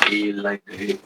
feel like that.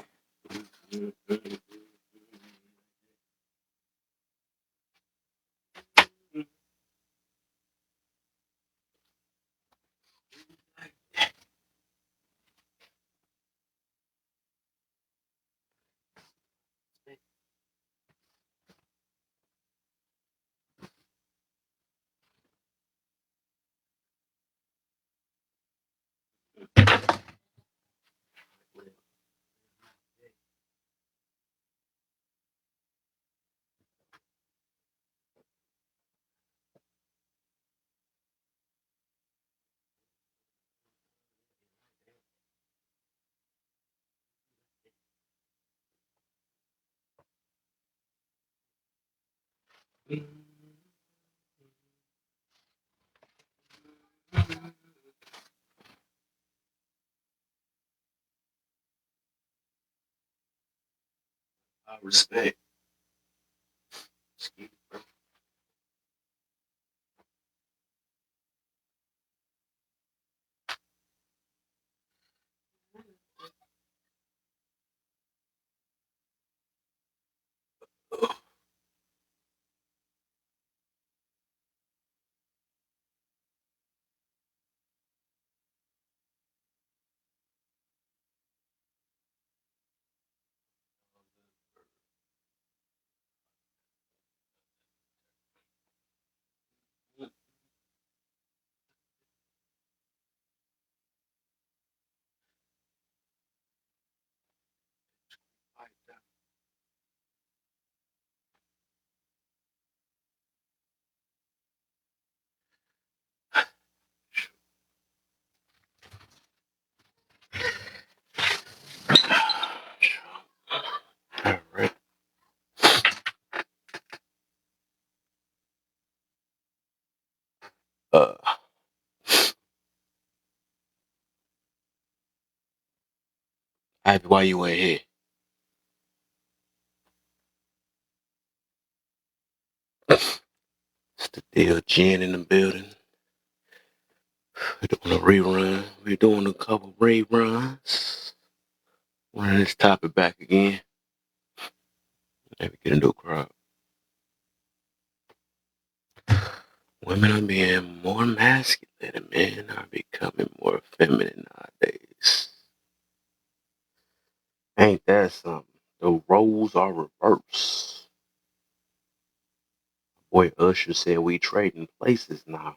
I respect. Excuse me. All right. Uh, Ivy, why you ain't here? It's the deal, Jen in the building. We're doing a rerun. We're doing a couple reruns. Running this topic back again. Maybe get into a crowd. Women are being more masculine and men are becoming more feminine nowadays. Ain't that something? The roles are reversed. Boy, Usher said we trading places now.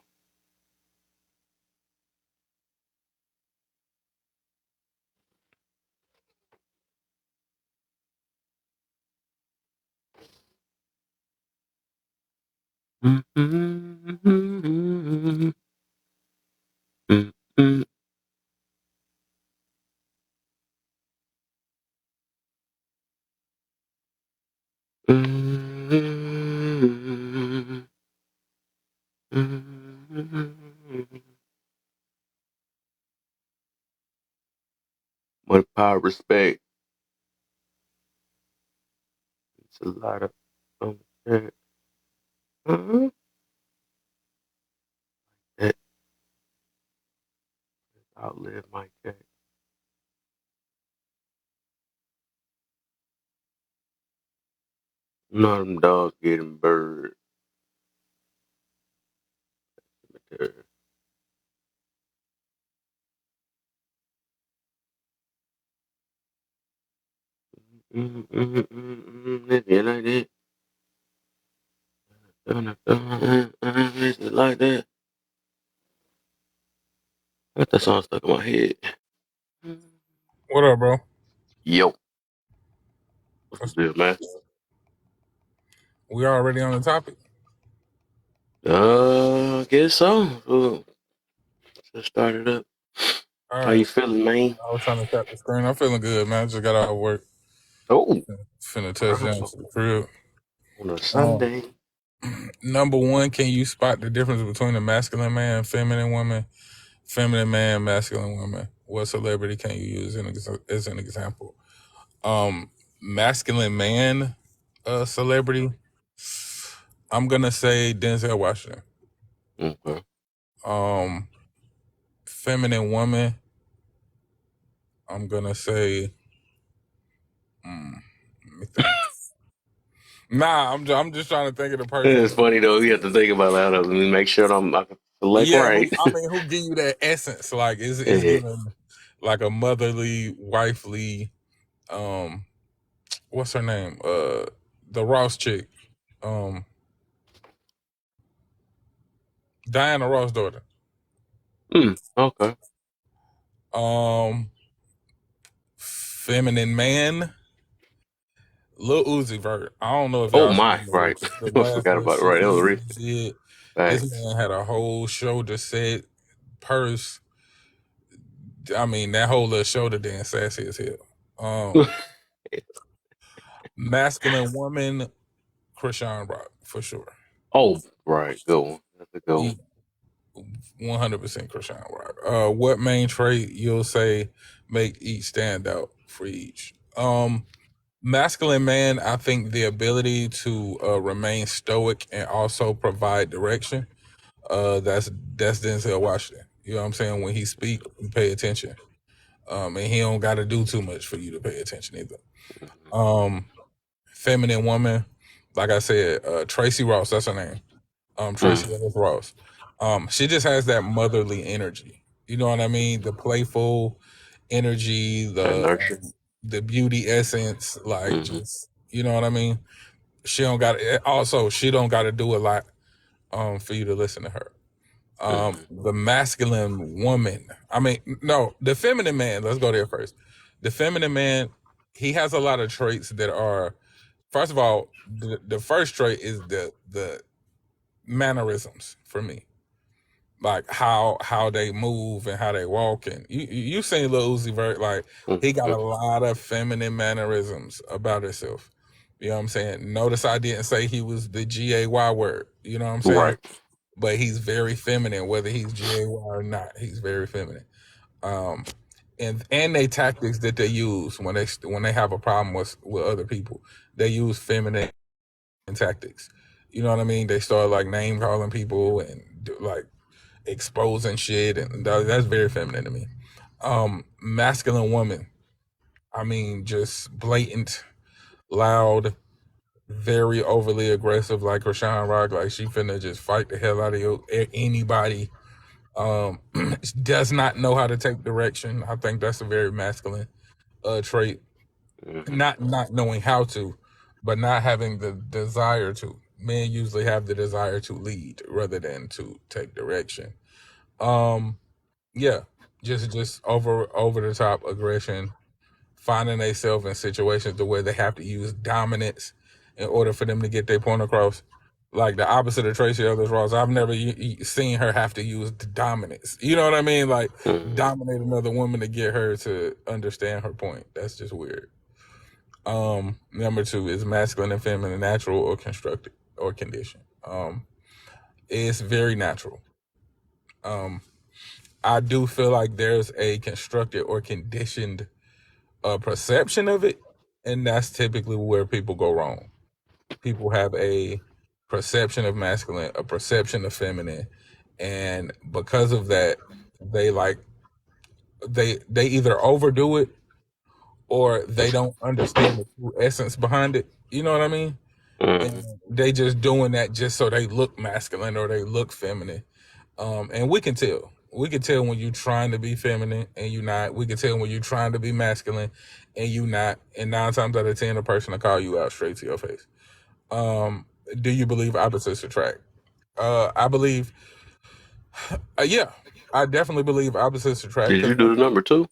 Mm-hmm. Mm-hmm. Mm-hmm. Mm-hmm. More power, respect. It's a lot of that. Uh-huh. That outlive my cat. None of them dogs getting bird. If you like that, it's like that. Got that song stuck in my head. What up, bro? Yo, what's the What's- deal, man? We already on the topic. I guess so. Just start it up. All How right. you feeling, man? I was trying to tap the screen. I'm feeling good, man. I just got out of work. Oh, Finna touch around down to the crib. on a Um, Sunday. Number one, can you spot the difference between a masculine man, feminine woman, feminine man, masculine woman? What celebrity can you use as an example? Masculine man, celebrity. I'm gonna say Denzel Washington. Okay. Um, Feminine woman. I'm gonna say. Let me think. Nah, I'm just trying to think of the person. It's funny though. You have to think about that. Let me make sure I can select Yeah, right. who give you that essence? Like, is Yeah. giving like a motherly, wifely. Um, what's her name? The Ross chick. Um, Diana Ross' daughter. Okay. Feminine man. Lil Uzi Vert. I don't know if Oh y'all my, seen right. the I last forgot little about it. shit Right. That was he recent. did. This Thanks. man had a whole shoulder set, purse. I mean, that whole little shoulder dance sassy as hell. Masculine woman, Krishan Rock, for sure. Oh, right. Good one. That's a good one. 100% Krishan Rock. What main trait you'll say make each stand out for each? Masculine man, I think the ability to remain stoic and also provide direction. That's Denzel Washington. You know what I'm saying? When he speak, you pay attention. And he don't got to do too much for you to pay attention either. Mm-hmm. Feminine woman, like I said, Tracy Ross, that's her name. Tracy Ellis Ross. She just has that motherly energy. You know what I mean? The playful energy, That nurture. the beauty essence, like Mm-hmm. just you know what I mean? She don't got also she don't gotta do a lot for you to listen to her. Mm-hmm. The masculine woman. I mean, no, the feminine man, let's go there first. The feminine man, he has a lot of traits that are first of all, the first trait is the mannerisms for me, like how they move and how they walk. And you seen Lil Uzi Vert, like he got a Mm-hmm. lot of feminine mannerisms about himself. You know what I'm saying? Notice I didn't say he was the GAY word. You know what I'm saying? Right. But he's very feminine, whether he's GAY or not. He's very feminine. Um, and they tactics that they use when they have a problem with other people, they use feminine tactics. You know what I mean? They start like name calling people and like exposing shit, and that's very feminine to me. Masculine woman. I mean, just blatant, loud, very overly aggressive, like Rashawn Rock. Like she finna just fight the hell out of anybody. Does not know how to take direction. I think that's a very masculine trait. Mm-hmm. Not knowing how to, but not having the desire to. Men usually have the desire to lead rather than to take direction. Um, yeah, just over the top aggression, finding themselves in situations to where they have to use dominance in order for them to get their point across. Like the opposite of Tracy Ellis Ross, I've never seen her have to use dominance. You know what I mean? Like Mm-hmm. dominate another woman to get her to understand her point. That's just weird. Number two is masculine and feminine, natural or constructed or conditioned. It's very natural. I do feel like there's a constructed or conditioned perception of it, and that's typically where people go wrong. People have a perception of masculine, a perception of feminine, and because of that, they like they either overdo it or they don't understand the true essence behind it. You know what I mean? Mm-hmm. And they just doing that just so they look masculine or they look feminine. And we can tell. We can tell when you're trying to be feminine and you're not. We can tell when you're trying to be masculine and you're not. And 9 times out of 10, a person will call you out straight to your face. Do you believe opposites attract? I believe, yeah, I definitely believe opposites attract. Did you Because do the number two?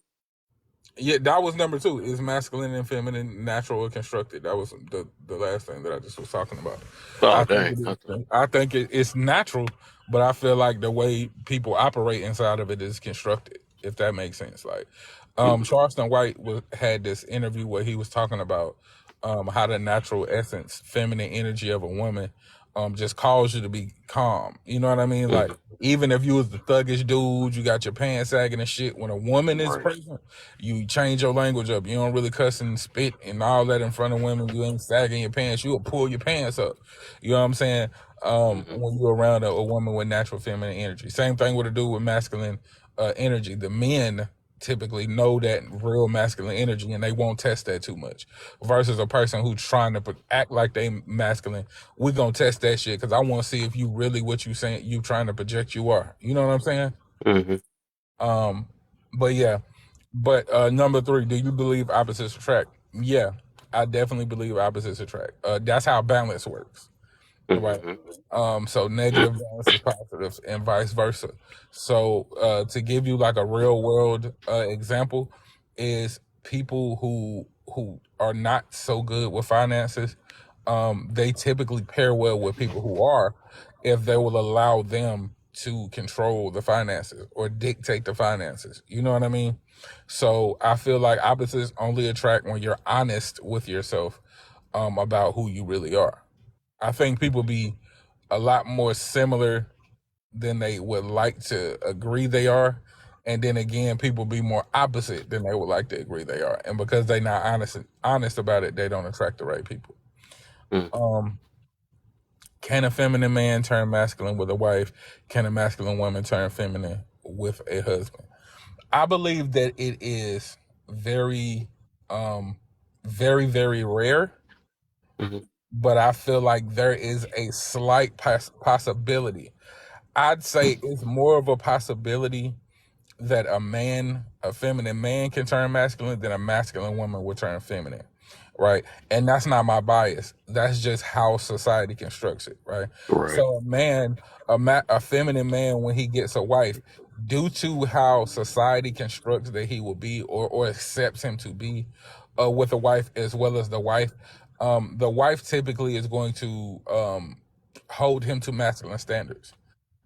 yeah, that was number two. Is masculine and feminine, natural or constructed? That was the last thing that I just was talking about. Oh I think dang. it is, I think it's natural, but I feel like the way people operate inside of it is constructed. If that makes sense. Like, Mm-hmm. Charleston White had this interview where he was talking about how the natural essence, feminine energy of a woman, just calls you to be calm. You know what I mean? Like, Mm-hmm. even if you was the thuggish dude, you got your pants sagging and shit. When a woman is Right. present, you change your language up. You don't really cuss and spit and all that in front of women. You ain't sagging your pants. You will pull your pants up. You know what I'm saying? Mm-hmm. When you're around a woman with natural feminine energy. Same thing with a dude with masculine energy. The men typically know that real masculine energy and they won't test that too much. Versus a person who's trying to act like they masculine, we gonna test that shit because I want to see if you really what you saying you trying to project you are. You know what I'm saying? Mm-hmm. But yeah. But number 3, do you believe opposites attract? Yeah, I definitely believe opposites attract. That's how balance works. Right. Mm-hmm. So negative balance is positive and vice versa. So to give you like a real world example is people who are not so good with finances, they typically pair well with people who are if they will allow them to control the finances or dictate the finances. You know what I mean? So I feel like opposites only attract when you're honest with yourself about who you really are. I think people be a lot more similar than they would like to agree they are. And then again, people be more opposite than they would like to agree they are. And because they're not honest about it, they don't attract the right people. Mm-hmm. Um, can a feminine man turn masculine with a wife? Can a masculine woman turn feminine with a husband? I believe that it is very, very, very rare. Mm-hmm. But I feel like there is a slight possibility. I'd say it's more of a possibility that a feminine man can turn masculine than a masculine woman will turn feminine, right? And that's not my bias. That's just how society constructs it, right? Right. So a feminine man, when he gets a wife, due to how society constructs that he will be or accepts him to be with a wife as well as the wife typically is going to hold him to masculine standards.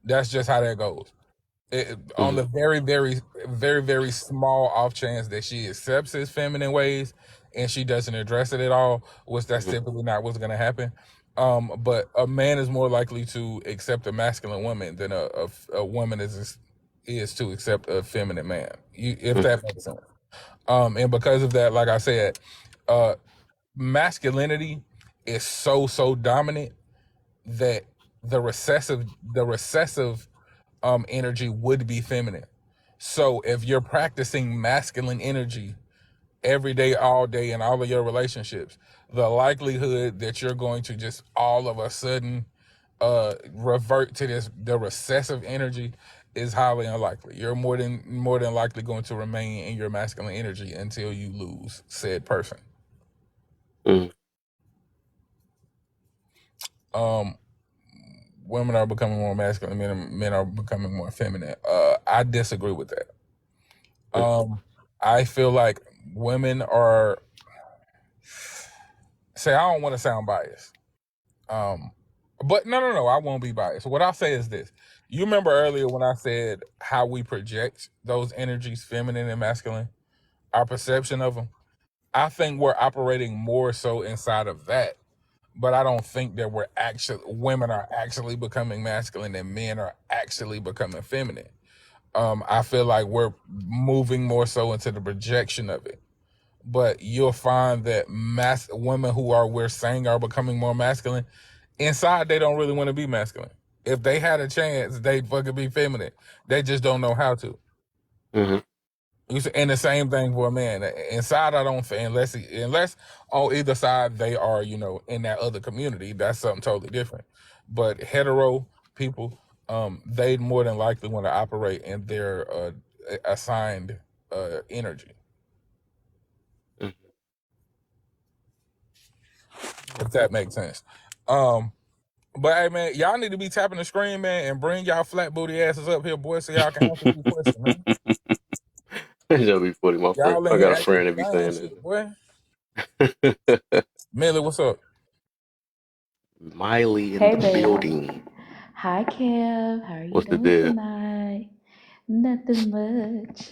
That's just how that goes. On Mm-hmm. the very, very, very, very small off chance that she accepts his feminine ways and she doesn't address it at all, which that's Mm-hmm. typically not what's going to happen. But a man is more likely to accept a masculine woman than a woman is to accept a feminine man. If that makes sense. And because of that, like I said, uh, masculinity is so dominant that the recessive energy would be feminine. So if you're practicing masculine energy every day, all day, in all of your relationships, the likelihood that you're going to just all of a sudden revert to the recessive energy is highly unlikely. You're more than likely going to remain in your masculine energy until you lose said person. Mm-hmm. Um, Women are becoming more masculine, men are becoming more feminine. I disagree with that. I feel like women are say I don't want to sound biased. Um, but no, I won't be biased. What I'll say is this. You remember earlier when I said how we project those energies, feminine and masculine, our perception of them? I think we're operating more so inside of that. But I don't think that women are actually becoming masculine and men are actually becoming feminine. I feel like we're moving more so into the projection of it. But you'll find that women who we're saying are becoming more masculine, inside they don't really want to be masculine. If they had a chance, they'd fucking be feminine. They just don't know how to. Mm-hmm. And the same thing for a man. Inside, I don't think unless on either side they are, in that other community, that's something totally different. But hetero people, they more than likely want to operate in their assigned energy. Mm-hmm. If that makes sense. Um, but hey man, y'all need to be tapping the screen, man, and bring y'all flat booty asses up here, boys, so y'all can answer these questions, man. That'll be funny, my friend. Y'all in I here got a acting friend that be fine saying shit, boy. that. Millie, what's up? Miley in Hey, the babe. building. Hi, Kev. How are you What's the doing deal? tonight? Nothing much.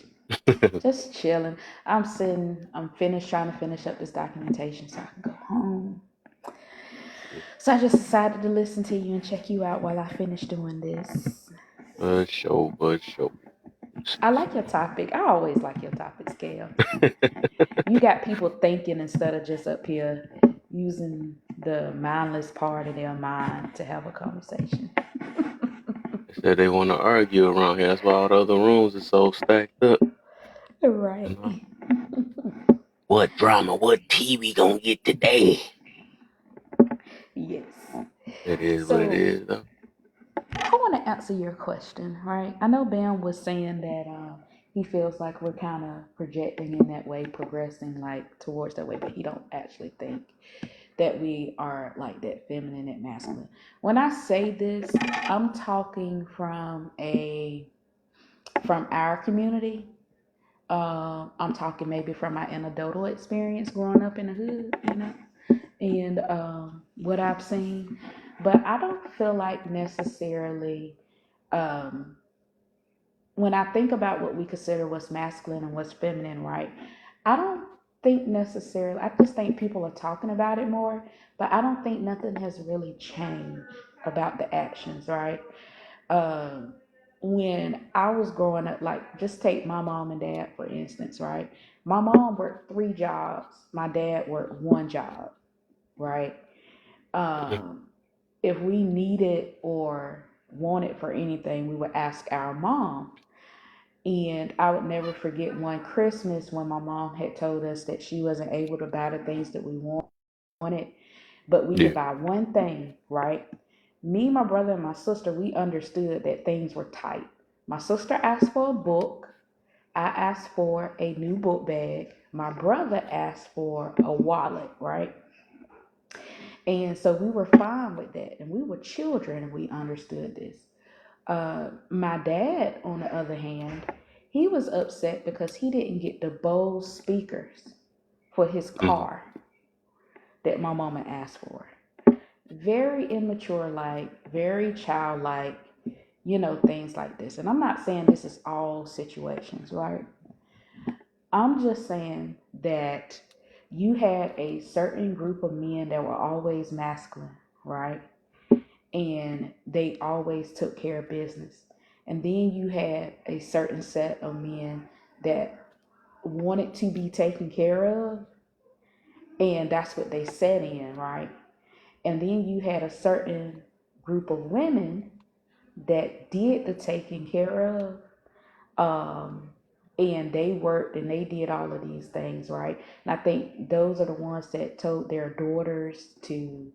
Just chilling. I'm finished trying to finish up this documentation so I can go home. So I just decided to listen to you and check you out while I finish doing this. Bud show. I like your topic. I always like your topics, Kev. You got people thinking instead of just up here using the mindless part of their mind to have a conversation. They said they want to argue around here. That's why all the other rooms are so stacked up. Right. You know? What drama? What tea we gonna get today? Yes. It is what it So is, though. I want to answer your question, right? I know Ben was saying that he feels like we're kind of projecting in that way, progressing like towards that way, but he don't actually think that we are like that feminine and masculine. When I say this, I'm talking from our community. I'm talking maybe from my anecdotal experience growing up in the hood, and what I've seen. But I don't feel like necessarily um, when I think about what we consider what's masculine and what's feminine, right? I don't think necessarily, I just think people are talking about it more, but I don't think nothing has really changed about the actions, right? Um, when I was growing up, like just take my mom and dad, for instance, right? My mom worked 3 jobs, my dad worked 1 job, right? Mhm. Um, if we needed or wanted for anything, we would ask our mom. And I would never forget one Christmas when my mom had told us that she wasn't able to buy the things that we wanted, but we could Yeah. buy one thing, right? Me, my brother, and my sister, we understood that things were tight. My sister asked for a book. I asked for a new book bag. My brother asked for a wallet, right? And so we were fine with that. And we were children and we understood this. My dad, on the other hand, he was upset because he didn't get the Bose speakers for his Mm-hmm. car that my mama asked for. Very immature, like very childlike, things like this. And I'm not saying this is all situations, right? I'm just saying that you had a certain group of men that were always masculine, right? And they always took care of business. And then you had a certain set of men that wanted to be taken care of, and that's what they set in, right? And then you had a certain group of women that did the taking care of, um, and they worked and they did all of these things, right? And I think those are the ones that told their daughters to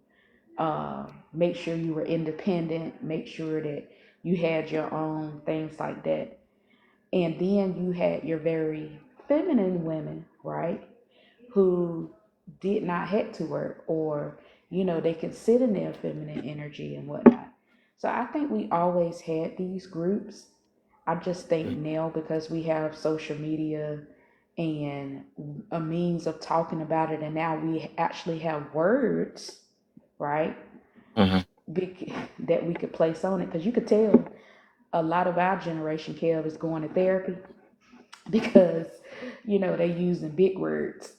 make sure you were independent, make sure that you had your own things like that. And then you had your very feminine women, right? Who did not have to work, or, they could sit in their feminine energy and whatnot. So I think we always had these groups. I just think now because we have social media and a means of talking about it, and now we actually have words, right? Mm-hmm. That we could place on it, because you could tell a lot of our generation, Kev, is going to therapy because they using big words.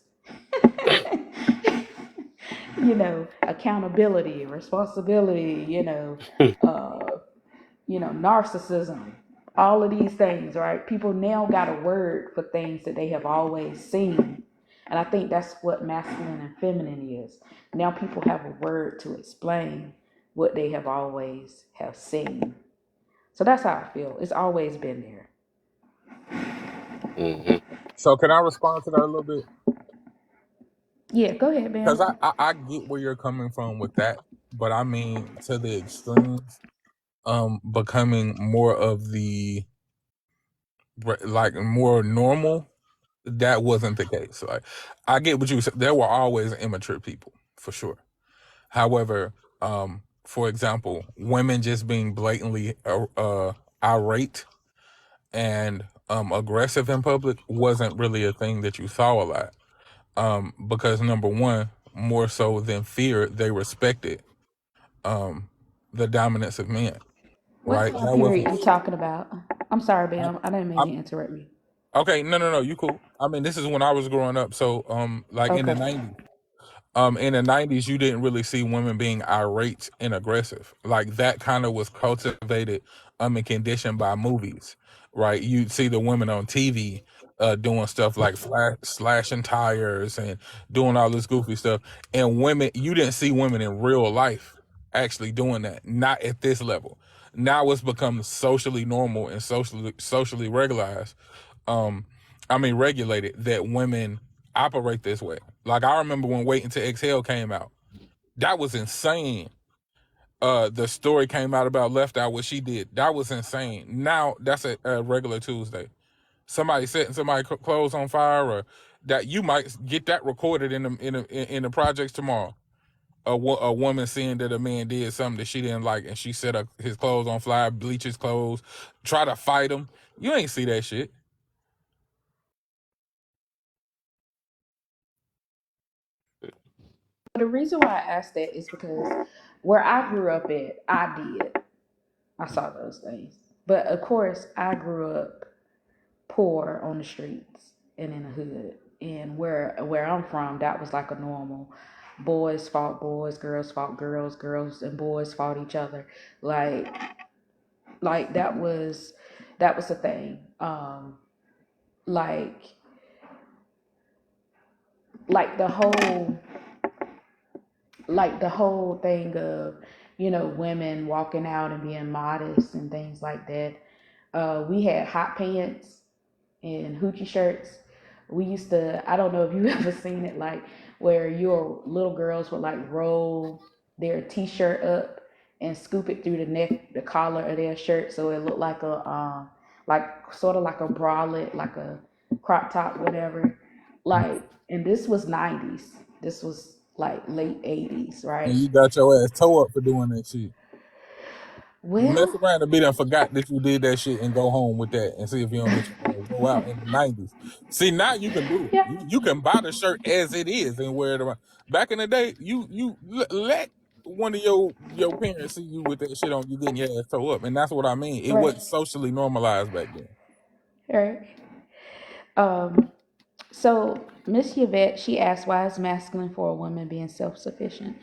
Accountability, responsibility, uh, narcissism, all of these things, right? People now got a word for things that they have always seen. And I think that's what masculine and feminine is. Now people have a word to explain what they have always have seen. So that's how I feel. It's always been there. Mm-hmm. So can I respond to that a little bit? Yeah, go ahead, Because Ben. I get where you're coming from with that, but I mean to the extremes, becoming more of the like more normal. That wasn't the case. Like I get what you said. There were always immature people for sure. However, for example, women just being blatantly irate and aggressive in public wasn't really a thing that you saw a lot. Because number one, more so than fear, they respected um, the dominance of men. What Right? time That wasn't. period you talking about? I'm sorry, I, Ben. I didn't mean to I'm interrupt you. okay. No, no, no. You cool. I mean, this is when I was growing up. So, like in the Okay. '90s. In the '90s, you didn't really see women being irate and aggressive. Like that kind of was cultivated, and conditioned by movies, right? You'd see the women on TV, doing stuff like slashing tires and doing all this goofy stuff. And women, you didn't see women in real life actually doing that. Not at this level. Now it's become socially normal and socially regularized. Um, regulated, that women operate this way. Like, I remember when Waiting to Exhale came out. That was insane. The story came out about Left Eye, what she did. That was insane. Now that's a regular Tuesday. Somebody setting somebody clothes on fire, or that you might get that recorded in the projects tomorrow. A woman seeing that a man did something that she didn't like, and she set up his clothes on fire, bleach his clothes, try to fight him. You ain't see that shit. The reason why I asked that is because where I grew up at, I saw those things. But of course, I grew up poor on the streets and in the hood. And where I'm from, that was like a normal. Boys fought boys, girls fought girls, girls and boys fought each other. Like that was a thing. Like like the whole the whole thing of women walking out and being modest and things like that. We had hot pants and hoochie shirts. We used to, I don't know if you ever seen it, like where your little girls would like roll their t-shirt up and scoop it through the neck, the collar of their shirt, so it looked like like sort of like a bralette, like a crop top, whatever. Like, and this was 90s. This was like late 80s, And right? you got your ass toe up for doing that shit. Mess Well, around and be done forgot that you did that shit and go home with that and see if you don't get your ass go out in the 90s. See, now you can do it. yeah, You can buy the shirt as it is and wear it around. Back in the day, let one of your parents see you with that shit on, you getting your ass toe up. And that's what I mean. It right, wasn't socially normalized back then. right. Um, So Miss Yvette, she asked, why is masculine for a woman being self-sufficient?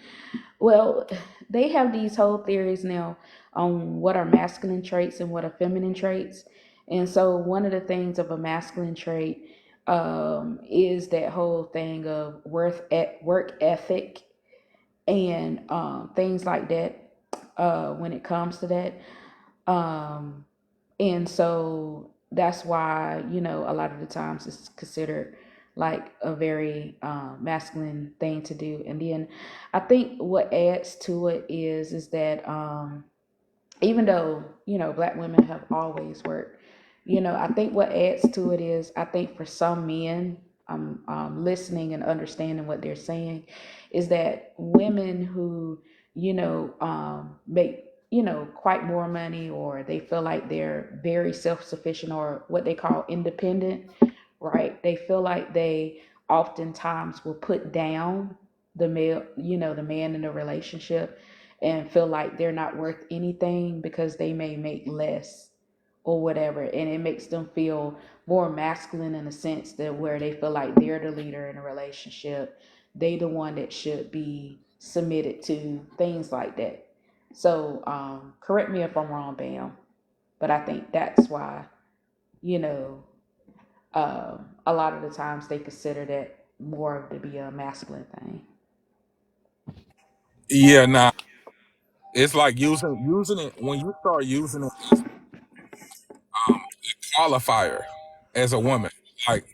Well, they have these whole theories now on what are masculine traits and what are feminine traits. And so one of the things of a masculine trait is that whole thing of work ethic and things like that when it comes to that. Um, and so that's why, a lot of the times it's considered like a very masculine thing to do. And then I think what adds to it is that even though, black women have always worked, I think what adds to it is, I think for some men, listening and understanding what they're saying, is that women who, make, quite more money, or they feel like they're very self-sufficient, or what they call independent, right? They feel like they oftentimes will put down the male, the man in the relationship, and feel like they're not worth anything because they may make less or whatever. And it makes them feel more masculine in a sense that where they feel like they're the leader in a relationship. They the one that should be submitted to, things like that. So correct me if I'm wrong, Bam, but I think that's why, you know, a lot of the times they consider that more to be a masculine thing. Yeah, nah. It's like using it when you start using it as a qualifier as a woman. Like,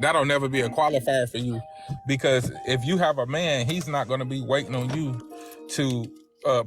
that'll never be a qualifier for you, because if you have a man, he's not going to be waiting on you to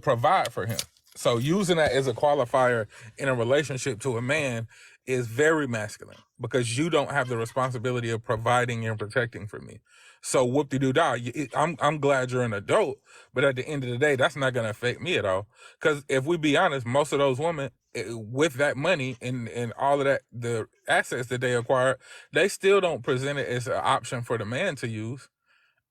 provide for him. So using that as a qualifier in a relationship to a man is very masculine, because you don't have the responsibility of providing and protecting for me. So whoop de doo dah. I'm glad you're an adult, but at the end of the day, that's not going to affect me at all. Because if we be honest, most of those women, with that money and all of that, the assets that they acquired, they still don't present it as an option for the man to use.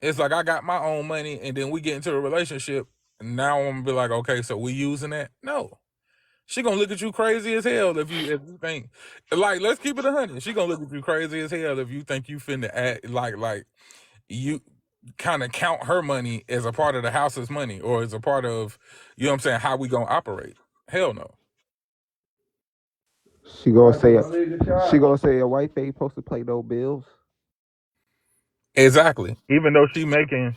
It's like, I got my own money, and then we get into a relationship, and now I'm gonna be like, okay, so we using that? No. She gonna look at you crazy as hell if you think, like, let's keep it 100. She gonna look at you crazy as hell if you think you finna act like you kind of count her money as a part of the house's money, or as a part of, you know what I'm saying, how we gonna operate. Hell no. She gonna say a wife ain't supposed to pay no bills. Exactly. Even though she making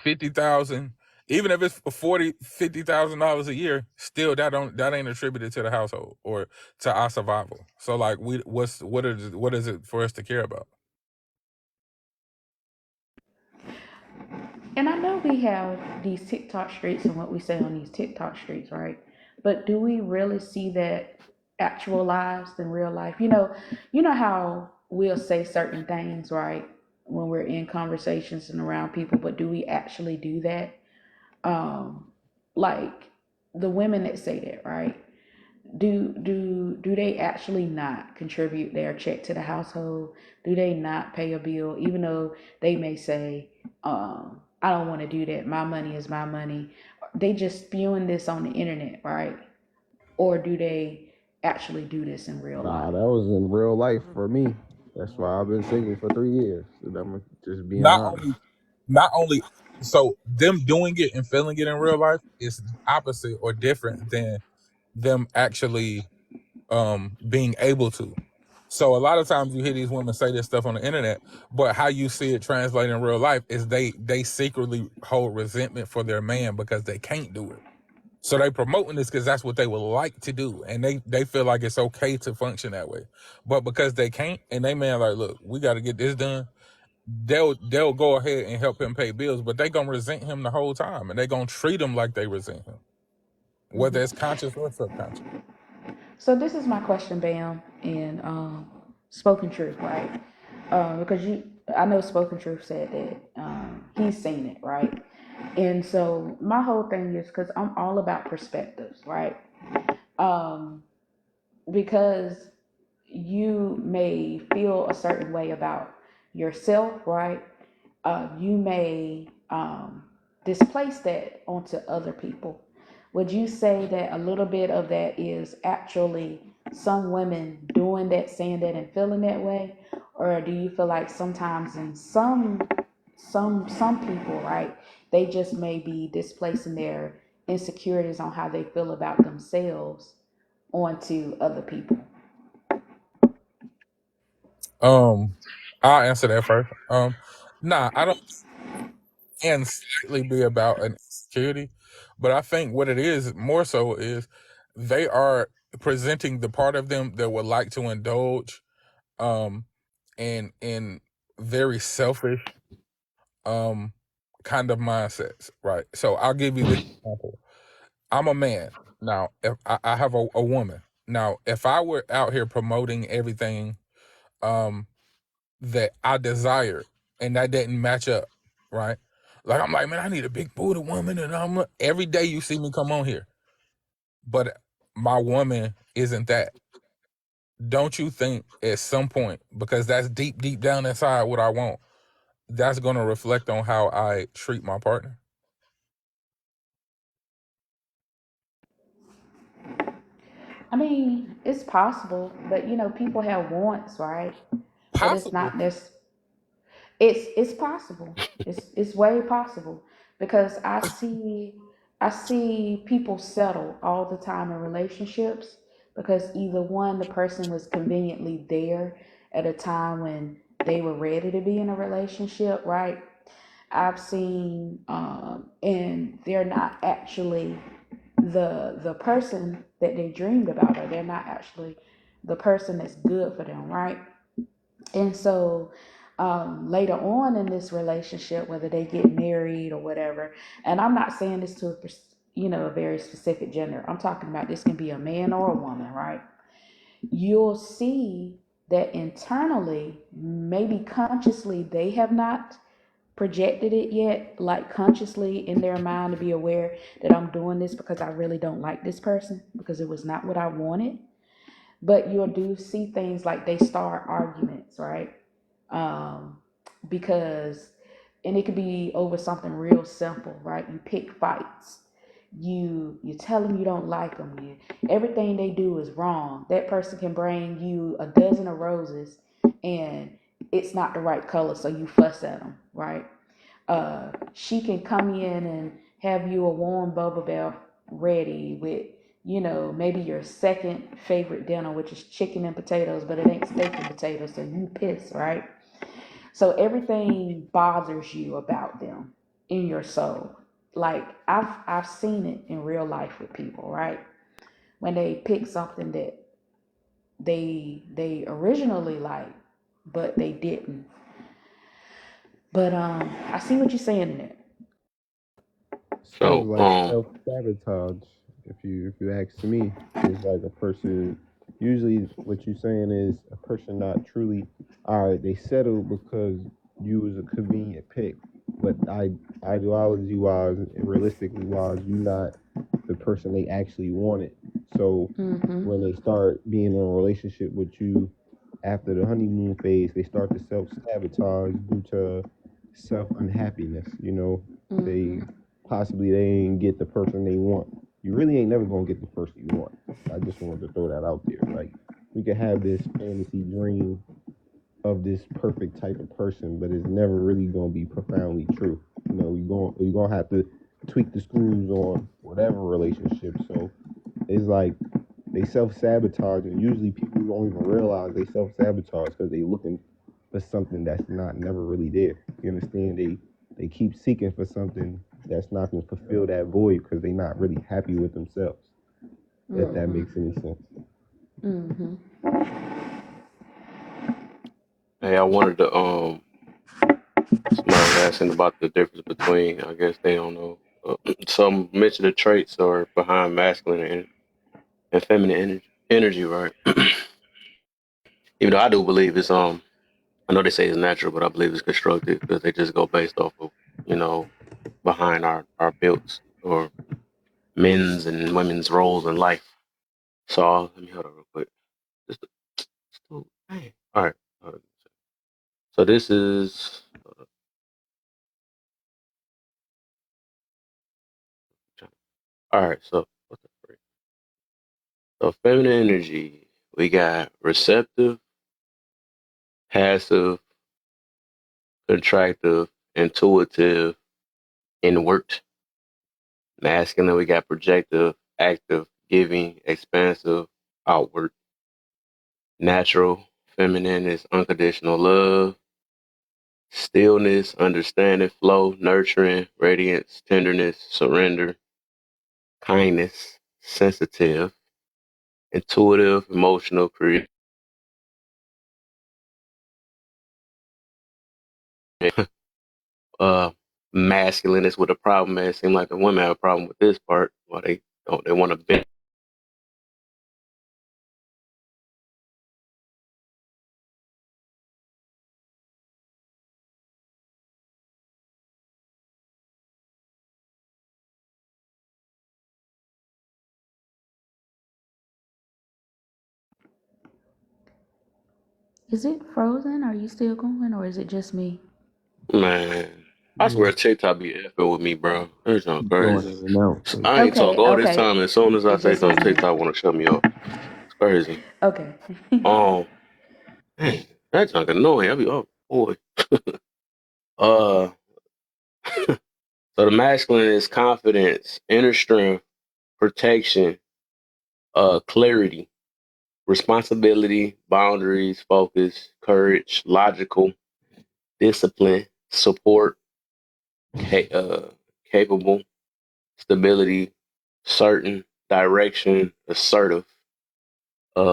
50,000 Even if it's $40,000-$50,000 a year, still that ain't attributed to the household or to our survival. So like what is it for us to care about? And I know we have these TikTok streets and what we say on these TikTok streets, right? But do we really see that actualized in real life? You know how we'll say certain things, right? When we're in conversations and around people, but do we actually do that? Like the women that say that, right? Do they actually not contribute their check to the household? Do they not pay a bill, even though they may say, I don't want to do that, my money is my money? They just spewing this on the internet, right? Or do they actually do this in real Nah, life? that was in real life for me. That's why I've been single for 3 years. And I'm just being Not honest. only not only so them doing it and feeling it in real life is opposite or different than them actually being able to. So a lot of times you hear these women say this stuff on the internet, but how you see it translate in real life is they secretly hold resentment for their man because they can't do it. So they promoting this because that's what they would like to do, and they feel like it's okay to function that way. But because they can't, and they man like, look, we got to get this done. They'll go ahead and help him pay bills, but they gonna resent him the whole time, and they gonna treat him like they resent him, whether it's conscious or subconscious. So this is my question, Bam, and Spoken Truth, right? Because I know Spoken Truth said that he's seen it, right? And so my whole thing is because I'm all about perspectives, right? Um, because you may feel a certain way about yourself, right? You may displace that onto other people. Would you say that a little bit of that is actually some women doing that, saying that, and feeling that way, or do you feel like sometimes in some people, right, they just may be displacing their insecurities on how they feel about themselves onto other people? I'll answer that first. Nah, I don't can slightly be about an insecurity, but I think what it is more so is they are presenting the part of them that would like to indulge um in very selfish um kind of mindsets, right? So I'll give you this example. I'm a man. Now, if I have a woman. Now, if I were out here promoting everything um that I desire and that didn't match up, right? Like I'm like, man, I need a big booty woman, and every day you see me come on here, but my woman isn't that. Don't you think at some point, because that's deep down inside what I want, that's going to reflect on how I treat my partner? I mean, it's possible, but people have wants, right? But it's Possible. not this. It's possible. It's way possible because I see people settle all the time in relationships because either one, the person was conveniently there at a time when they were ready to be in a relationship, right? I've seen, and they're not actually the person that they dreamed about, or they're not actually the person that's good for them, right? And so later on in this relationship, whether they get married or whatever, and I'm not saying this to a very specific gender. I'm talking about this can be a man or a woman, right? You'll see that internally, maybe consciously, they have not projected it yet, like consciously in their mind to be aware that I'm doing this because I really don't like this person because it was not what I wanted. But you'll do see things like they start arguments, right? um, because and it could be over something real simple, right? You pick fights. You tell them you don't like them. Everything they do is wrong. That person can bring you a dozen of roses, and it's not the right color, so you fuss at them, right? She can come in and have you a warm bubble bath ready with maybe your second favorite dinner, which is chicken and potatoes, but it ain't steak and potatoes, so you piss, right? So everything bothers you about them in your soul. like I've seen it in real life with people, right? When they pick something that they originally liked, but they didn't. But I see what you're saying there. Sort of So, like self sabotage. If you ask me, it's like a person. Usually, what you're saying is a person not truly. All right, they settled because you was a convenient pick, but ideology wise and realistically wise, you not the person they actually wanted. So Mm-hmm. when they start being in a relationship with you after the honeymoon phase, they start to self sabotage due to self unhappiness. They Mm-hmm. possibly they ain't get the person they want. You really ain't never gonna get the person you want. I just wanted to throw that out there. Like we could have this fantasy dream of this perfect type of person, but it's never really gonna be profoundly true. You're gonna have to tweak the screws on whatever relationship. So it's like they self sabotage, and usually people don't even realize they self sabotage because they looking for something that's not never really there. You understand? They keep seeking for something that's not going to fulfill that void because they're not really happy with themselves. If that Mm-hmm. makes any sense. Mm-hmm. hey, I wanted to somebody was asking about the difference between, I guess they don't know. Some mentioned the traits are behind masculine and feminine energy, right? Even though I do believe it's I know they say it's natural, but I believe it's constructed because they just go based off of, you know, behind our builds or men's and women's roles in life. So let me hold on real quick. Just, dang. All right. So this is all right. So what's the phrase? So feminine energy, we got receptive, passive, contractive, intuitive, inward. Masculine, we got projective, active, giving, expansive, outward. Natural, feminine is unconditional love, stillness, understanding, flow, nurturing, radiance, tenderness, surrender, kindness, sensitive, intuitive, emotional, creative. Uh, Masculine is with a problem, man. It seems like the women have a problem with this part. Why they don't they want to bend. Is it frozen? Are you still going, or is it just me? Man, I Yeah, swear TikTok be effing with me, bro. It's not keep going crazy. in and out. So I ain't talk Okay, all this okay. time. As soon as I It say just was something, me. TikTok want to shut me off. It's crazy. Okay. Um, man, that's not annoying. I be oh boy. Uh, so the masculine is confidence, inner strength, protection, clarity, responsibility, boundaries, focus, courage, logical, discipline, support, capable, stability, certain, direction, assertive,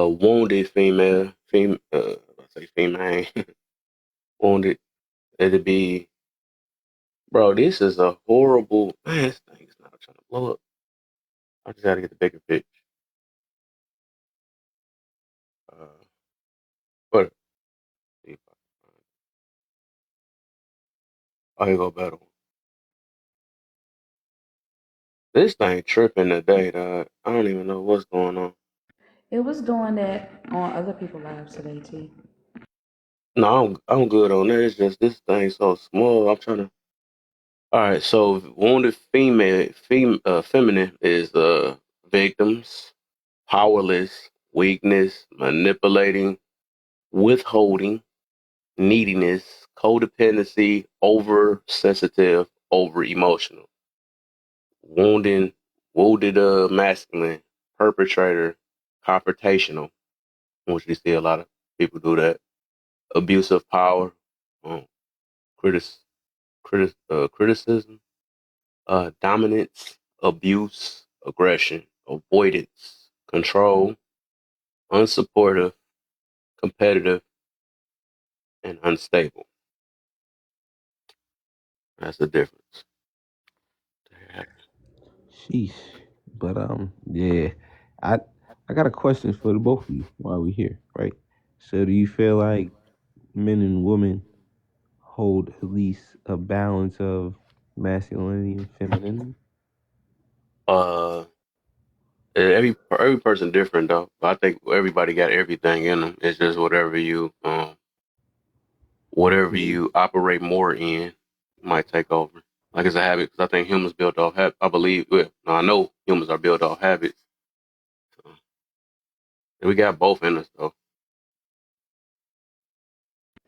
wounded I say female, wounded. It'd be, bro, this is a horrible, man, this thing's not trying to blow up. I just gotta get the bigger pitch. Uh, but, oh, here go better one. This thing tripping today, dog. I don't even know what's going on. It was doing that on other people's lives today too. No, I'm good on that. It's just this thing so small. I'm trying to. All right, so wounded feminine is victims, powerless, weakness, manipulating, withholding, neediness, codependency, oversensitive, over emotional, wounding, wounded masculine, perpetrator, confrontational, which you see a lot of people do that, abuse of power, um, critic, criticism, dominance, abuse, aggression, avoidance, control, unsupportive, competitive, and unstable. That's the difference. Sheesh. But yeah, I I got a question for the both of you while we're here, right? So, do you feel like men and women hold at least a balance of masculinity and femininity? Uh, every person different though. I think everybody got everything in them. It's just whatever you operate more in might take over. Like it's a habit because I think humans built off habit. I believe. Well, no, I know humans are built off habits. So, and we got both in us though.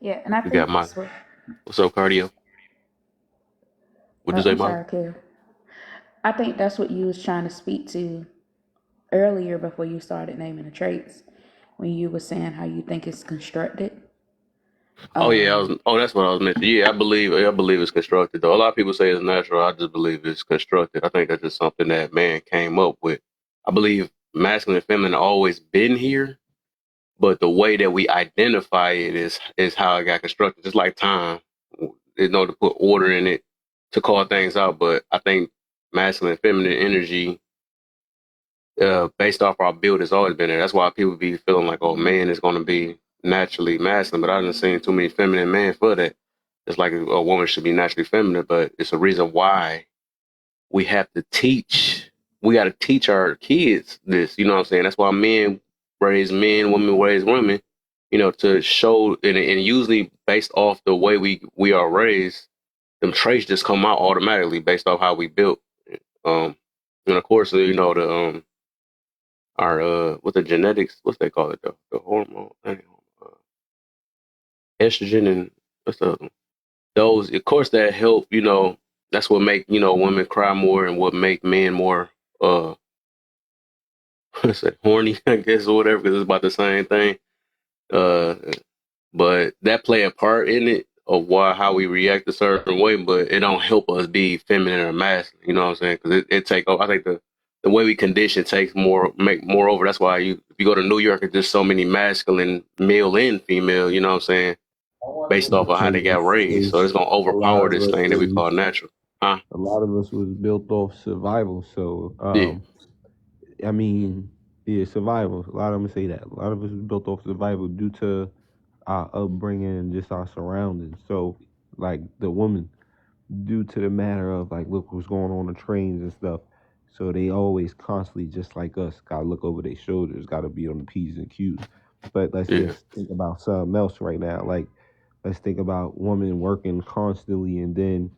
Yeah, and I We got think my. that's what. What's up, cardio? What'd you say, I'm Molly? sorry, Kev. I think that's what you was trying to speak to earlier before you started naming the traits. When you were saying how you think it's constructed. Oh yeah, I Um, was. Oh, that's what I was mentioning. Yeah, I believe. I believe it's constructed though. A lot of people say it's natural. I just believe it's constructed. I think that's just something that man came up with. I believe masculine and feminine always been here, but the way that we identify it is how it got constructed. Just like time, to put order in it to call things out. But I think masculine and feminine energy, based off our build, has always been there. That's why people be feeling like, oh, man is going to be naturally masculine. But I haven't seen too many feminine men for that. It's like a woman should be naturally feminine, but it's a reason why we have to teach. We got to teach our kids this. You know what I'm saying? That's why men raise men, women raise women. To show and usually based off the way we are raised, them traits just come out automatically based off how we built. Um, and of course, the our what the genetics, what's they call it though, the hormone, estrogen and what's the other one? Those, of course, that help. That's what make women cry more and what make men more what's that, horny, I guess, or whatever, because it's about the same thing. Uh, but that play a part in it of why how we react a certain way, but it don't help us be feminine or masculine. You know what I'm saying? Because it take over. I think the way we condition takes make more over. That's why if you go to New York, it's just so many masculine male and female. You know what I'm saying? Based off of how Because they got raised, so it's gonna a lot overpower of this us thing that we call was natural. Huh? a lot of us was built off survival. So Yeah, I mean, yeah, survival. A lot of them say that. A lot of us was built off survival due to our upbringing and just our surroundings. So, like the woman, due to the matter of like, look what's going on the trains and stuff. So they always constantly, just like us, gotta look over their shoulders, gotta be on the P's and Q's. But let's yeah, just think about something else right now. Like, let's think about women working constantly and then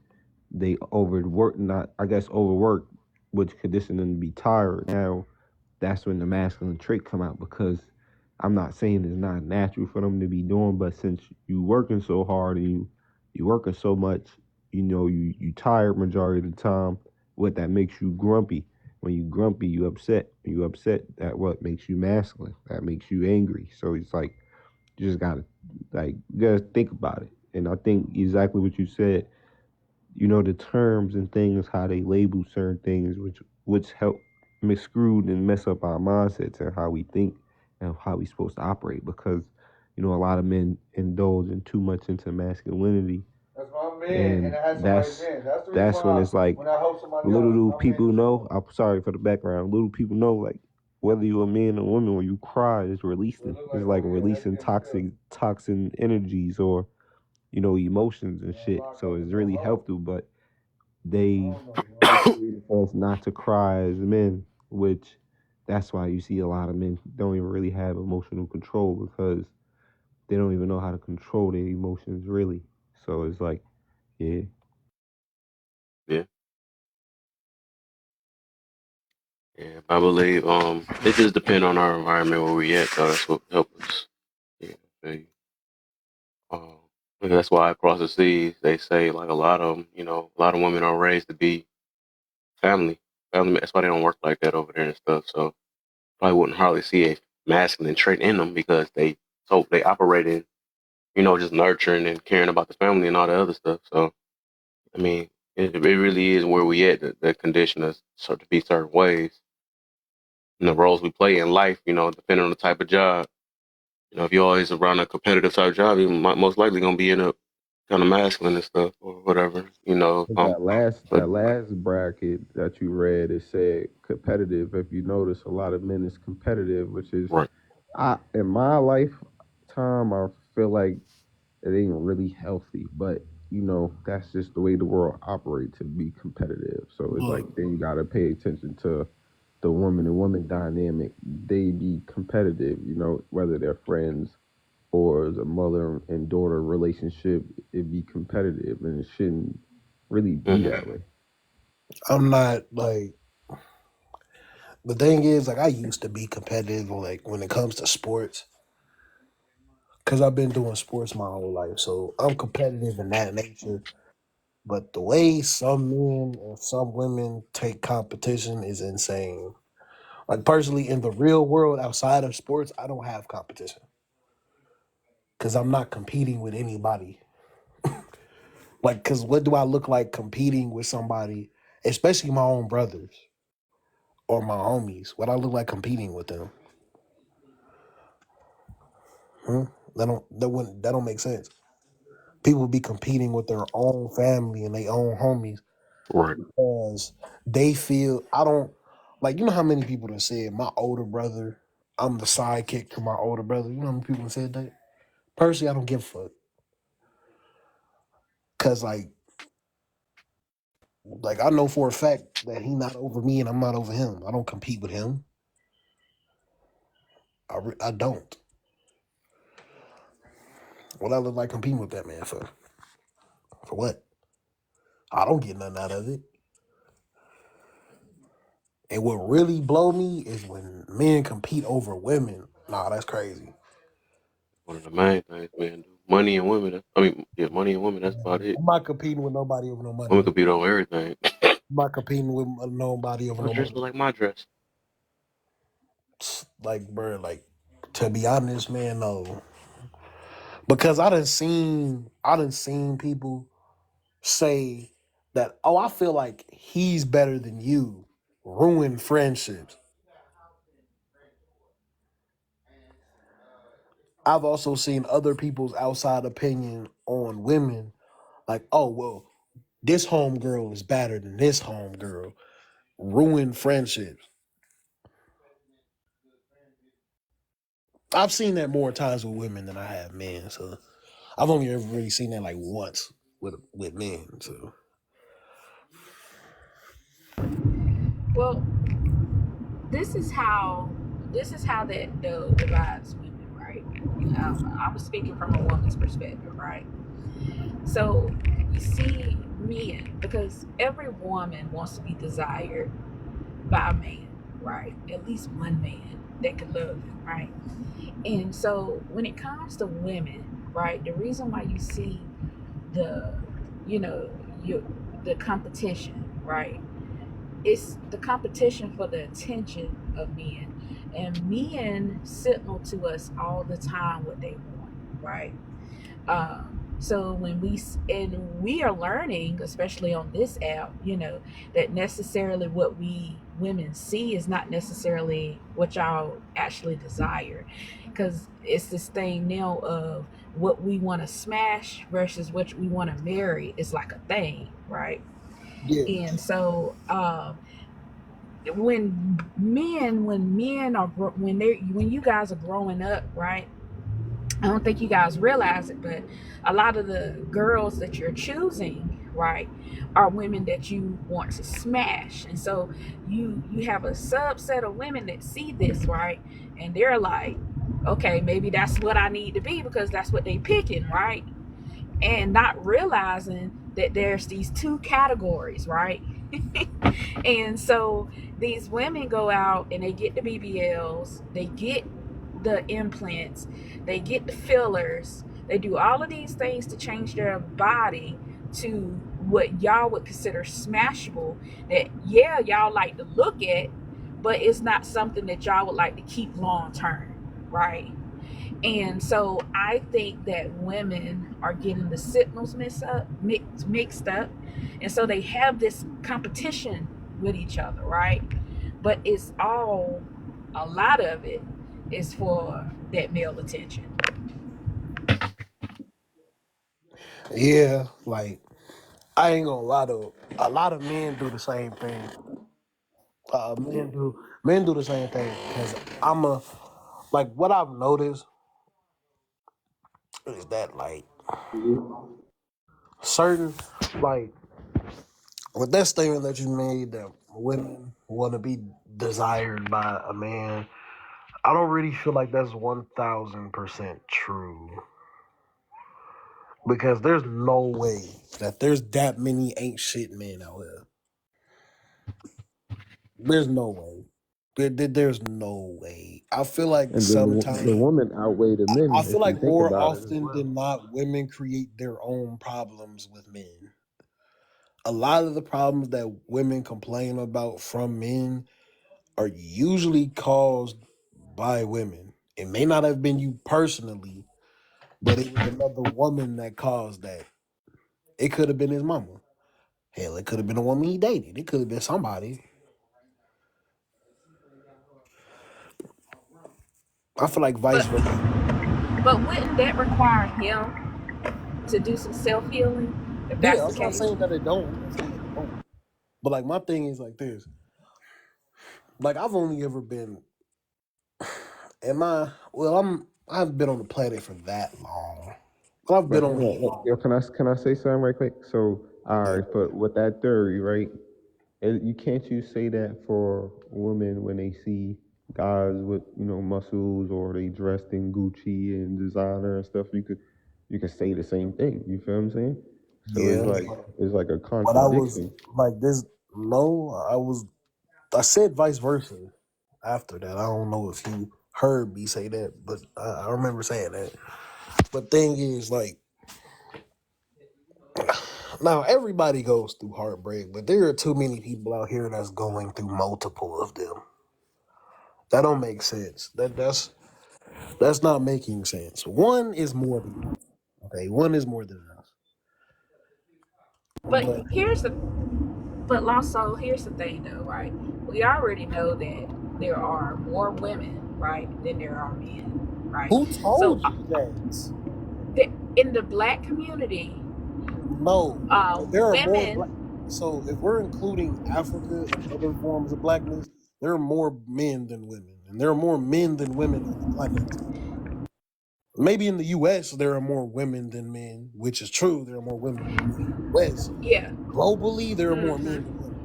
they overwork, not I guess overwork, which condition them to be tired. Now that's when the masculine trait come out because I'm not saying it's not natural for them to be doing, but since you working so hard and you working so much, you tired majority of the time. What that makes you grumpy. When you grumpy, you upset. When you upset, that what makes you masculine. That makes you angry. So it's like you just gotta you gotta think about it. And I think exactly what you said, the terms and things, how they label certain things, which help miscrewed and mess up our mindsets and how we think and how we supposed to operate because a lot of men indulge in too much into masculinity. That's my man, and that's when it's like little do people know. I'm sorry for the background. Little people know like whether you're a man or woman, when you cry, it's releasing. It's like releasing toxin energies or emotions and shit. So it's really helpful, but they created us not to cry as men, which that's why you see a lot of men don't even really have emotional control because they don't even know how to control their emotions really. So it's like, yeah, yeah, yeah. I believe it just depends on our environment where we at. Though that's what help us. Yeah, I feel you. Um, and that's why across the seas they say like a lot of them, a lot of women are raised to be family. Family. That's why they don't work like that over there and stuff. So probably wouldn't hardly see a masculine trait in them because they operate in just nurturing and caring about the family and all the other stuff. So I mean, It really is where we at that condition us to be certain ways. And the roles we play in life, depending on the type of job. If you're always around a competitive type job, you might most likely gonna be in a kind of masculine and stuff or whatever. That last But bracket that you read, it said competitive. If you notice, a lot of men is competitive, which is right. in my lifetime, I feel like it ain't really healthy. But that's just the way the world operates to be competitive. So it's like Look, then you gotta pay attention to the woman and woman dynamic. They be competitive, whether they're friends or as a mother and daughter relationship, it be competitive and it shouldn't really be Hmm. that way. I'm not like the thing is like I used to be competitive like when it comes to sports because I've been doing sports my whole life, so I'm competitive in that nature. But the way some men and some women take competition is insane. Like personally, in the real world outside of sports, I don't have competition because I'm not competing with anybody. Like, because what do I look like competing with somebody, especially my own brothers or my homies? What I look like competing with them? Hmm? That don't make sense. People be competing with their own family and their own homies Right. because they feel I don't like. You know how many people that said my older brother, I'm the sidekick to my older brother. You know how many people said that? Personally, I don't give a fuck because like I know for a fact that he not over me and I'm not over him. I don't compete with him. I don't. What I look like competing with that man for? For what? I don't get nothing out of it. And what really blow me is when men compete over women. Nah, that's crazy. One of the main things men do. Money and women. I mean, yeah, money and women. That's about it. I'm not competing with nobody over no Women money. compete over everything. I'm not competing with nobody over My no dress money. look like my dress. Like, bro, like to be honest, man, no. Because I done seen people say that, oh, I feel like he's better than you, ruin friendships. I've also seen other people's outside opinion on women, like, oh, well, this homegirl is better than this homegirl, ruin friendships. I've seen that more times with women than I have men, so I've only ever really seen that like once with men. So Well, this is how that divides women, right? I was speaking from a woman's perspective, right? So you see men, because every woman wants to be desired by a man, right? At least one man that could love them, right? And so when it comes to women, right, the reason why you see the, you know, you the competition, right? It's the competition for the attention of men. And men signal to us all the time what they want, right? So when we are learning, especially on this app, that necessarily what we women see is not necessarily what y'all actually desire, because it's this thing now of what we want to smash versus what we want to marry is like a thing, right? yeah, And so when you guys are growing up, right? I don't think you guys realize it, but a lot of the girls that you're choosing, right, are women that you want to smash. And so you have a subset of women that see this, right? And they're like, okay, maybe that's what I need to be because that's what they picking, right? And not realizing that there's these two categories, right? And so these women go out and they get the BBLs, they get the implants, they get the fillers, they do all of these things to change their body to what y'all would consider smashable, that yeah, y'all like to look at, but it's not something that y'all would like to keep long term, right? And so I think that women are getting the signals mixed up. And so they have this competition with each other, right? But a lot of it is for that male attention. Yeah, like I ain't gonna lie though. A lot of men do the same thing. Men do the same thing because I'm a like what I've noticed is that like certain like with that statement that you made that women want to be desired by a man, I don't really feel like that's 1,000% true because there's no way that there's that many ain't shit men out here. There's no way. There's no way. I feel like And then the sometimes woman outweigh the I men feel if you like think more about it as often well. than not, women create their own problems with men. A lot of the problems that women complain about from men are usually caused by women. It may not have been you personally, but it was another woman that caused that. It could have been his mama. Hell, it could have been a woman he dated. It could have been somebody. I feel like vice But versa. but wouldn't that require him to do some self healing if Yeah, that's the I'm not case? saying that it don't. I'm not saying that it don't. But like my thing is like this. Like I've only ever been I've been on the planet for that long. I've But been on hold here on, yo, long. can I say something right quick? So, all Yeah. right, but with that theory, right? You can't you say that for women when they see guys with muscles or they dressed in Gucci and designer and stuff. You could say the same thing. You feel what I'm saying? So Yeah. it's like a But I was contradiction. like this no, I said vice versa after that. I don't know if you heard me say that, but I remember saying that. But thing is like now everybody goes through heartbreak, but there are too many people out here that's going through multiple of them. That don't make sense. That's not making sense. One is more than enough. Okay, one is more than enough. But But here's the but also here's the thing though, right? We already know that there are more women, right, than there are men, right? who So told you that? in the black community, No, there are more black. women, So if we're including Africa and other forms of blackness, there are more men than women, and there are more men than women on the planet. Maybe in the U.S. there are more women than men, which is true. There are more women than men in the U.S. yeah. Globally, there are more men than Hmm. women.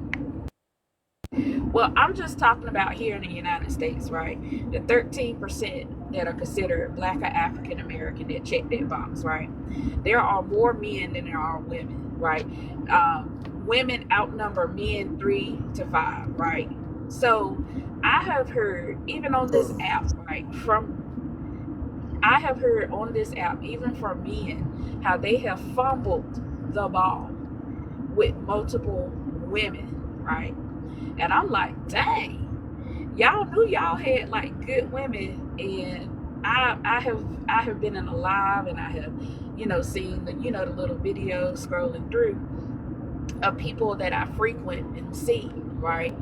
Well, I'm just talking about here in the United States, right? The 13% that are considered black or African American that check that box, right? There are more men than there are women, right? Women outnumber men 3 to 5, right? So I have heard, even on this app, right, I have heard on this app, even from men, how they have fumbled the ball with multiple women, right? And I'm like, dang, y'all knew y'all had like good women, and I have been in a live, and I have, seen the little videos scrolling through of people that I frequent and see, right?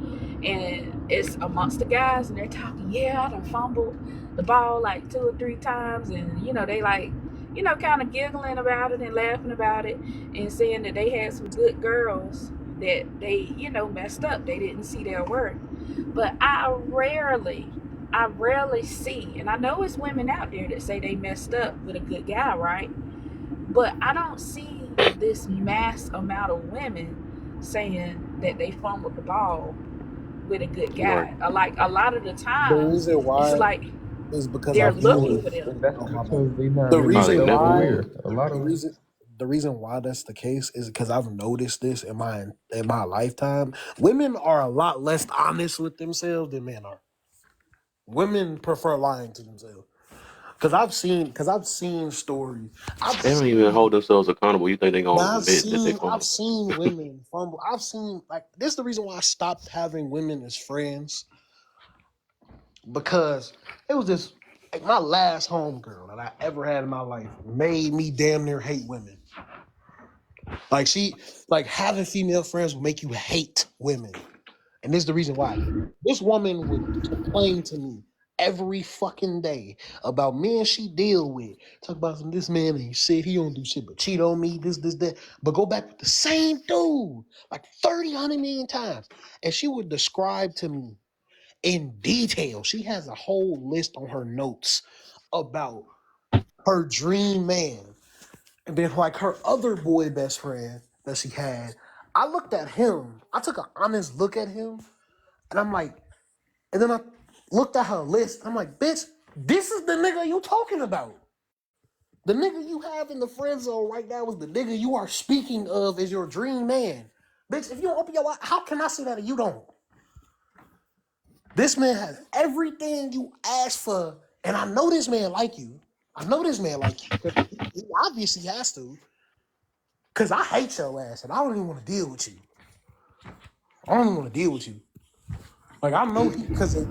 And it's amongst the guys, and they're talking, yeah, I done fumbled the ball like 2 or 3 times, and they like, kind of giggling about it and laughing about it, and saying that they had some good girls that they, messed up. They didn't see their worth. But I rarely see, and I know it's women out there that say they messed up with a good guy, right? But I don't see this mass amount of women saying that they fumbled the ball with a good Right. guy. Like a lot of the The times, reason it's why like is because they're I've looking Because for noticed. them. that's Oh my bad. because they not The really Oh, they reason never why will. self-aware. A lot the of them. reason why that's the case is because I've noticed this in my lifetime. Women are a lot less honest with themselves than men are. Women prefer lying to themselves. Because I've seen stories. I've They don't even seen hold themselves accountable. You think they gonna now I've admit that they seen I've fumbled? seen women fumble. I've seen like this is the reason why I stopped having women as friends because it was this. Like my last homegirl that I ever had in my life made me damn near hate women. Like like having female friends will make you hate women. And this is the reason why. This woman would complain to me every fucking day about men she deal with. Talk about this man ain't shit. He don't do shit but cheat on me, this, that. But go back with the same dude like 30, 100 million times. And she would describe to me in detail. She has a whole list on her notes about her dream man. And then like her other boy best friend that she had, I looked at him. I took an honest look at him and I'm like, and then I looked at her list. I'm like, bitch, this is the nigga you talking about. The nigga you have in the friend zone right now is the nigga you are speaking of as your dream man. Bitch, if you don't open your eyes, how can I say that you don't? This man has everything you asked for, and I know this man like you. I know this man like you because he obviously has to. Because I hate your ass, and I don't even want to deal with you. I don't even want to deal with you. Like I know he because as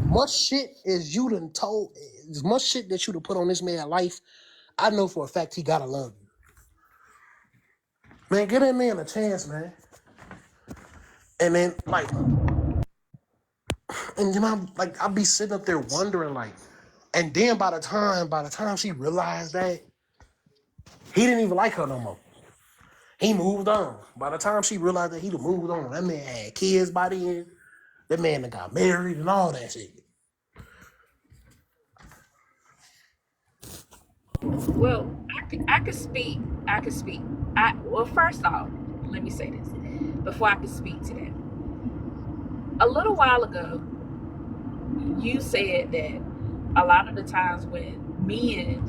much shit as you done told, as much shit that you done put on this man's life, I know for a fact he gotta love you. Man, give that man a chance, man. And then and then I'll be sitting up there wondering like, and then by the time she realized that he didn't even like her no more. He moved on. By the time she realized that he done moved on, that man had kids by the end. That man that got married and all that shit. Well, I could speak. I could speak. Well, first off, let me say this before I could speak to that. A little while ago, you said that a lot of the times when men,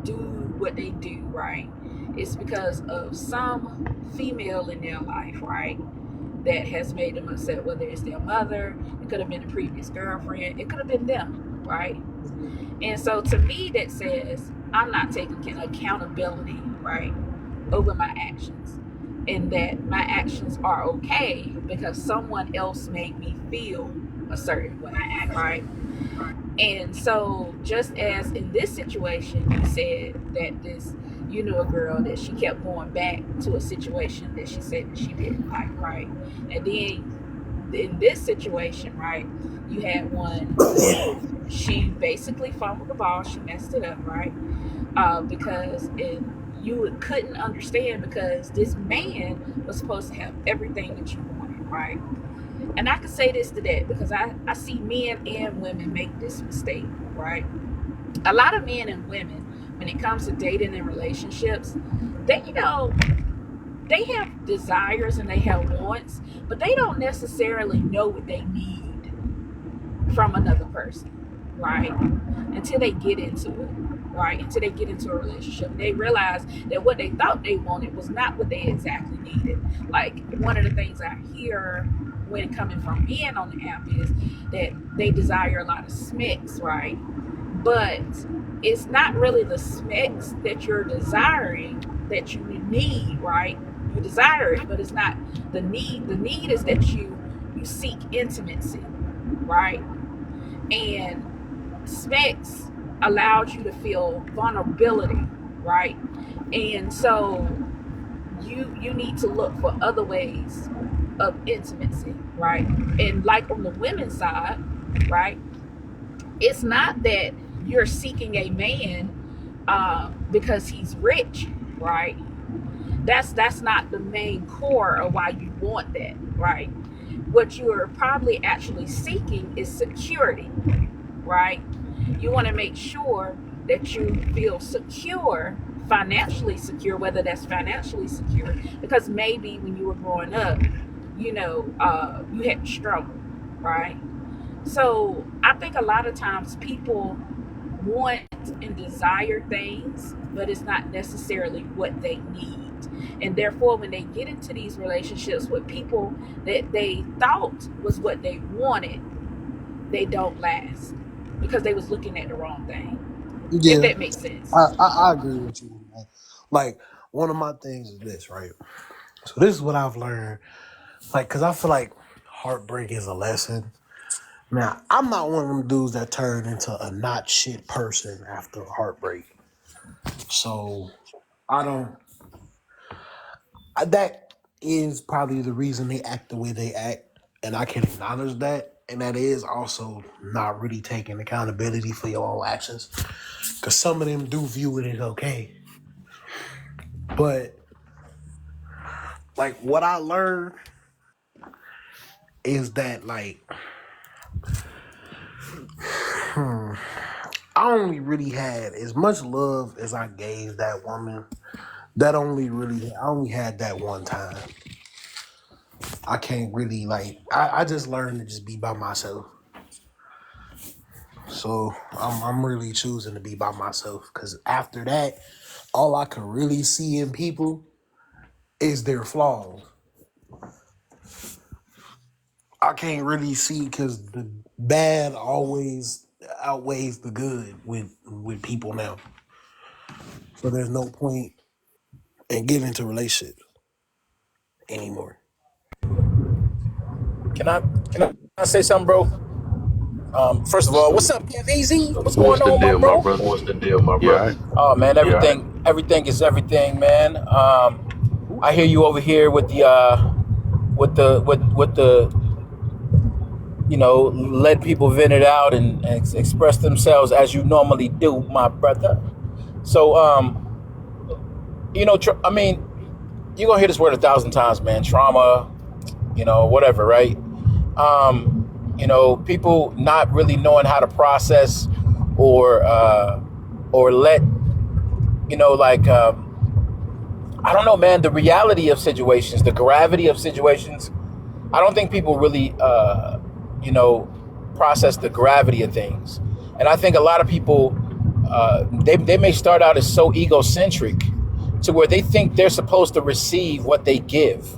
do what they do, right, it's because of some female in their life, right, that has made them upset, whether it's their mother, it could have been a previous girlfriend, it could have been them, right? And so to me, that says I'm not taking accountability, right, over my actions. And that my actions are okay because someone else made me feel a certain way, right? And so, just as in this situation, you said that this, a girl that she kept going back to a situation that she said that she didn't like, right? And then in this situation, right, you had one that she basically fumbled the ball, she messed it up, right? Because you couldn't understand because this man was supposed to have everything that you wanted, right? And I can say this to that because I see men and women make this mistake, right? A lot of men and women, when it comes to dating and relationships, they have desires and they have wants, but they don't necessarily know what they need from another person, right? Until they get into it, right? Until they get into a relationship, they realize that what they thought they wanted was not what they exactly needed. Like one of the things I hear when coming from men on the app is that they desire a lot of smicks, right? But it's not really the smicks that you're desiring that you need, right? You desire it, but it's not the need. The need is that you seek intimacy, right? And specs allowed you to feel vulnerability, right? And so you need to look for other ways of intimacy, right? And like on the women's side, right, it's not that you're seeking a man because he's rich, right? That's not the main core of why you want that, right? What you're probably actually seeking is security, right? You want to make sure that you feel secure, financially secure, whether that's financially secure, because maybe when you were growing up, you had to struggle, right? So I think a lot of times people want and desire things, but it's not necessarily what they need. And therefore, when they get into these relationships with people that they thought was what they wanted, they don't last because they was looking at the wrong thing. If Yeah, that makes sense. I agree with you, man. Like one of my things is this, right? So this is what I've learned. Like, cause I feel like heartbreak is a lesson. Now, I'm not one of them dudes that turn into a not shit person after a heartbreak. So I don't. That is probably the reason they act the way they act, and I can acknowledge that. And that is also not really taking accountability for your own actions, because some of them do view it as okay. But like what I learned is that like I only really had as much love as I gave that woman. I only had that one time. I can't really like. I just learned to just be by myself. So I'm really choosing to be by myself because after that, all I can really see in people is their flaws. I can't really see because the bad always outweighs the good with people now. So there's no point in getting into relationships anymore. Can I say something, bro? First of all, what's up, Kev Easy? What's going What's the on, my deal, my bro? brother? You all right? Oh man, everything is everything, man. I hear you over here with the with the let people vent it out and express themselves as you normally do, my brother. So I mean, you're gonna hear this word 1,000 times, man. Trauma, whatever, right? People not really knowing how to process or let I don't know, man. The reality of situations, the gravity of situations. I don't think people really, process the gravity of things. And I think a lot of people, they may start out as so egocentric to where they think they're supposed to receive what they give.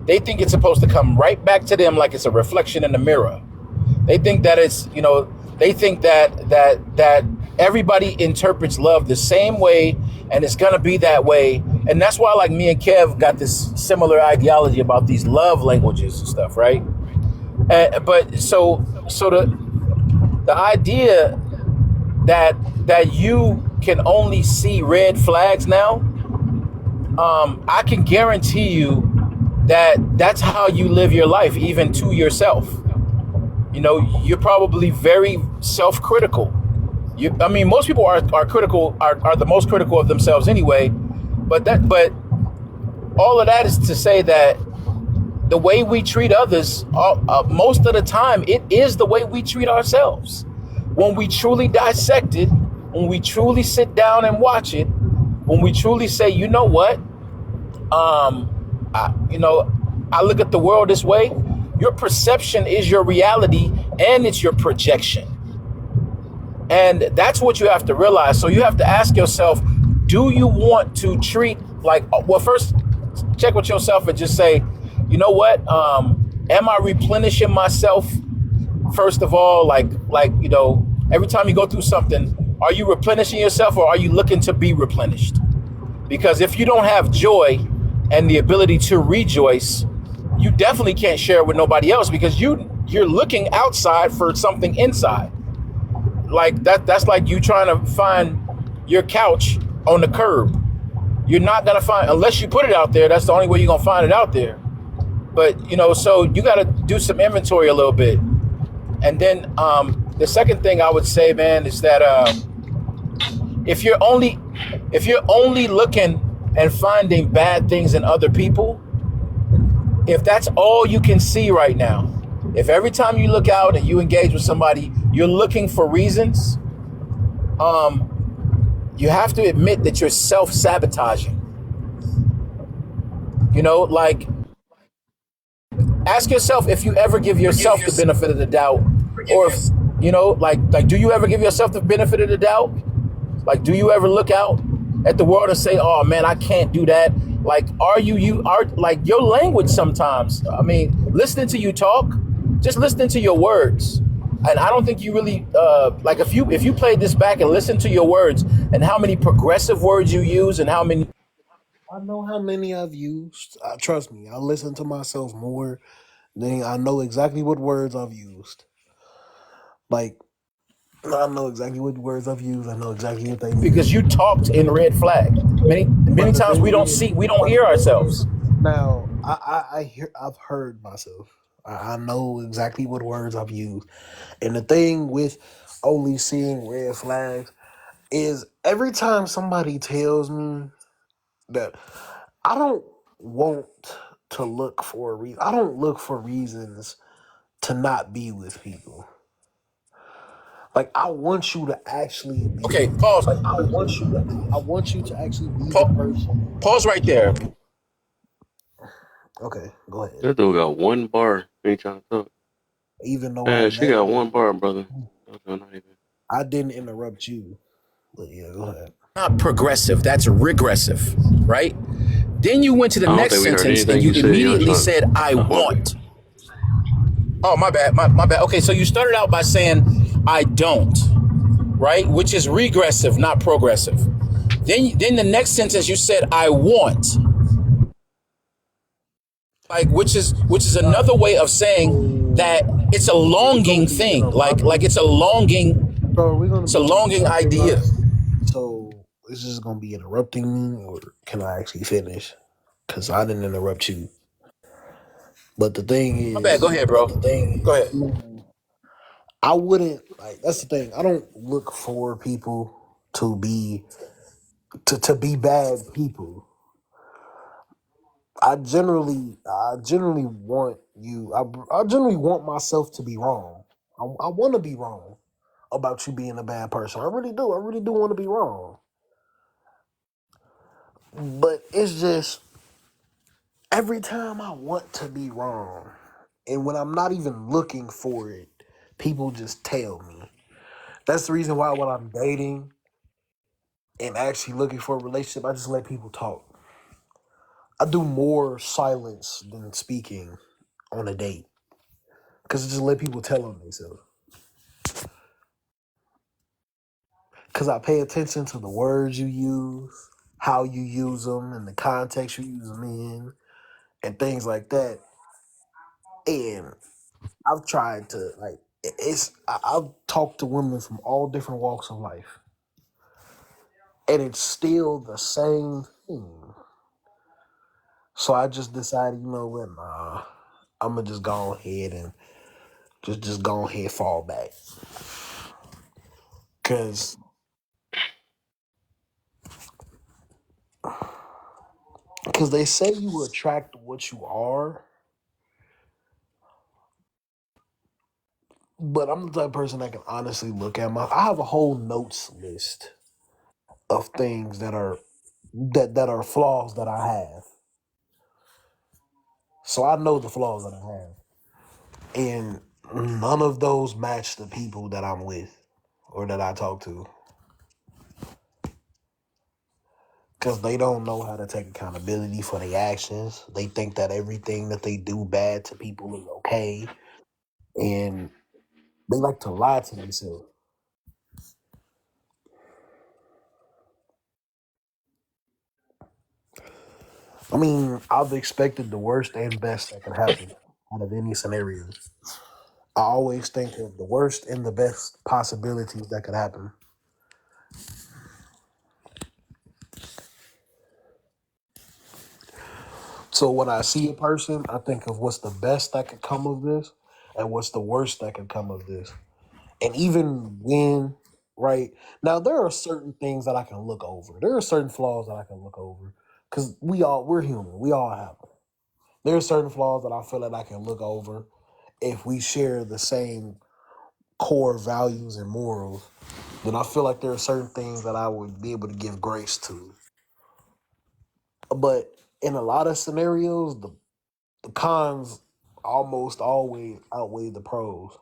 They think it's supposed to come right back to them like it's a reflection in the mirror. They think that they think that everybody interprets love the same way and it's gonna be that way. And that's why like me and Kev got this similar ideology about these love languages and stuff, right? But the idea that you can only see red flags now, I can guarantee you that that's how you live your life, even to yourself. You're probably very self-critical. Most people are critical, are the most critical of themselves anyway. But all of that is to say that the way we treat others, most of the time, it is the way we treat ourselves. When we truly dissect it, when we truly sit down and watch it, when we truly say, you know what, I look at the world this way. Your perception is your reality, and it's your projection. And that's what you have to realize. So you have to ask yourself, do you want to treat first check with yourself and just say, you know what? Am I replenishing myself? First of all, every time you go through something, are you replenishing yourself or are you looking to be replenished? Because if you don't have joy and the ability to rejoice, you definitely can't share it with nobody else because you're looking outside for something inside. Like that's like you trying to find your couch on the curb. You're not gonna find unless you put it out there. That's the only way you're gonna find it out there. But so you got to do some inventory a little bit. And then the second thing I would say, man, is that if you're only looking and finding bad things in other people, if that's all you can see right now, if every time you look out and you engage with somebody, you're looking for reasons, you have to admit that you're self-sabotaging. Ask yourself if you ever give yourself the benefit of the doubt, or if do you ever give yourself the benefit of the doubt? Like, do you ever look out at the world and say, "Oh man, I can't do that"? Like, are like your language sometimes? I mean, listening to you talk, just listening to your words, and I don't think you really if you played this back and listened to your words and how many progressive words you use and how many. I know how many I've used. Trust me, I listen to myself more than I know exactly what words I've used. Like, I know exactly what words I've used. I know exactly what they mean. Because you talked in red flag. Many But the times thing we don't is, see, we don't but hear the thing ourselves. is, now I hear, I've heard myself. I know exactly what words I've used. And the thing with only seeing red flags is every time somebody tells me that I don't want to look for a reason. I don't look for reasons to not be with people. Like I want you to actually be Okay, pause. like I want you to actually be the Pa- person. Pause right there. Okay, go ahead. That dude got one bar. Ain't trying to talk. Even though I Man, she got never one bar, brother. That's not even. I didn't interrupt you. But yeah, go ahead. Not progressive, that's regressive, right? Then you went to the I don't next think we heard sentence and anything you you said. You was immediately trying. said, I My bad. want. Oh, my bad. My bad. Okay, so you started out by saying, I don't, right? Which is regressive, not progressive. Then the next sentence you said, I want. Like which is another way of saying that So it's a we're gonna longing be thing. Like interrupting. it's a longing, So are we gonna it's a be longing interrupting idea. us? So is this gonna be interrupting me, or can I actually finish? Because I didn't interrupt you. But the thing My bad. Go is, ahead, bro. Go ahead. I wouldn't like. That's the thing. I don't look for people to be to be bad people. I generally want you. I generally want myself to be wrong. I want to be wrong about you being a bad person. I really do. I really do want to be wrong. But it's just every time I want to be wrong, and when I'm not even looking for it, people just tell me. That's the reason why when I'm dating and actually looking for a relationship, I just let people talk. I do more silence than speaking on a date because I just let people tell on themselves. Because I pay attention to the words you use, how you use them, and the context you use them in, and things like that. And I've tried to like I've talked to women from all different walks of life, and it's still the same thing. So I just decided, you know what, nah, I'm gonna just go ahead and just go ahead and fall back, because they say you attract what you are, but I'm the type of person that can honestly look at my. I have a whole notes list of things that are flaws that I have. So I know the flaws that I have. And none of those match the people that I'm with or that I talk to because they don't know how to take accountability for their actions. They think that everything that they do bad to people is okay, and they like to lie to themselves. I mean, I've expected the worst and best that could happen out of any scenario. I always think of the worst and the best possibilities that could happen. So when I see a person, I think of what's the best that could come of this and what's the worst that could come of this. And even when, right now, there are certain things that I can look over. There are certain flaws that I can look over because we're human. We all have them. There are certain flaws that I feel that I can look over if we share the same core values and morals. Then I feel like there are certain things that I would be able to give grace to. But in a lot of scenarios, the cons almost always outweigh the pros.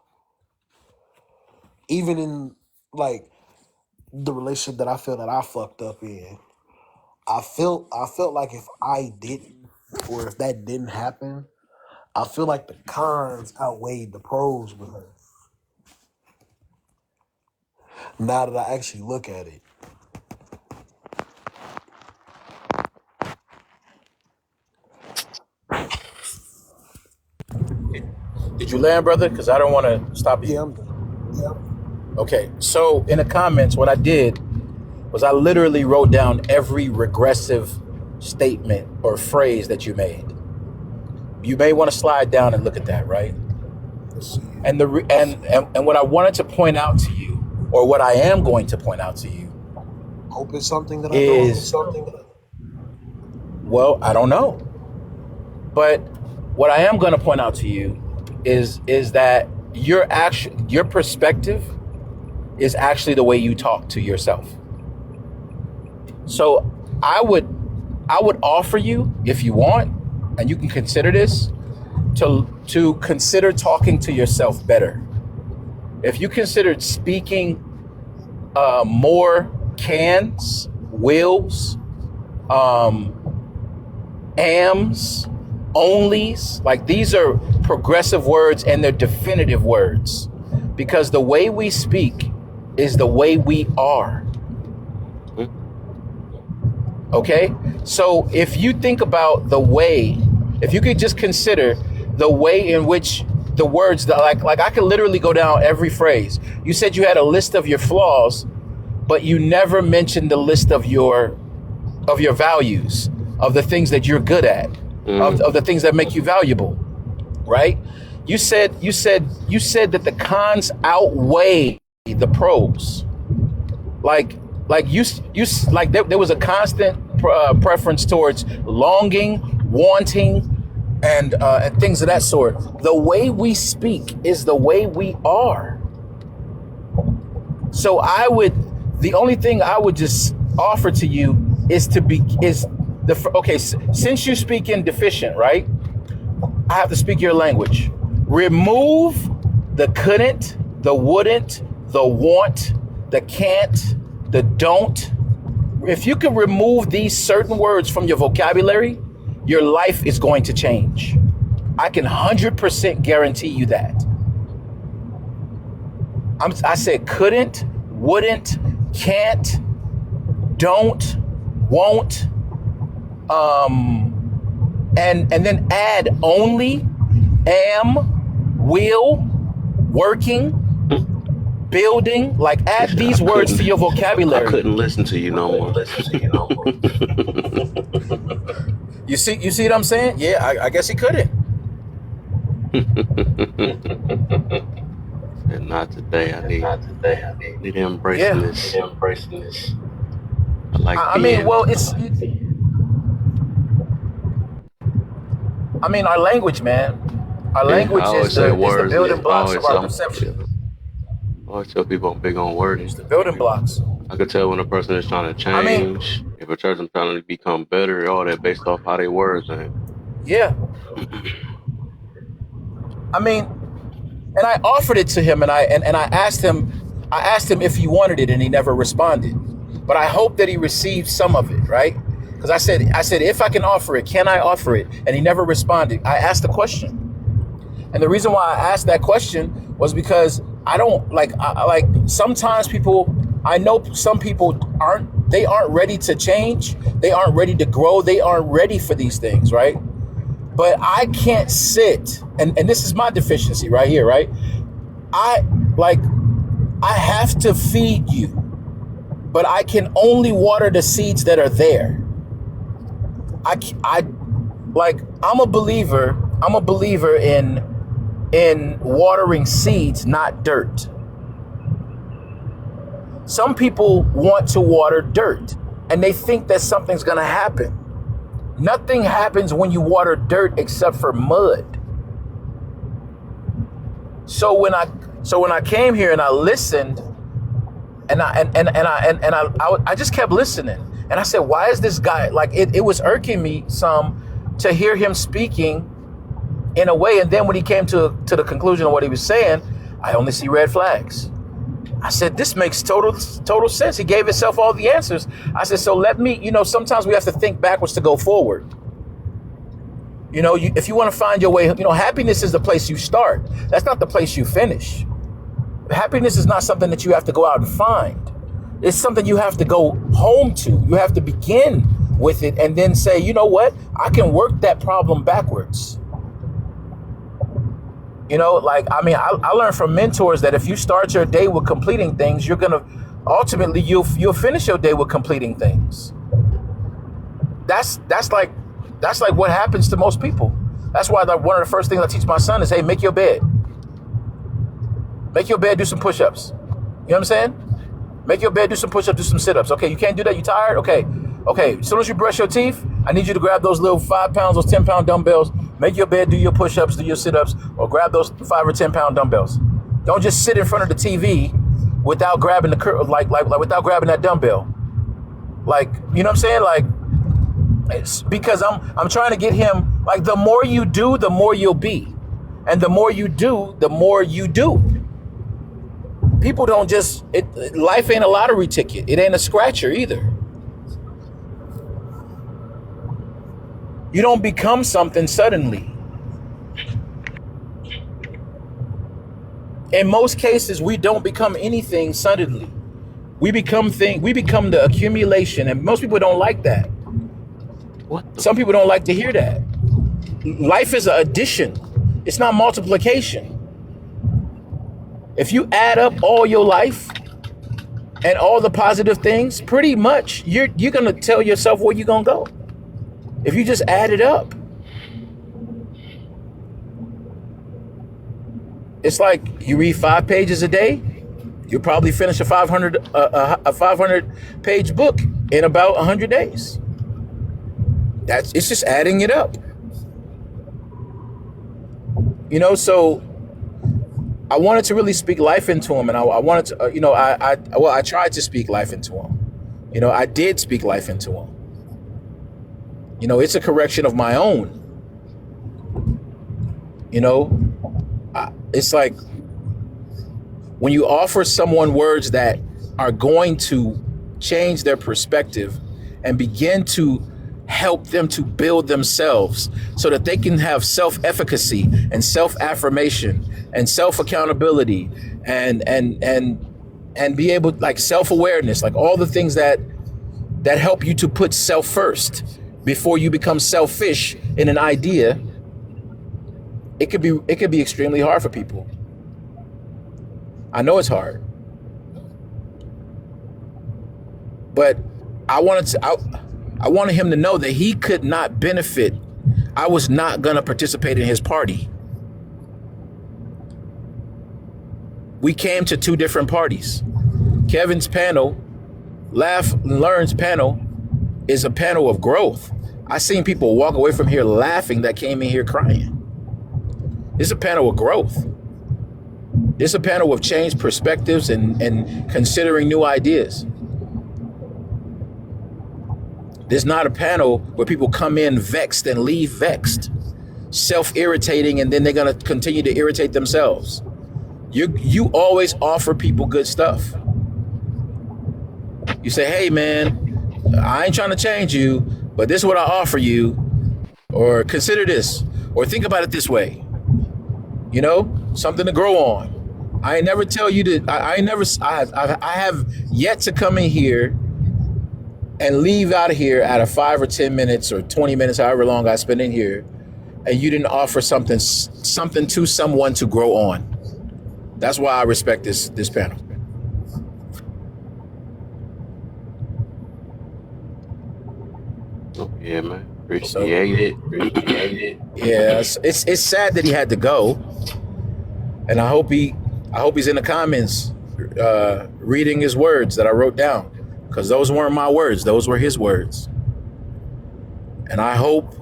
Even in like the relationship that I feel that I fucked up in, I felt like if I didn't or if that didn't happen, I feel like the cons outweighed the pros with her. Now that I actually look at it, Did you land, brother? Because I don't want to stop yeah, you. I'm done. Okay, so in the comments, what I did was I literally wrote down every regressive statement or phrase that you made. You may want to slide down and look at that, right? And and what I wanted to point out to you, or what I am going to point out to you, Hope it's something that is, well, I don't know. But what I am going to point out to you is that your perspective is actually the way you talk to yourself. So I would offer you, if you want, and you can consider this, to consider talking to yourself better. If you considered speaking more cans, wills, ams, onlys, like these are progressive words and they're definitive words, because the way we speak is the way we are. Okay? So if you think about the way, if you could just consider the way in which the words that like I could literally go down every phrase. You said you had a list of your flaws, but you never mentioned the list of your values, of the things that you're good at, of the things that make you valuable, right? You said that the cons outweigh the pros. Like you like there was a constant preference towards longing, wanting, and things of that sort. The way we speak is the way we are. So the only thing I would just offer to you is since you speak in deficient, right? I have to speak your language. Remove the couldn't, the wouldn't, the want, the can't, the don't. If you can remove these certain words from your vocabulary, your life is going to change. I can 100% guarantee you that. I said couldn't, wouldn't, can't, don't, won't, and then add only, am, will, working, building. Like add these words to your vocabulary. I couldn't listen to you no more. You see what I'm saying? Yeah, I guess he couldn't. And not today. I need to embrace this. I mean, well, our language, man. Our language is the building blocks of our perception. I always tell people I'm big on wording. It's the building blocks. I could tell when a person is trying to change. If a person's trying to become better, all that based off how they words, man. Yeah. And I offered it to him, and I asked him if he wanted it, and he never responded. But I hope that he received some of it, right? Because I said, if I can offer it, can I offer it? And he never responded. I asked the question. And the reason why I asked that question was because I don't like sometimes people, I know some people aren't ready to change. They aren't ready to grow. They aren't ready for these things, right? But I can't sit, and this is my deficiency right here, right? I have to feed you, but I can only water the seeds that are there. I'm a believer in watering seeds, not dirt. Some people want to water dirt and they think that something's going to happen. Nothing happens when you water dirt except for mud. So when I came here and I listened and I just kept listening, and I said, why is this guy, like, it was irking me some to hear him speaking in a way. And then when he came to the conclusion of what he was saying, I only see red flags. I said, this makes total sense. He gave himself all the answers. I said, so let me, sometimes we have to think backwards to go forward. If you want to find your way, happiness is the place you start. That's not the place you finish. Happiness is not something that you have to go out and find. It's something you have to go home to. You have to begin with it and then say, you know what? I can work that problem backwards. You know, like, I mean, I learned from mentors that if you start your day with completing things, you're gonna ultimately you'll finish your day with completing things. That's like what happens to most people. That's why one of the first things I teach my son is, hey, make your bed. Make your bed, do some push-ups. You know what I'm saying? Make your bed, do some push-ups, do some sit-ups. Okay, you can't do that, you tired? Okay. As soon as you brush your teeth, I need you to grab those little 5 pounds, those 10-pound dumbbells, make your bed, do your push-ups, do your sit-ups, or grab those 5 or 10-pound dumbbells. Don't just sit in front of the TV without grabbing without grabbing that dumbbell. Like, you know what I'm saying? Like, it's because I'm trying to get him, like, the more you do, the more you'll be. And the more you do, the more you do. People don't just, life ain't a lottery ticket. It ain't a scratcher either. You don't become something suddenly. In most cases, we don't become anything suddenly. We become the accumulation, and most people don't like that. Some people don't like to hear that. Life is an addition. It's not multiplication. If you add up all your life and all the positive things, pretty much you're gonna tell yourself where you're gonna go. If you just add it up. It's like you read 5 pages a day, you'll probably finish a 500 page book in about 100 days. It's just adding it up. You know, so I wanted to really speak life into him, and I wanted to, I tried to speak life into him. You know, I did speak life into him. You know, it's a correction of my own. You know, it's like when you offer someone words that are going to change their perspective and begin to help them to build themselves so that they can have self-efficacy and self-affirmation and self-accountability and be able, like, self-awareness, like all the things that help you to put self first before you become selfish in an idea. It could be extremely hard for people. I know it's hard, but I wanted him to know that he could not benefit. I was not going to participate in his party. We came to 2 different parties. Kevin's panel, Laugh and Learn's panel, is a panel of growth. I seen people walk away from here laughing that came in here crying. It's a panel of growth. It's a panel of changed perspectives and considering new ideas. There's not a panel where people come in vexed and leave vexed, self-irritating, and then they're going to continue to irritate themselves. You always offer people good stuff. You say, hey, man, I ain't trying to change you, but this is what I offer you, or consider this, or think about it this way. You know, something to grow on. I never tell you to, I have yet to come in here and leave out of here out of 5 or 10 minutes or 20 minutes, however long I spend in here, and you didn't offer something to someone to grow on. That's why I respect this panel. Oh, yeah, man. Appreciate it. Yeah, it's sad that he had to go, and I hope he's in the comments reading his words that I wrote down, because those weren't my words; those were his words. And I hope,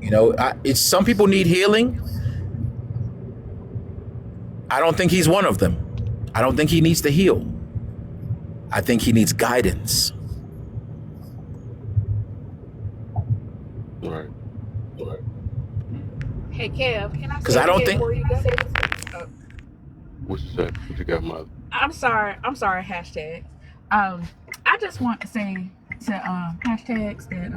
you know, it's some people need healing. I don't think he's one of them. I don't think he needs to heal. I think he needs guidance. Right. Hey, Kev, can I Because say I don't it think. before you go? What you got, mother? I'm sorry, hashtag. I just want to say to hashtags that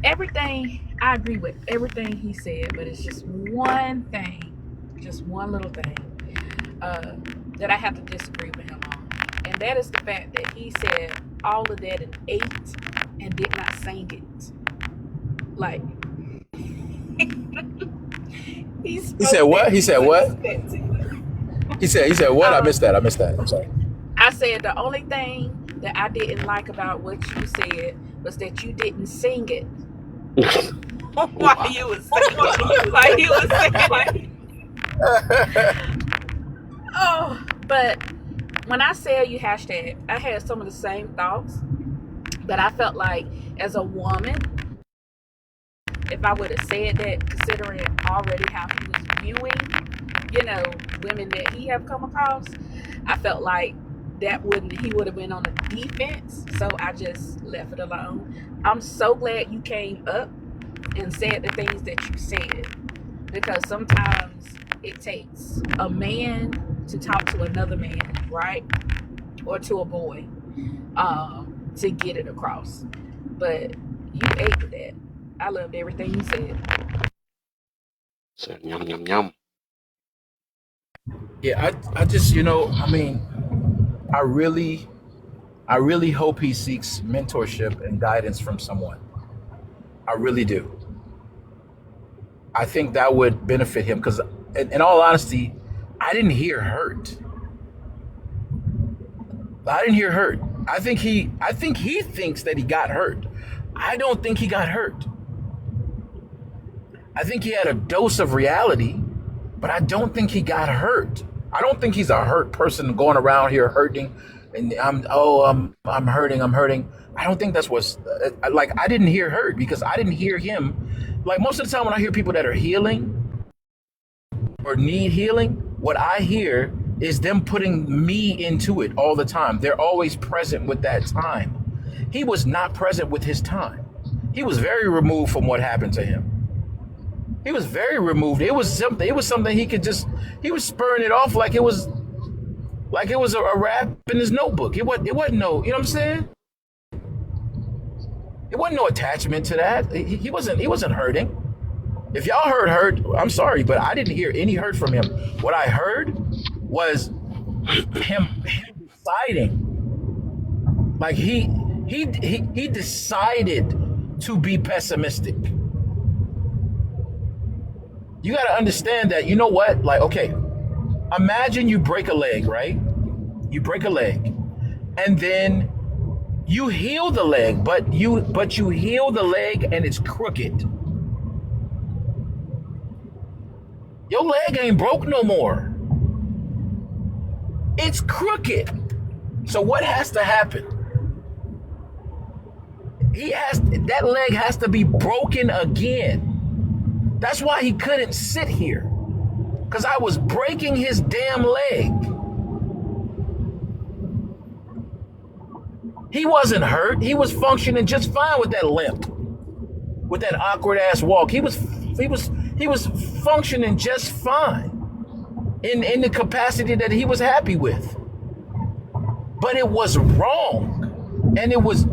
everything, I agree with everything he said, but it's just one little thing that I have to disagree with him on. And that is the fact that he said all of that in 8 and did not sing it. Like, He He said spoke what? that He you said wouldn't what? expect it. He said what? I missed Um, that. I missed that. I'm sorry. I said the only thing that I didn't like about what you said was that you didn't sing it while Wow. you was while you was saying. Oh, but when I said you hashtag, I had some of the same thoughts, but I felt like as a woman, if I would have said that, considering already how he was viewing, women that he have come across, I felt like he would have been on the defense. So I just left it alone. I'm so glad you came up and said the things that you said, because sometimes it takes a man to talk to another man, right? Or to a boy, to get it across. But you ate with that. I loved everything you said. So, yum, yum, yum. Yeah, I just, I mean, I really hope he seeks mentorship and guidance from someone. I really do. I think that would benefit him because, in all honesty, I didn't hear hurt. I didn't hear hurt. I think he thinks that he got hurt. I don't think he got hurt. I think he had a dose of reality, but I don't think he got hurt. I don't think he's a hurt person going around here hurting, and I'm hurting. I don't think that's what's like. I didn't hear hurt because I didn't hear him. Like most of the time when I hear people that are healing or need healing, what I hear is them putting me into it all the time. They're always present with that time. He was not present with his time. He was very removed from what happened to him. He was very removed. It was something he could just, he was spurring it off like it was a rap in his notebook. It wasn't no, you know what I'm saying? It wasn't no attachment to that. He wasn't hurting. If y'all heard hurt, I'm sorry, but I didn't hear any hurt from him. What I heard was him deciding, like he decided to be pessimistic. You got to understand that, you know what? Like, okay, imagine you break a leg, right? You break a leg, and then you heal the leg, but you heal the leg and it's crooked. Your leg ain't broke no more. It's crooked. So what has to happen? That leg has to be broken again. That's why he couldn't sit here, because I was breaking his damn leg. He wasn't hurt. He was functioning just fine with that limp, with that awkward ass walk. He was functioning just fine in the capacity that he was happy with. But it was wrong, and it was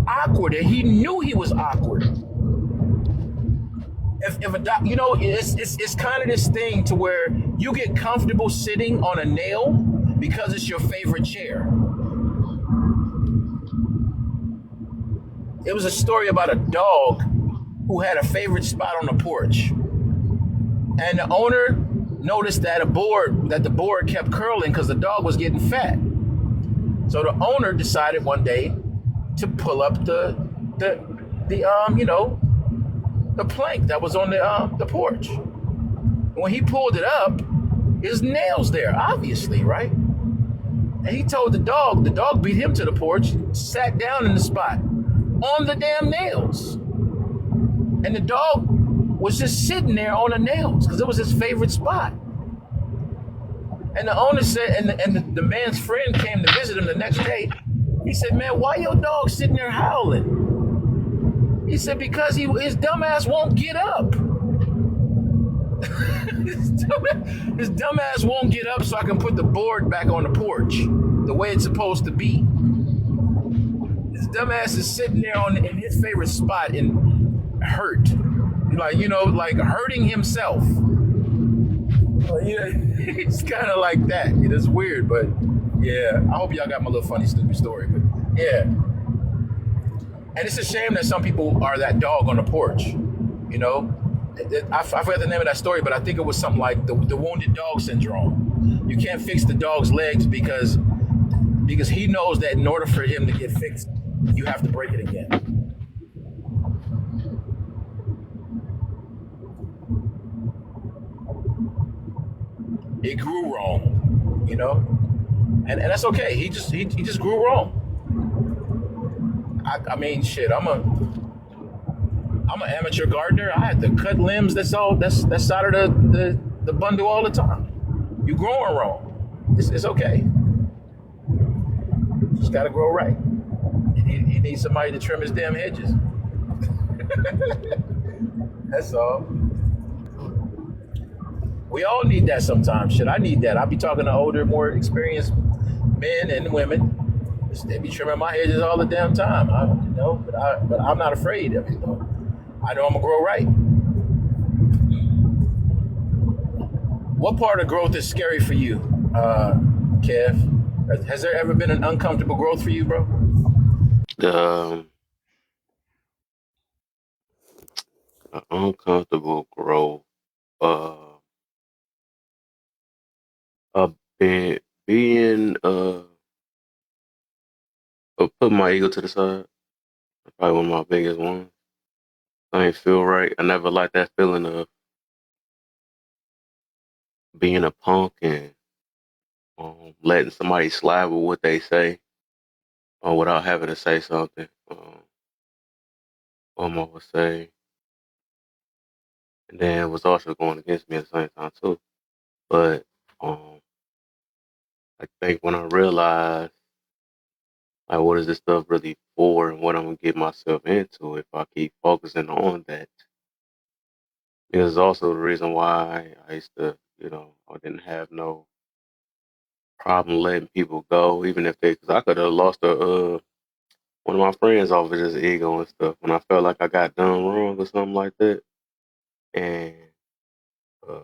awkward, and he knew he was awkward. If a doc, it's kind of this thing to where you get comfortable sitting on a nail because it's your favorite chair. It was a story about a dog who had a favorite spot on the porch, and the owner noticed that the board kept curling because the dog was getting fat. So the owner decided one day to pull up the plank that was on the porch. When he pulled it up, his nails there, obviously, right? And he told the dog beat him to the porch, sat down in the spot on the damn nails. And the dog was just sitting there on the nails because it was his favorite spot. And the owner said, and the man's friend came to visit him the next day. He said, "Man, why your dog sitting there howling?" He said, "Because his dumbass won't get up." His dumbass won't get up so I can put the board back on the porch the way it's supposed to be. His dumbass is sitting there in his favorite spot and hurt. Like hurting himself. It's kind of like that. It's weird, but yeah. I hope y'all got my little funny, stupid story. But yeah. And it's a shame that some people are that dog on the porch, I forgot the name of that story, but I think it was something like the wounded dog syndrome. You can't fix the dog's legs because he knows that in order for him to get fixed, you have to break it again. It grew wrong, you know, and that's okay. He just grew wrong. I mean, shit. I'm an amateur gardener. I had to cut limbs. That's out of the bundle all the time. You growing wrong. It's okay. Just gotta grow right. You need somebody to trim his damn hedges. That's all. We all need that sometimes. Shit, I need that. I be talking to older, more experienced men and women. They be trimming my hedges all the damn time. But I'm not afraid of it though. I know I'm gonna grow right. What part of growth is scary for you, Kev? Has there ever been an uncomfortable growth for you, bro? Uncomfortable growth. Being putting my ego to the side. Probably one of my biggest ones. I ain't feel right. I never liked that feeling of being a punk and letting somebody slide with what they say without having to say something. What I would say. And then it was also going against me at the same time too. But I think when I realized like what is this stuff really for and what I'm gonna get myself into if I keep focusing on that. It's also the reason why I used to, I didn't have no problem letting people go, even if because I could have lost one of my friends off of just ego and stuff when I felt like I got done wrong or something like that. And uh,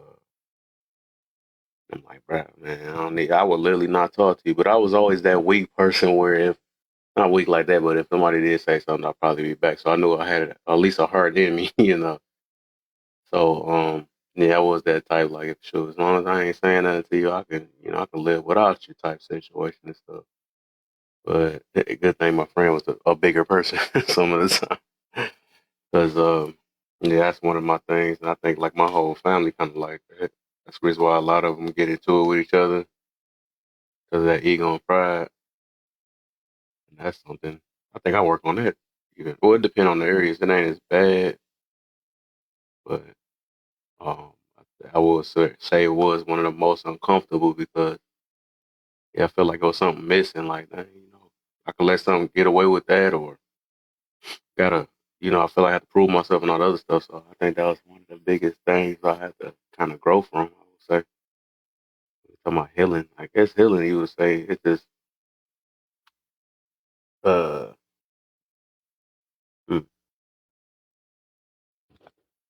I'm like, bro, man, I would literally not talk to you. But I was always that weak person where if, not weak like that, but if somebody did say something, I'd probably be back. So I knew I had at least a heart in me, So, yeah, I was that type, like, sure, as long as I ain't saying nothing to you, I can live without you type situation and stuff. But a good thing my friend was a bigger person some of the time. Because, yeah, that's one of my things. And I think, like, my whole family kind of like that. That's the reason why a lot of them get into it with each other because of that ego and pride. And that's something, I think I work on that. Even. Well, it depends on the areas. It ain't as bad, but um, I would say it was one of the most uncomfortable because I felt like there was something missing. Like, I could let something get away with that, or gotta, I feel like I had to prove myself and all the other stuff. So I think that was one of the biggest things I had to kind of grow from. I would say, talking about healing. I guess healing, you would say, it's just, uh, hmm.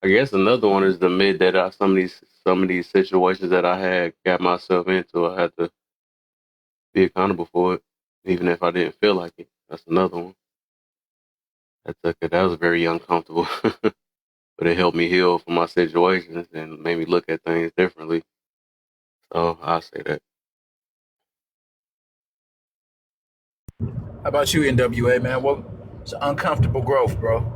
I guess another one is the admit that some of these situations that I had got myself into, I had to be accountable for it, even if I didn't feel like it. That's another one. That was very uncomfortable, but it helped me heal from my situations and made me look at things differently. So I say that. How about you, NWA, man? It's uncomfortable growth, bro.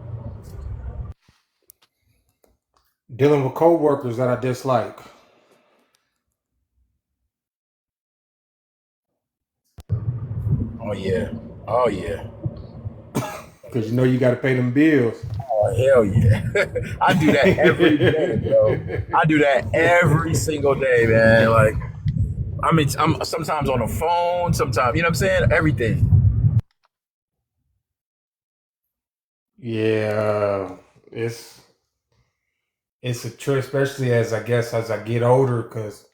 Dealing with coworkers that I dislike. Oh yeah. Oh yeah. Because you got to pay them bills. Oh hell yeah. I do that every day, bro. I do that every single day, man. Like, I'm sometimes on the phone, sometimes, you know what I'm saying? Everything. Yeah, it's a trip, especially as I get older, because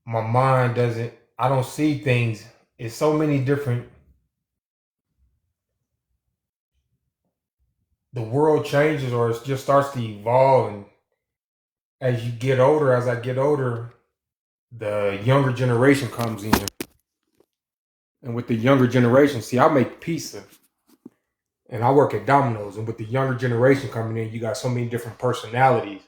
my mind doesn't. I don't see things. It's so many different. The world changes, or it just starts to evolve, and as you get older, as I get older, the younger generation comes in, and with the younger generation, see, I make pizza, And I work at Domino's, and with the younger generation coming in, you got so many different personalities.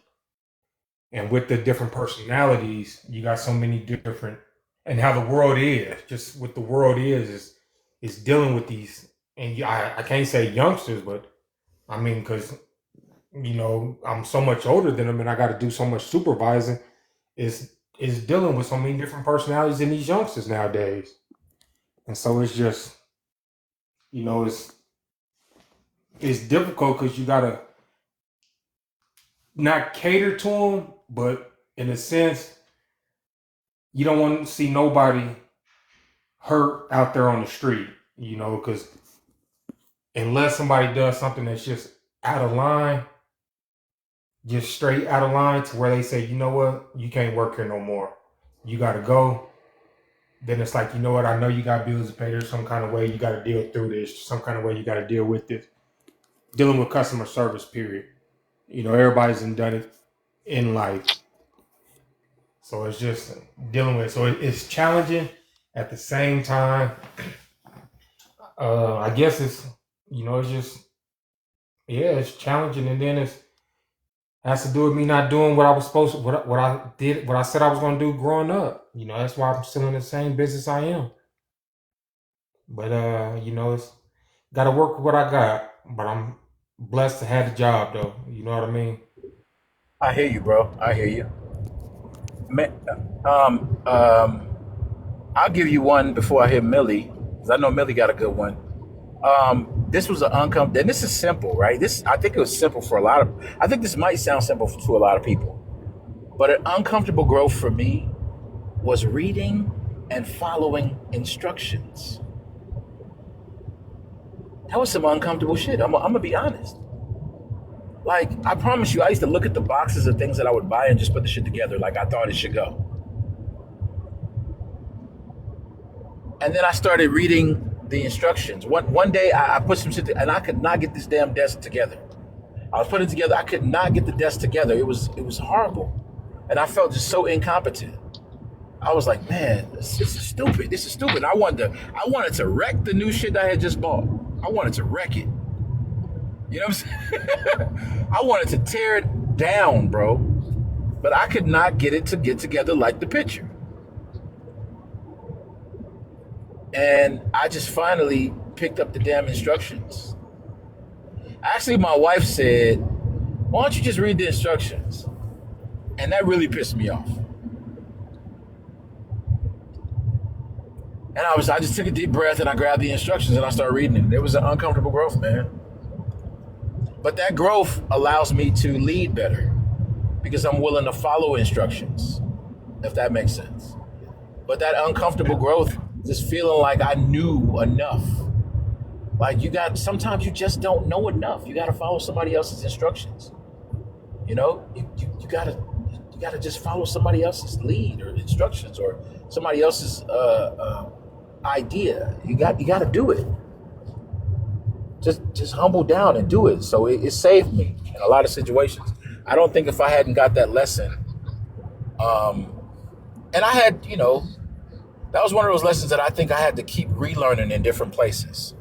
And with the different personalities, you got so many different, and how the world is, just what the world is dealing with these. And I can't say youngsters, but I mean, because, you know, I'm so much older than them and I got to do so much supervising, is dealing with so many different personalities in these youngsters nowadays. And so it's just, you know, it's difficult because you got to not cater to them, but in a sense, you don't want to see nobody hurt out there on the street, you know, because unless somebody does something that's just out of line, just straight out of line to where they say, you know what, you can't work here no more, you got to go. Then it's like, you know what, I know you got bills to pay. There's some kind of way you got to deal through this, some kind of way you got to deal with this. Dealing with customer service, period. You know, everybody's done it in life. So it's just dealing with it. So it's challenging at the same time. I guess it's, you know, it's just, yeah, it's challenging. And then it has to do with me not doing what I was supposed to, what I said I was going to do growing up. You know, that's why I'm still in the same business I am. But, you know, it's got to work with what I got. But I'm blessed to have the job, though. You know what I mean? I hear you, bro. I hear you. I'll give you one before I hit Millie, because I know Millie got a good one. This was an uncomfortable, and this is simple, right? I think it was simple for a lot of, I think this might sound simple to a lot of people, but an uncomfortable growth for me was reading and following instructions. That was some uncomfortable shit. I'm gonna be honest. Like, I promise you, I used to look at the boxes of things that I would buy and just put the shit together like I thought it should go. And then I started reading the instructions. One day I put some shit and I could not get this damn desk together. I was putting it together. I could not get the desk together. It was horrible. And I felt just so incompetent. I was like, man, this is stupid. This is stupid. I wanted to wreck the new shit I had just bought. I wanted to wreck it. You know what I'm saying? I wanted to tear it down, bro. But I could not get it to get together like the picture. And I just finally picked up the damn instructions. Actually, my wife said, why don't you just read the instructions? And that really pissed me off. And I just took a deep breath and I grabbed the instructions and I started reading it. It was an uncomfortable growth, man. But that growth allows me to lead better because I'm willing to follow instructions, if that makes sense. But that uncomfortable growth, just feeling like I knew enough. Like sometimes you just don't know enough. You got to follow somebody else's instructions. You know, you gotta just follow somebody else's lead or instructions or somebody else's idea. You got to do it. Just humble down and do it. So it saved me in a lot of situations. I don't think if I hadn't got that lesson, and I had, you know, that was one of those lessons that I think I had to keep relearning in different places.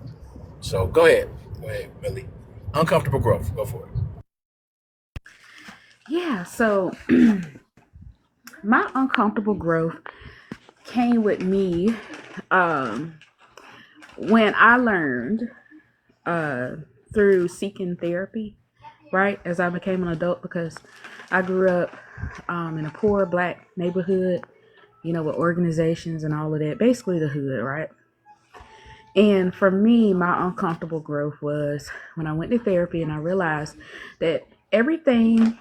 So go ahead, Millie. Uncomfortable growth. Go for it. Yeah, so my uncomfortable growth came with me when I learned through seeking therapy, right, as I became an adult, because I grew up in a poor Black neighborhood, you know, with organizations and all of that, basically the hood, right? And for me, my uncomfortable growth was when I went to therapy and I realized that everything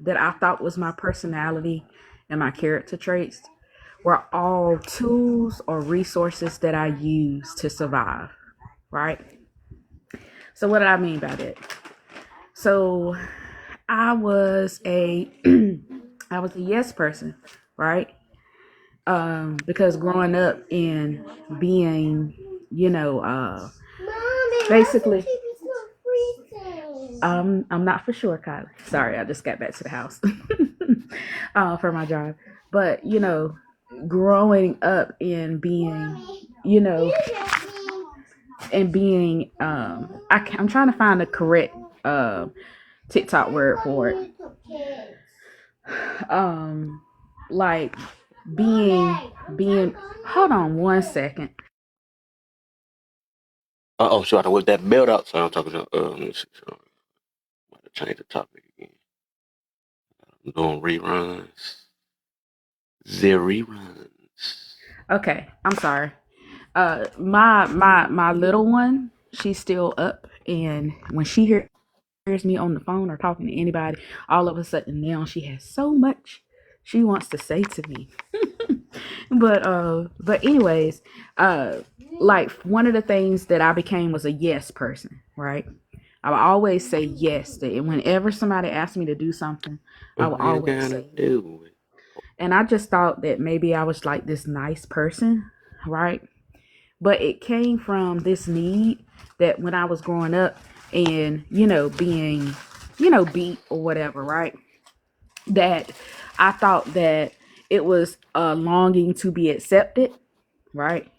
that I thought was my personality and my character traits were all tools or resources that I used to survive, right? So what do I mean by that? So I was a yes person, right? Because growing up and being, you know, basically, I'm not for sure, Kylie. Sorry, I just got back to the house for my job. But, you know, growing up and being, you know, and being I'm trying to find the correct TikTok word for it. Like being hold on one second. So I had to whip that belt out. So I'm talking to let me see. So I'm about to change the topic again. I'm doing reruns. Reruns. Okay, I'm sorry. My little one, she's still up, and when she hears me on the phone or talking to anybody, all of a sudden now she has so much she wants to say to me. But anyways, like one of the things that I became was a yes person, right? I would always say yes to it. Whenever somebody asked me to do something, I would All you always gotta say yes. do it. And I just thought that maybe I was like this nice person, right? But it came from this need that when I was growing up and, being, beat or whatever, right? That I thought that it was a longing to be accepted, right?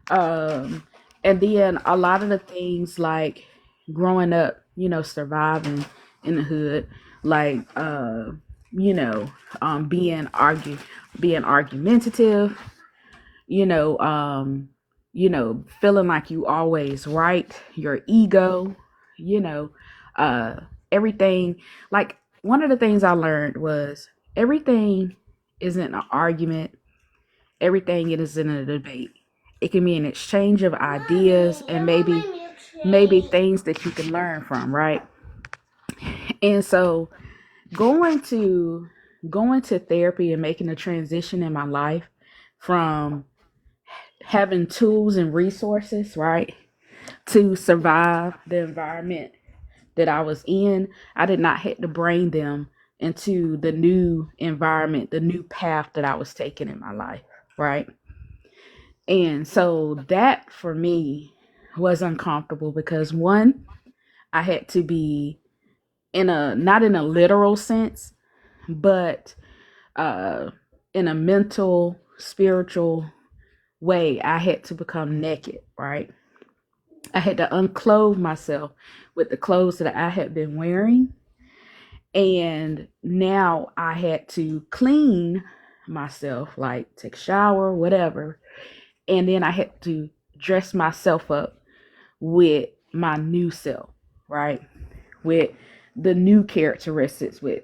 And then a lot of the things like growing up, surviving in the hood, like being argumentative, you know, um, feeling like you always right, your ego, you know, uh everything. Like one of the things I learned was everything isn't an argument, everything is in a debate. It can be an exchange of ideas and maybe things that you can learn from, right? And so going to going to therapy and making a transition in my life from having tools and resources, right, to survive the environment that I was in, I did not have to bring them into the new environment, the new path that I was taking in my life, right? And so that for me was uncomfortable because one, I had to be in a not in a literal sense, but uh in a mental, spiritual way, I had to become naked, right? I had to unclothe myself with the clothes that I had been wearing. And now I had to clean myself, like take a shower, whatever. And then I had to dress myself up with my new self, right? With the new characteristics, with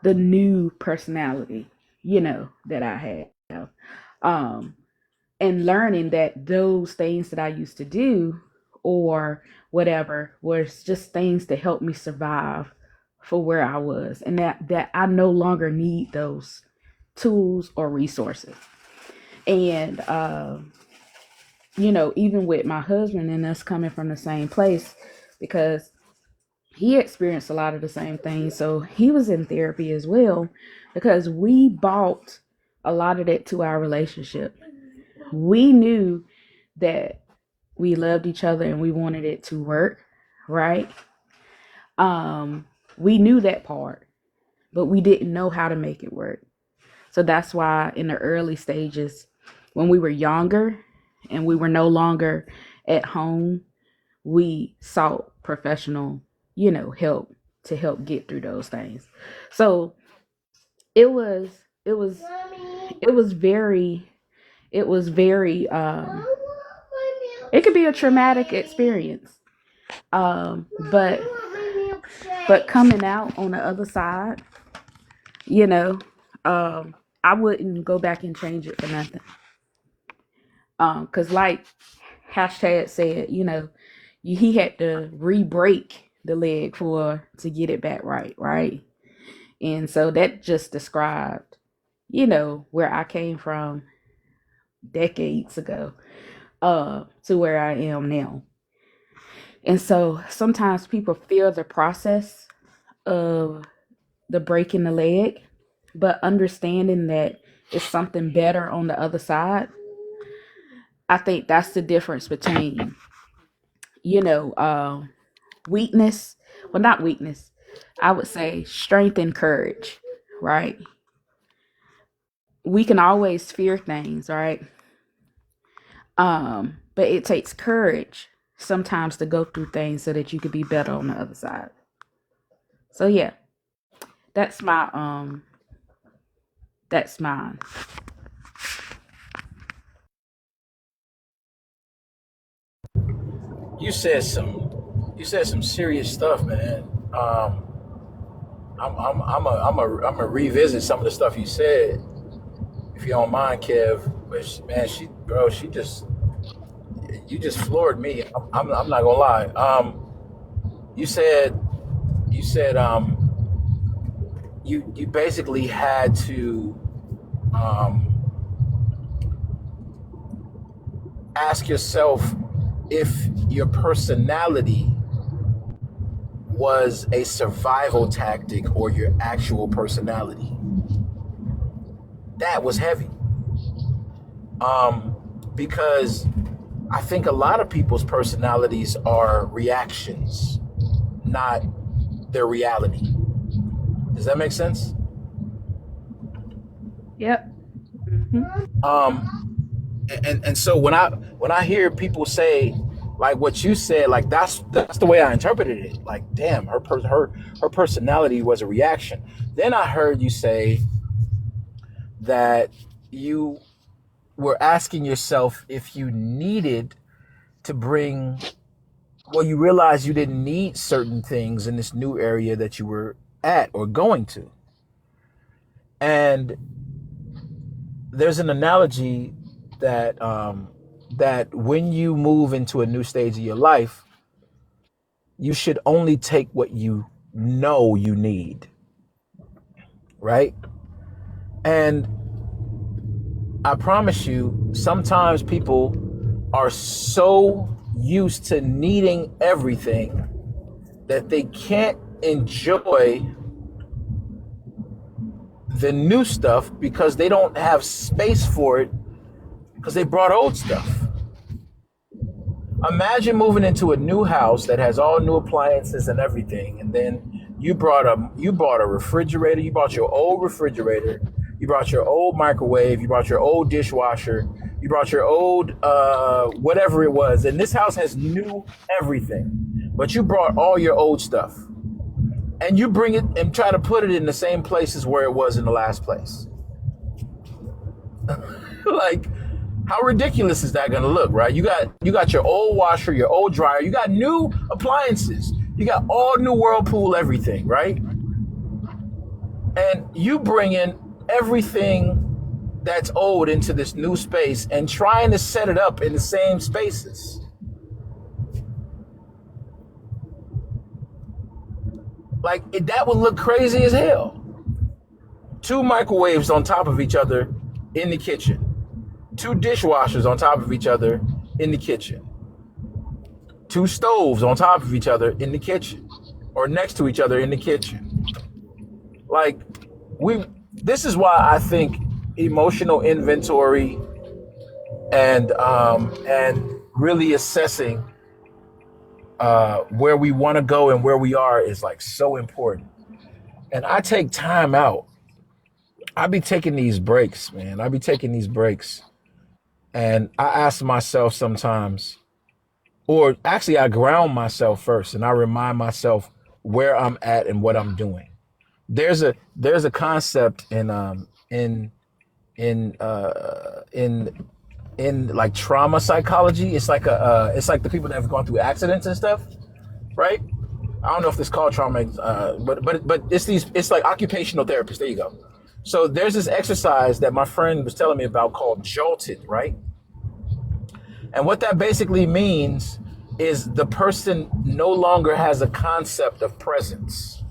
the new personality, that I have. Um, and learning that those things that I used to do or whatever was just things to help me survive for where I was, and that I no longer need those tools or resources. And even with my husband and us coming from the same place, because he experienced a lot of the same things, so he was in therapy as well, because we bought a lot of that to our relationship. We knew that we loved each other and we wanted it to work, right? We knew that part, but we didn't know how to make it work. So that's why in the early stages, when we were younger and we were no longer at home, we sought professional, help to help get through those things. So it was it was it was very it was very it could be a traumatic experience. But coming out on the other side, you know, I wouldn't go back and change it for nothing. Cause like hashtag said, he had to re-break the leg to get it back right? And so that just described, where I came from decades ago, to where I am now. And so sometimes people fear the process of the breaking the leg, but understanding that it's something better on the other side. I think that's the difference between, weakness. Well, not weakness. I would say strength and courage, right? We can always fear things, right? But it takes courage sometimes to go through things so that you could be better on the other side. So yeah, that's my that's mine. You said some serious stuff, man. I'm a revisit some of the stuff you said, if you don't mind, Kev. But man, you just floored me. I'm not gonna lie. You said you said you basically had to um, ask yourself if your personality was a survival tactic or your actual personality. That was heavy. Because I think a lot of people's personalities are reactions, not their reality. Does that make sense? Yep. And so when I hear people say like what you said, like that's the way I interpreted it. Like, damn, her personality was a reaction. Then I heard you say that you were asking yourself if you needed to bring, well, you realized you didn't need certain things in this new area that you were at or going to. And there's an analogy that that when you move into a new stage of your life, you should only take what you know you need, right? And I promise you, sometimes people are so used to needing everything that they can't enjoy the new stuff because they don't have space for it because they brought old stuff. Imagine moving into a new house that has all new appliances and everything, and then you brought a refrigerator, you brought your old refrigerator, you brought your old microwave, you brought your old dishwasher, you brought your old whatever it was, and this house has new everything, but you brought all your old stuff, and you bring it and try to put it in the same places where it was in the last place. Like, how ridiculous is that gonna look, right? You got your old washer, your old dryer, you got new appliances, you got all new Whirlpool everything, right? And you bring in everything that's old into this new space and trying to set it up in the same spaces. Like, that would look crazy as hell. 2 microwaves on top of each other in the kitchen. 2 dishwashers on top of each other in the kitchen. 2 stoves on top of each other in the kitchen, or next to each other in the kitchen. Like, this is why I think emotional inventory and really assessing where we want to go and where we are is like so important. And I take time out. I be taking these breaks, man. I be taking these breaks. And I ask myself sometimes, or actually I ground myself first and I remind myself where I'm at and what I'm doing. There's a concept in like trauma psychology. It's like the people that have gone through accidents and stuff, right? I don't know if it's called trauma, but it's like occupational therapists. There you go. So there's this exercise that my friend was telling me about called jolted, right? And what that basically means is the person no longer has a concept of presence.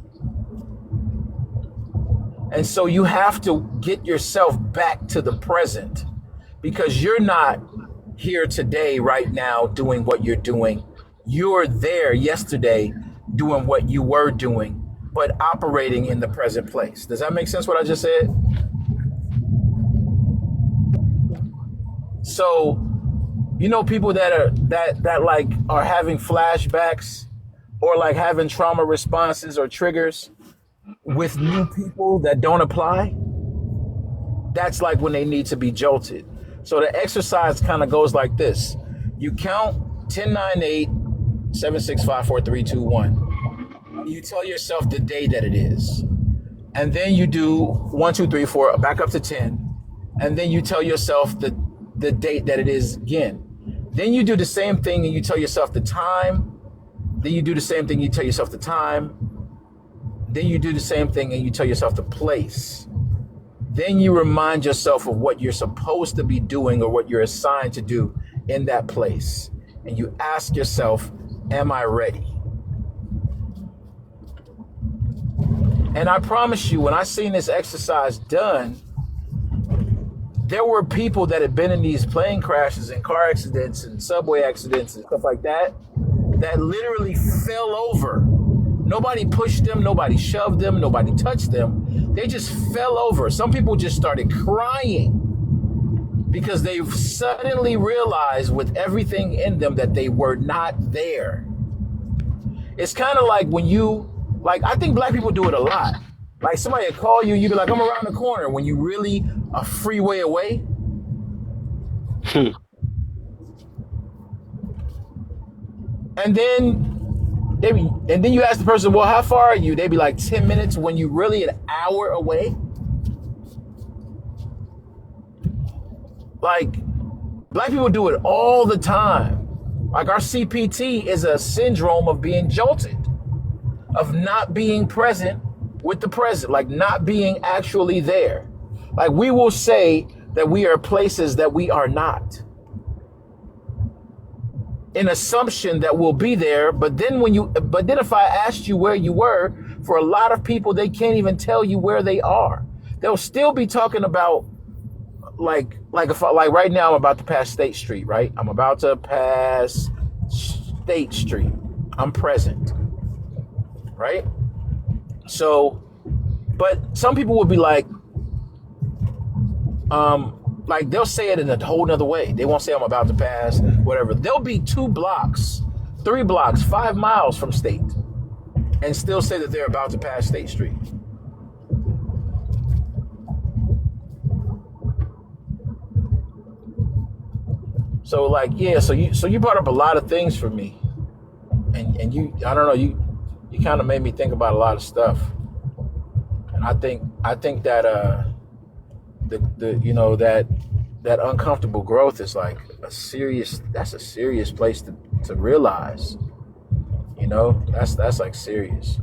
And so you have to get yourself back to the present because you're not here today, right now, doing what you're doing. You're there yesterday doing what you were doing, but operating in the present place. Does that make sense what I just said? So, you know, people that are having flashbacks or like having trauma responses or triggers with new people that don't apply, that's like when they need to be jolted. So the exercise kind of goes like this. You count 1098 765 4321. You tell yourself the day that it is. And then you do 1, 2, 3, 4, back up to 10. And then you tell yourself the date that it is again. Then you do the same thing and you tell yourself the time. Then you do the same thing, you tell yourself the time. Then you do the same thing and you tell yourself the place. Then you remind yourself of what you're supposed to be doing or what you're assigned to do in that place. And you ask yourself, am I ready? And I promise you, when I seen this exercise done, there were people that had been in these plane crashes and car accidents and subway accidents and stuff like that, that literally fell over. Nobody pushed them, nobody shoved them, nobody touched them. They just fell over. Some people just started crying because they suddenly realized with everything in them that they were not there. It's kind of like when you, like, I think black people do it a lot. Like somebody would call you, you'd be like, I'm around the corner, when you really a freeway away. And then you ask the person, well, how far are you? They'd be like 10 minutes when you really an hour away. Like, black people do it all the time. Like our CPT is a syndrome of being jolted, of not being present with the present, like not being actually there. Like we will say that we are places that we are not, an assumption that we'll be there. But then if I asked you where you were, for a lot of people, they can't even tell you where they are. They'll still be talking about like right now I'm about to pass State Street, right? I'm about to pass State Street. I'm present, right? So, but some people will be like they'll say it in a whole nother way. They won't say I'm about to pass, whatever. They'll be 2 blocks, 3 blocks, 5 miles from State and still say that they're about to pass State Street. So like, yeah, so you brought up a lot of things for me. And you, I don't know, you kind of made me think about a lot of stuff. And I think that that uncomfortable growth is like that's a serious place to realize. You know, that's like serious.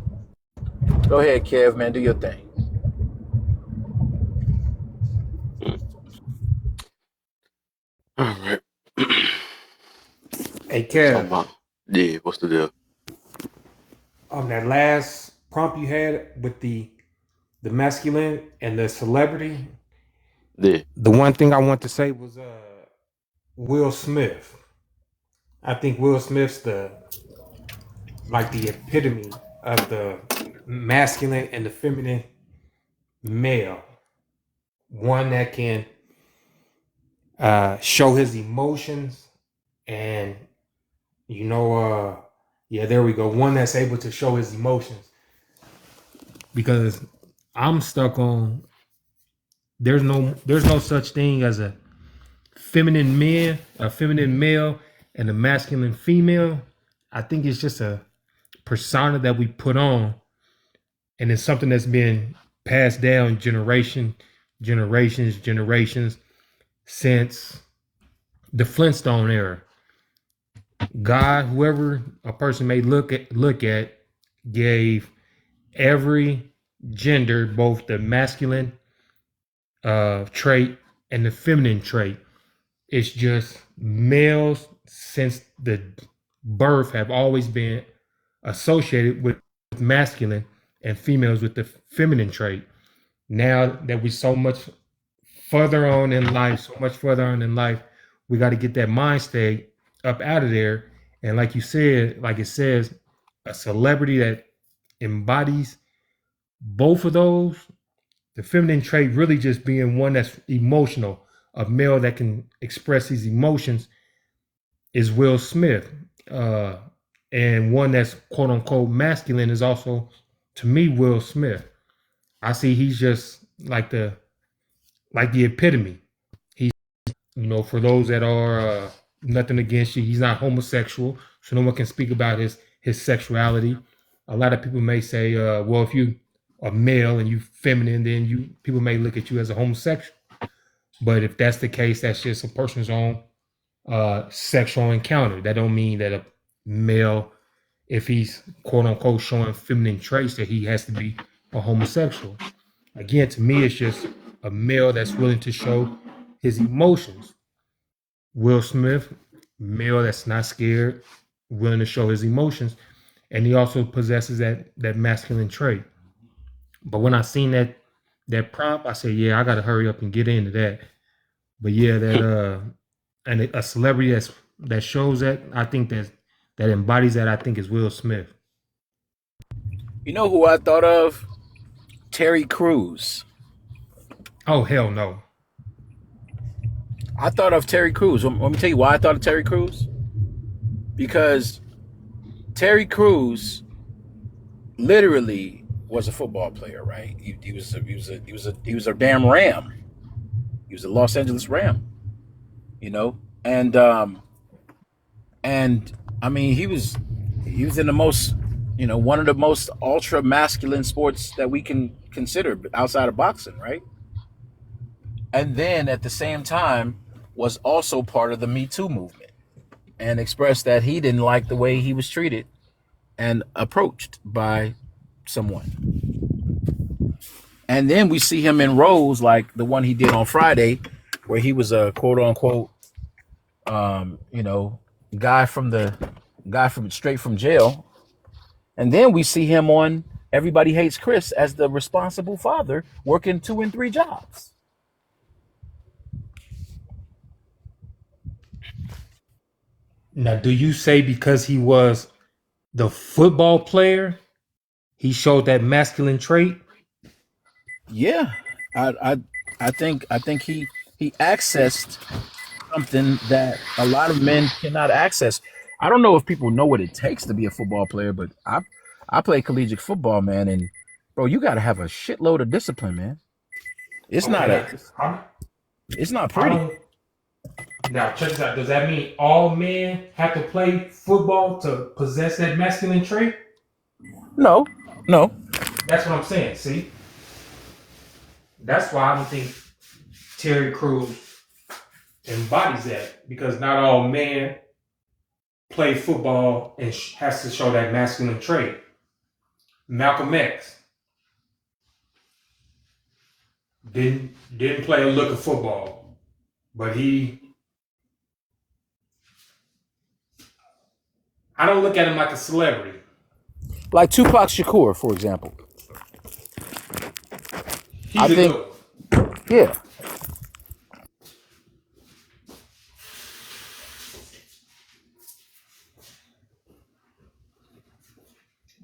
Go ahead, Kev, man, do your thing. All right. Hey, Kev. Yeah, what's the deal? That last prompt you had with the masculine and the celebrity. Yeah. The one thing I want to say was Will Smith. I think Will Smith's the epitome of the masculine and the feminine male. One that can show his emotions and there we go. One that's able to show his emotions. Because I'm stuck on there's no such thing as a feminine man, a feminine male, and a masculine female. I think it's just a persona that we put on, and it's something that's been passed down generations since the Flintstone era. God, whoever a person may look at, gave every gender both the masculine trait and the feminine trait. It's just males since the birth have always been associated with masculine and females with the feminine trait. Now that we're so much further on in life, we got to get that mind state up out of there. And like you said, like it says, a celebrity that embodies both of those, the feminine trait really just being one that's emotional, a male that can express his emotions, is Will Smith. And one that's quote unquote masculine is also, to me, Will Smith. I see he's just like the epitome. He's, for those that are nothing against you. He's not homosexual, so no one can speak about his sexuality. A lot of people may say, well, if you are male and you feminine, then people may look at you as a homosexual. But if that's the case, that's just a person's own sexual encounter. That don't mean that a male, if he's quote unquote showing feminine traits, that he has to be a homosexual. Again, to me, it's just a male that's willing to show his emotions. Will Smith, male that's not scared, willing to show his emotions, and he also possesses that masculine trait. But when I seen that prompt, I said, yeah, I got to hurry up and get into that. But yeah, that and a celebrity that shows that, I think that embodies that, I think, is Will Smith. You know who I thought of? Terry Crews. Oh hell no. I thought of Terry Crews. Let me tell you why I thought of Terry Crews. Because Terry Crews literally was a football player, right? He was a damn Ram. He was a Los Angeles Ram, you know, and I mean he was in the most, you know, one of the most ultra masculine sports that we can consider outside of boxing, right? And then at the same time was also part of the Me Too movement and expressed that he didn't like the way he was treated and approached by someone. And then we see him in roles like the one he did on Friday, where he was a quote unquote, you know, guy from straight from jail. And then we see him on Everybody Hates Chris as the responsible father working 2 and 3 jobs. Now, do you say because he was the football player, he showed that masculine trait? Yeah, I think he accessed something that a lot of men cannot access. I don't know if people know what it takes to be a football player, but I play collegiate football, man, and bro, you got to have a shitload of discipline, man. It's not pretty. Now, check this out. Does that mean all men have to play football to possess that masculine trait? No. That's what I'm saying. See, that's why I don't think Terry Crews embodies that, because not all men play football and has to show that masculine trait. Malcolm X didn't play a lick of football, but I don't look at him like a celebrity. Like Tupac Shakur, for example. I think, yeah.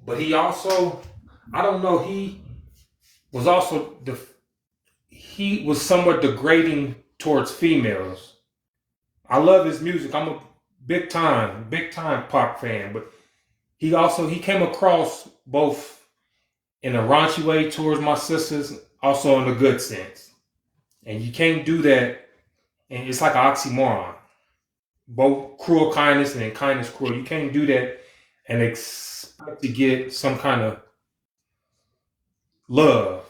But he also, I don't know, he was somewhat degrading towards females. I love his music. I'm a big time Pac fan, but he came across both in a raunchy way towards my sisters, also in a good sense. And you can't do that, and it's like an oxymoron. Both cruel kindness and kindness cruel. You can't do that and expect to get some kind of love.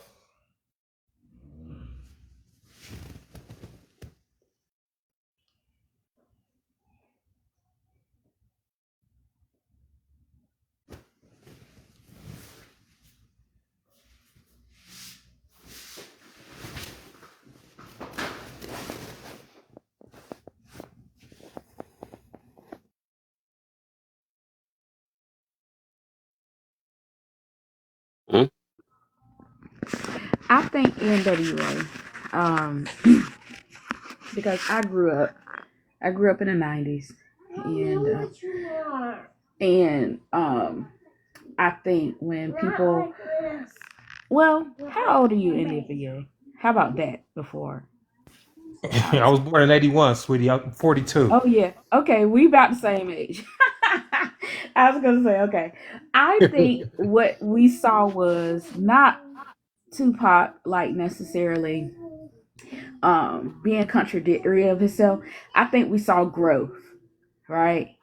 I think NWA, because I grew up in the 90s, and I think when people, well, how old are you, NWA? How about that before? I was born in 81, sweetie. I'm 42. Oh yeah. Okay, we about the same age. I was gonna say, okay. I think what we saw was not Tupac like necessarily being contradictory of himself. I think we saw growth. right?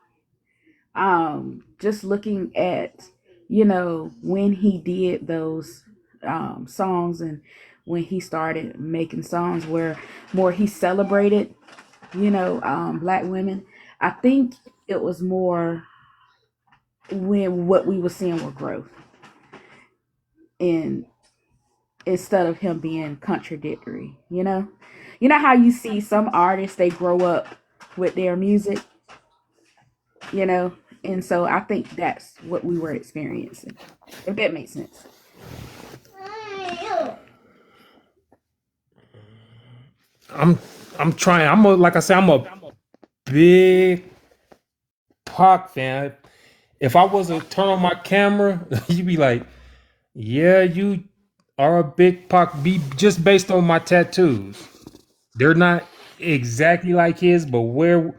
Just looking at, when he did those songs, and when he started making songs where more he celebrated, black women. I think it was more when what we were seeing were growth, and instead of him being contradictory. How you see some artists, they grow up with their music, you know and so I think that's what we were experiencing, if that makes sense. I'm I'm trying. Like I said, I'm a big Pac fan. If I was to turn on my camera, you'd be like, "Yeah, you are a big Pac." Be just based on my tattoos. They're not exactly like his, but where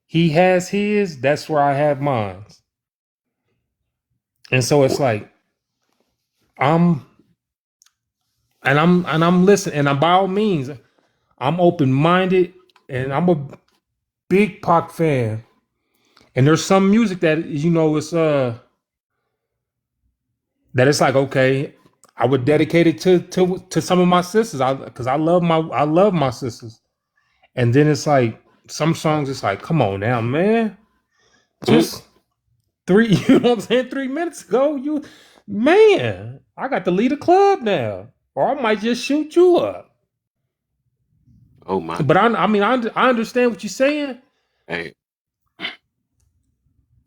he has his, that's where I have mine. And so it's What? like I'm I'm listening, and I'm by all means, I'm open minded, and I'm a big Pac fan. And there's some music that it's that it's like, okay, I would dedicate it to some of my sisters, because I love my sisters. And then it's like some songs, it's like, come on now, man, just three, you know what I'm saying, 3 minutes ago, man, I got to lead a club now, or I might just shoot you up. Oh my. But I mean, I understand what you're saying. Hey,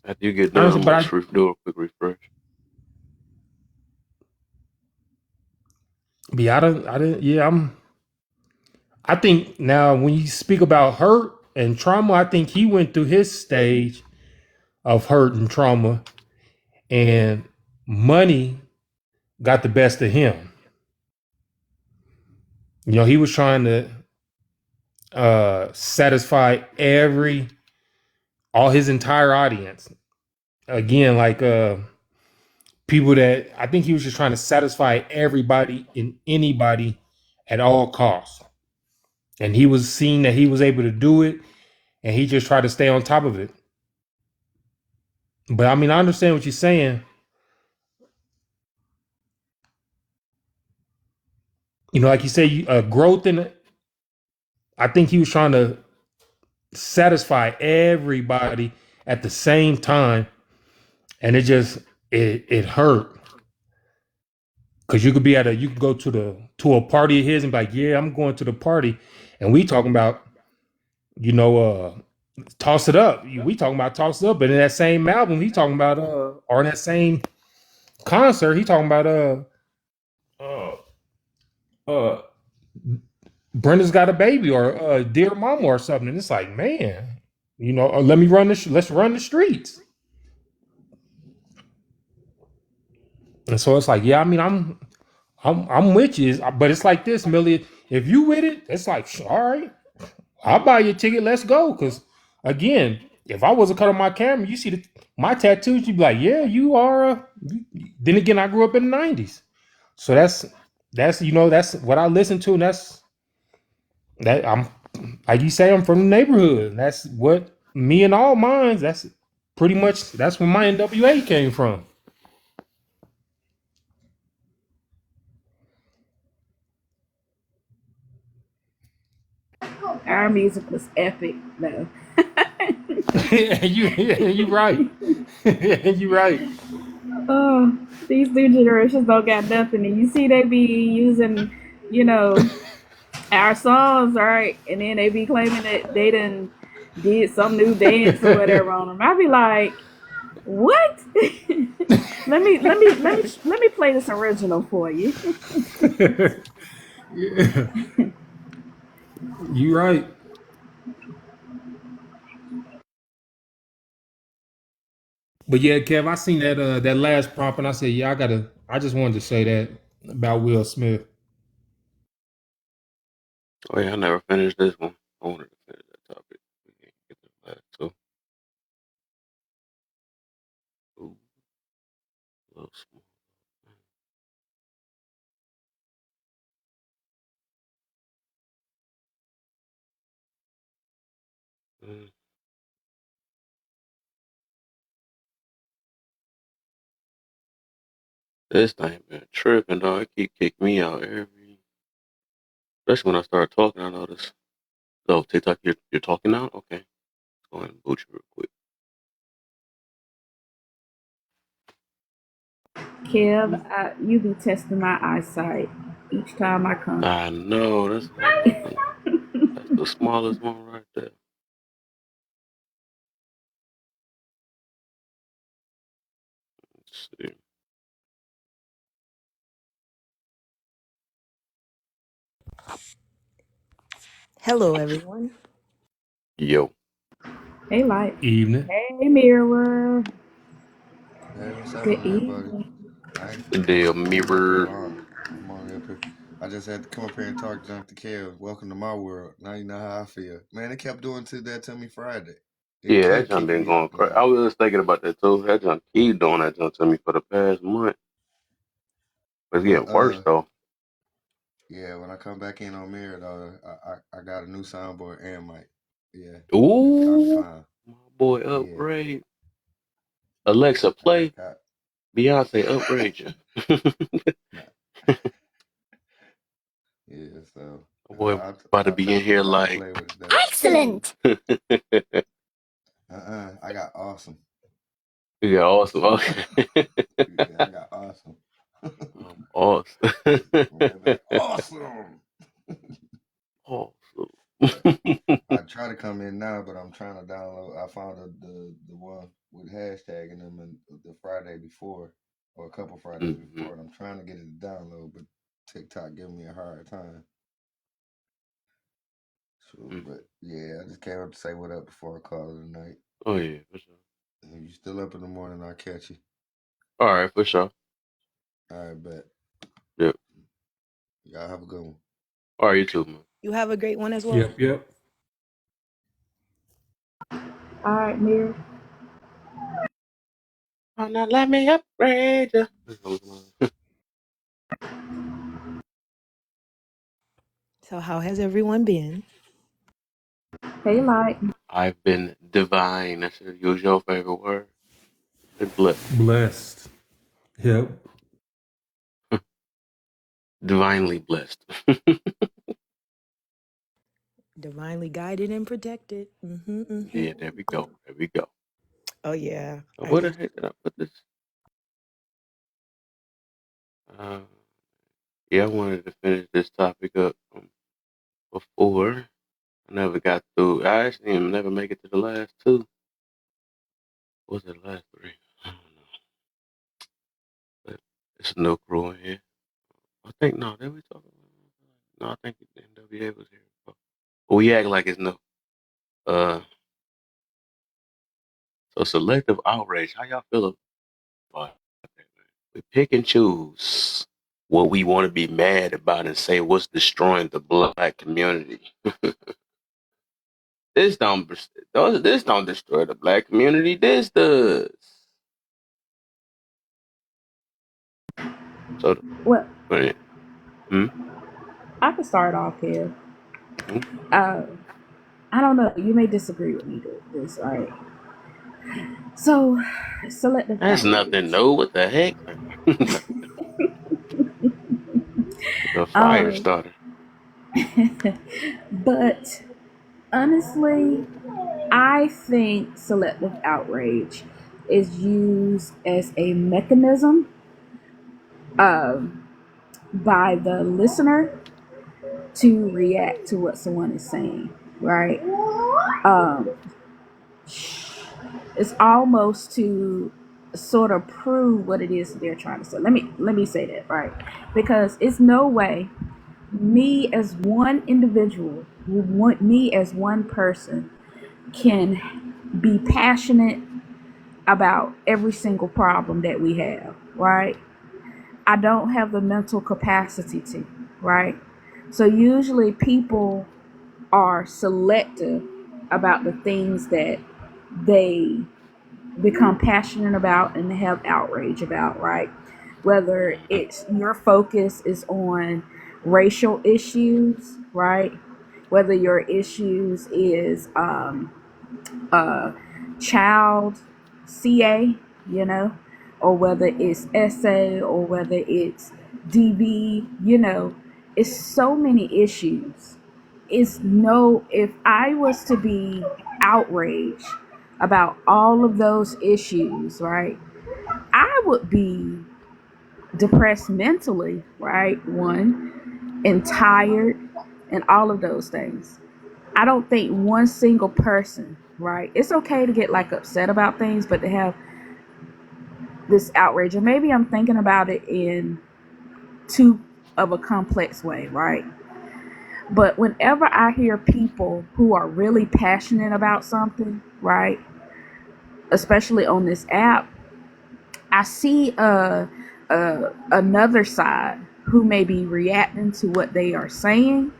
after you get I done, I'm understand, gonna but just do a quick refresh. I didn't, yeah, I think now when you speak about hurt and trauma, I think he went through his stage of hurt and trauma, and money got the best of him. He was trying to satisfy all his entire audience. Again, like people that I think he was just trying to satisfy everybody and anybody at all costs. And he was seeing that he was able to do it, and he just tried to stay on top of it. But I mean, I understand what you're saying. Like you say, growth in it. I think he was trying to satisfy everybody at the same time, and it hurt, because you could go to a party of his and be like, yeah, I'm going to the party, and we talking about you know toss it up. We talking about toss it up, but in that same album, he talking about or in that same concert, he talking about uh uh Brenda's got a baby, or dear mama, or something. And it's like, man, let's run the streets. And so it's like, yeah, I mean, I'm with you, but it's like this, Millie. If you with it, it's like, all right, I'll buy you a ticket. Let's go. Because again, if I was to cut on my camera, you see my tattoos, you'd be like, yeah, you are. Then again, I grew up in the '90s, so that's what I listen to, and that I'm like you say, I'm from the neighborhood. And that's what me and all mines. That's pretty much that's where my NWA came from. Our music was epic though. You right. You right. Oh, these new generations don't got nothing, and you see they be using, you know, our songs, right? And then they be claiming that they done did some new dance or whatever on them. I be like, what? Let me play this original for you. You right. But yeah, Kev, I seen that last prompt, and I said, yeah, I just wanted to say that about Will Smith. Oh yeah, I never finished this one. I wanted to finish that topic. We can't get to the last two. Ooh, a little small. Mm. This thing been tripping, dog. It keep kicking me out every. Especially when I start talking, I notice. Oh, TikTok, you're talking now? Okay. Let's go ahead and boot you real quick. Kev, you be testing my eyesight each time I come. I know. That's what I'm looking. That's the smallest one right there. Let's see. Hello, everyone. Yo. Hey, Light. Evening. Hey, Mirror. Hey, what's Good happening, everybody? evening. I ain't The came up here. mirror. I'm on up here. I just had to come up here and talk junk to Kev. Welcome to my world. Now you know how I feel. Man, they kept doing that to me Friday. They Yeah, that keep junk kicking been me out, going crazy. man. I was thinking about that too. That junk keep doing that junk to me for the past month. But it's But getting worse though. yeah, when I come back in on Mirror, though, I got a new soundboard and mic. Yeah, it's time to Ooh, climb. my boy, Yeah, upgrade. Alexa, I got play got Beyonce, upgrade you. nah. Yeah, so My boy about to I'll be tell in here Kev how to like. play with it though. Excellent. I got awesome. Yeah, awesome. Okay. Yeah, I got awesome. Awesome. Man, like, awesome. Awesome. But I try to come in now, but I'm trying to download. I found the one with hashtagging them and the Friday before, or a couple Fridays Mhm. before, and I'm trying to get it to download, but TikTok giving me a hard time. So, Mm. but yeah, I just came up to say what up before I call it a night. Oh yeah, for sure. If you still up in the morning, I'll catch you. All right, for sure. All right, bet. Yep. Y'all have a good one. All right, you too, man. You have a great one as well. Yep. All right, Mirror. Oh, now let me upgrade you. So, how has everyone been? Hey, Light. I've been divine. That's use your favorite word. Been blessed. Blessed. Yep. Divinely blessed. Divinely guided and protected. Yeah, there we go. There we go. Oh, yeah. So I where the used. heck did I put this? Yeah, I wanted to finish this topic up before. I never got through. I actually didn't never make it to the last two. What was the last three? I don't know. But it's no crew in here. I think no, did we talk about? No, I think NWA was here. But we act like it's no. Uh, so selective outrage. How y'all feel about that, man? We pick and choose what we want to be mad about and say what's destroying the black community. This don't destroy the black community. This does. So, Well, hmm? I can start off here. Hmm? I don't know. You may disagree with me this, all right? So, selective That's nothing outrage. new. What the heck? The fire Um, starter. but honestly, I think selective outrage is used as a mechanism by the listener to react to what someone is saying, right? Um, it's almost to sort of prove what it is they're trying to say. Let me say that, right? Because it's no way me as one individual, me as one person can be passionate about every single problem that we have, right? I don't have the mental capacity to, right? So usually people are selective about the things that they become passionate about and have outrage about, right? Whether it's your focus is on racial issues, right? Whether your issues is child CA, you know, or whether it's essay, or whether it's DV, you know, it's so many issues. If I was to be outraged about all of those issues, right, I would be depressed mentally, right? One, and tired, and all of those things. I don't think one single person, right? It's okay to get like upset about things, but to have this outrage, or maybe I'm thinking about it in too of a complex way, right? But whenever I hear people who are really passionate about something, right, especially on this app, I see another side who may be reacting to what they are saying,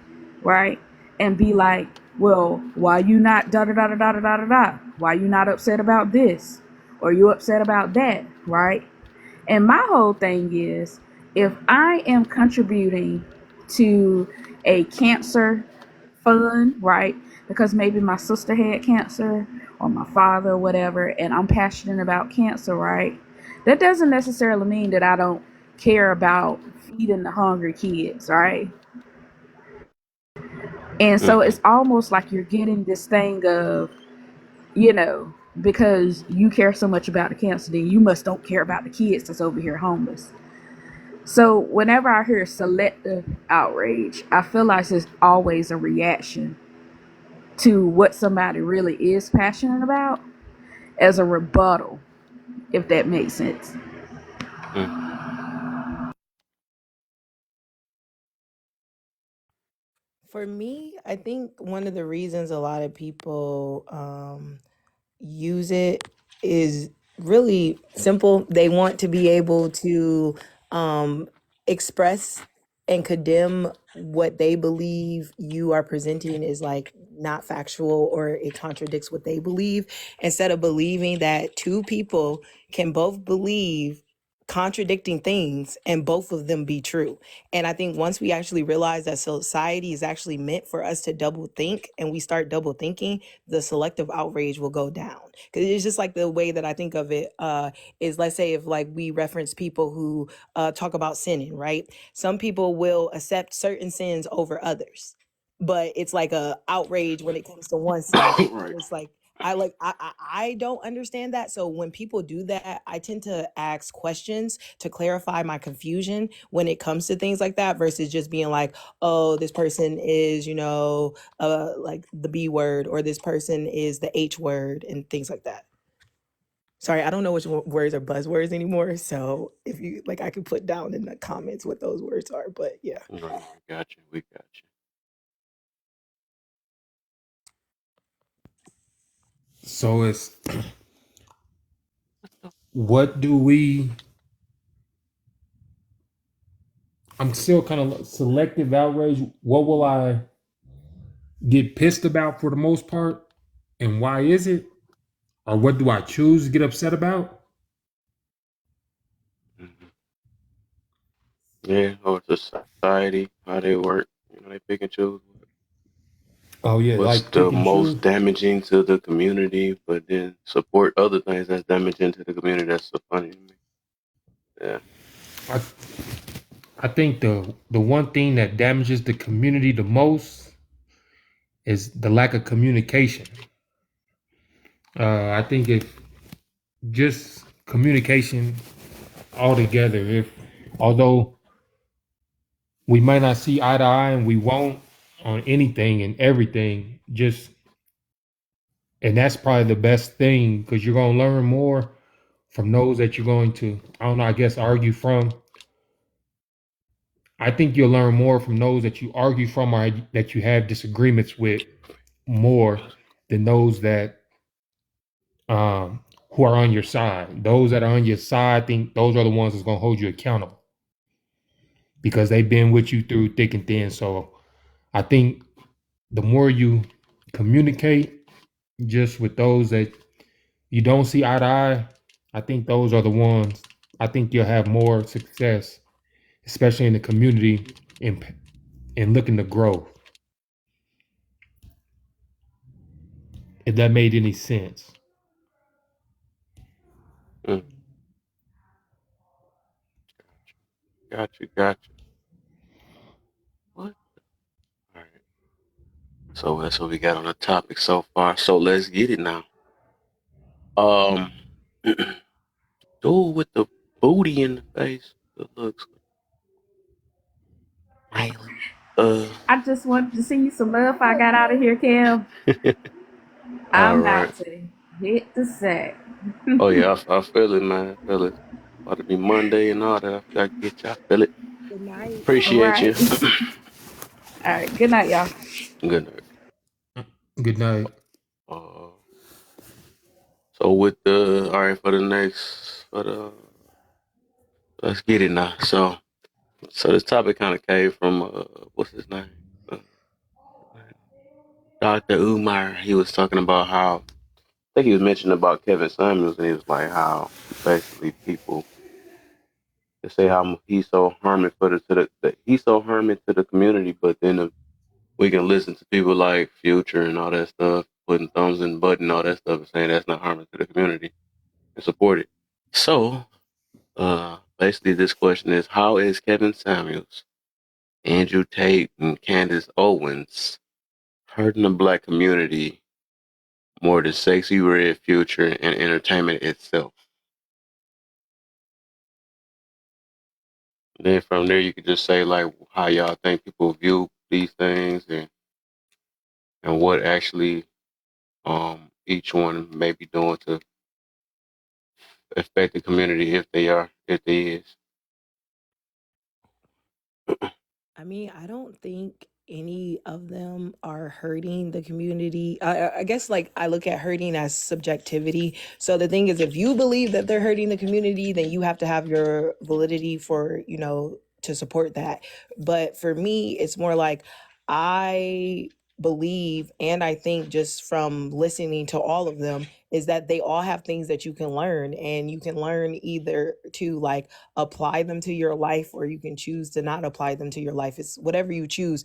right, and be like, well, why you not da da da da da da da da? Why you not upset about this? Or you upset about that, right? And my whole thing is, if I am contributing to a cancer fund, right? Because maybe my sister had cancer, or my father, or whatever, and I'm passionate about cancer, right? That doesn't necessarily mean that I don't care about feeding the hungry kids, right? And so Mm-hmm. it's almost like you're getting this thing of, you know, because you care so much about the cancer, then you must don't care about the kids that's over here homeless. So whenever I hear selective outrage, I feel like it's always a reaction to what somebody really is passionate about, as a rebuttal, if that makes sense. For me, I think one of the reasons a lot of people use it is really simple. They want to be able to um, express and condemn what they believe you are presenting is like not factual, or it contradicts what they believe, instead of believing that two people can both believe contradicting things and both of them be true. And I think once we actually realize that society is actually meant for us to double think, and we start double thinking, the selective outrage will go down. Because it's just like the way that I think of it is, let's say, if like we reference people who talk about sinning, right? Some people will accept certain sins over others, but it's like a outrage when it comes to one sin. And Right. it's like, I don't understand that. So when people do that, I tend to ask questions to clarify my confusion when it comes to things like that, versus just being like, oh, this person is, like the B word, or this person is the H word, and things like that. Sorry, I don't know which words are buzzwords anymore. So if you like, I could put down in the comments what those words are. But yeah. Right. We got you. We got So it's what do we? I'm still kind of selective outrage. What will I get pissed about for the most part, and why is it? Or what do I choose to get upset about? you. Yeah, or society, how they work. You know, they pick and choose Oh yeah, what's like the pick and choose. most damaging to the community, but then support other things that's damaging to the community. That's so funny to me. Yeah. I I think the one thing that damages the community the most is the lack of communication. I think if just communication altogether, if although we might not see eye to eye and we won't on anything and everything, just and that's probably the best thing because you're gonna learn more from those that you're going to, I don't know, I guess argue from. I think you'll learn more from those that you argue from or that you have disagreements with more than those that who are on your side. Those that are on your side, I think those are the ones that's gonna hold you accountable because they've been with you through thick and thin. So I think the more you communicate just with those that you don't see eye to eye, I think those are the ones. I think you'll have more success, especially in the community and looking to grow. If that made any sense. Mm. Got you. Got you. What? All right. So that's what we got on the topic so far. So let's get it now. Um, dude with the booty in the face. Good looks. Smiling. I just wanted to see you some love if I got out of here, Kev. All I'm right. about to hit the sack. Oh yeah, I feel it, man. I feel it. About to be Monday and all that. I get you. I feel it. Good night. Appreciate you. Right. All right. Good night, y'all. Good night. Good night. Uh, so with the all right for the next let's get it now. So this topic kind of came from what's his name? Uh, Dr. Umar. He was talking about how I think he was mentioning about Kevin Samuels, and he was like how basically people they say how he's so harming for he's so harming to the community, but then we can listen to people like Future and all that stuff, putting thumbs in the button, all that stuff, and saying that's not harming to the community and support it. So, basically, this question is: how is Kevin Samuels, Andrew Tate, and Candace Owens hurting the Black community more than Sexy Red, Future, and entertainment itself? Then from there, you could just say like how y'all think people view these things and what actually each one may be doing to affect the community if they is. I mean, I don't think any of them are hurting the community. I guess like I look at hurting as subjectivity. So the thing is, if you believe that they're hurting the community, then you have to have your validity for, to support that. But for me, it's more like I believe and I think just from listening to all of them is that they all have things that you can learn, and you can learn either to like apply them to your life, or you can choose to not apply them to your life. It's whatever you choose.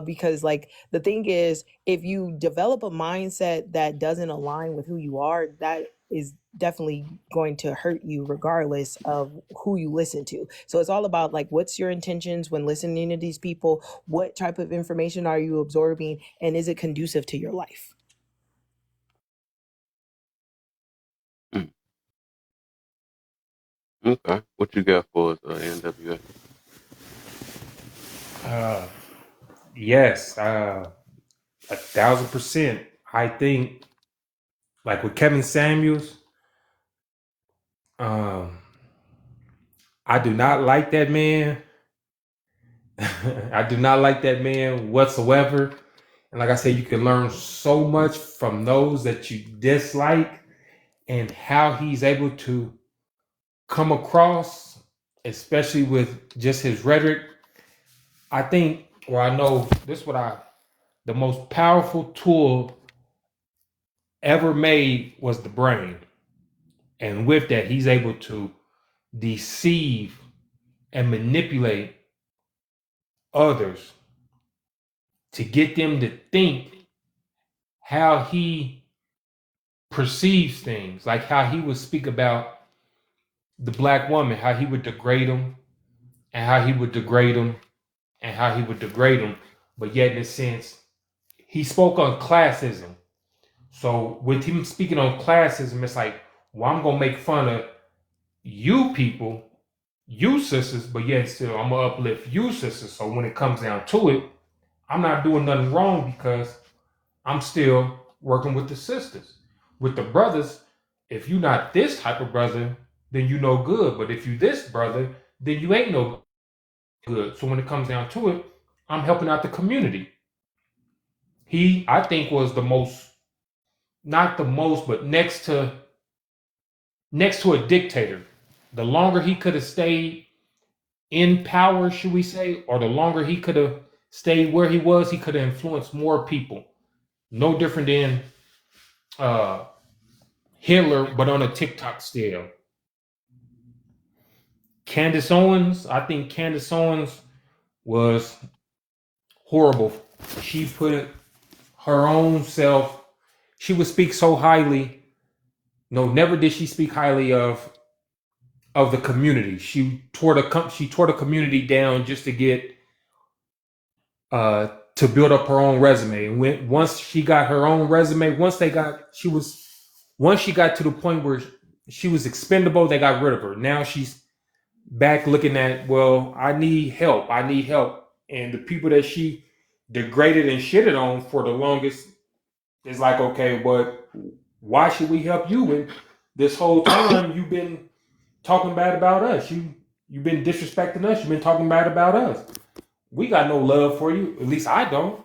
Because like the thing is, if you develop a mindset that doesn't align with who you are, that is definitely going to hurt you regardless of who you listen to. So it's all about like, what's your intentions when listening to these people? What type of information are you absorbing, and is it conducive to your life? Mm. Okay, what you got for us, NWA? Yes, 1,000%. I think, like with Kevin Samuels, um, I do not like that man. I do not like that man whatsoever. And like I said, you can learn so much from those that you dislike and how he's able to come across, especially with just his rhetoric. I think, or I know this is the most powerful tool ever made was the brain. And with that, he's able to deceive and manipulate others to get them to think how he perceives things, like how he would speak about the Black woman, how he would degrade them, and how he would degrade them, and how he would degrade them. But yet, in a sense, he spoke on classism. So with him speaking on classism, it's like, well, I'm gonna make fun of you people, you sisters, but yet still I'm gonna uplift you sisters. So when it comes down to it, I'm not doing nothing wrong because I'm still working with the sisters. With the brothers, if you're not this type of brother, then you no good. But if you this brother, then you ain't no good. So when it comes down to it, I'm helping out the community. He, I think, was the most, not the most, but next to a dictator. The longer he could have stayed in power, should we say, or the longer he could have stayed where he was, he could have influenced more people. No different than Hitler, but on a TikTok scale. Candace Owens, I think Candace Owens was horrible. She put her own self, she would speak so highly. No, never did she speak highly of of the community. She tore the community down just to get to build up her own resume. And once she got her own resume, once she got to the point where she was expendable, they got rid of her. Now she's back looking at, well, I need help. And the people that she degraded and shitted on for the longest is like, okay, but why should we help you? And this whole time you've been talking bad about us. You've been disrespecting us. You've been talking bad about us. We got no love for you. At least I don't.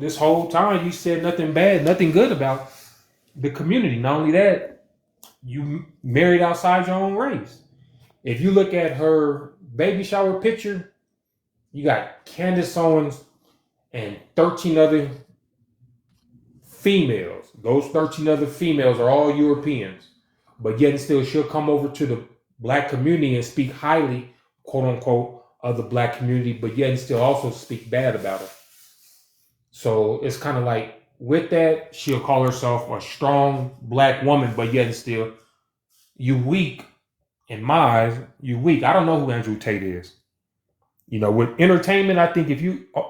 This whole time you said nothing bad, nothing good about the community. Not only that, you married outside your own race. If you look at her baby shower picture, you got Candace Owens and 13 other females. Those 13 other females are all Europeans. But yet and still she'll come over to the black community and speak highly, quote unquote, of the black community, but yet and still also speak bad about it. So it's kind of like with that, she'll call herself a strong black woman, but yet and still, you weak. In my eyes, you weak. I don't know who Andrew Tate is. With entertainment, I think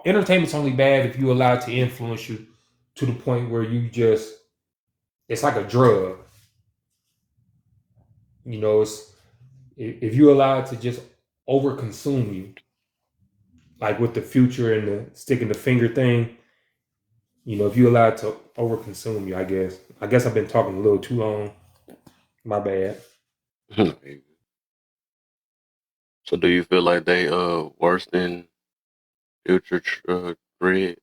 entertainment's only bad if you allow it to influence you to the point where it's like a drug. If you allow it to just overconsume you, like with the Future and the sticking the finger thing, if you allow it to overconsume you, I guess I've been talking a little too long. My bad. So do you feel like they worse than Future, Red,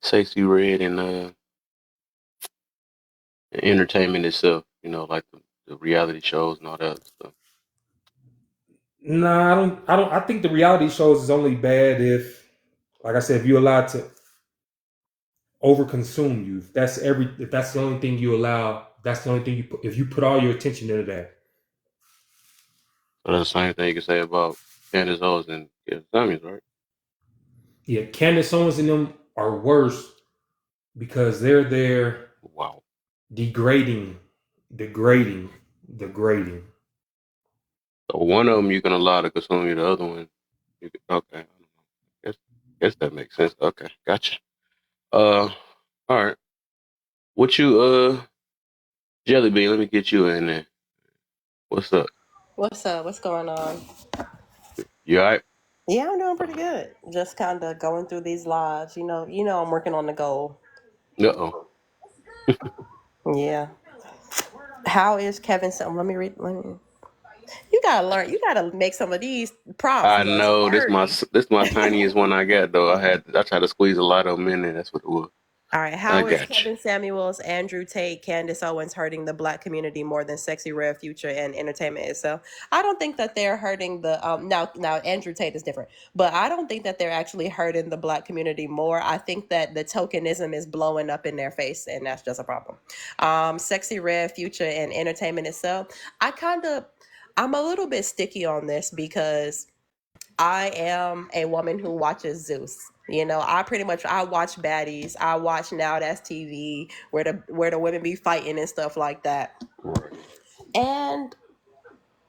Sexy Red, and entertainment itself? Like the reality shows and all that stuff. No, I don't. I think the reality shows is only bad if, like I said, if you allow it to overconsume you. If that's the only thing you allow. That's the only thing you put. If you put all your attention into that. So that's the same thing you can say about Candace Owens and Kevin Samuels, right? Yeah, Candace Owens and them are worse because they're there. Wow. Degrading. So one of them you can allow to consume you, the other one you can. Okay, I don't know. Guess that makes sense. Okay, gotcha. All right. What you Jelly Bean? Let me get you in there. What's up? What's up? What's going on? You all right? Yeah, I'm doing pretty good. Just kind of going through these lives. I'm working on the goal. Uh-oh. Yeah. How is Kevin? Let me read. You gotta learn. You gotta make some of these prompts I more know wordy. this my tiniest one I got though. I tried to squeeze a lot of them in there. That's what it was. All right. I How is got you. Kevin Samuels, Andrew Tate, Candace Owens hurting the black community more than Sexy Red, Future, and entertainment itself? I don't think that they're hurting the now Andrew Tate is different, but I don't think that they're actually hurting the black community more. I think that the tokenism is blowing up in their face, and that's just a problem. Sexy Red, Future, and entertainment itself. I'm a little bit sticky on this because I am a woman who watches Zeus. I watch baddies. I watch Now That's TV, where the women be fighting and stuff like that. Right. And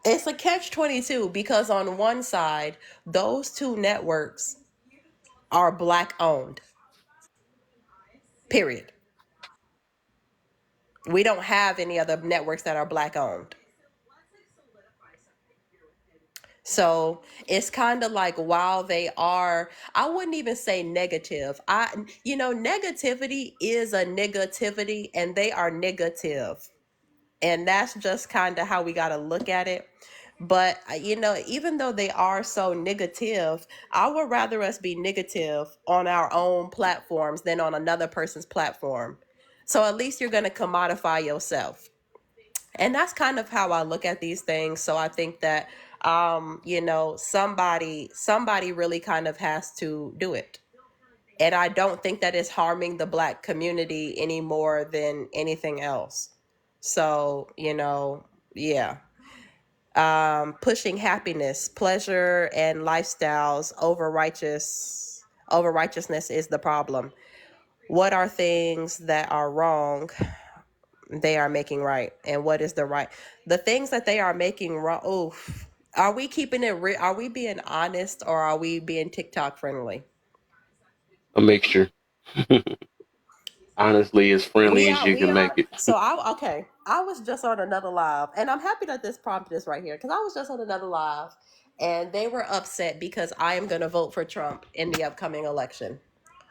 it's a catch-22 because on one side, those two networks are black owned. Period. We don't have any other networks that are black owned. So it's kind of like while they are, I wouldn't even say negative. Negativity is a negativity and they are negative. And that's just kind of how we got to look at it. But, even though they are so negative, I would rather us be negative on our own platforms than on another person's platform. So at least you're going to commodify yourself. And that's kind of how I look at these things. So I think that somebody really kind of has to do it. And I don't think that it's harming the black community any more than anything else. So, yeah. Pushing happiness, pleasure, and lifestyles over righteousness is the problem. What are things that are wrong? they are making right, and what is the right, the things that they are making wrong. Oh, are we keeping it real? Are we being honest, or are we being TikTok friendly? A mixture. Honestly, as friendly as you We can make are. it. So I was just on another live, and I'm happy that this prompt is right here because I was just on another live, and they were upset because I am going to vote for Trump in the upcoming election.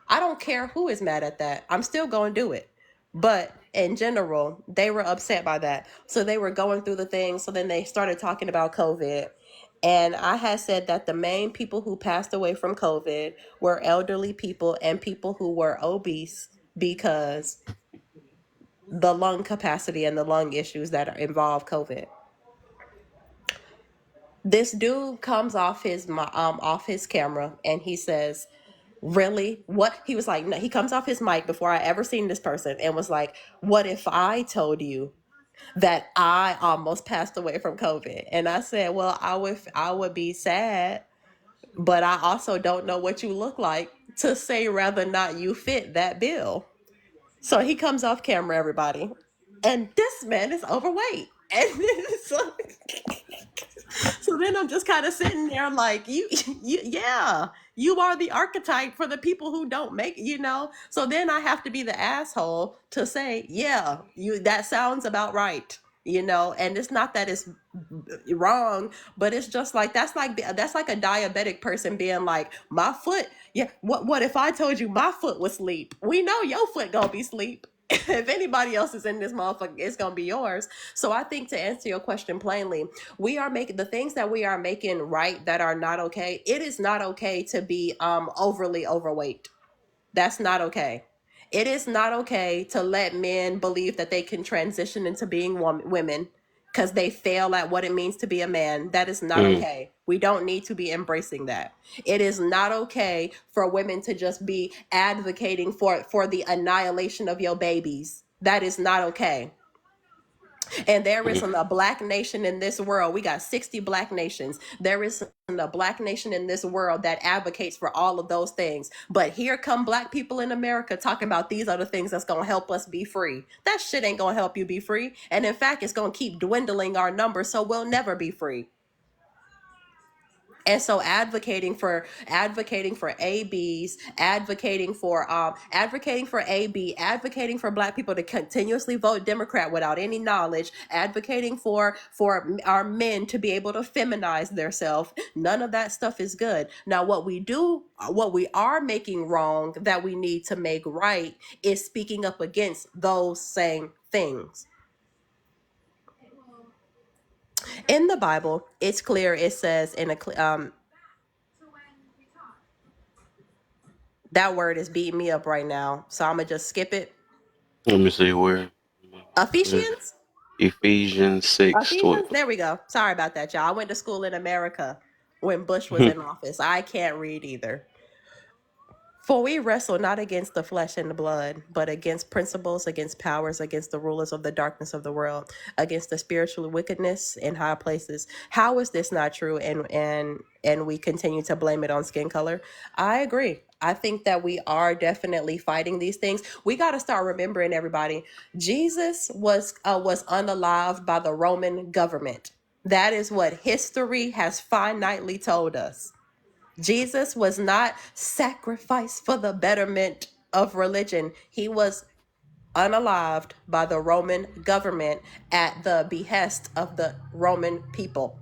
I don't care who is mad at that. I'm still going to do it. But in general, they were upset by that. So they were going through the thing. So then they started talking about COVID. And I had said that the main people who passed away from COVID were elderly people and people who were obese because the lung capacity and the lung issues that involve COVID. This dude comes off his camera and he says, really, what, he was like, no, he comes off his mic before I ever seen this person and was like, what if I told you that I almost passed away from COVID? And I said, well, I would be sad, but I also don't know what you look like to say whether or not you fit that bill. So he comes off camera, everybody, and this man is overweight. And so, so then I'm just kind of sitting there like, yeah, you are the archetype for the people who don't make it, you know? So then I have to be the asshole to say, yeah, that sounds about right, you know? And it's not that it's wrong, but it's just like, that's like a diabetic person being like, my foot, yeah, what if I told you my foot was sleep? We know your foot gonna be sleep. If anybody else is in this motherfucker, it's gonna be yours. So I think, to answer your question plainly, we are making the things that we are making right that are not okay. It is not okay to be overly overweight. That's not okay. It is not okay to let men believe that they can transition into being women because they fail at what it means to be a man. That is not Mm, okay. We don't need to be embracing that. It is not okay for women to just be advocating for the annihilation of your babies. That is not okay. And there mm, isn't a black nation in this world. We got 60 black nations. There isn't a black nation in this world that advocates for all of those things. But here come black people in America talking about these are the things that's going to help us be free. That shit ain't going to help you be free. And in fact, it's going to keep dwindling our numbers, so we'll never be free. And so advocating for ABs, advocating for AB, advocating for black people to continuously vote Democrat without any knowledge, advocating for our men to be able to feminize themselves. None of that stuff is good. Now what we are making wrong that we need to make right is speaking up against those same things. In the Bible, it's clear. It says that word is beating me up right now, so I'm gonna just skip it. let me see where. Ephesians? Ephesians 6:12. Ephesians? There we go. Sorry about that, y'all. I went to school in America when Bush was in office. I can't read either. For we wrestle not against the flesh and the blood, but against principles, against powers, against the rulers of the darkness of the world, against the spiritual wickedness in high places. How is this not true? And we continue to blame it on skin color. I agree. I think that we are definitely fighting these things. We got to start remembering, everybody. Jesus was unalived by the Roman government. That is what history has finitely told us. Jesus was not sacrificed for the betterment of religion. He was unalived by the Roman government at the behest of the Roman people.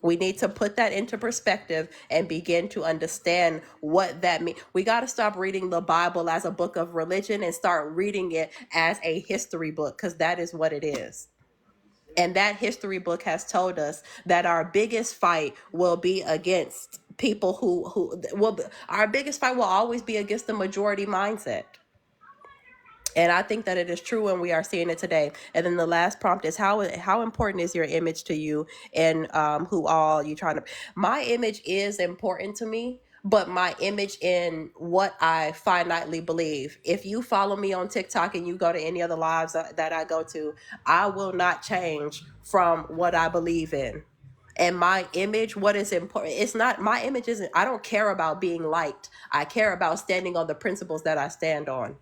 We need to put that into perspective and begin to understand what that means. We got to stop reading the Bible as a book of religion and start reading it as a history book, because that is what it is. And that history book has told us that our biggest fight will be against people who will, our biggest fight will always be against the majority mindset. And I think that it is true, and we are seeing it today. And then the last prompt is how important is your image to you, and who all you trying to. My image is important to me, but my image in what I finitely believe. If you follow me on TikTok and you go to any other lives that I go to, I will not change from what I believe in. And my image, what is important, it's not, my image isn't, I don't care about being liked. I care about standing on the principles that I stand on.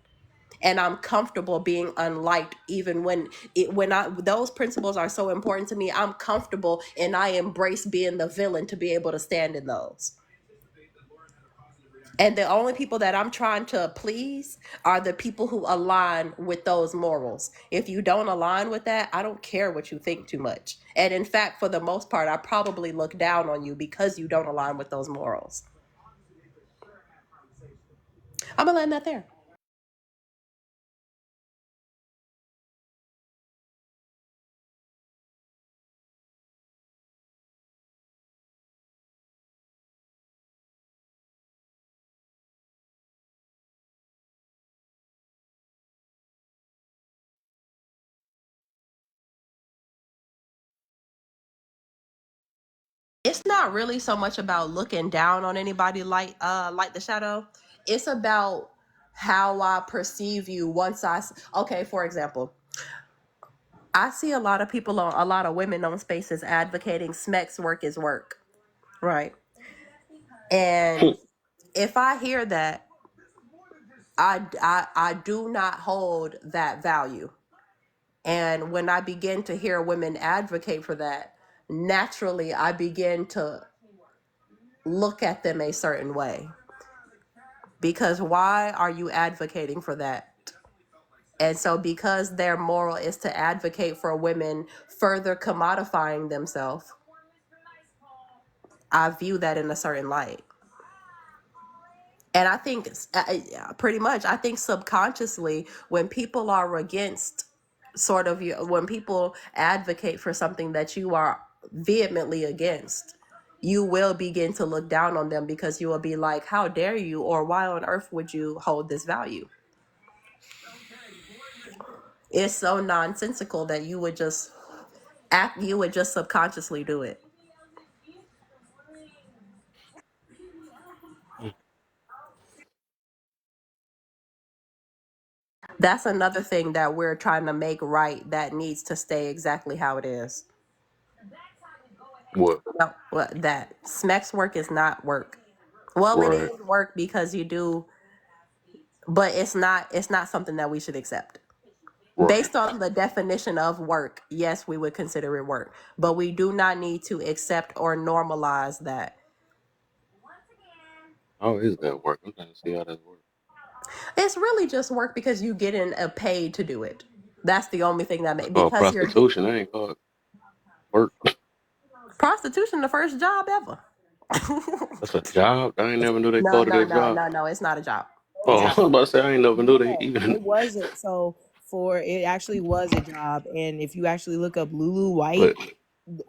and I'm comfortable being unliked, even when I those principles are so important to me. I'm comfortable and I embrace being the villain to be able to stand in those. And the only people that I'm trying to please are the people who align with those morals. If you don't align with that, I don't care what you think too much. And in fact, for the most part, I probably look down on you because you don't align with those morals. I'm gonna land that there. It's not really so much about looking down on anybody like the shadow. It's about how I perceive you once okay, for example, I see a lot of people on a lot of women on spaces advocating SMEX work is work, right? And if I hear that, I do not hold that value. And when I begin to hear women advocate for that, naturally I begin to look at them a certain way. Because why are you advocating for that? And so because their moral is to advocate for women further commodifying themselves, I view that in a certain light. And I think pretty much, I think subconsciously, when people are against sort of when people advocate for something that you are vehemently against, you will begin to look down on them because you will be like, how dare you? Or why on earth would you hold this value? It's so nonsensical that you would just subconsciously do it. That's another thing that we're trying to make right that needs to stay exactly how it is. What? No, that SMEX work is not work. Well, it Right. is work because you do, but it's not something that we should accept. Right. Based on the definition of work, yes, we would consider it work, but we do not need to accept or normalize that. How is that work? I'm trying to see how that works. It's really just work because you get in a paid to do it. That's the only thing that It's makes, called because you're prostitution. That ain't called work. prostitution, the first job ever. That's a job. I ain't never knew they No, called it no, a no, job. no, no. It's not a job. Oh, It's I not. was about to say I ain't never knew they Yeah, even. it wasn't. So for it actually was a job, and if you actually look up Lulu White, But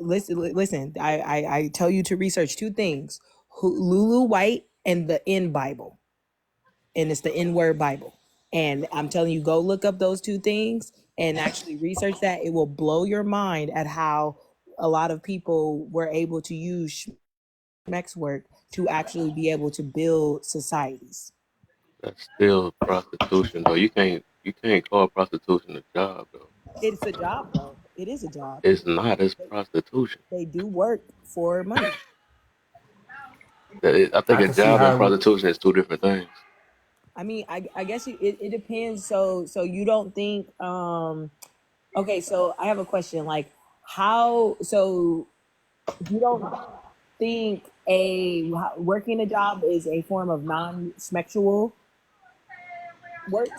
listen. I tell you to research two things: Lulu White and the N Bible, and it's the N word Bible. And I'm telling you, go look up those two things and actually research that. It will blow your mind at how a lot of people were able to use Schmeck's work to actually be able to build societies. that's still prostitution though. You can't call prostitution a job though. It's a job, though. It is a job. It's not. It's prostitution. They do work for money. I think I a can see job and how it, prostitution is two different things. I mean, I guess it depends. So you don't think okay, so I have a question. Like, how, so you don't think a working a job is a form of non-sexual work?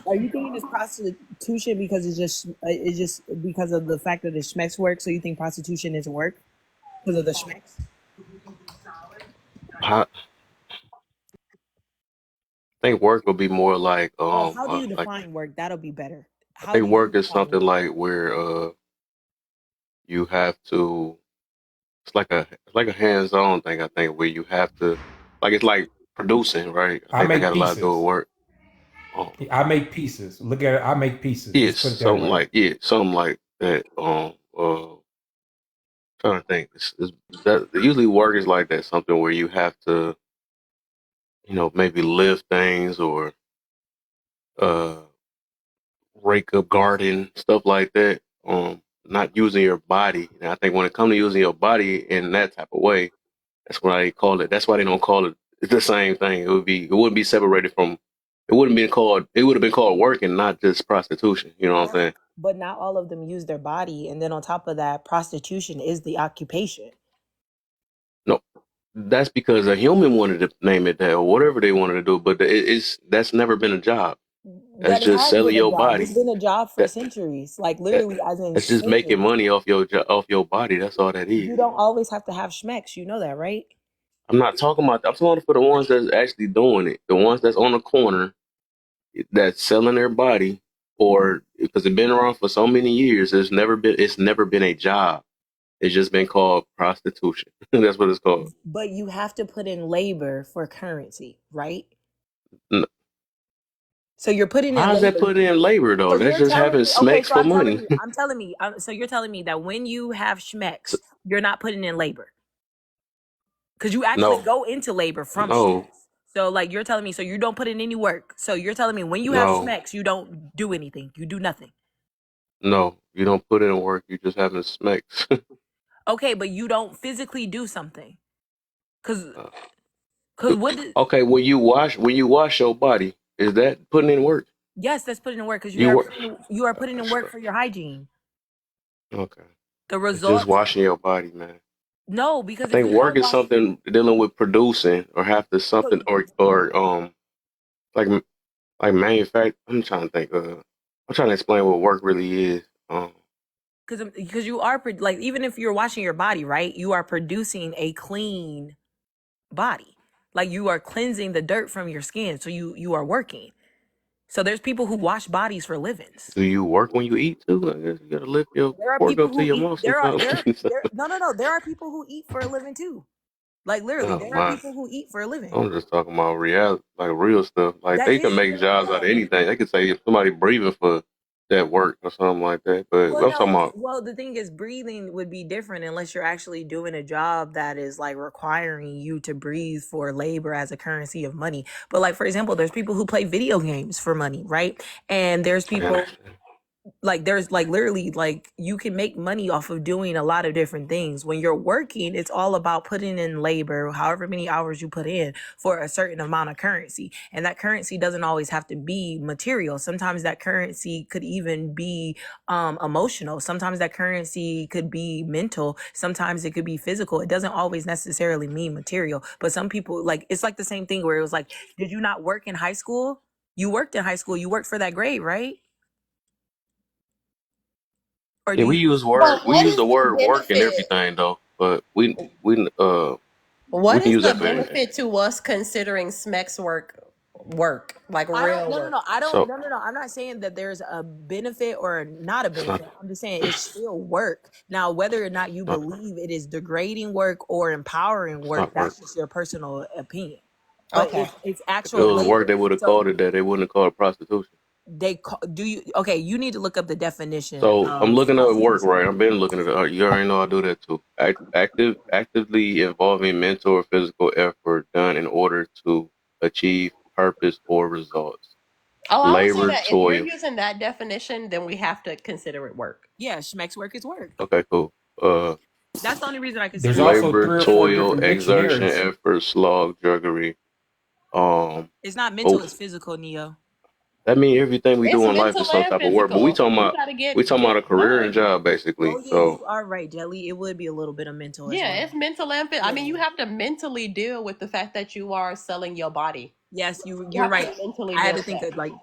Are you thinking it's prostitution because it's just because of the fact that it's schmex work? So you think prostitution is work because of the schmex? I think work would be more like Well, how do you like define work? That'll be better. I How do think you work is define something work? like where you have to. It's like a hands-on thing. I think where you have to, like it's like producing, right? I I think they make got a lot to do with pieces. work. Um, I make pieces. Look at it. I make pieces. yes, Let's put it that way. something like that. Trying to think. That usually work is like that. Something where you have to, maybe lift things or uh rake up garden stuff like that. Not using your body. And I think when it comes to using your body in that type of way, that's why they call it. That's why they don't call it the same thing. It wouldn't be separated from It wouldn't been called. It would have been called working, not just prostitution. You know what I'm Yeah. saying? But not all of them use their body. And then on top of that, prostitution is the occupation. No, that's because a human wanted to name it that or whatever they wanted to do. But that's never been a job. That's That just has selling been a your job. It's body. been a job for That, centuries, like that literally, as in that's just making centuries. money off your body. That's all that You is. don't always have to have schmecks. You know that, right? I'm not talking about. I'm talking for the ones that's actually doing it. The ones that's on the corner that's selling their body, or because it's been around for so many years. It's never been a job. It's just been called prostitution. That's what it's called. But you have to put in labor for currency, right? N- So you're putting in How's that labor. putting in labor though? So That's you're just telling having me, okay, smacks so for money. so you're telling me that when you have schmecks, you're not putting in labor because you actually No, go into labor from no, schmecks. So like you're telling me, so you don't put in any work. So you're telling me when you have no, schmecks, you don't do anything. You do nothing. no. You don't put in work. You just having smacks. Okay, but you don't physically do something. Cause, Uh, cause what? Did, okay, when you wash your body, is that putting in work? yes, that's putting in work because You work. you are putting in work for your hygiene. Okay, The it's just results. washing your body, man. No, I because if think you work don't is wash, something dealing with producing or have to something or like manufacture. I'm trying to think. I'm trying to explain what work really is. because you are like even if you're washing your body, right? You are producing a clean body. Like you are cleansing the dirt from your skin. So you are working. So there's people who wash bodies for livings. Do you work when you eat too? I guess you gotta lift your There are work people up to who your eat. mouth sometimes. No. There are people who eat for a living too. Like literally, Oh there are my. people who eat for a living. I'm just talking about reality, like real stuff. Like That they can is make jobs out of no. anything. They could say if somebody breathing for that work or something like that. But Well, I'm talking no. about Well, the thing is, breathing would be different unless you're actually doing a job that is like requiring you to breathe for labor as a currency of money. But like, for example, there's people who play video games for money, right? And there's I people understand. like there's like literally like you can make money off of doing a lot of different things. When you're working, it's all about putting in labor, however many hours you put in for a certain amount of currency. And that currency doesn't always have to be material. Sometimes that currency could even be emotional. Sometimes that currency could be mental. Sometimes it could be physical. It doesn't always necessarily mean material. But some people like it's like the same thing where it was like, did you not work in high school? You worked in high school. You worked for that grade, right? Or Yeah, do you? But we what use is the the word work and benefit? everything though. But we What can is use the that for anything. benefit to us considering Smex work, like I don't. real No, no, work? no. I don't. So No, no, no. I'm not saying that there's a benefit or not a it's not benefit. I'm just saying it's still work. Now, whether or not you not believe it is degrading work or empowering it's work, not work. that's just your personal opinion. But Okay. it's If it actual was work, labor. they would have So called it that. They wouldn't have called it prostitution. do you? Okay, you need to look up the definition So I'm of looking at work, prostitution. right? I've been looking at it. You already know I do that too. Actively involving mental or physical effort done in order to achieve purpose or results. Oh, I would say Labor, that if you're toil. using that definition, then we have to consider it work. Yeah, schmeck's work is work. Okay, cool. Uh, That's the only reason I There's consider it work. also labor, 3 or 4 toil, different exertion, dictionaries. effort, slog, drudgery. It's not mental; Oh, it's physical, Neo. that means everything we It's do in life mental is some and type of work. But physical. You gotta we talking get about a it career and done. job basically. Oh yeah, So you are right, Jelly. It would be a little bit of mental as Yeah, well. it's mental and I mean, Yeah. you have to mentally deal with the fact that you are selling your body. Yes, You you're have right. to mentally I deal had to with think that. of like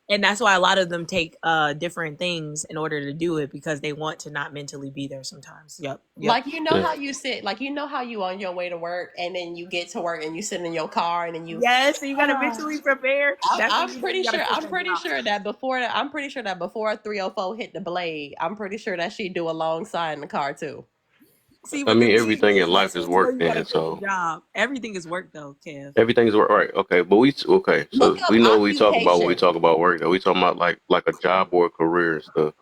and that's why a lot of them take different things in order to do it because they want to not mentally be there sometimes. Yep. Like you know yeah. how you sit, like you know how you on your way to work, and then you get to work and you sit in your car, and then you. Yes, so you gotta mentally prepare. That's the I'm reason pretty you gotta sure. quit I'm that pretty job. sure that before 304 hit the blade, I'm pretty sure that she do a long side in the car too. See, I but the mean, thing everything in is that life is since you know work. you gotta Then quit the so job, everything is work though, Kev. everything's work, right? Okay, but okay. Look So up we know we talk about when we occupation. talk about work. Though we talking about like a job or a career and stuff.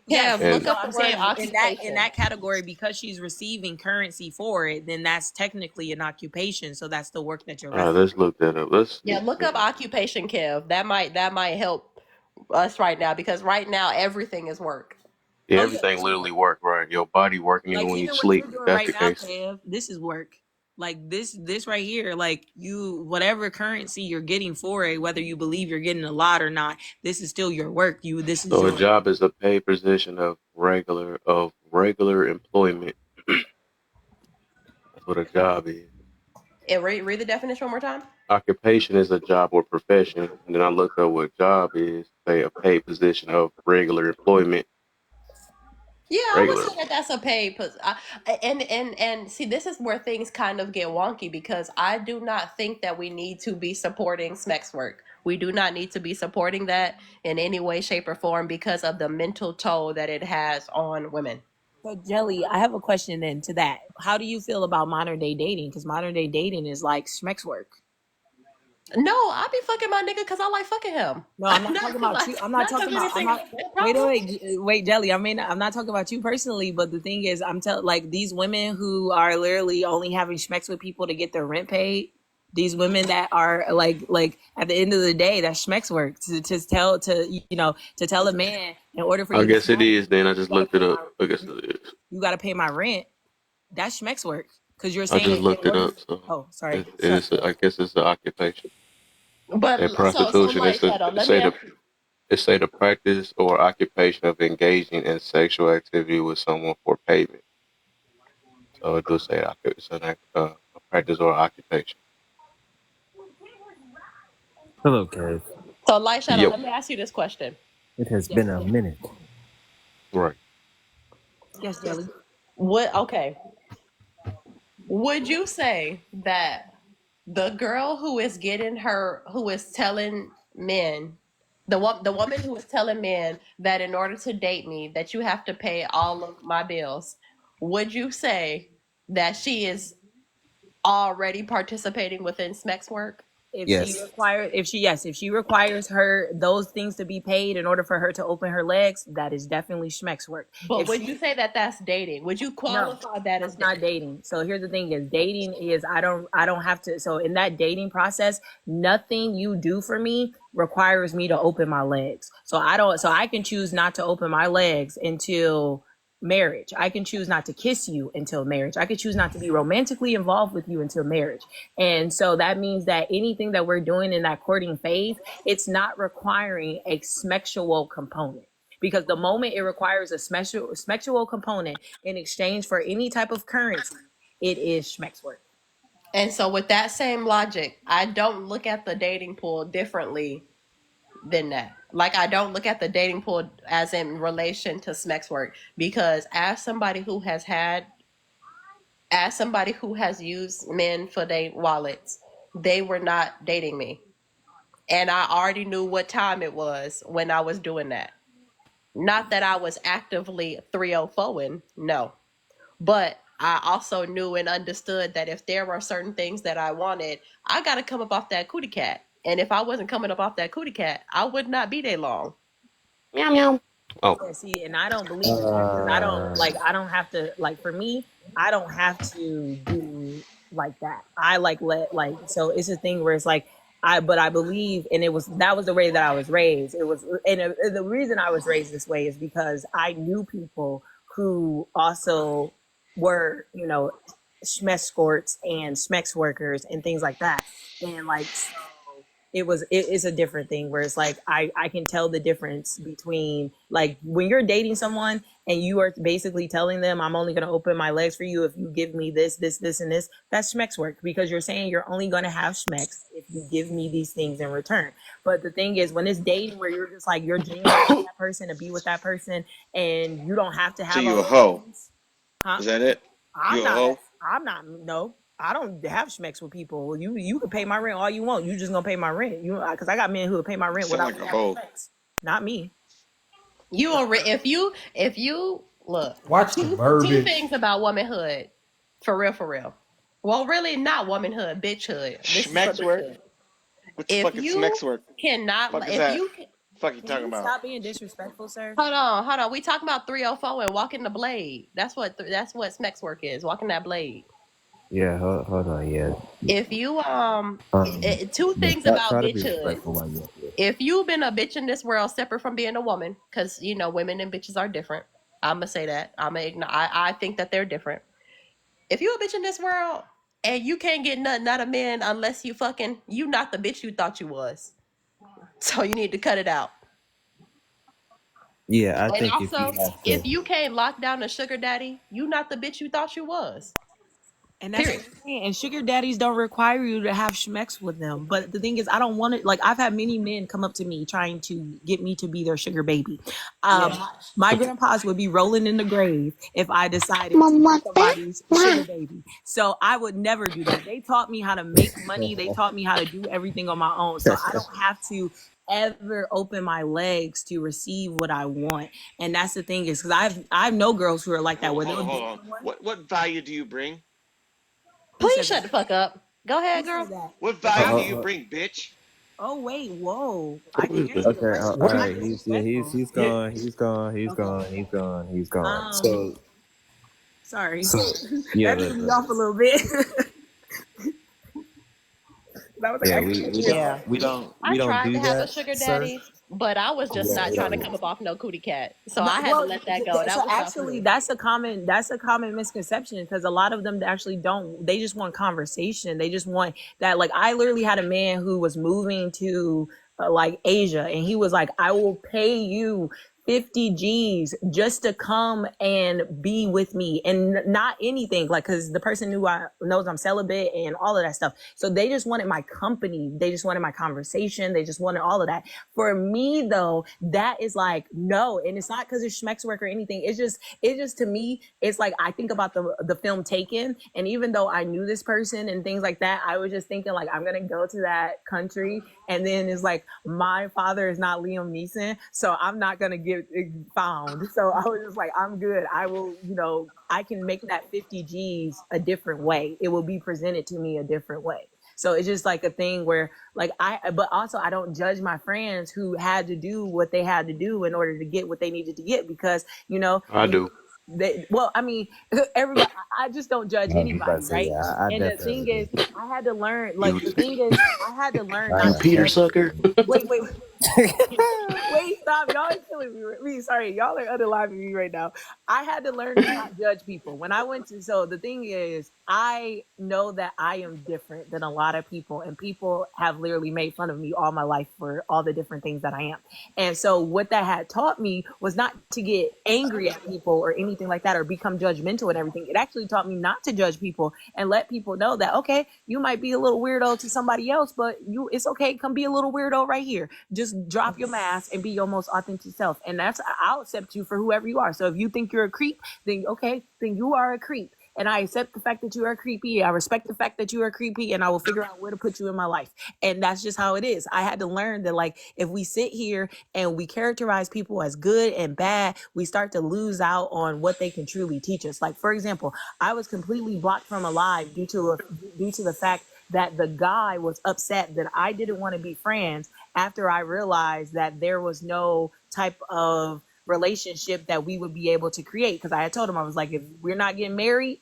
Yes, Kev, look And so up the I'm word saying in occupation. that category because she's receiving currency for it, then that's technically an occupation. So that's the work that you're let's referencing. look that up. Let's Yeah, look up occupation, Kev. That might help us right now because right now everything is work. yeah, Oh yeah, everything literally work, right? Your body working even like when you even what sleep. you're If doing that's right the now, case. Kev, this is work. Like this right here, like you, whatever currency you're getting for it, whether you believe you're getting a lot or not, this is still your work. This is So a your. job is a paid position of regular employment. That's what a job is. And read the definition one more time. Occupation is a job or profession, and then I looked up what job is. Say a paid position of regular employment. Yeah, I would Regular. say that that's a paid and see, this is where things kind of get wonky because I do not think that we need to be supporting sex work. We do not need to be supporting that in any way, shape, or form because of the mental toll that it has on women. So Jelly, I have a question then to that. How do you feel about modern day dating? Because modern day dating is like schmex work. No, I be fucking my nigga because I like fucking him. No, I'm not talking about you. I'm not talking about. I'm not. Wait, Jelly. I mean, I'm not talking about you personally. But the thing is, I'm telling like these women who are literally only having schmex with people to get their rent paid. These women that are like at the end of the day, that's schmex work to tell a man in order for I you guess to it is. Then I just looked it up. I guess it is. you got to pay my rent. That's schmex work because you're I saying just looked it up. So oh, sorry. I guess it's an occupation. But And prostitution like, say the practice or occupation of engaging in sexual activity with someone for payment. So it does say it's a practice or occupation. Hello, Kev. So Light Shadow, Yep. let me ask you this question. It has been a minute. Right. Yes, Jelly. Okay. Would you say that the girl who is telling men, the woman who is telling men that in order to date me, that you have to pay all of my bills, would you say that she is already participating within SMEX work? If Yes. she requires her those things to be paid in order for her to open her legs, that is definitely schmex work. But would you say that that's dating? Would you qualify that as not dating? So here's the thing: is dating is I don't have to. So in that dating process, nothing you do for me requires me to open my legs. So I can choose not to open my legs until marriage. I can choose not to kiss you until marriage. I could choose not to be romantically involved with you until marriage. And so that means that anything that we're doing in that courting phase, it's not requiring a sexual component. Because the moment it requires a sexual component in exchange for any type of currency, it is schmex work. And so with that same logic, I don't look at the dating pool differently than that. Like I don't look at the dating pool as in relation to SMEX work because as somebody who has used men for their wallets, they were not dating me. And I already knew what time it was when I was doing that. Not that I was actively 304ing, no. But I also knew and understood that if there were certain things that I wanted, I got to come up off that cootie cat. And if I wasn't coming up off that cootie cat, I would not be there long. Meow meow. Oh. Yeah, see, and I don't believe in that because I don't have to, like, for me, I don't have to do like that. So it's a thing where it's like, but I believe, and that was the way that I was raised. It was, and the reason I was raised this way is because I knew people who also were, schmescorts and schmex workers and things like that. And like, so it's a different thing where it's like, I can tell the difference between like when you're dating someone and you are basically telling them, I'm only going to open my legs for you if you give me this, and this, that's schmex work because you're saying you're only going to have schmex if you give me these things in return. But the thing is, when it's dating where you're just like, you're genuine with that person to be with that person and you don't have to have. So you a hoe? Huh? Is that it? You a hoe? No. I don't have schmex with people. You can pay my rent all you want. You just gonna pay my rent. Because I got men who would pay my rent without like a hoe. Not me. If you look, Watch the verbiage. Two things about womanhood, for real. Well, really not womanhood, bitchhood. Schmex work. What the fuck is schmex work? Cannot. Fuck is if that? you fuck you talking about? Stop being disrespectful, sir. Hold on. We talking about 304 and walking the blade. That's what schmex work is. Walking that blade. Yeah, hold on. Yeah. If you two things about bitchhood. If you've been a bitch in this world, separate from being a woman, because women and bitches are different. I'm gonna say that. I think that they're different. If you're a bitch in this world, And you can't get nothing out of men unless you not the bitch you thought you was. So you need to cut it out. Yeah, I And think if you also, have if to, you can't lock down a sugar daddy, you not the bitch you thought you was. And that's what Period. I'm saying. And sugar daddies don't require you to have schmex with them. But the thing is, I don't want it. Like, I've had many men come up to me trying to get me to be their sugar baby. Yeah. My grandpas would be rolling in the grave if I decided to be somebody's sugar baby. So I would never do that. They taught me how to make money. They taught me how to do everything on my own. So I don't have to ever open my legs to receive what I want. And that's the thing is, because I've know girls who are like that where they'll Hold date on. someone. What value do you bring? Who Please said shut the that? fuck up. Go Who ahead, girl. said that? What The value do value? you bring, bitch? Oh wait, whoa! I can answer the okay, question. all I'm What? not right, disrespectful. Yeah. he's Okay. gone. So, Sorry, yeah, that threw me off a little bit. That was like yeah, I can't hear. Yeah. we I don't tried do to have a that, sugar sir. daddy, but I was just Yeah, not we trying to don't. come up off no cootie cat. So No, I had to well, let that go. That so was not for actually, me. that's a common misconception because a lot of them actually don't. They just want conversation. They just want that. Like I literally had a man who was moving to like Asia, and he was like, "I will pay you 50 G's just to come and be with me and not anything like because the person knows I'm celibate and all of that stuff. So they just wanted my company. They just wanted my conversation. They just wanted all of that. For me though, that is like no, and it's not because it's schmex work or anything. It's just to me, it's like I think about the film Taken, and even though I knew this person and things like that, I was just thinking like I'm gonna go to that country, and then it's like my father is not Liam Neeson, so I'm not gonna get found. So I was just like, I'm good. I will, I can make that 50 G's a different way. It will be presented to me a different way. So it's just like a thing where like but also I don't judge my friends who had to do what they had to do in order to get what they needed to get because, I do. I mean, everybody, I just don't judge I was about to anybody, say, right? yeah, I And the thing definitely do. is, I had to learn, You, like, the thing is, I had to learn I you not to am Peter judge. sucker. definitely. Wait, wait, stop. Y'all are killing me. Sorry, y'all are underlining me right now. I had to learn to not judge people. When I went to, so the thing is, I know that I am different than a lot of people, and people have literally made fun of me all my life for all the different things that I am. And so, what that had taught me was not to get angry at people or anything like that or become judgmental and everything. It actually taught me not to judge people and let people know that, okay, you might be a little weirdo to somebody else, but it's okay. Come be a little weirdo right here. Just drop your mask and be your most authentic self. And I'll accept you for whoever you are. So if you think you're a creep, then okay, then you are a creep. And I accept the fact that you are creepy. I respect the fact that you are creepy, and I will figure out where to put you in my life. And that's just how it is. I had to learn that, like, if we sit here and we characterize people as good and bad, we start to lose out on what they can truly teach us. Like, for example, I was completely blocked from Alive due to the fact that the guy was upset that I didn't want to be friends after I realized that there was no type of relationship that we would be able to create. Because I had told him, I was like, if we're not getting married,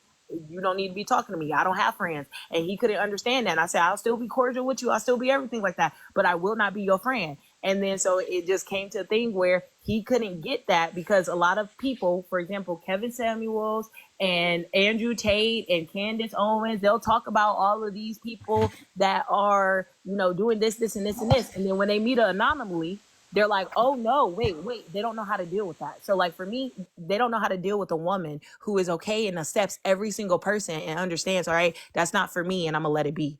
you don't need to be talking to me. I don't have friends. And he couldn't understand that. And I said, I'll still be cordial with you. I'll still be everything like that, but I will not be your friend. And then so it just came to a thing where he couldn't get that because a lot of people, for example, Kevin Samuels and Andrew Tate and Candace Owens, they'll talk about all of these people that are, doing this, this, and this, and this. And then when they meet an anomaly, they're like, oh no, wait, they don't know how to deal with that. So like for me, they don't know how to deal with a woman who is okay and accepts every single person and understands, all right, that's not for me and I'm gonna let it be.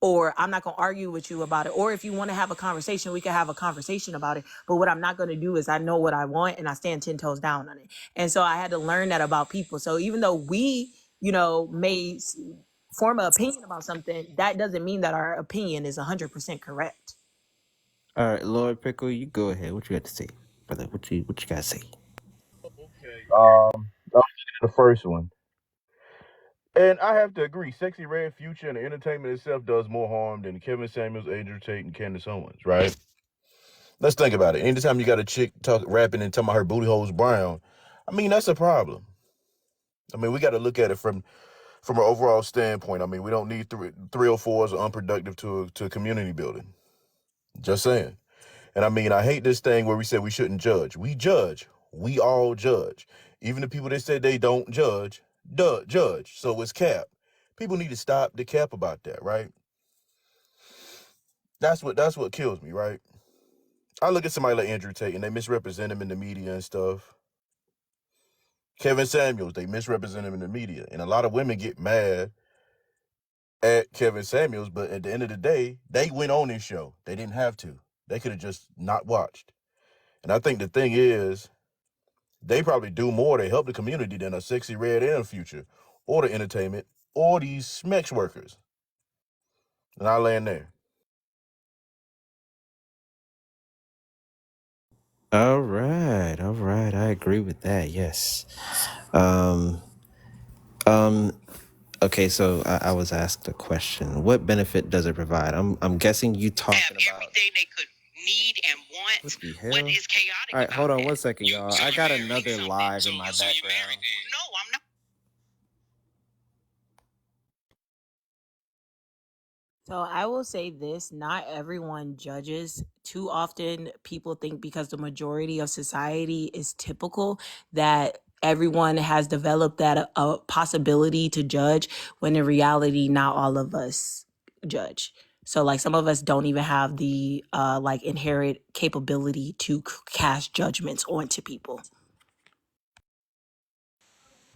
Or I'm not gonna argue with you about it. Or if you want to have a conversation, we can have a conversation about it. But what I'm not gonna do is I know what I want and I stand 10 toes down on it. And so I had to learn that about people. So even though we, may form an opinion about something, that doesn't mean that our opinion is 100% correct. All right, Lord Pickle, you go ahead. What you got to say, brother? What you got to say? Okay. The first one. And I have to agree, Sexy Red Future and the entertainment itself does more harm than Kevin Samuels, Andrew Tate, and Candace Owens, right? Let's think about it. Anytime you got a chick rapping and talking about her booty hole's brown, I mean, that's a problem. I mean, we got to look at it from an overall standpoint. I mean, we don't need 304s or unproductive to a community building. Just saying. And I mean, I hate this thing where we say we shouldn't judge. We judge. We all judge. Even the people that say they don't judge, judge. So it's cap. People need to stop the cap about that, right? That's what kills me, right? I look at somebody like Andrew Tate and they misrepresent him in the media and stuff. Kevin Samuels, they misrepresent him in the media. And a lot of women get mad at Kevin Samuels, but at the end of the day, they went on this show. They didn't have to. They could have just not watched. And I think the thing is, they probably do more to help the community than a Sexy Red and a Future, or the entertainment, or these SMEX workers. And I land there. All right, all right. I agree with that. Yes. Um. Okay. So I was asked a question. What benefit does it provide? I'm guessing you talking Have about everything they could need and what want. the What hell? is chaotic All right, about hold on that? 1 second, You y'all. so I you got married another something. live So in my you married background. then. No, I'm not. So I will say this, not everyone judges. Too often people think because the majority of society is typical that everyone has developed that possibility to judge, when in reality not all of us judge. So like some of us don't even have the like inherent capability to cast judgments onto people.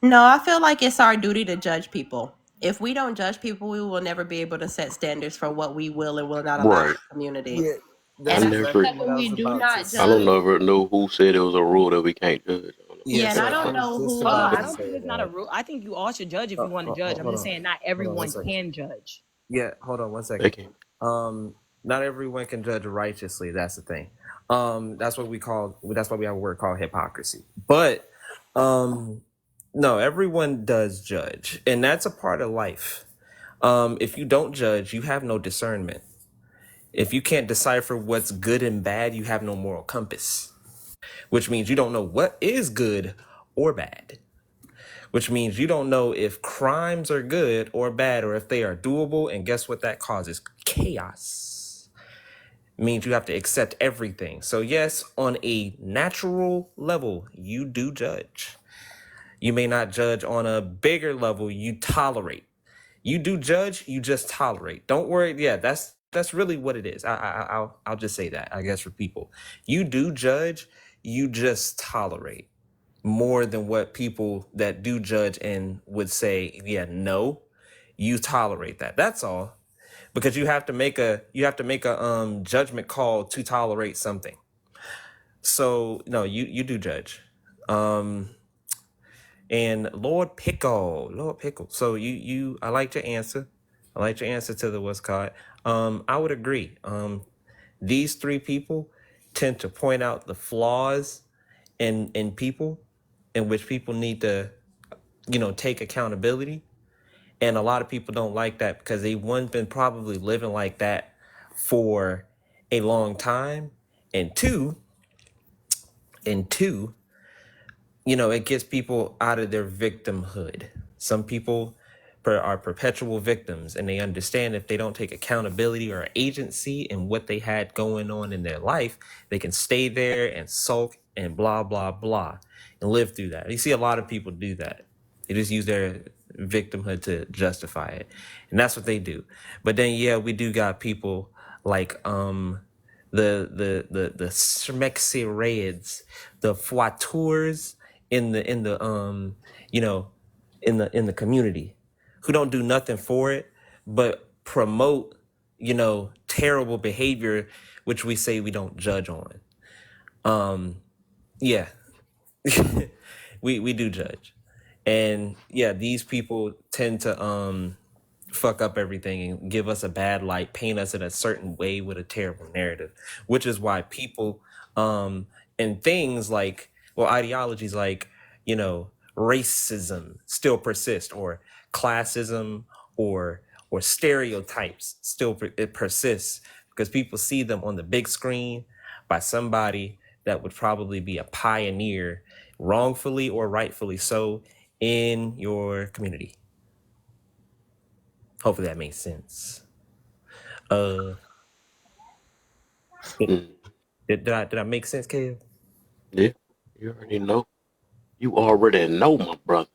No, I feel like it's our duty to judge people. If we don't judge people, we will never be able to set standards for what we will and will not allow in Right. the community. Yeah, I And that's I think never, exactly that what when I we was do about to not I judge, don't say. ever know who said it was a rule that we can't judge. I don't know. Yeah, yeah, and I so I don't was know just who Oh, about I to don't think say it's not a that. rule. I think you all should judge if you want to judge. I'm just saying not Hold on 1 everyone second. can judge. Yeah, hold on 1 They second. can't. Not everyone can judge righteously. That's the thing. That's what we call. That's why we have a word called hypocrisy. But, no, everyone does judge, and that's a part of life. If you don't judge, you have no discernment. If you can't decipher what's good and bad, you have no moral compass, which means you don't know what is good or bad, which means you don't know if crimes are good or bad or if they are doable. And guess what that causes? Chaos. It means you have to accept everything. So, yes, on a natural level, you do judge. You may not judge on a bigger level, you tolerate. You do judge, you just tolerate. Don't worry. Yeah, that's really what it is. I'll just say that, I guess, for people. You do judge, you just tolerate more than what people that do judge and would say, yeah, no, you tolerate that. That's all. Because you have to make a judgment call to tolerate something. So no, you do judge. Um and Lord Pickle. So I liked your answer. I liked your answer to the what's called. I would agree. These three people tend to point out the flaws in people, in which people need to, take accountability. And a lot of people don't like that because they, one, been probably living like that for a long time, and two, it gets people out of their victimhood. Some people are perpetual victims, and they understand if they don't take accountability or agency in what they had going on in their life, they can stay there and sulk and blah, blah, blah, and live through that. You see a lot of people do that. They just use their victimhood to justify it. And that's what they do. But then, yeah, we do got people like the Smexy Reds, the Foitours in the in the community, who don't do nothing for it but promote terrible behavior, which we say we don't judge on. Yeah. we do judge. And yeah, these people tend to fuck up everything and give us a bad light, paint us in a certain way with a terrible narrative, which is why people and things like, well, ideologies like, racism still persist, or classism, or stereotypes still it persists, because people see them on the big screen by somebody that would probably be a pioneer, wrongfully or rightfully so, in your community. Hopefully that makes sense. Uh, did, Mm. did I make sense, Kev? Yeah. You already know. You already know, my brother.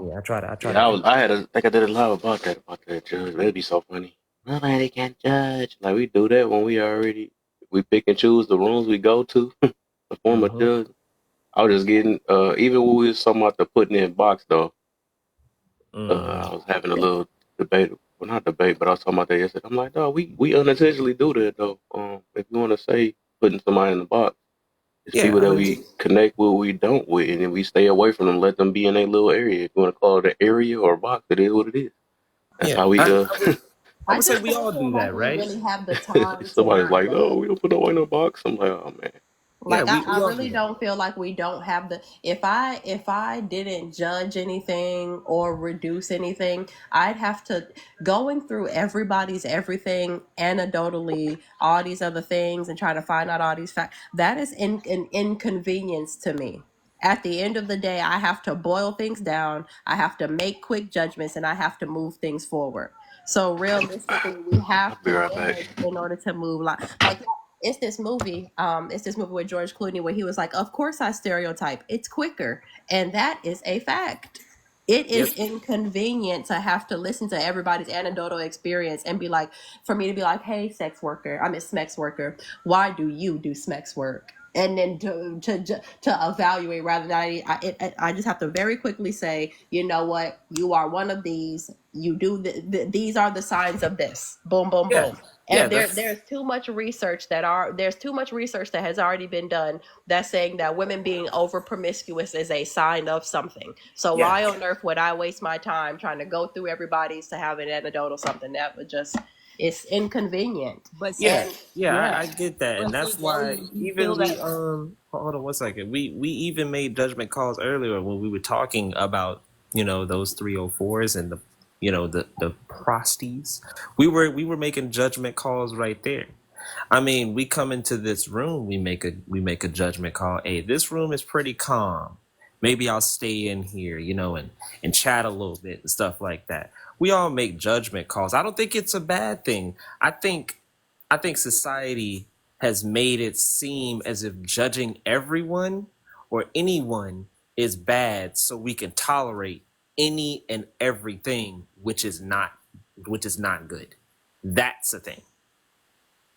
Yeah, I try to Yeah, pay. I think I did a lot about that judge. That'd be so funny. Nobody can judge. Like we do that when we pick and choose the rooms we go to. The former Mm-hmm. judge. I was just getting even when we was talking about the putting in box though. Mm-hmm. I was having a little debate. Well, not debate, but I was talking about that yesterday. I'm like, no, we unintentionally do that though. If you want to say putting somebody in the box, it's Yeah, people I that mean, we connect with, we don't with, and then we stay away from them. Let them be in their little area. If you want to call it an area or a box, it is what it is. That's yeah, how we. I I would say just we don't all feel do like that, we right? really have the time to Somebody's not like, no, judge. we don't put nobody in a box. I'm like, oh man. Yeah, Like I we all do really that. don't feel like we don't have the if I didn't judge anything or reduce anything, I'd have to going through everybody's everything anecdotally, all these other things and try to find out all these facts. That is an inconvenience to me. At the end of the day, I have to boil things down, I have to make quick judgments, and I have to move things forward. So realistically, we I'll have be to right back. judge in order to move. Like it's this movie with George Clooney where he was like, of course I stereotype, it's quicker, and that is a fact. It Yep. is inconvenient to have to listen to everybody's anecdotal experience and be like, for me to be like, hey, sex worker, I'm a smex worker, why do you do smex work? And then to evaluate rather than I just have to very quickly say, you know what, you are one of these, you do these are the signs of this, boom boom Yeah, boom. yeah. And That's there's too much research there's too much research that has already been done that's saying that women being over promiscuous is a sign of something. So yeah. why on earth would I waste my time trying to go through everybody's to have an anecdote or something that would just it's inconvenient. But Yeah, And yeah, yeah. I get that, and but see, that's Joey, why do you even feel that? we hold on one second. We even made judgment calls earlier when we were talking about those 304s and the prosties. We were making judgment calls right there. I mean, we come into this room, we make a judgment call. Hey, this room is pretty calm. Maybe I'll stay in here, and chat a little bit and stuff like that. We all make judgment calls. I don't think it's a bad thing. I think society has made it seem as if judging everyone or anyone is bad, so we can tolerate any and everything which is not good. That's the thing.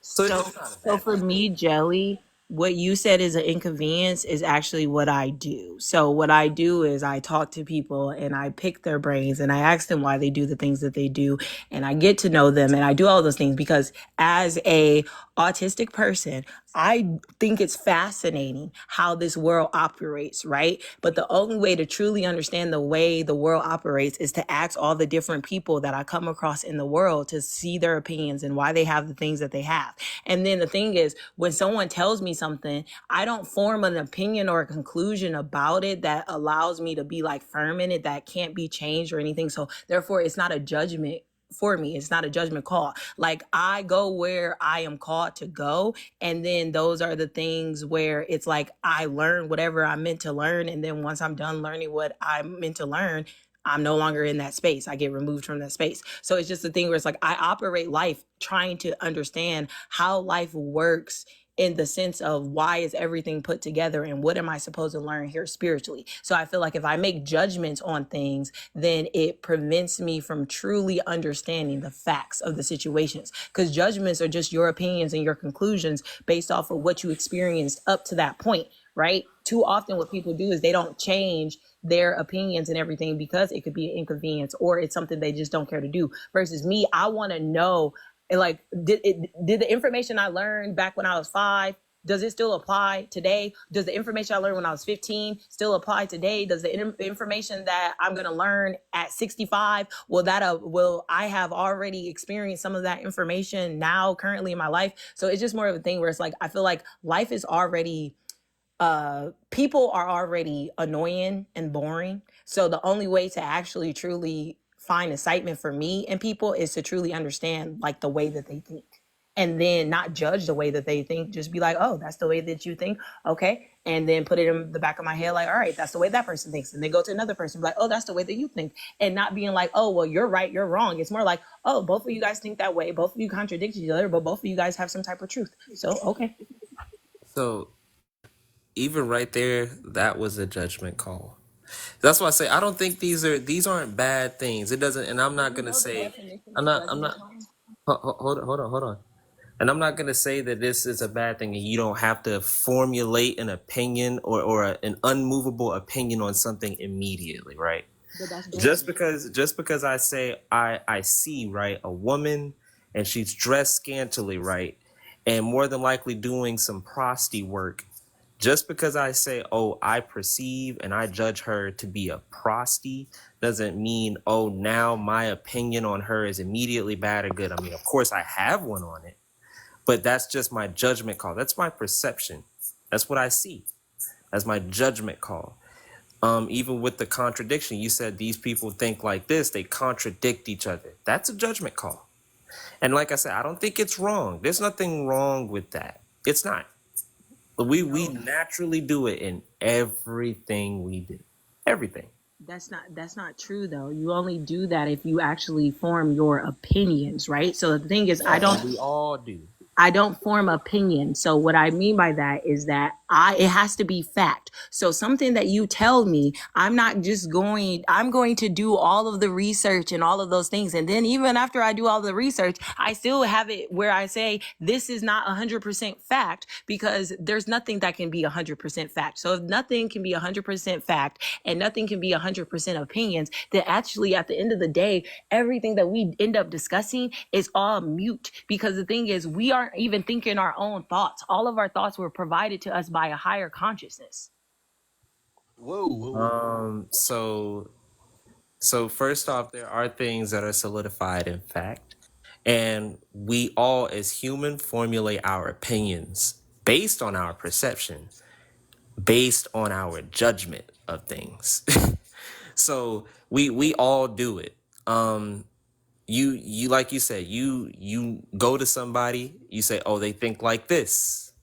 So it's So, not a so bad for thing. me, Jelly, what you said is an inconvenience is actually what I do. So what I do is I talk to people and I pick their brains and I ask them why they do the things that they do and I get to know them and I do all those things because as a autistic person, I think it's fascinating how this world operates, right? But the only way to truly understand the way the world operates is to ask all the different people that I come across in the world to see their opinions and why they have the things that they have. And then the thing is, when someone tells me something, I don't form an opinion or a conclusion about it that allows me to be like firm in it that can't be changed or anything. So therefore, it's not a judgment for me. It's not a judgment call. Like I go where I am called to go. And then those are the things where it's like I learn whatever I'm meant to learn. And then once I'm done learning what I'm meant to learn, I'm no longer in that space. I get removed from that space. So it's just a thing where it's like I operate life trying to understand how life works in the sense of why is everything put together and what am I supposed to learn here spiritually. So I feel like if I make judgments on things, then it prevents me from truly understanding the facts of the situations, because judgments are just your opinions and your conclusions based off of what you experienced up to that point, right? Too often what people do is they don't change their opinions and everything because it could be an inconvenience or it's something they just don't care to do. Versus me, I want to know, like, did the information I learned back when I was 5, does it still apply today? Does the information I learned when I was 15 still apply today? Does the information that I'm going to learn at 65, will I have already experienced some of that information now currently in my life? So it's just more of a thing where it's like I feel like life is already people are already annoying and boring. So the only way to actually truly find excitement for me and people is to truly understand like the way that they think. And then not judge the way that they think, just be like, oh, that's the way that you think. Okay. And then put it in the back of my head, like, all right, that's the way that person thinks. And then go to another person, be like, oh, that's the way that you think. And not being like, oh, well, you're right, you're wrong. It's more like, oh, both of you guys think that way. Both of you contradict each other, but both of you guys have some type of truth. So, okay. So even right there, that was a judgment call. That's why I say I don't think these aren't bad things. It doesn't, and I'm Do not you gonna know the say definition I'm of not I'm judgment, not. though? Hold on. And I'm not gonna say that this is a bad thing, and you don't have to formulate an opinion or an unmovable opinion on something immediately, right? But that's Just judgment. because I say I see, right, a woman and she's dressed scantily, right, and more than likely doing some prosty work. Just because I say, oh, I perceive and I judge her to be a prosty doesn't mean, oh, now my opinion on her is immediately bad or good. I mean, of course I have one on it, but that's just my judgment call. That's my perception. That's what I see. That's my judgment call. Even with the contradiction, you said these people think like this, they contradict each other. That's a judgment call. And like I said, I don't think it's wrong. There's nothing wrong with that. It's not. We naturally do it in everything we do. Everything. That's not true though. You only do that if you actually form your opinions, right? So the thing is, Yeah, and we all do. I don't form opinion. So what I mean by that is that it has to be fact. So something that you tell me, I'm going to do all of the research and all of those things. And then even after I do all the research, I still have it where I say this is not 100% fact, because there's nothing that can be 100% fact. So if nothing can be 100% fact and nothing can be 100% opinions, then actually at the end of the day, everything that we end up discussing is all mute, because the thing is, we aren't even thinking our own thoughts. All of our thoughts were provided to us by a higher consciousness. Whoa. So first off, there are things that are solidified in fact, and we all as human formulate our opinions based on our perception, based on our judgment of things. So we all do it. You like you said, you go to somebody, you say, oh, they think like this,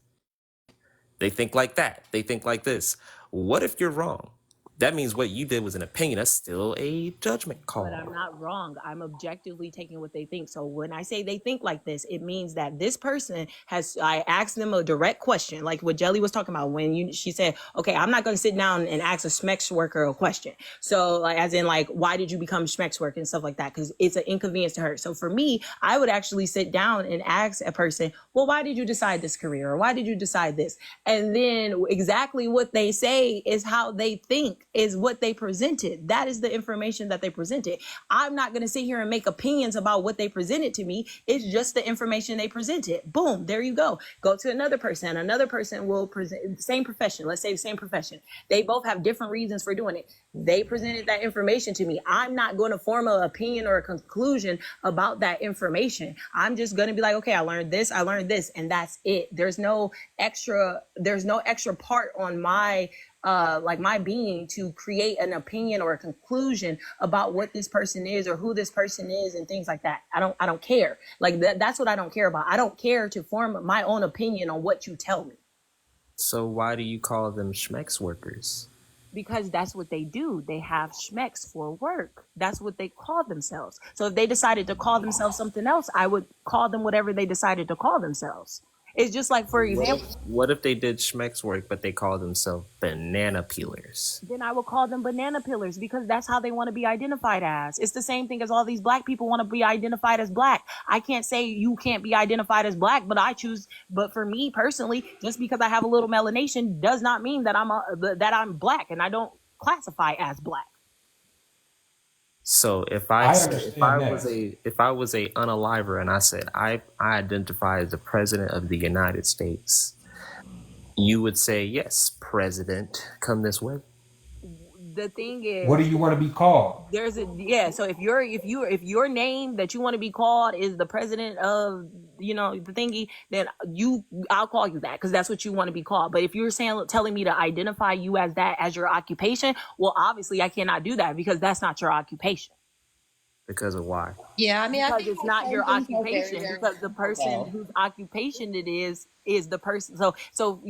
they think like that, they think like this. What if you're wrong? That means what you did was an opinion. That's still a judgment But I'm call. not wrong. I'm objectively taking what they think. So when I say they think like this, it means that this person I asked them a direct question, like what Jelly was talking about when she said, okay, I'm not going to sit down and ask a Schmex worker a question. So like, as in like, why did you become Schmex worker and stuff like that? Because it's an inconvenience to her. So for me, I would actually sit down and ask a person, well, why did you decide this career? Or why did you decide this? And then exactly what they say is how they think, is what they presented. That is the information that they presented. I'm not going to sit here and make opinions about what they presented to me. It's just the information they presented. Boom, there you go. Go to another person. Another person will present the same profession. Let's say the same profession. They both have different reasons for doing it. They presented that information to me. I'm not going to form an opinion or a conclusion about that information. I'm just going to be like, okay, I learned this, and that's it. There's no extra part on my like my being to create an opinion or a conclusion about what this person is or who this person is and things like that. I don't care. Like that's what I don't care about. I don't care to form my own opinion on what you tell me. So why do you call them Schmex workers? Because that's what they do. They have schmecks for work. That's what they call themselves. So if they decided to call themselves something else, I would call them whatever they decided to call themselves. It's just like, for example, What if they did Schmex work, but they call themselves banana peelers? then I will call them banana pillars, because that's how they want to be identified as. It's the same thing as all these black people want to be identified as black. I can't say you can't be identified as black, but for me personally, just because I have a little melanation does not mean that I'm black, and I don't classify as black. So if I I understand that. if I was a unaliver and I said I identify as the president of the United States, you would say yes, President, come this way. The thing is, What do you want to be called? so if your name that you want to be called is the president of the thingy, then I'll call you that, because that's what you want to be called. But if you're telling me to identify you as that as your occupation, well, obviously I cannot do that, because that's not your occupation. Because of why? Yeah, I mean, I Because think it's not your things are very, occupation, very because the person simple. whose occupation it is the person. So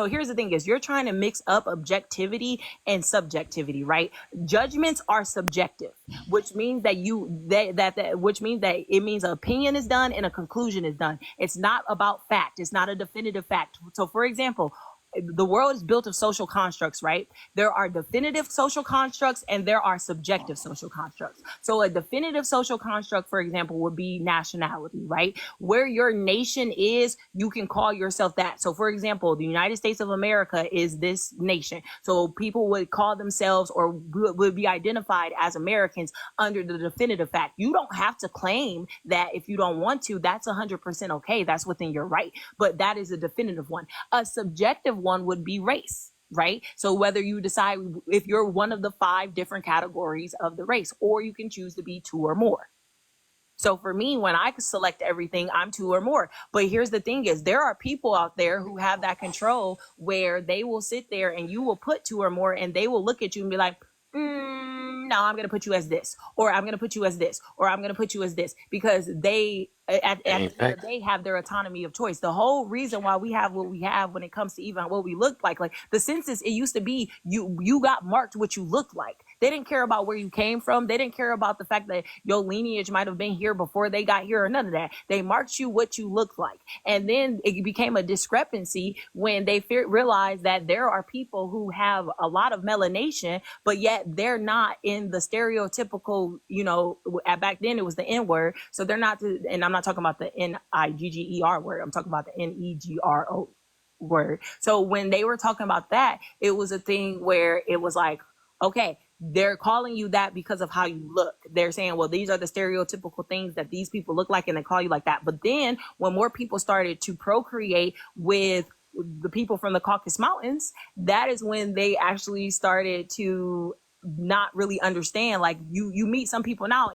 here's the thing is, you're trying to mix up objectivity and subjectivity, right? Judgments are subjective, which means that it means an opinion is done and a conclusion is done. It's not about fact. It's not a definitive fact. So for example, the world is built of social constructs, right? There are definitive social constructs and there are subjective social constructs. So a definitive social construct, for example, would be nationality, right? Where your nation is, you can call yourself that. So for example, the United States of America is this nation. So people would call themselves or would be identified as Americans under the definitive fact. You don't have to claim that if you don't want to. That's 100% okay. That's within your right. But that is a definitive one. A subjective one would be race, right? So whether you decide if you're one of the 5 different categories of the race, or you can choose to be 2 or more. So for me, when I select everything, I'm 2 or more. But here's the thing is there are people out there who have that control where they will sit there and you will put 2 or more and they will look at you and be like, no, I'm going to put you as this, or I'm going to put you as this, or I'm going to put you as this, because they, at the end of the day, have their autonomy of choice. The whole reason why we have what we have when it comes to even what we look like the census, it used to be you got marked what you looked like. They didn't care about where you came from. They didn't care about the fact that your lineage might have been here before they got here or none of that. They marked you what you looked like. And then it became a discrepancy when they realized that there are people who have a lot of melanation, but yet they're not in the stereotypical, back then it was the N word. So they're not, and I'm not talking about the N-I-G-G-E-R word. I'm talking about the N-E-G-R-O word. So when they were talking about that, it was a thing where it was like, okay, they're calling you that because of how you look. They're saying, well, these are the stereotypical things that these people look like, and they call you like that. But then when more people started to procreate with the people from the Caucasus Mountains, that is when they actually started to not really understand. Like you meet some people now,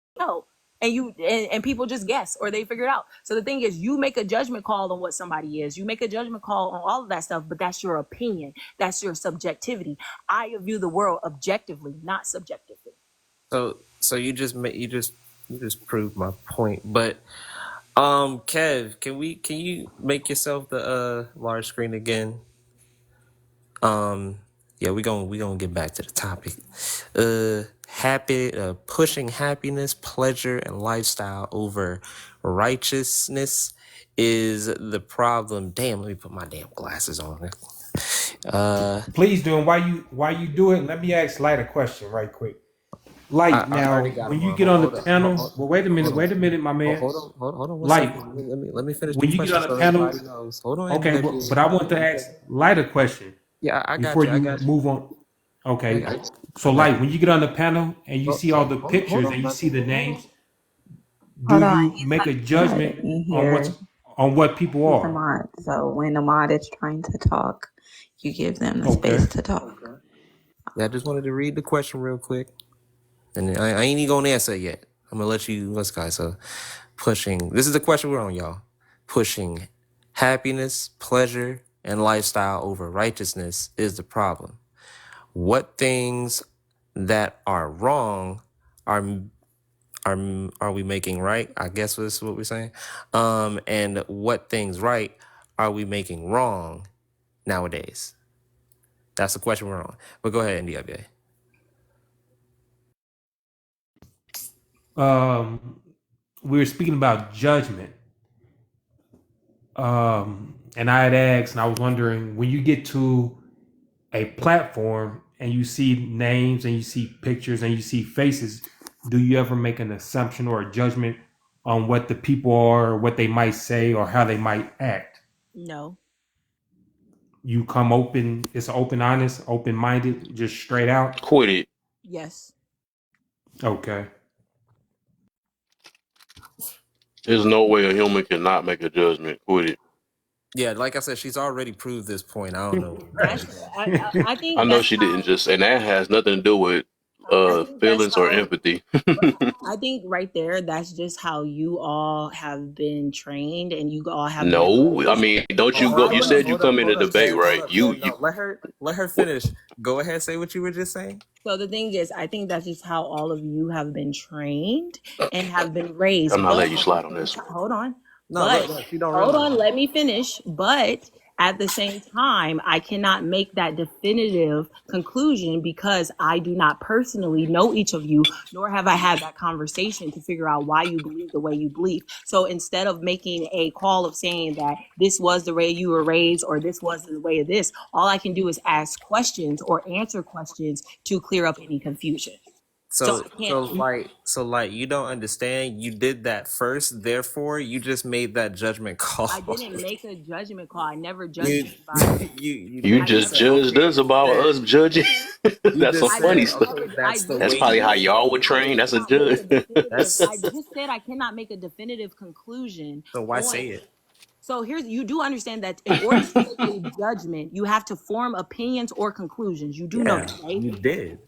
and people just guess or they figure it out. So the thing is, you make a judgment call on what somebody is. You make a judgment call on all of that stuff, but that's your opinion. That's your subjectivity. I view the world objectively, not subjectively. So you just proved my point. But Kev, can you make yourself the large screen again? Yeah, we gonna get back to the topic. Pushing happiness, pleasure, and lifestyle over righteousness is the problem. Damn, let me put my damn glasses on. Please do. And while you do it, let me ask Light a question right quick. Light, now when you get on the panel, well, wait a minute, my man. Hold on. Light, let me finish. when you get on the panel, hold on. okay, but I want to ask Light a question. Yeah, I got before you. you move on. Okay, so Light, when you get on the panel and you see all the pictures and you see the names, do you make a judgment on what people are? So when the mod is trying to talk, you give them the space to talk. Yeah, I just wanted to read the question real quick. And I ain't even gonna answer it yet. I'm gonna let you, guys. So, this is the question we're on, y'all. Pushing happiness, pleasure, and lifestyle over righteousness is the problem. What things that are wrong are we making right? I guess that's what we're saying. And what things right are we making wrong nowadays? That's the question we're on. But go ahead, NDWA. We were speaking about judgment. And I had asked, and I was wondering, when you get to a platform and you see names and you see pictures and you see faces, do you ever make an assumption or a judgment on what the people are, or what they might say, or how they might act? No. You come open, it's open, honest, open-minded, just straight out? Quit it. Yes. Okay. There's no way a human cannot make a judgment. Quit it. Yeah, like I said, she's already proved this point. I don't know. I think I know she didn't just, and that has nothing to do with feelings or empathy. I think right there, that's just how you all have been trained, and you all have. No, I mean, don't you go? You said you come in a debate, right? You let her finish. Go ahead, say what you were just saying. So the thing is, I think that's just how all of you have been trained and have been raised. I'm not letting you slide on this. Hold on. No, hold on, let me finish. But At the same time, I cannot make that definitive conclusion because I do not personally know each of you, nor have I had that conversation to figure out why you believe the way you believe. So instead of making a call of saying that this was the way you were raised or this was the way of this, all I can do is ask questions or answer questions to clear up any confusion. So I can't. So you don't understand. You did that first, therefore you just made that judgment call. I didn't make a judgment call. I never judged anybody. You just judged us about us judging. That's some funny stuff. That's probably how y'all would train. That's a judge. I just said I cannot make a definitive conclusion. So why say it? So you do understand that in order to make a judgment, you have to form opinions or conclusions. You do know that, right? You did.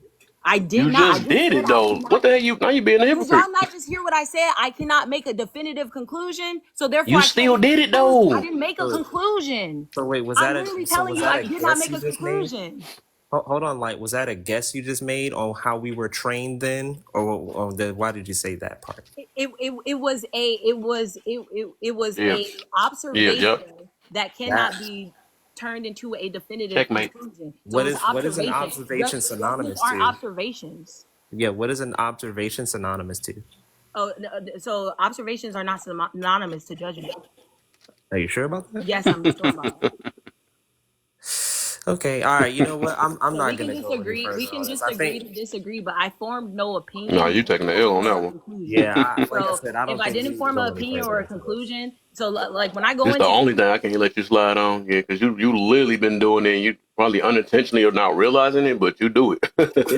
I did you not. You just did it though. What the hell? Now you being a hypocrite. Y'all not just hear what I said. I cannot make a definitive conclusion. So therefore, you still did it though. I didn't make a conclusion. So wait, was I'm that literally telling you I did not make a conclusion. Hold on, like, was that a guess you just made on how we were trained then, or why did you say that part? It was a observation that cannot be turned into a definitive conclusion. So what is an observation synonymous to? Observations. Yeah, what is an observation synonymous to? Oh, so observations are not synonymous to judgment. Are you sure about that? Yes, I'm sure about that. Okay, all right. You know what? I'm not going to disagree. We can just agree to disagree, but I formed no opinion. No, you taking the L on that one. Yeah, like I said, I don't. If I didn't form an opinion or a conclusion, so like when I go, it's the only thing I can let you slide on. Yeah, because you literally been doing it. And you probably unintentionally or not realizing it, but you do it.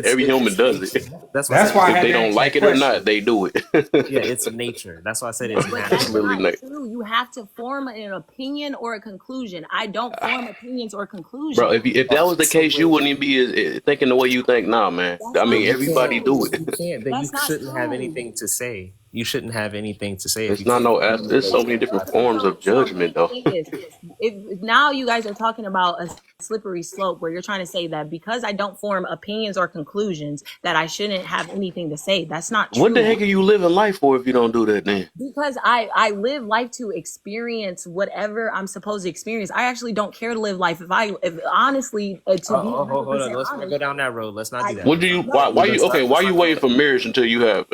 Every human does it. That's why if they don't like it or not, they do it. Yeah, it's nature. That's why I said it's naturally true. You have to form an opinion or a conclusion. I don't form opinions or conclusions. Bro, if that was the case, you wouldn't even be thinking the way you think now, man. I mean, everybody do it. You can't. Then you shouldn't have anything to say. You shouldn't have anything to say. It's not there's so many different forms of judgment, though. If now you guys are talking about a slippery slope where you're trying to say that because I don't form opinions or conclusions that I shouldn't have anything to say. That's not true. What the heck are you living life for if you don't do that then? Because I live life to experience whatever I'm supposed to experience. I actually don't care to live life if honestly hold on. Let's not go down that road. Let's not do that. What do you why you waiting for marriage until you have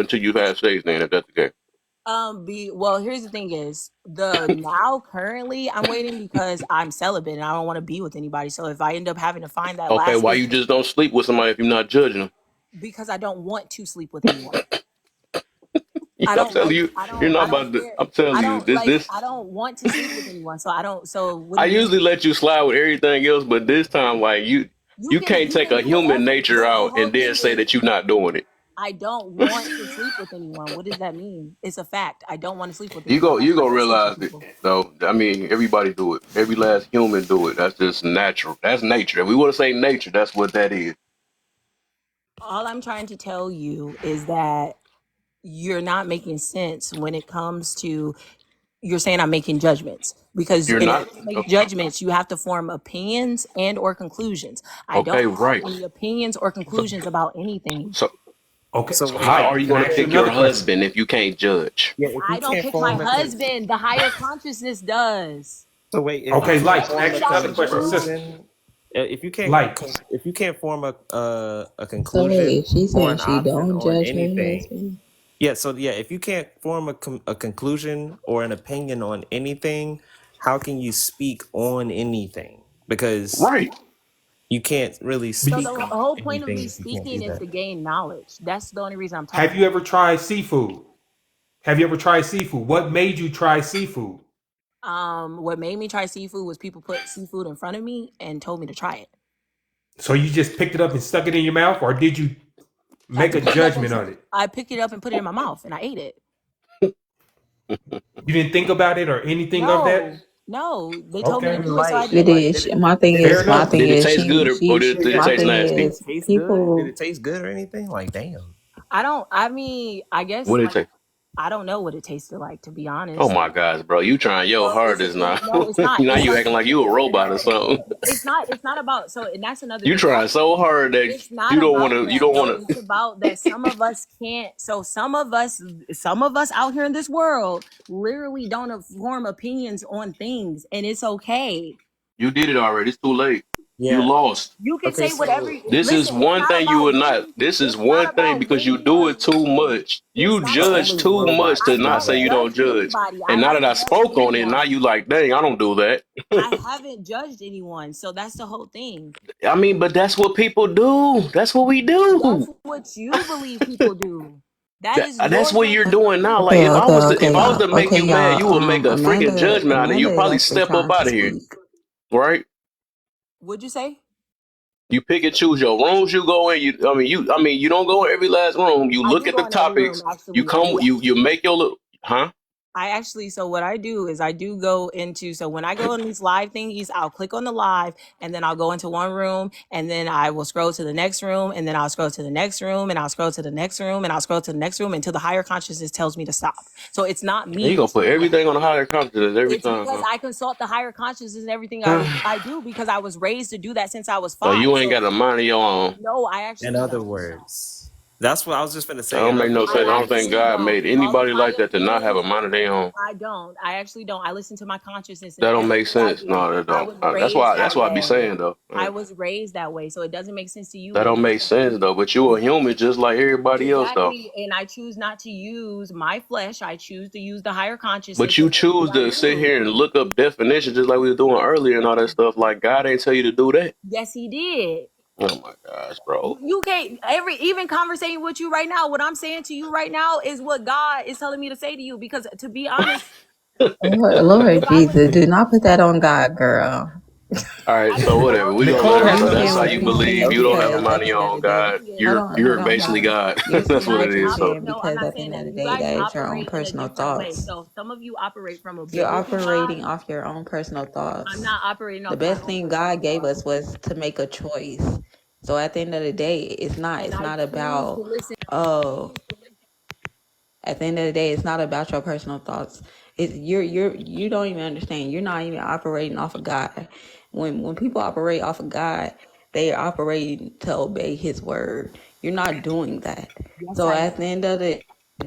sex then if that's the case? Well, here's the thing is now currently I'm waiting because I'm celibate and I don't want to be with anybody. So if I end up having to find that why you just don't sleep with somebody if you're not judging them? Because I don't want to sleep with anyone. I'm telling you, you're not about to. I'm telling you, this. I don't want to sleep with anyone, so I don't. So I usually let you slide with everything else, but this time, like you can't take a human nature out and then say that you're not doing it. I don't want to sleep with anyone. What does that mean? It's a fact. I don't want to sleep with anyone. You go realize it though. I mean, everybody do it. Every last human do it. That's just natural. That's nature. If we want to say nature, that's what that is. All I'm trying to tell you is that you're not making sense when it comes to you're saying I'm making judgments because in order to make judgments you have to form opinions and or conclusions. I don't have any opinions or conclusions about anything. So how are you going to pick your husband if you can't judge? Yeah, I don't pick my husband. The higher consciousness does. So wait. Like another question. If you can't form a conclusion, she said she don't judge her husband. Yeah, so if you can't form a conclusion or an opinion on anything, how can you speak on anything? Because you can't really speak. So the whole point of me speaking is to gain knowledge. That's the only reason I'm talking. Have you ever tried seafood? What made you try seafood? What made me try seafood was people put seafood in front of me and told me to try it. So you just picked it up and stuck it in your mouth, or did you make a judgment on it? I picked it up and put it in my mouth and I ate it. You didn't think about it or anything of that? No, they told me to do it, so I did. It is. My thing is, did it taste good or did it taste nasty? Did it taste good or anything? Like, damn. I guess. What did it taste? I don't know what it tasted like, to be honest. Oh my gosh, bro, you trying your hardest now. No, it's not. Now you acting like you a robot or something. It's not about. So, and that's another. You trying so hard that you don't want to. You don't want to. It's about that some of us can't. So some of us out here in this world literally don't form opinions on things, and it's okay. You did it already. It's too late. You Yeah. lost. You can Okay. say whatever. So This is Listen, it's one not thing you about would not. winning. This is It's not one thing about because you winning do or it too losing. much. It's You not it's about. judge only too much robots to I do not say haven't you that. don't judged judge. anybody. I And now that haven't I judged spoke on it, now anyone. you like, dang, I don't do that. I haven't judged anyone. So that's the whole thing. I mean, but that's what people do. That's what we That's do. what you believe people do. That is That's your what you're judgment. doing now. Like Okay, if I okay, was to okay, if I was y'all. to make Okay, you mad, you y'all. would make a freaking judgment out of it. Amanda You is probably actually step up trying to out of here, speak. right? What'd you say? You pick and choose your rooms you go in. I mean, you don't go in every last room. You I look do at the go in every room, topics. You actually. I come. do. You make your little, huh? I actually, so what I do is I do go into, so when I go in these live thingies, I'll click on the live and then I'll go into one room and then I will scroll to the next room and then I'll scroll to the next room and I'll scroll to the next room and I'll scroll to the next room until the higher consciousness tells me to stop. So it's not And you me gonna put choosing. everything on the higher consciousness every It's because time, I consult the higher consciousness in everything huh? I do because I was raised to do that since I was So 5. you ain't So got a mind of your own. no, I In actually other don't. words, that's what I was just gonna That say. In don't make other no I sense. I words, don't think actually God don't. made anybody like that to not have a mind of their own. I don't. I actually don't. I listen to my consciousness in That don't make everything I sense. do. No, that I don't. was That's raised why. that That's why I be way. saying though. I was raised that way. So it doesn't make sense to you, That but it don't makes make sense to sense me. though. But you a human just like everybody else though. Exactly. And I choose not to use my flesh. I choose to use the higher consciousness But in you everything choose I to sit do. here and look up definitions just like we were doing earlier and all that stuff. Like God ain't tell you to do that. Yes, he did. Oh my gosh, bro. You can't even conversating with you right now. What I'm saying to you right now is what God is telling me to say to you. Because to be honest, Lord if I was Jesus, do not put that on God, girl. All right, I so didn't whatever. tell We you gonna to. Nicole let her. has You So the that's how can't floor. you keep saying believe. You don't have okay. a because mind at of the your end of own, the day, God. Is, You're hold on, basically God. God. You're That's what guys it keep is. So saying no, I'm because not at the saying end of that. the You day, guys that is your own operate in a personal different way. thoughts. So some of you operate from a You're biblical God. operating off your own personal I'm thoughts. not operating The off my best own thing personal God gave thoughts. us was to make a choice. So at the end of the day, And it's I not choose to about listen. oh at the end of the day, it's not about your personal thoughts. It's you don't even understand. You're not even operating off of God. When people operate off of God, they are operating to obey His word. You're not doing that. Yes, So I at am. the end of the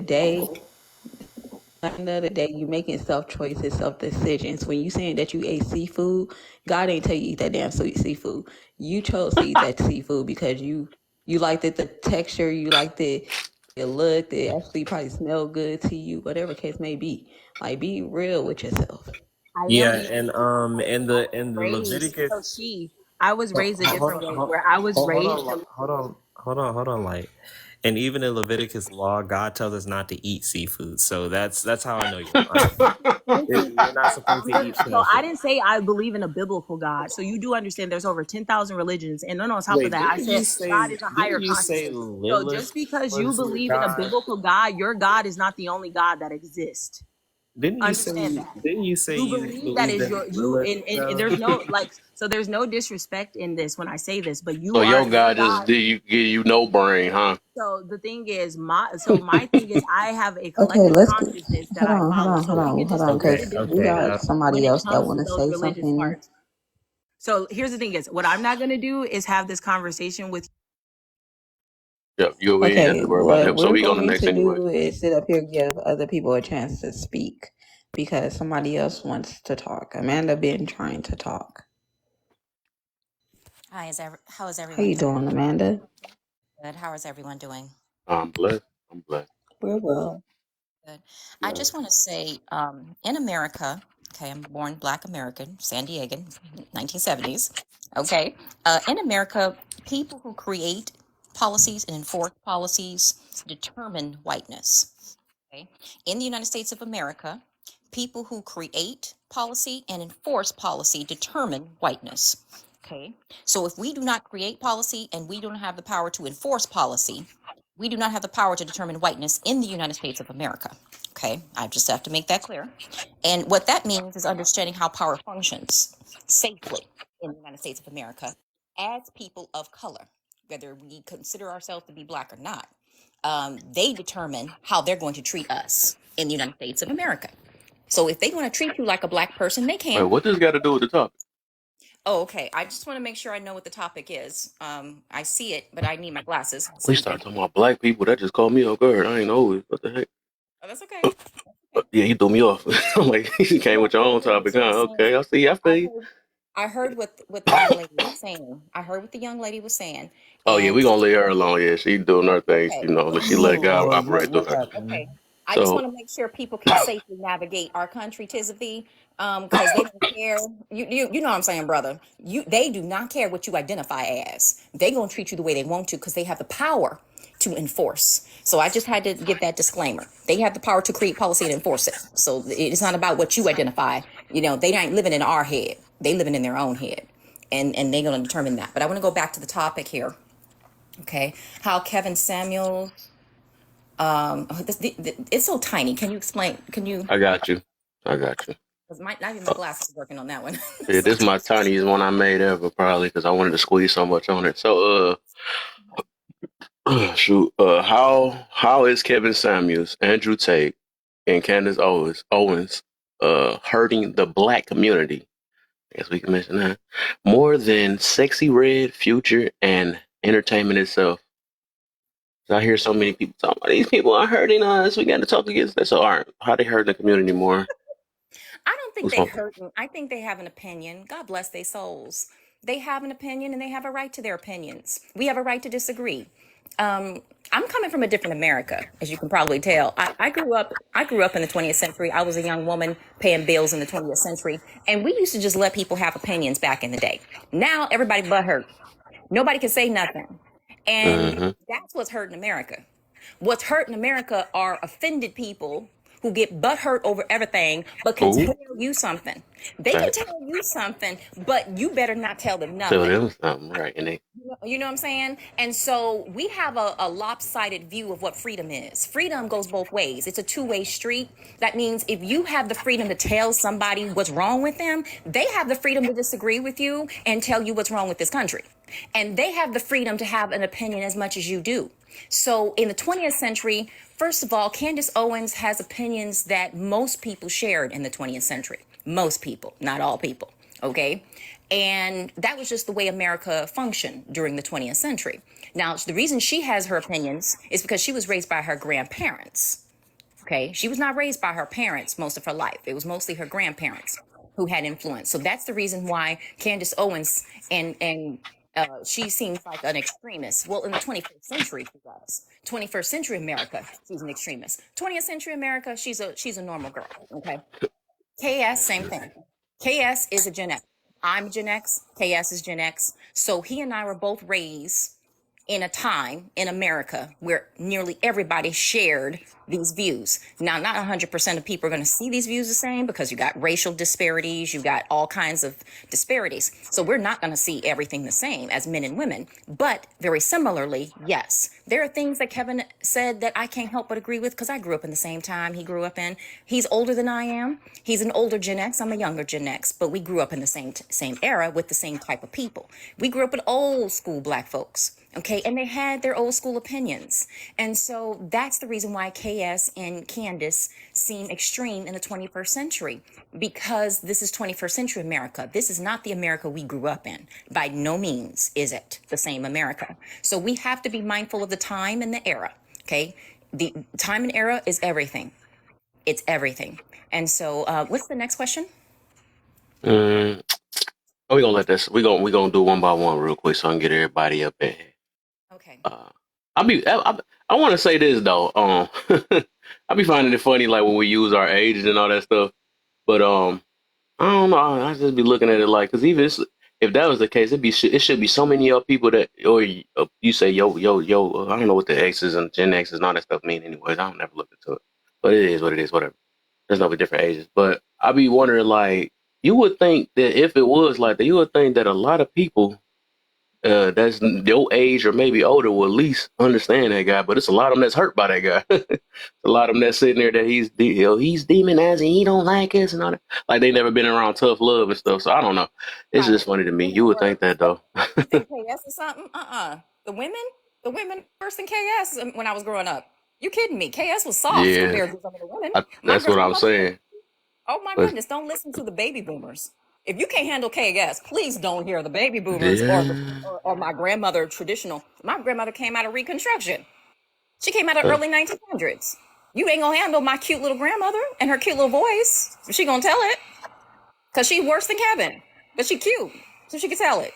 day, you're making self choices, self decisions. When you saying that you ate seafood, God ain't tell you eat that damn sweet seafood. You chose to eat that seafood because you liked it, the texture, you liked it, it looked, it actually probably smelled good to you, whatever case may be. Like be real with yourself. I am Yeah, being and in the raised. So Leviticus. I was raised a Hold different on, way where I was raised to hold on, like, and even in Leviticus law, God tells us not to eat seafood. So that's how I know you're lying. You're not supposed to eat so I shellfish. didn't say I believe in a biblical God. So you do understand there's over 10,000 religions. And then on top of Wait, that, I said God is a higher didn't you say consciousness. So just Lilith because you was your believe in a God? biblical God, your God is not the only God that exists. Understand that. Didn't you say You you believe that believe is in your you Lilith and though? there's no like so there's no disrespect in this when I say this, but So your your God just God. did you give you no brain, huh? So the thing is, my thing is, I have a Okay, collective let's go. consciousness that I follow. So we could just keep Okay, the Because we okay. disagreement got somebody when it else that comes want to to those say religious something. parts. So here's the thing: is what I'm not gonna do is have this conversation with. Yeah, you ain't have Okay, to worry about what him. So we're we go to the going next to anyway. do is sit up here and give other people a chance to speak because somebody else wants to talk. Amanda been trying to talk. Hi, how is How everyone you doing? doing, Amanda? Good. How is everyone doing? I'm blessed. I'm blessed. We're well. Good. I just want to say, in America, okay, I'm born Black American, San Diego, 1970s. Okay, in America, people who create policies and enforce policies determine whiteness. Okay, in the United States of America, people who create policy and enforce policy determine whiteness. Okay, so if we do not create policy and we don't have the power to enforce policy, we do not have the power to determine whiteness in the United States of America. Okay, I just have to make that clear. And what that means is understanding how power functions safely in the United States of America as people of color, whether we consider ourselves to be Black or not. They determine how they're going to treat us in the United States of America. So if they want to treat you like a Black person, they Wait, can. what this got to do with the topic? Oh, okay. I just want to make sure I know what the topic is. I see it, but I need my glasses so We we can. started talking about black people. That just called me off guard. I ain't know it. What the heck? Oh, that's okay. Okay. Yeah, he threw me off. I'm like, you came Yeah, with your well, own yeah. topic, So I was huh? saying, Okay, I see. I feel you. okay. I heard what the young lady was saying. I heard what the young lady was saying. Oh yeah, And we gonna leave her alone. Yeah, she doing her things. okay, You know, let she let Oh God Lord, operate through what her. okay. happened? I just want So to make sure people can safely navigate our country, Tisby, because they don't care. You know what I'm saying, brother. They do not care what you identify as. They gonna treat you the way they want to because they have the power to enforce. So I just had to give that disclaimer. They have the power to create policy and enforce it. So it's not about what you identify. You know, they ain't living in our head. They living in their own head, and they're gonna determine that. But I want to go back to the topic here. Okay, how Kevin Samuels it's so tiny. Can you explain? Can you? I got you. I got you. Because not even my Uh, glasses are working on that one. yeah, this is my tiniest one I made ever, probably because I wanted to squeeze so much on it. So, shoot, how is Kevin Samuels, Andrew Tate, and Candace Owens hurting the black community? I guess we can mention that more than Sexy Red, Future, and entertainment itself. I hear so many people talking about these people are hurting us. We got to talk against this. So, all right, how they hurting the community more? I don't think Who's they smoking? hurt. I think they have an opinion. God bless their souls. They have an opinion and they have a right to their opinions. We have a right to disagree. I'm coming from a different America, as you can probably tell. I grew up in the 20th century. I was a young woman paying bills in the 20th century, and we used to just let people have opinions back in the day. Now everybody butthurt. Nobody can say nothing. And Mm-hmm. that's what's hurting America. What's hurting America are offended people who get butthurt over everything, but can Oh, tell you something. They can facts. tell you something, but you better not tell them Tell nothing. them something, right? And they, You know what I'm saying? And so we have a lopsided view of what freedom is. Freedom goes both ways. It's a two-way street. That means if you have the freedom to tell somebody what's wrong with them, they have the freedom to disagree with you and tell you what's wrong with this country. And they have the freedom to have an opinion as much as you do. So in the 20th century, first of all, Candace Owens has opinions that most people shared in the 20th century. Most people, not all people. Okay. And that was just the way America functioned during the 20th century. Now, the reason she has her opinions is because she was raised by her grandparents. Okay. She was not raised by her parents most of her life. It was mostly her grandparents who had influence. So that's the reason why Candace Owens and she seems like an extremist. Well, in the 21st century, she was. 21st century America, she's an extremist. 20th century America, she's a normal girl. Okay. KS, same thing. KS is a Gen X. I'm Gen X. KS is Gen X. So he and I were both raised in a time in America where nearly everybody shared these views. Now, not 100% of people are going to see these views the same because you got racial disparities, you got all kinds of disparities. So we're not going to see everything the same as men and women. But very similarly, yes, there are things that Kevin said that I can't help but agree with because I grew up in the same time he grew up in. He's older than I am. He's an older Gen X. I'm a younger Gen X, but we grew up in the same era with the same type of people. We grew up with old school black folks. Okay, and they had their old school opinions. And so that's the reason why KS and Candace seem extreme in the 21st century, because this is 21st century America. This is not the America we grew up in. By no means is it the same America. So we have to be mindful of the time and the era. Okay, the time and era is everything. It's everything. And so what's the next question? oh, we gonna let this. We gonna do one by one real quick so I can get everybody up in here. Okay. I want to say this though. I be finding it funny like when we use our ages and all that stuff. But I don't know. I just be looking at it like, because even if that was the case, it should be so many people that, or you say yo. I don't know what the X's and Gen X's and all that stuff mean. Anyways, I don't never look into it. But it is what it is. Whatever. There's no different ages. But I be wondering like, you would think that if it was like that, you would think that a lot of people that's your age or maybe older will at least understand that guy, but it's a lot of them that's hurt by that guy. A lot of them that's sitting there that he's demonizing, he don't like us and all that. Like they never been around tough love and stuff. So I don't know. It's Right. just funny to me. You would think that though. You think KS is something? The women worse than KS when I was growing up. You kidding me? KS was soft Yeah, compared to some of the women. that's what I'm saying. Oh my But goodness! Don't listen to the baby boomers. If you can't handle KS, please don't hear the baby boomers yeah, or my grandmother traditional. My grandmother came out of Reconstruction. She came out of early 1900s. You ain't gonna handle my cute little grandmother and her cute little voice. She gonna tell it because she's worse than Kevin. but she cute, so she can tell it.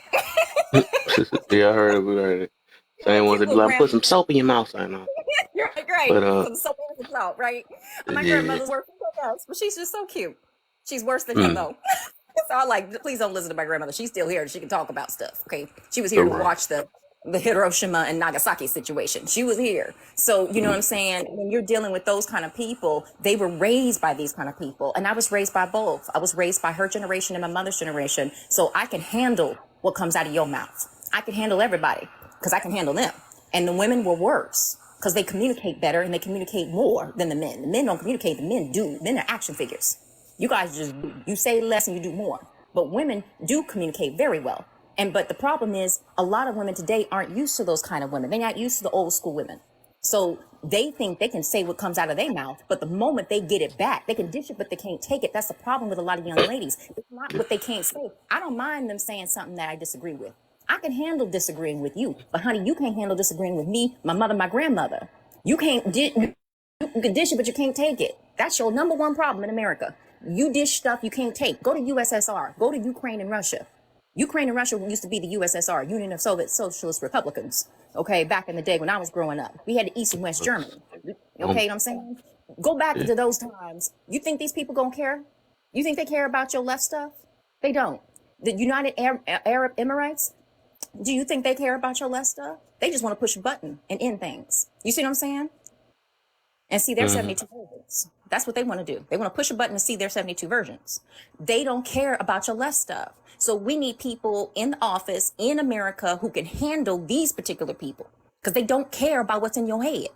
Yeah, I heard it. We heard it. Same ones Cute that be little like, put grandma. some soap in your mouth. I know. You're right. But Some soap and some salt, right? And my yeah. grandmother's working so fast, but she's just so cute. She's worse than him Mm, though. So I like, please don't listen to my grandmother. She's still here. She can talk about stuff. Okay, she was here to right. watch the Hiroshima and Nagasaki situation. She was here. So you know what I'm saying? When you're dealing with those kind of people, they were raised by these kind of people, and I was raised by both. I was raised by her generation and my mother's generation, so I can handle what comes out of your mouth. I can handle everybody because I can handle them. And the women were worse because they communicate better and they communicate more than the men. The men don't communicate. The men do. Men are action figures. You guys just, you say less and you do more. But women do communicate very well. But the problem is a lot of women today aren't used to those kind of women. They're not used to the old school women. So they think they can say what comes out of their mouth, but the moment they get it back, they can dish it, but they can't take it. That's the problem with a lot of young ladies. It's not what they can't say. I don't mind them saying something that I disagree with. I can handle disagreeing with you, but honey, you can't handle disagreeing with me, my mother, my grandmother. You can't you can dish it, but you can't take it. That's your number one problem in America. You dish stuff you can't take. Go to USSR. Go to Ukraine and Russia. Ukraine and Russia used to be the USSR, Union of Soviet Socialist Republicans. Okay, back in the day when I was growing up, we had the East and West Germany. Okay, you know what I'm saying? Go back Yeah. to those times. You think these people gonna care? You think they care about your left stuff? They don't. The United Arab Emirates, do you think they care about your left stuff? They just want to push a button and end things. You see what I'm saying? And see their 72 versions. That's what they want to do. They want to push a button and see their 72 versions. They don't care about your left stuff. So we need people in the office in America who can handle these particular people because they don't care about what's in your head.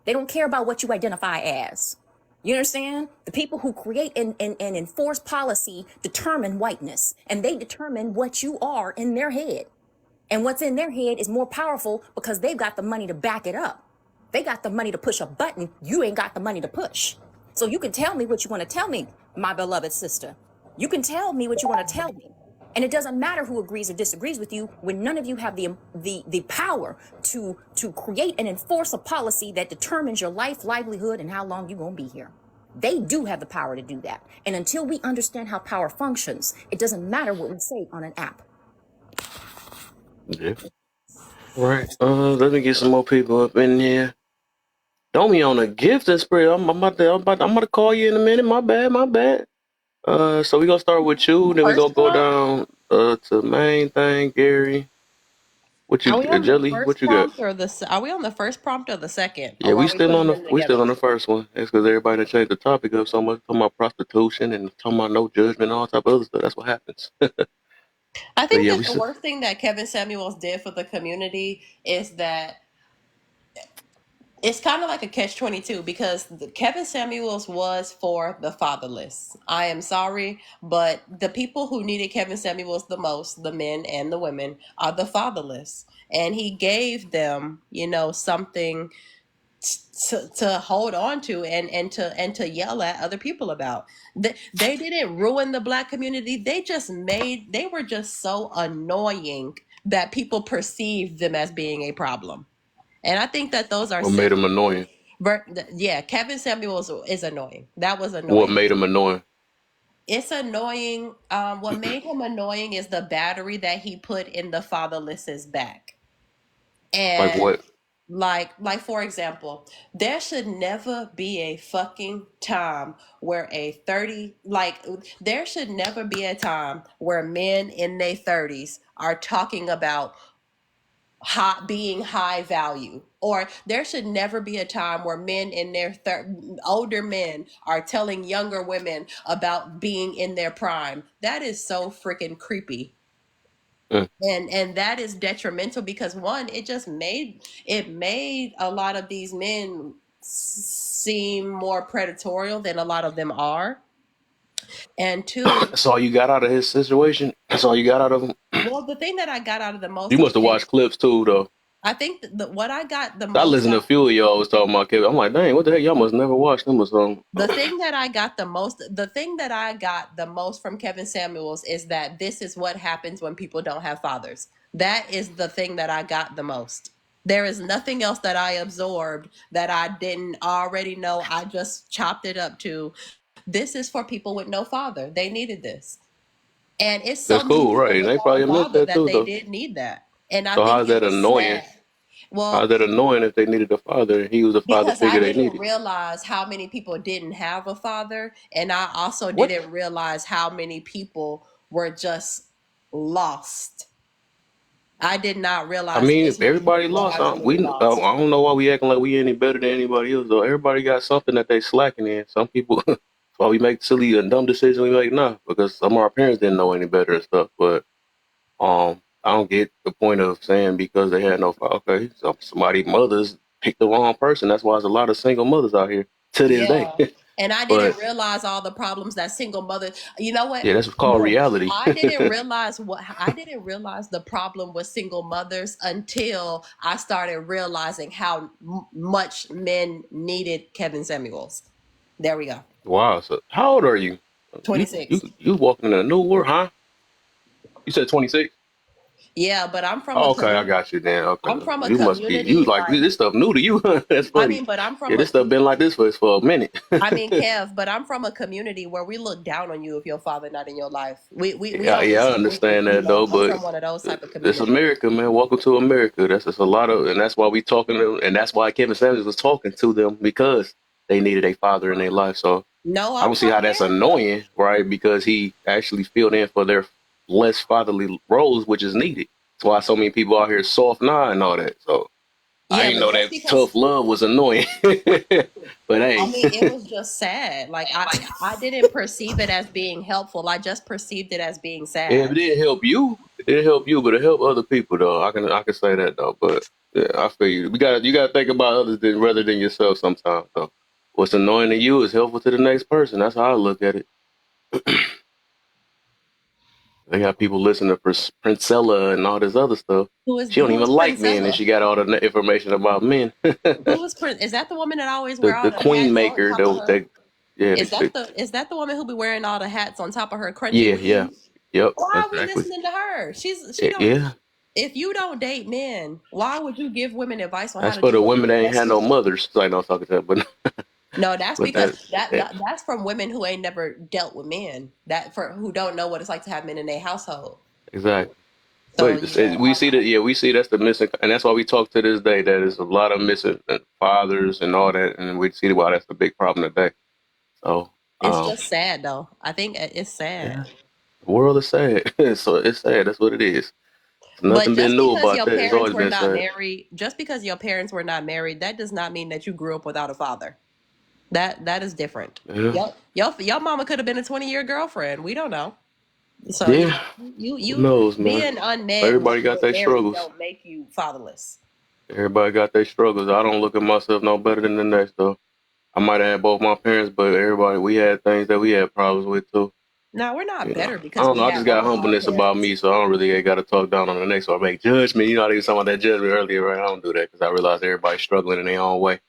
They don't care about what you identify as. You understand? The people who create and enforce policy determine whiteness, and they determine what you are in their head. And what's in their head is more powerful because they've got the money to back it up. They got the money to push a button. You ain't got the money to push. So you can tell me what you want to tell me, my beloved sister. You can tell me what you want to tell me. And it doesn't matter who agrees or disagrees with you when none of you have the power to create and enforce a policy that determines your life, livelihood, and how long you're going to be here. They do have the power to do that. And until we understand how power functions, it doesn't matter what we say on an app. Yeah. Right. Let me get some more people up in here. Don't be on a gifting spree. I'm about to call you in a minute. My bad. So we gonna start with you, then we gonna First go prompt? down to the main thing, Gary. What you Are we on the Jelly? first What you got? prompt or are we on the first prompt or the second? Yeah, Or we are we still on putting the them together? first one. That's because everybody done changed the topic up so much, talking about prostitution and talking about no judgment and all type of other stuff. That's what happens. I But think yeah, that we the still. worst thing that Kevin Samuels did for the community is that it's kind of like a catch-22 because Kevin Samuels was for the fatherless. I am sorry, but the people who needed Kevin Samuels the most, the men and the women, are the fatherless. And he gave them, something to hold on to and to yell at other people about. They didn't ruin the Black community. They were just so annoying that people perceived them as being a problem. And I think that those are What made him simple. annoying? Yeah, Kevin Samuels is annoying. That was What annoying. made him annoying? It's annoying. What made him annoying is the battery that he put in the fatherless's back. Like And what? like for example, there should never be a fucking time where there should never be a time where men in their 30s are talking about being high value, or there should never be a time where men in their older men are telling younger women about being in their prime. That is so freaking creepy. Mm. And that is detrimental because one, it made a lot of these men seem more predatorial than a lot of them are. And two, That's all you got out of his situation. That's all you got out of him. well, the thing that I got out of the most You of must have watched clips too, though. I think what I got the I most listened to a out. few of y'all was talking about Kevin. I'm like, dang, what the heck? Y'all must never watch them or something. The thing that I got the most from Kevin Samuels is that this is what happens when people don't have fathers. That is the thing that I got the most. There is nothing else that I absorbed that I didn't already know. I just chopped it up to, this is for people with no father. They needed this. And it's so That's many cool, people right? And they without probably a admit father that that too, they though. did need that. And I So think how's it that was annoying? sad. Well, How's that annoying if they needed a father and he was the father because I figure they didn't needed? realize how many people didn't have a father, and I also What? didn't realize how many people were just lost. I did not I realize mean, this if many everybody people were lost something, actually I lost. don't know why we acting like we any better than anybody else, though. Everybody got something that they slacking in. Some people, that's why we make silly and dumb decisions we make now, because some of our parents didn't know any better and stuff. But I don't get the point of saying because they had no father. Okay, so somebody mothers picked the wrong person. That's why there's a lot of single mothers out here to this day. Yeah. And I But didn't realize all the problems that single mother, you know what? yeah, that's called No, reality. I didn't realize the problem with single mothers until I started realizing how much men needed Kevin Samuels. There we go. Wow. So how old are you? You 26. you walking in a new world, huh? You said 26. Yeah, but I'm from a Oh, okay, I community. got you then. Okay, I'm from a you must be. You community like like this stuff new to you. That's I funny. mean, but I'm Yeah, from a this stuff been like this for a minute. I mean, Kev, but I'm from a community where we look down on you if your father not in your life. We Yeah, don't yeah, I distinguish, understand that though, I'm but from one of those type of it's communities. America, man. Welcome to America. That's just a lot of, and that's why we talking to, and that's why Kevin Samuels was talking to them because they needed a father in their life. So No, I I'm don't see from how that's America. annoying, right? Because he actually filled in for their less fatherly roles, which is needed. That's why so many people out here soft nah and all that. So I Yeah, didn't but know just that because tough love was annoying. But I hey, mean, it was just sad. Like I didn't perceive it as being helpful. I just perceived it as being if sad. it didn't help you, it didn't help you, but it helped other people though. I can say that though. But yeah, I feel you. You gotta think about others rather than yourself sometimes. So what's annoying to you is helpful to the next person. That's how I look at it. They got people listening to Princella and all this other stuff. She don't Who even is like men, and Princella? she got all the information about men. Who is Prince? Is that the woman that always wear all The the queen hats on maker, top of her? yeah, Is that the woman who be wearing all the hats on top of her crunchy yeah, yeah, weave? yep, Why are we exactly. listening to her? She don't. Yeah, If you don't date men, why would you give women advice on how that's to for deal the with women men? that ain't had no mothers. It's like no talking to that, but No, that's but because that yeah, that's from women who ain't never dealt with men. That for who don't know what it's like to have men in their household. exactly. So But yeah, we see that, yeah, we see that's the missing, and that's why we talk to this day that there's a lot of missing fathers and all that, and we see why that's the big problem today. So, it's just sad though. I think it's sad. yeah, the world is sad. So it's sad. That's what it is. There's But nothing been just new because about your that. It's parents always were been not sad. married, that does not mean that you grew up without a father. That is different. Yeah, Your mama could have been a 20-year girlfriend. We don't know. So yeah, yeah. Who you knows, man? being Everybody got when their married struggles. don't make you fatherless. Everybody got their struggles. I don't look at myself no better than the next though. I might have had both my parents, but everybody we had things that we had problems with too. Now we're not You know, better I because don't we know. I just have got both our humbleness about parents. me, so I don't really got to talk down on the next or make judgment. You know, I was talking about that judgment earlier, right? I don't do that because I realize everybody's struggling in their own way.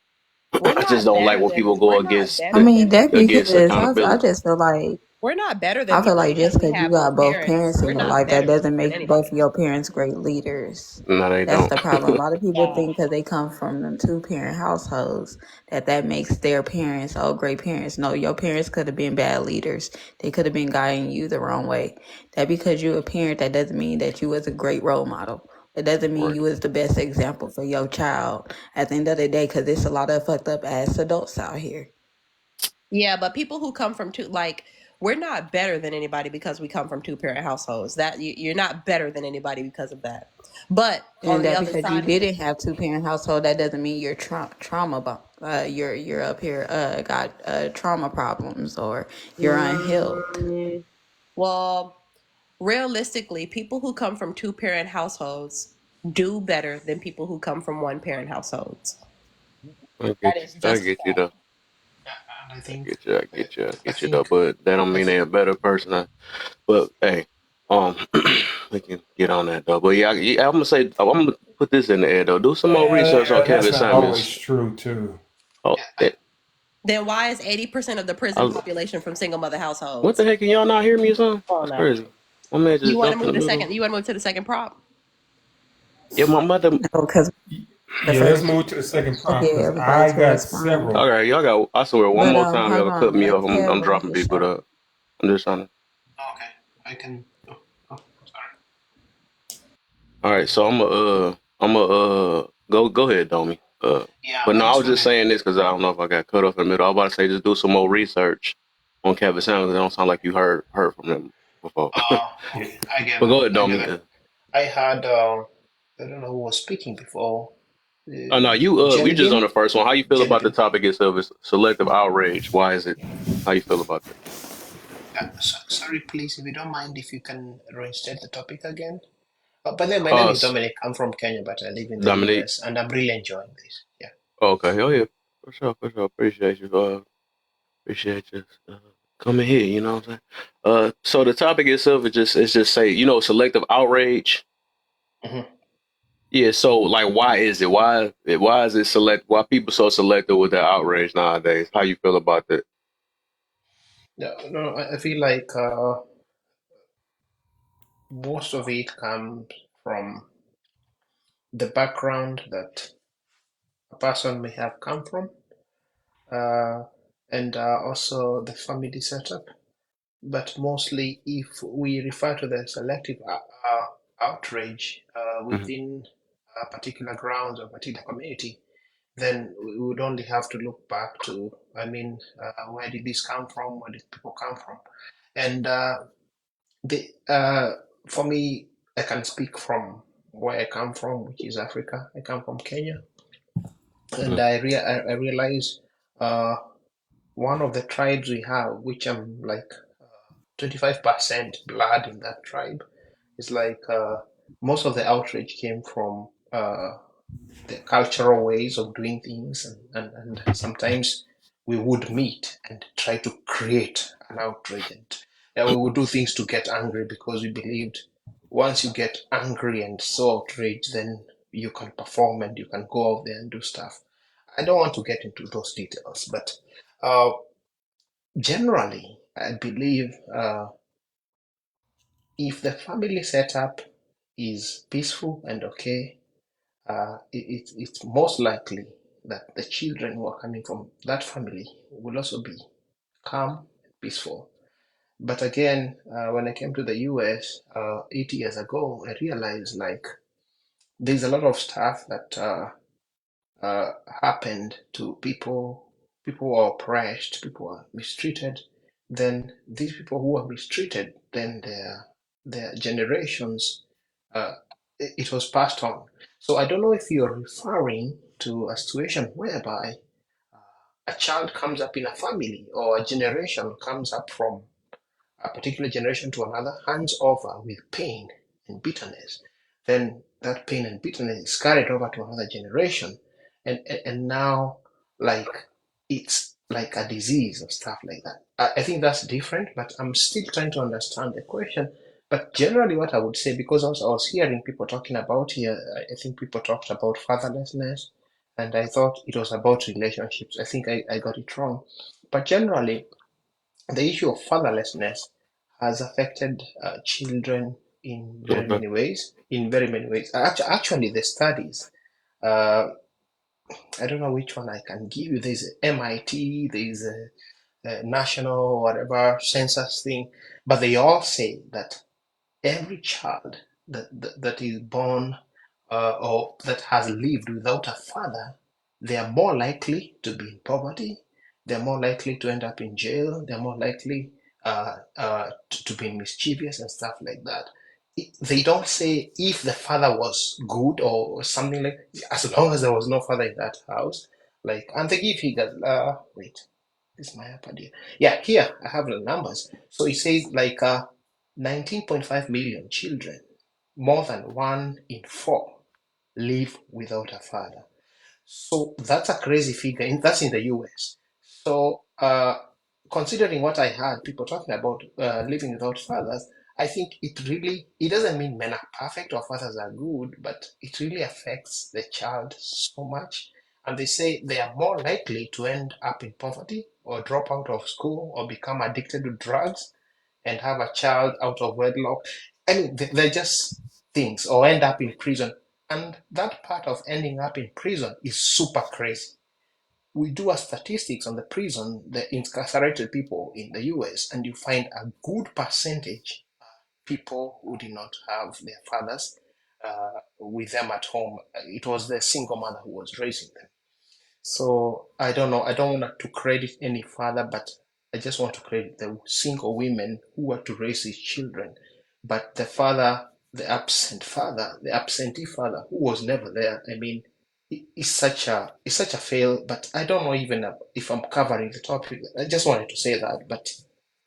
I just don't like when people go We're not against I better mean, than that against because I accountability. just feel like we're not better than I feel people like because just we because you have got both both parents. parents in We're your not life, that better doesn't than make both of anybody. your parents great leaders. No, they That's don't. the problem. A lot of people think because they come from them two parent households that makes their parents all great parents. No, your parents could have been bad leaders. They could have been guiding you the wrong way. That because you're a parent, that doesn't mean that you was a great role model. It doesn't mean Right. you was the best example for your child at the end of the day, because there's a lot of fucked up ass adults out here. Yeah, but people who come from we're not better than anybody because we come from two-parent households. You're not better than anybody because of that. But on And the that other because you side of it, didn't have two parent household, that doesn't mean you're you're up here got trauma problems or you're unhealed. well, realistically, people who come from two-parent households do better than people who come from one-parent households. I That get you. is I just a get you fact. though. I I think get you. I get you. I I get you though. think But that don't I mean think they a better person. But hey, um, we can get on that though. But yeah, I'm gonna say I'm gonna put this in the air though. Do some more research on that's Kevin not always Samuels. true too. Oh, Then why is 80% of the prison I, population from single mother what the households? heck? Can y'all not hear me or something? Come on That's now. crazy. My man You just want to jumped in move the middle. to the second prop? Yeah, my mother. No, because the Yeah, let's first move to the second to prompt get because everybody I to got respond. several. All right, y'all got. I swear, one But more time, y'all hold gonna cut on, me let off. I'm Kevin dropping finish people up. up. I'm just trying to. Okay, I can All right, so I'm go ahead, Domi. Yeah, But I no, I just was just wanted. saying this because I don't know if I got cut off in the middle. I was about to say just do some more research on Kevin Samuels. It don't sound like you heard from him before. Yeah. Okay, I get But that. go ahead, I get Domi. that. I had I don't know who was speaking before. Oh no, you just on Jellybean. the first one. How you feel about the Jellybean. topic itself? It's selective outrage. Why is it? How you feel about that? Sorry, please, if you don't mind, if you can reinstate the topic again. By the way, my name is Uh, Dominic. I'm from Kenya, but I live in the Dominique. US, and I'm really enjoying this. Yeah. Okay. Oh yeah. For sure. For sure. Appreciate you. Appreciate you coming here. You know what I'm saying? So the topic itself is just say selective outrage. hmm Yeah. So like, why is it? Why is it select? Why people so selective with their outrage nowadays? How you feel about that? No, no, I feel like most of it comes from the background that a person may have come from, and also the family setup. But mostly, if we refer to the selective outrage Hmm. within particular grounds or particular community, then we would only have to look back to, where did this come from? Where did people come from? And the for me, I can speak from where I come from, which is Africa. I come from Kenya, and I realize one of the tribes we have, which I'm like 25% blood in that tribe, is like most of the outrage came from the cultural ways of doing things, and sometimes we would meet and try to create an outrage, and we would do things to get angry because we believed once you get angry and so outraged, then you can perform and you can go out there and do stuff. I don't want to get into those details, but uh, generally, I believe if the family setup is peaceful and okay, it's most likely that the children who are coming from that family will also be calm and peaceful. But again, when I came to the US 8 years ago, I realized like there's a lot of stuff that happened to people. People who are oppressed, people who are mistreated. Then these people who are mistreated, then their generations, it was passed on. So I don't know if you're referring to a situation whereby a child comes up in a family or a generation comes up from a particular generation to another, hands over with pain and bitterness, then that pain and bitterness is carried over to another generation, and now like it's like a disease or stuff like that. I think that's different, but I'm still trying to understand the question. But generally, what I would say, because I was hearing people talking about here, I think people talked about fatherlessness, and I thought it was about relationships. I think I got it wrong. But generally, the issue of fatherlessness has affected children in very Okay. many ways. In very many ways. Actually, the studies, uh, I don't know which one I can give you. There's MIT, there's a national whatever census thing, but they all say that every child that is born or that has lived without a father, they are more likely to be in poverty. They're more likely to end up in jail. They're more likely to be mischievous and stuff like that. They don't say if the father was good or something like, as long as there was no father in that house. Like, and they give figures. Wait, this is my iPad here. Yeah, here I have the numbers. So it says like 19.5 million children, more than 1 in 4, live without a father. So that's a crazy figure. That's in the US. So, considering what I heard people talking about living without fathers, I think it doesn't mean men are perfect or fathers are good, but it really affects the child so much. And they say they are more likely to end up in poverty or drop out of school or become addicted to drugs and have a child out of wedlock. I mean, they're just things, or end up in prison. And that part of ending up in prison is super crazy. We do a statistics on the prison, the incarcerated people in the US, and you find a good percentage people who did not have their fathers. with them at home. It was the single mother who was raising them. So I don't know. I don't want to credit any father, but I just want to credit the single women who were to raise his children. But the father, the absentee father, who was never there. I mean, it's such a fail. But I don't know even if I'm covering the topic. I just wanted to say that. But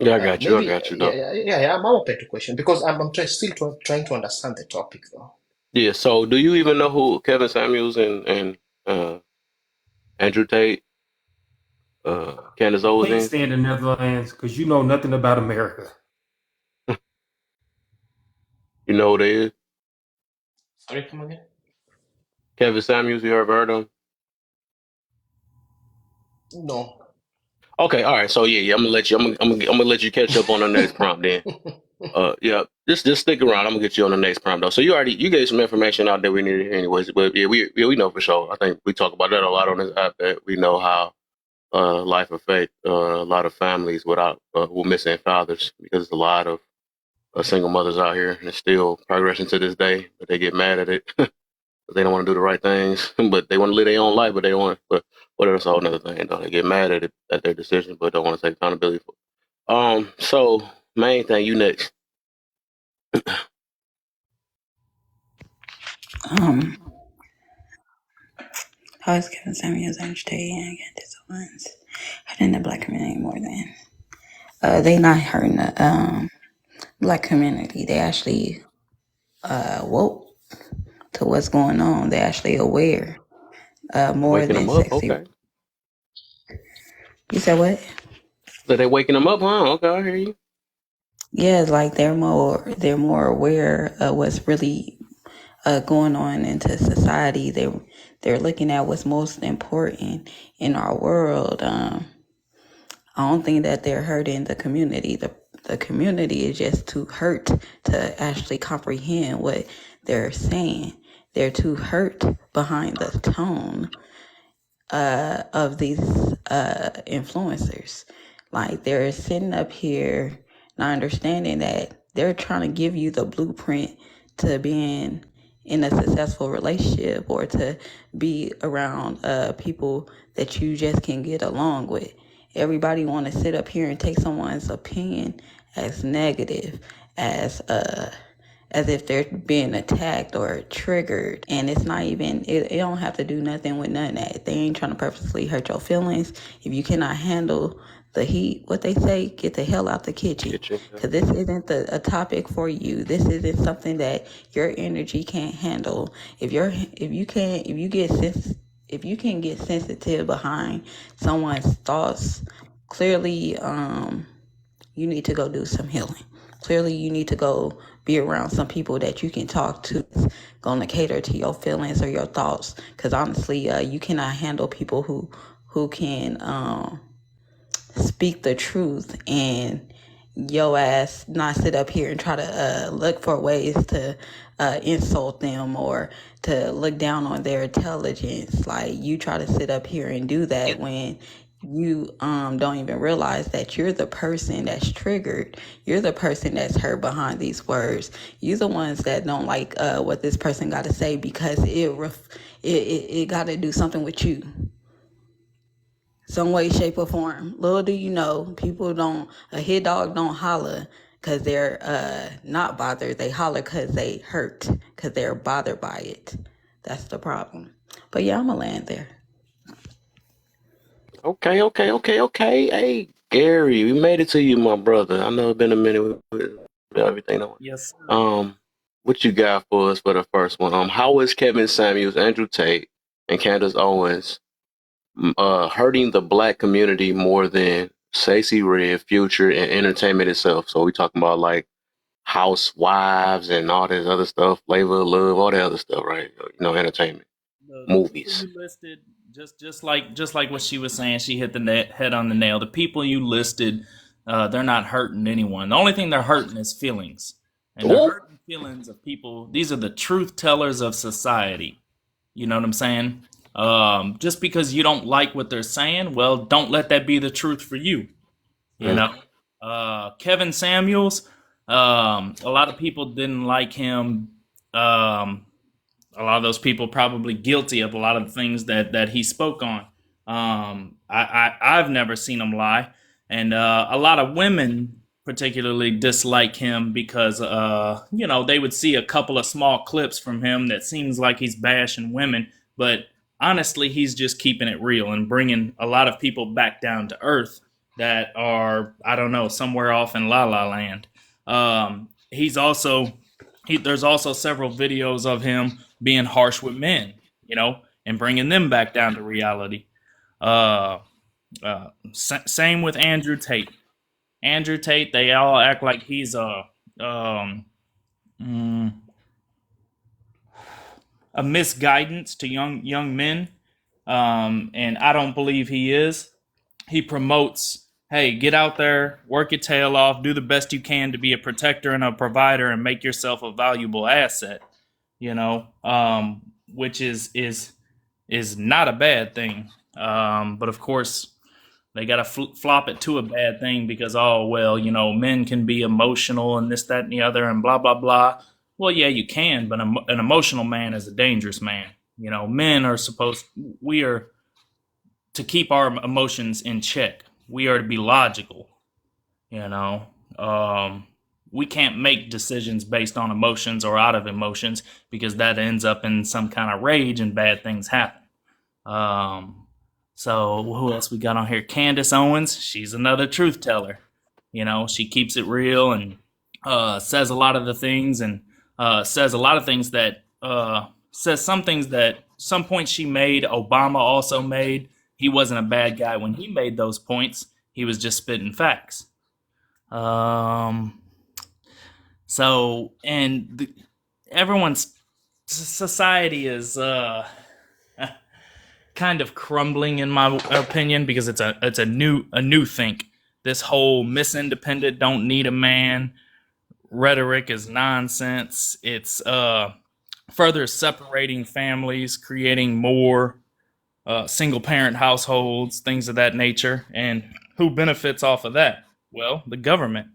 Yeah, I got you. I maybe got you, though. I'm open to question because I'm still trying to understand the topic though. Yeah. So, do you even know who Kevin Samuels and Andrew Tate, Candace Owens Please is? stay in the Netherlands because you know nothing about America. You know who they is? Sorry, come again? Kevin Samuels. You ever heard of him? No. Okay. All right. So yeah. I'm gonna let you. I'm gonna let you catch up on the next prompt then. Yeah. Just stick around. I'm gonna get you on the next prompt though. So you gave some information out there we needed anyways. But yeah, we know for sure. I think we talk about that a lot on this app. That we know how life affect a lot of families without who are missing fathers, because there's a lot of single mothers out here, and it's still progressing to this day. But they get mad at it. They don't want to do the right things, but they want to live their own life. But they want, but whatever. That's a whole another thing. Though they get mad at it at their decision, but don't want to take accountability for it. So main thing, you next. Um, how is Kevin Samuels understanding Candace Owens hurting the black community more than they not hurting the black community? They actually woke to what's going on. They actually aware more Waking than them up. sexy. Okay. You said what? So they waking them up, huh? Okay, I hear you. Yeah, it's like they're more aware of what's really going on into society. They're looking at what's most important in our world. I don't think that they're hurting the community. The community is just too hurt to actually comprehend what they're saying. They're too hurt behind the tone of these influencers. Like they're sitting up here not understanding that they're trying to give you the blueprint to being in a successful relationship or to be around people that you just can get along with. Everybody want to sit up here and take someone's opinion as negative, as if they're being attacked or triggered. And it's not even, it don't have to do nothing with none of that. They ain't trying to purposely hurt your feelings. If you cannot handle the heat, what they say, get the hell out the kitchen. Because this isn't a topic for you. This isn't something that your energy can't handle. If you can get sensitive behind someone's thoughts, clearly you need to go do some healing. Clearly, you need to go be around some people that you can talk to, going to cater to your feelings or your thoughts. Because honestly, you cannot handle people who can speak the truth and your ass not sit up here and try to look for ways to insult them or to look down on their intelligence. Like you try to sit up here and do that when you don't even realize that you're the person that's triggered. You're the person that's hurt behind these words. You're the ones that don't like what this person got to say because it got to do something with you, some way, shape, or form. Little do you know, a hit dog don't holler because they're not bothered. They holler because they hurt, because they're bothered by it. That's the problem. But yeah, I'm going to land there. Okay. Hey, Gary, we made it to you, my brother. I know it's been a minute with everything. Yes. What you got for us for the first one? How is Kevin Samuels, Andrew Tate, and Candace Owens hurting the black community more than Stacey Red, Future, and entertainment itself? So we talking about like Housewives and all this other stuff, Flavor of Love, all that other stuff, right? Entertainment, movies. You listed just like what she was saying. She hit the head on the nail. The people you listed, they're not hurting anyone. The only thing they're hurting is feelings, and they're hurting feelings of people. These are the truth tellers of society. You know what I'm saying? Just because you don't like what they're saying, well, don't let that be the truth for you. You know, Kevin Samuels. A lot of people didn't like him A lot of those people probably guilty of a lot of the things that he spoke on. I've never seen him lie, and a lot of women particularly dislike him because they would see a couple of small clips from him that seems like he's bashing women, but honestly he's just keeping it real and bringing a lot of people back down to earth that are, I don't know, somewhere off in La La Land. There's also several videos of him being harsh with men, and bringing them back down to reality. Same with Andrew Tate. Andrew Tate, they all act like he's a misguidance to young men, and I don't believe he is. He promotes, hey, get out there, work your tail off, do the best you can to be a protector and a provider, and make yourself a valuable asset. Which is not a bad thing. But of course, they got to flop it to a bad thing because, men can be emotional and this, that, and the other, and blah, blah, blah. Well, yeah, you can, but an emotional man is a dangerous man. Men are we are to keep our emotions in check. We are to be logical. We can't make decisions based on emotions or out of emotions because that ends up in some kind of rage and bad things happen. So who else we got on here? Candace Owens. She's another truth teller. She keeps it real and says a lot of the things and says a lot of things that says some things that some points she made, Obama also made. He wasn't a bad guy when he made those points. He was just spitting facts. Everyone's society is kind of crumbling in my opinion because it's a new think. This whole Miss Independent don't need a man rhetoric is nonsense. It's further separating families, creating more single parent households, things of that nature. And who benefits off of that? Well, the government.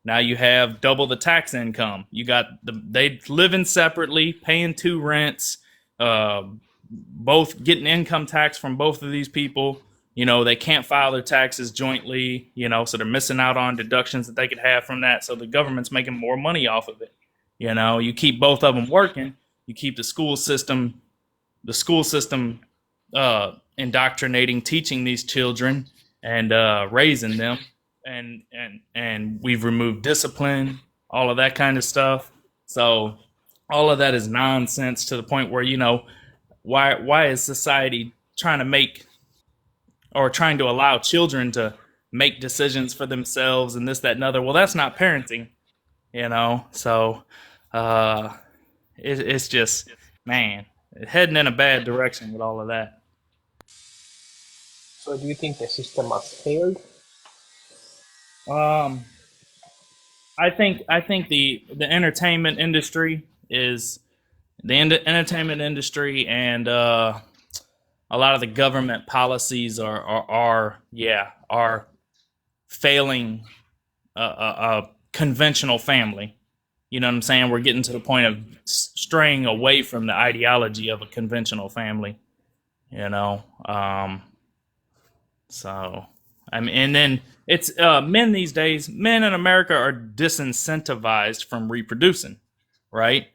Now you have double the tax income. You got they living separately, paying 2 rents, both getting income tax from both of these people. They can't file their taxes jointly, so they're missing out on deductions that they could have from that. So the government's making more money off of it. You keep both of them working, you keep the school system indoctrinating, teaching these children and raising them. And we've removed discipline, all of that kind of stuff. So all of that is nonsense to the point where, why is society trying to allow children to make decisions for themselves and this, that, and other? Well, that's not parenting, So it's just, man, heading in a bad direction with all of that. So do you think the system has failed? I think the entertainment industry and a lot of the government policies are failing a conventional family. You know what I'm saying? We're getting to the point of straying away from the ideology of a conventional family. So and then it's men these days. Men in America are disincentivized from reproducing, right?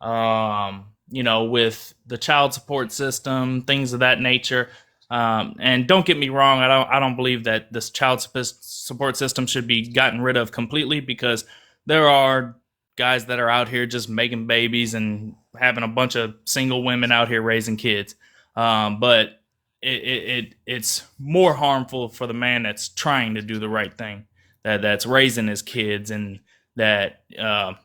With the child support system, things of that nature. And don't get me wrong, I don't believe that this child support system should be gotten rid of completely, because there are guys that are out here just making babies and having a bunch of single women out here raising kids. But it's more harmful for the man that's trying to do the right thing, that's raising his kids, and that a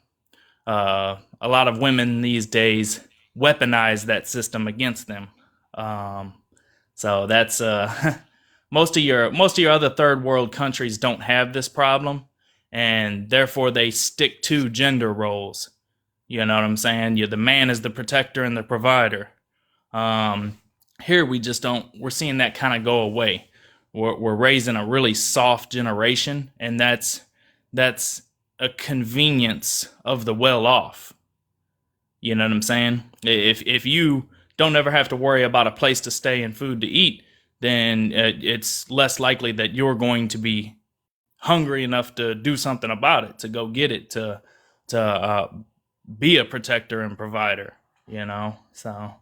lot of women these days weaponize that system against them. So that's most of your other third world countries don't have this problem, and therefore they stick to gender roles. You know what I'm saying? The man is the protector and the provider. Here we just don't. We're seeing that kind of go away. We're raising a really soft generation, and that's a convenience of the well-off. You know what I'm saying? If you don't ever have to worry about a place to stay and food to eat, then it's less likely that you're going to be hungry enough to do something about it, to go get it, to be a protector and provider. You know, so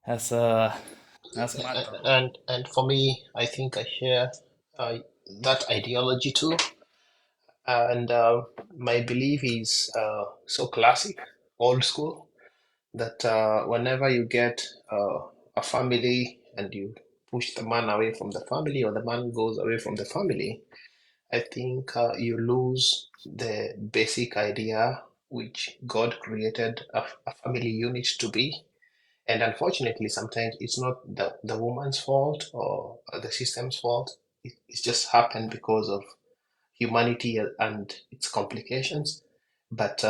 that's my thought. And for me, I think I share that ideology too. And my belief is so classic, old school, that whenever you get a family and you push the man away from the family, or the man goes away from the family, I think you lose the basic idea which God created a family unit to be. And unfortunately, sometimes it's not the woman's fault or the system's fault. It's just happened because of humanity and its complications. But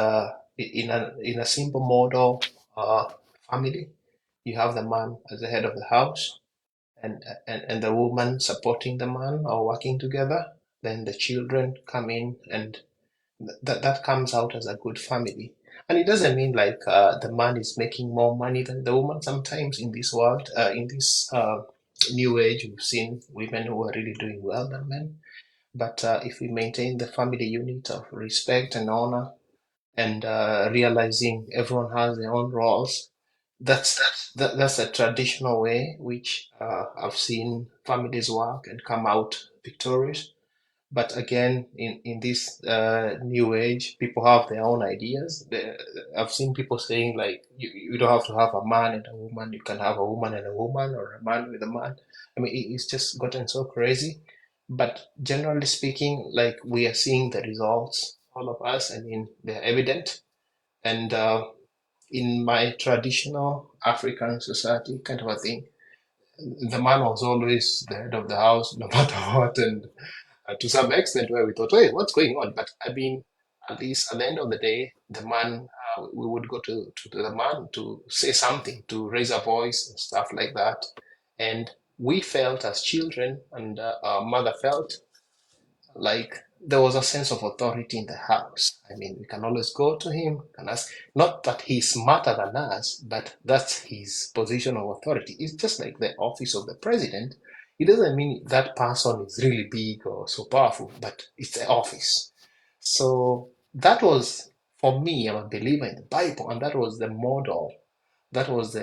in a simple model family, you have the man as the head of the house, and the woman supporting the man or working together. Then the children come in, and that comes out as a good family. And it doesn't mean like the man is making more money than the woman. Sometimes in this world, in this new age, we've seen women who are really doing well than men. But if we maintain the family unit of respect and honor, and realizing everyone has their own roles, that's a traditional way which I've seen families work and come out victorious. But again, in this new age, people have their own ideas. I've seen people saying like, you don't have to have a man and a woman. You can have a woman and a woman, or a man with a man. I mean, it's just gotten so crazy. But generally speaking, like, we are seeing the results, all of us. I mean, they're evident. And in my traditional African society kind of a thing, the man was always the head of the house, no matter what. And to some extent, where we thought, hey, what's going on? But I mean, at least at the end of the day, the man, we would go to the man to say something, to raise a voice and stuff like that. And we felt as children, and our mother felt like there was a sense of authority in the house. I mean, we can always go to him and ask, not that he's smarter than us, but that's his position of authority. It's just like the office of the president. It doesn't mean that person is really big or so powerful, but it's the office. So that was, for me, I'm a believer in the Bible, and that was the model. That was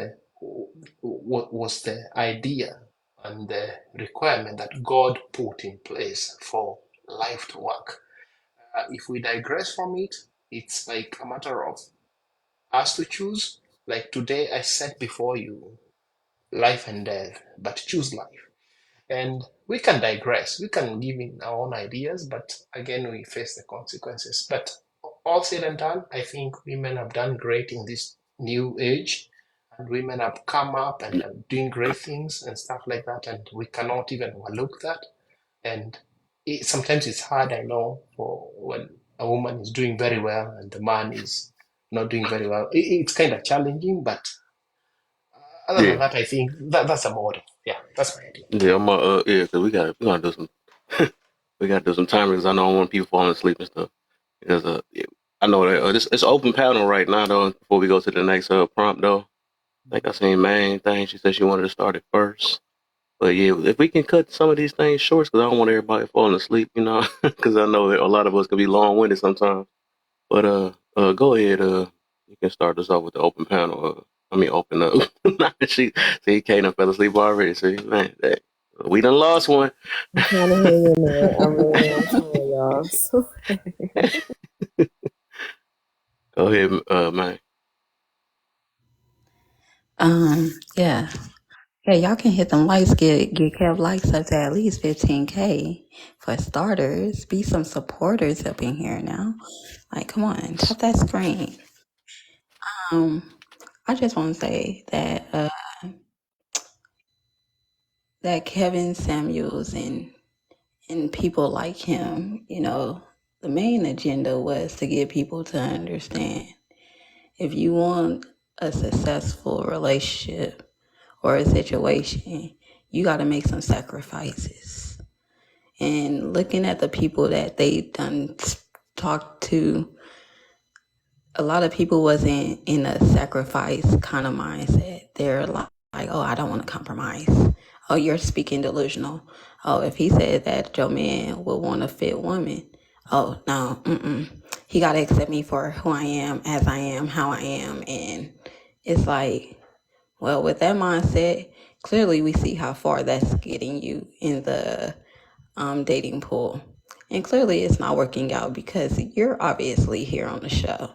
what was the idea and the requirement that God put in place for life to work. If we digress from it, it's like a matter of us to choose. Like today, I set before you life and death, but choose life. And we can digress, we can give in our own ideas, but again, we face the consequences. But all said and done, I think women have done great in this new age, and women have come up and are doing great things and stuff like that, and we cannot even overlook that. And sometimes it's hard, I know, for when a woman is doing very well and the man is not doing very well. It's kind of challenging, but other than that, I think that's a model. Yeah, that's my idea. Yeah, because we gotta do some we gotta do some time, because I don't want people falling asleep and stuff. Because I know that it's open panel right now though. Before we go to the next prompt though, I think I seen main thing. She said she wanted to start it first. But yeah, if we can cut some of these things short, because I don't want everybody falling asleep, you know, because I know that a lot of us can be long-winded sometimes. But go ahead. You can start us off with the open panel. Open up. She Kaden fell asleep already. See, man, we done lost one. I'm trying to hang in there. I'm trying, y'all. Go ahead, man. Yeah. Yeah, y'all can hit them likes, get Kev likes up to at least 15K for starters. Be some supporters up in here now. Like, come on, tap that screen. I just want to say that that Kevin Samuels and people like him, you know, the main agenda was to get people to understand, if you want a successful relationship or a situation, you got to make some sacrifices. And looking at the people that they done talked to, a lot of people wasn't in a sacrifice kind of mindset. They're like, oh, I don't want to compromise. Oh, you're speaking delusional. Oh, if he said that your man would want a fit woman, oh no, he got to accept me for who I am, as I am, how I am. And it's like, well, with that mindset, clearly we see how far that's getting you in the dating pool. And clearly it's not working out because you're obviously here on the show.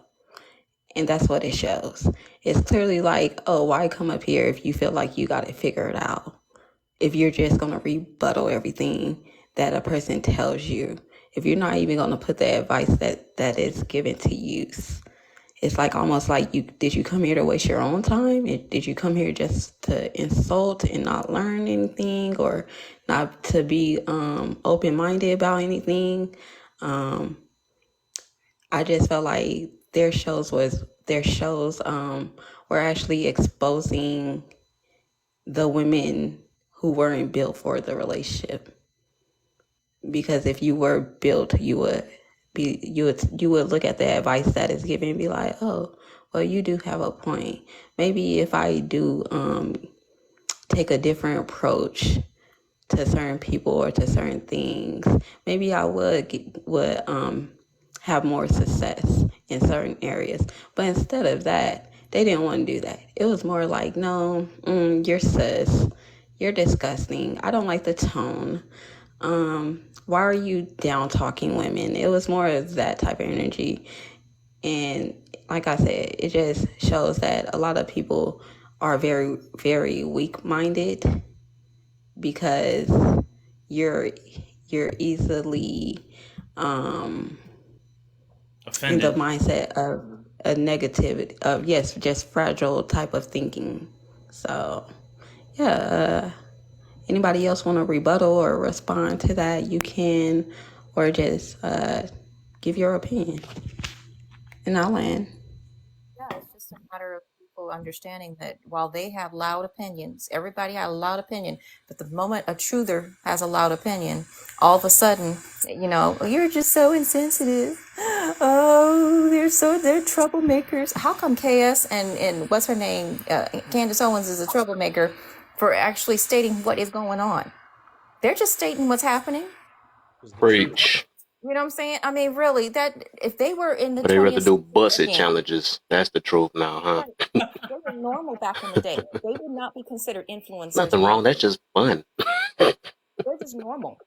And that's what it shows. It's clearly like, oh, why come up here if you feel like you got it figured out? If you're just going to rebuttal everything that a person tells you, if you're not even going to put the advice that is given to use. It's like almost like did you come here to waste your own time? Did you come here just to insult and not learn anything, or not to be open-minded about anything? I just felt like their shows were actually exposing the women who weren't built for the relationship. Because if you were built, you would look at the advice that is given and be like, oh, well, you do have a point. Maybe if I do take a different approach to certain people or to certain things, maybe I would have more success in certain areas. But instead of that, they didn't want to do that. It was more like, no, you're sus. You're disgusting. I don't like the tone. Why are you down talking women? It was more of that type of energy. And like I said, it just shows that a lot of people are very, very weak-minded because you're easily in the mindset of a negativity of just fragile type of thinking. So yeah, anybody else want to rebuttal or respond to that, you can, or just give your opinion. And I'll land. Yeah, it's just a matter of people understanding that while they have loud opinions, everybody has a loud opinion, but the moment a truther has a loud opinion, all of a sudden, you're just so insensitive. Oh, they're troublemakers. How come KS and what's her name, Candace Owens is a troublemaker for actually stating what is going on? They're just stating what's happening. Preach. You know what I'm saying? I mean, really, that if they were in the But they rather 20th do busted century, challenges. That's the truth now, huh? they were normal back in the day. They would not be considered influencers. Nothing wrong. That's just fun. They're just normal.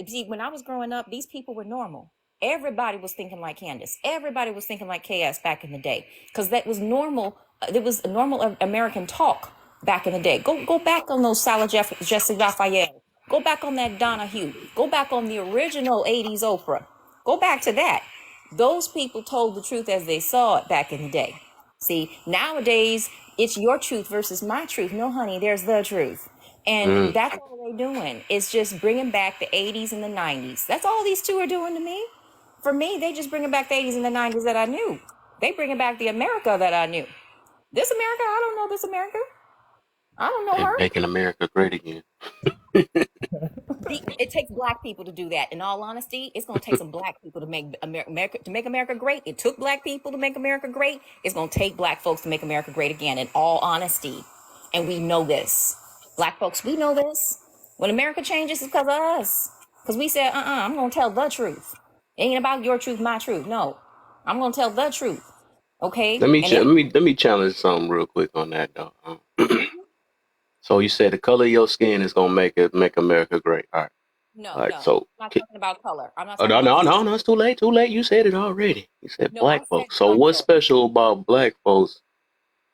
See, when I was growing up, these people were normal. Everybody was thinking like Candace. Everybody was thinking like KS back in the day, because that was normal. It was a normal American talk back in the day. Go back on those Jesse Raphael. Go back on that Donahue. Go back on the original 80s Oprah. Go back to that. Those people told the truth as they saw it back in the day. See, nowadays, it's your truth versus my truth. No, honey, there's the truth. And that's all they're doing. It's just bringing back the 80s and the 90s. That's all these two are doing to me. For me, they just bringing back the 80s and the 90s that I knew. They bringing back the America that I knew. This America, I don't know this America. I don't know her. Making America great again. It takes black people to do that. In all honesty, it's going to take some black people to make America great. It took black people to make America great. It's going to take black folks to make America great again, in all honesty. And we know this. Black folks, we know this. When America changes, it's because of us. Because we said, I'm going to tell the truth. It ain't about your truth, my truth. No, I'm going to tell the truth. Okay? Let me challenge something real quick on that, though. So you said the color of your skin is gonna make America great. All right. No, So I'm not talking about color. I'm not. No, it's too late. Too late. You said it already. You said black folks. So what's special about black folks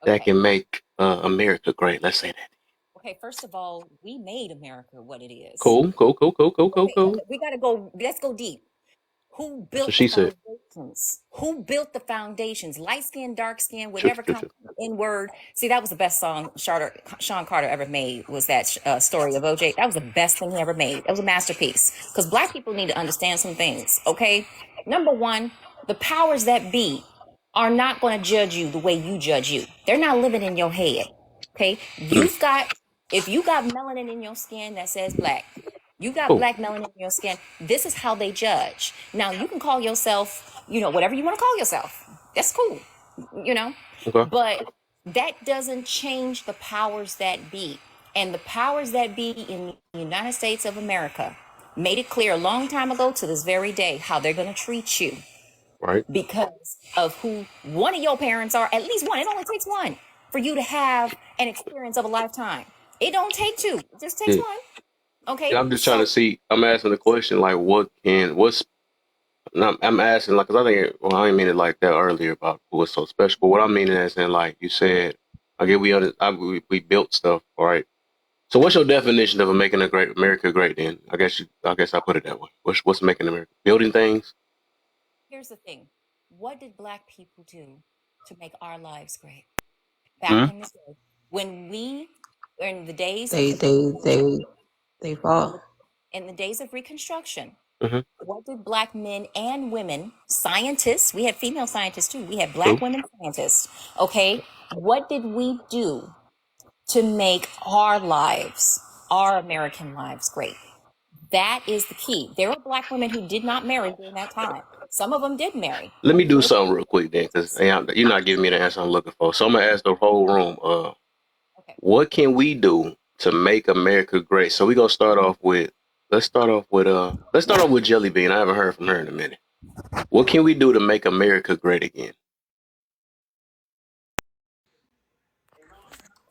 that can make America great? Let's say that. Okay, first of all, we made America what it is. Cool. We gotta go. Let's go deep. Who built the foundations? Who built the foundations? Light skin, dark skin, whatever kind of N-word. See, that was the best song Sean Carter ever made, was that story of OJ. That was the best thing he ever made. That was a masterpiece. Because black people need to understand some things, okay? Number one, the powers that be are not going to judge you the way you judge you. They're not living in your head, okay? If you got melanin in your skin that says black, you got black melanin in your skin, this is how they judge. Now, you can call yourself, whatever you want to call yourself. That's cool. you know, Okay. but that doesn't change the powers that be. And the powers that be in the United States of America made it clear a long time ago to this very day how they're going to treat you Right. because of who one of your parents are. At least one. It only takes one for you to have an experience of a lifetime. It don't take two. It just takes Yeah. one. And Okay. I'm just trying to So see. I'm asking the question like, what's? And I'm asking like, cause I think well, I didn't mean it like that earlier about what's so special. But what I mean is, in like you said, I get we built stuff, all right. So what's your definition of making a great America great? Then I guess I put it that way. What's making America? Building things. here's the thing. What did Black people do to make our lives great? Hmm? Back in the day, when we were in the days of They they they they in fall. the days of Reconstruction, Mm-hmm. what did Black men and women, scientists, we had female scientists too, we had Black True. women scientists, okay? What did we do to make our lives, our American lives great? That is the key. There were Black women who did not marry during that time. Some of them did marry, Let but me the do majority something real quick then, because you're not giving me the answer I'm looking for. So I'm gonna ask the whole room. okay. What can we do to make America great? So we gonna start off with. Let's start off with Jelly Bean. I haven't heard from her in a minute. What can we do to make America great again?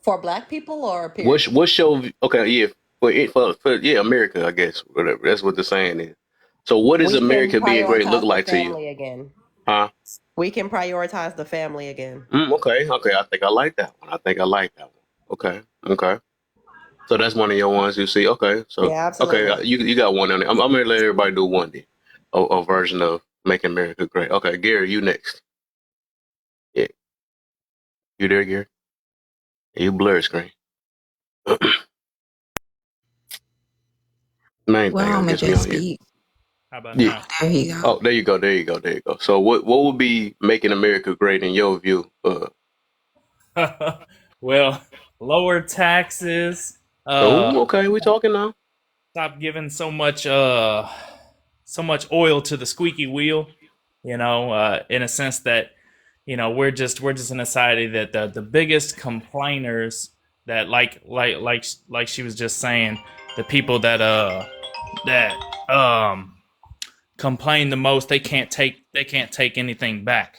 For Black people or period? What's your okay? Yeah, for yeah, America. I guess whatever. That's what the saying is. So what does We can America being great look prioritize the like to you? family again. Huh? We can prioritize the family again. Okay. Okay. I think I like that one. I think I like that one. Okay. Okay. So that's one of your ones you see. Okay. So Yeah, okay, absolutely. you got one on it. I'm gonna let everybody do one then. A version of making America great. Okay, Gary, you next. Yeah, you there, Gary? You blur screen. Main Well, thing, I I'ma guess we just on here. speak. How about Yeah. now? There you go. Oh, there you go. There you go. There you go. So what would be making America great in your view? Well, lower taxes. Oh, okay. We talking now. Stop giving so much oil to the squeaky wheel. In a sense that we're just in a society that the biggest complainers that like she was just saying, the people that complain the most, they can't take anything back.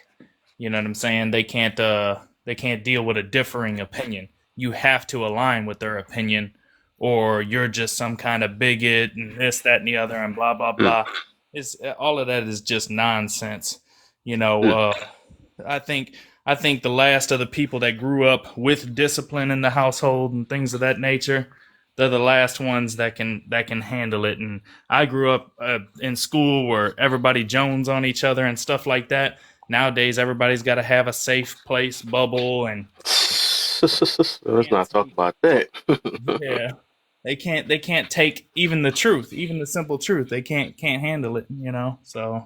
You know what I'm saying? They can't deal with a differing opinion. You have to align with their opinion, or you're just some kind of bigot and this, that, and the other, and blah blah Mm, blah. It's all of that is just nonsense. You know, mm, I think the last of the people that grew up with discipline in the household and things of that nature, they're the last ones that can handle it. And I grew up in school where everybody jones on each other and stuff like that. Nowadays, everybody's got to have a safe place, bubble, and Let's can't not talk take, about that. yeah, they can't take even the truth, even the simple truth. They can't handle it. So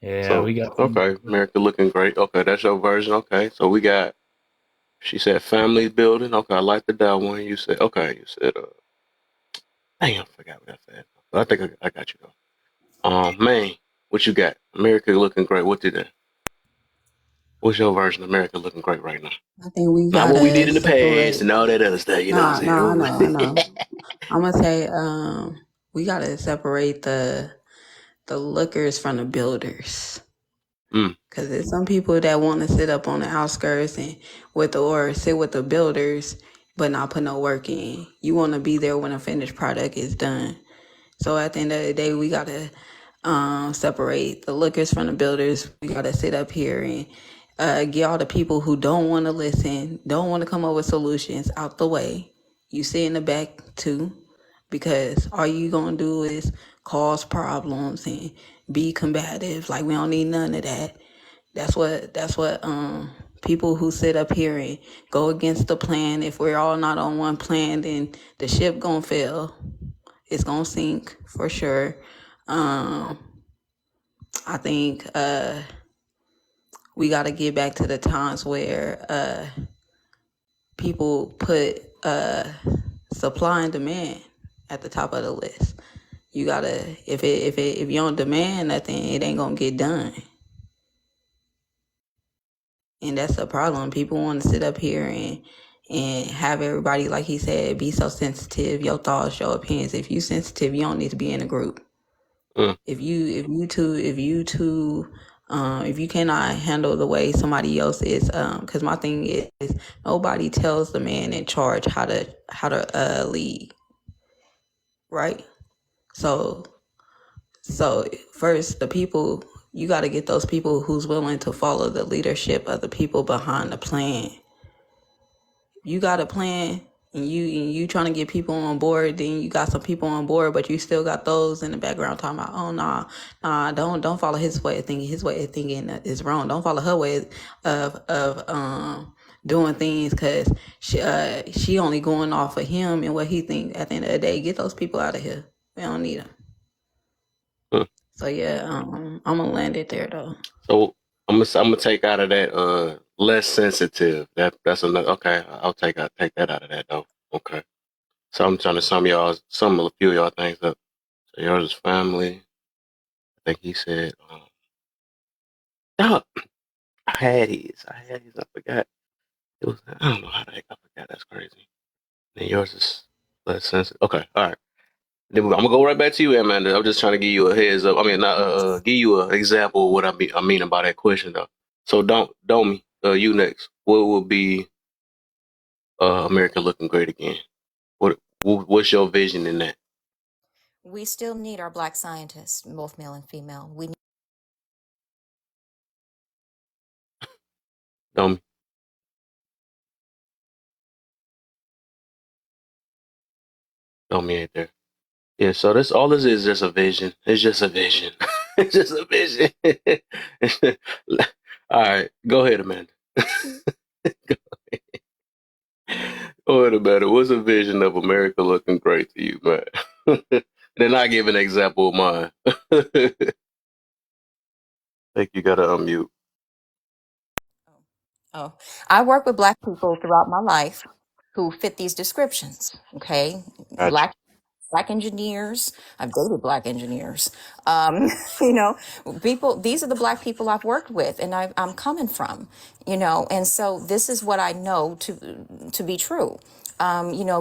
yeah, So we got some. okay, America looking great. Okay, that's your version. Okay, so we got. She said family building. Okay, I like that one. You said okay. You said dang, I forgot what I said. But I think I got you though. Man, what you got? America looking great. What did that? What's your version of America looking great right now? I think we Not what we did gotta in the past separate. and all that other stuff. You know what I'm Nah, saying? nah, I Ooh. know, I know. I'm gonna say, we gotta separate the lookers from the builders. Mm, Cause there's some people that want to sit up on the outskirts and or sit with the builders, but not put no work in. You want to be there when a finished product is done. So at the end of the day, we gotta separate the lookers from the builders. We gotta sit up here and get all the people who don't want to listen, don't want to come up with solutions out the way. You sit in the back too, because all you gonna do is cause problems and be combative. Like we don't need none of that. That's what people who sit up here and go against the plan. If we're all not on one plan, then the ship gonna fail. It's gonna sink for sure. I think we got to get back to the times where people put supply and demand at the top of the list. You gotta if you don't demand nothing, it ain't gonna get done. And that's a problem. People want to sit up here and have everybody, like he said, be so sensitive. Your thoughts, your opinions. If you sensitive, you don't need to be in a group. Mm. If you cannot handle the way somebody else is, because my thing is nobody tells the man in charge how to lead, right? So first, the people, you got to get those people who's willing to follow the leadership of the people behind the plan. You got a plan and you trying to get people on board, then you got some people on board, but you still got those in the background talking about, oh nah, don't follow his way of thinking. His way of thinking is wrong. Don't follow her way of doing things because she only going off of him and what he think. At the end of the day, get those people out of here. We don't need them. Mm. So yeah, I'm gonna land it there though. So I'm gonna take out of that less sensitive. That's another. Okay, I'll take that out of that though. Okay. So I'm trying to sum a few of y'all things up. So yours is family. I think he said. No, I had his. I forgot. It was. I don't know how the heck I forgot. That's crazy. And yours is less sensitive. Okay. All right. Then I'm gonna go right back to you, Amanda. I'm just trying to give you a heads up. I mean, not give you an example of what I mean about that question though. So don't you next. What would be America looking great again? What's your vision in that? We still need our black scientists, both male and female. We Don't ain't there. Yeah, so this all this is just a vision. It's just a vision. It's just a vision. All right, go ahead, Amanda. Go ahead, Amanda. What's a vision of America looking great to you, man? Then I give an example of mine. I think you gotta unmute. Oh, I work with black people throughout my life who fit these descriptions. Okay, Gotcha. black engineers. I've dated black engineers. Um, you know, people. These are the black people I've worked with, and I'm coming from. And so this is what I know to be true.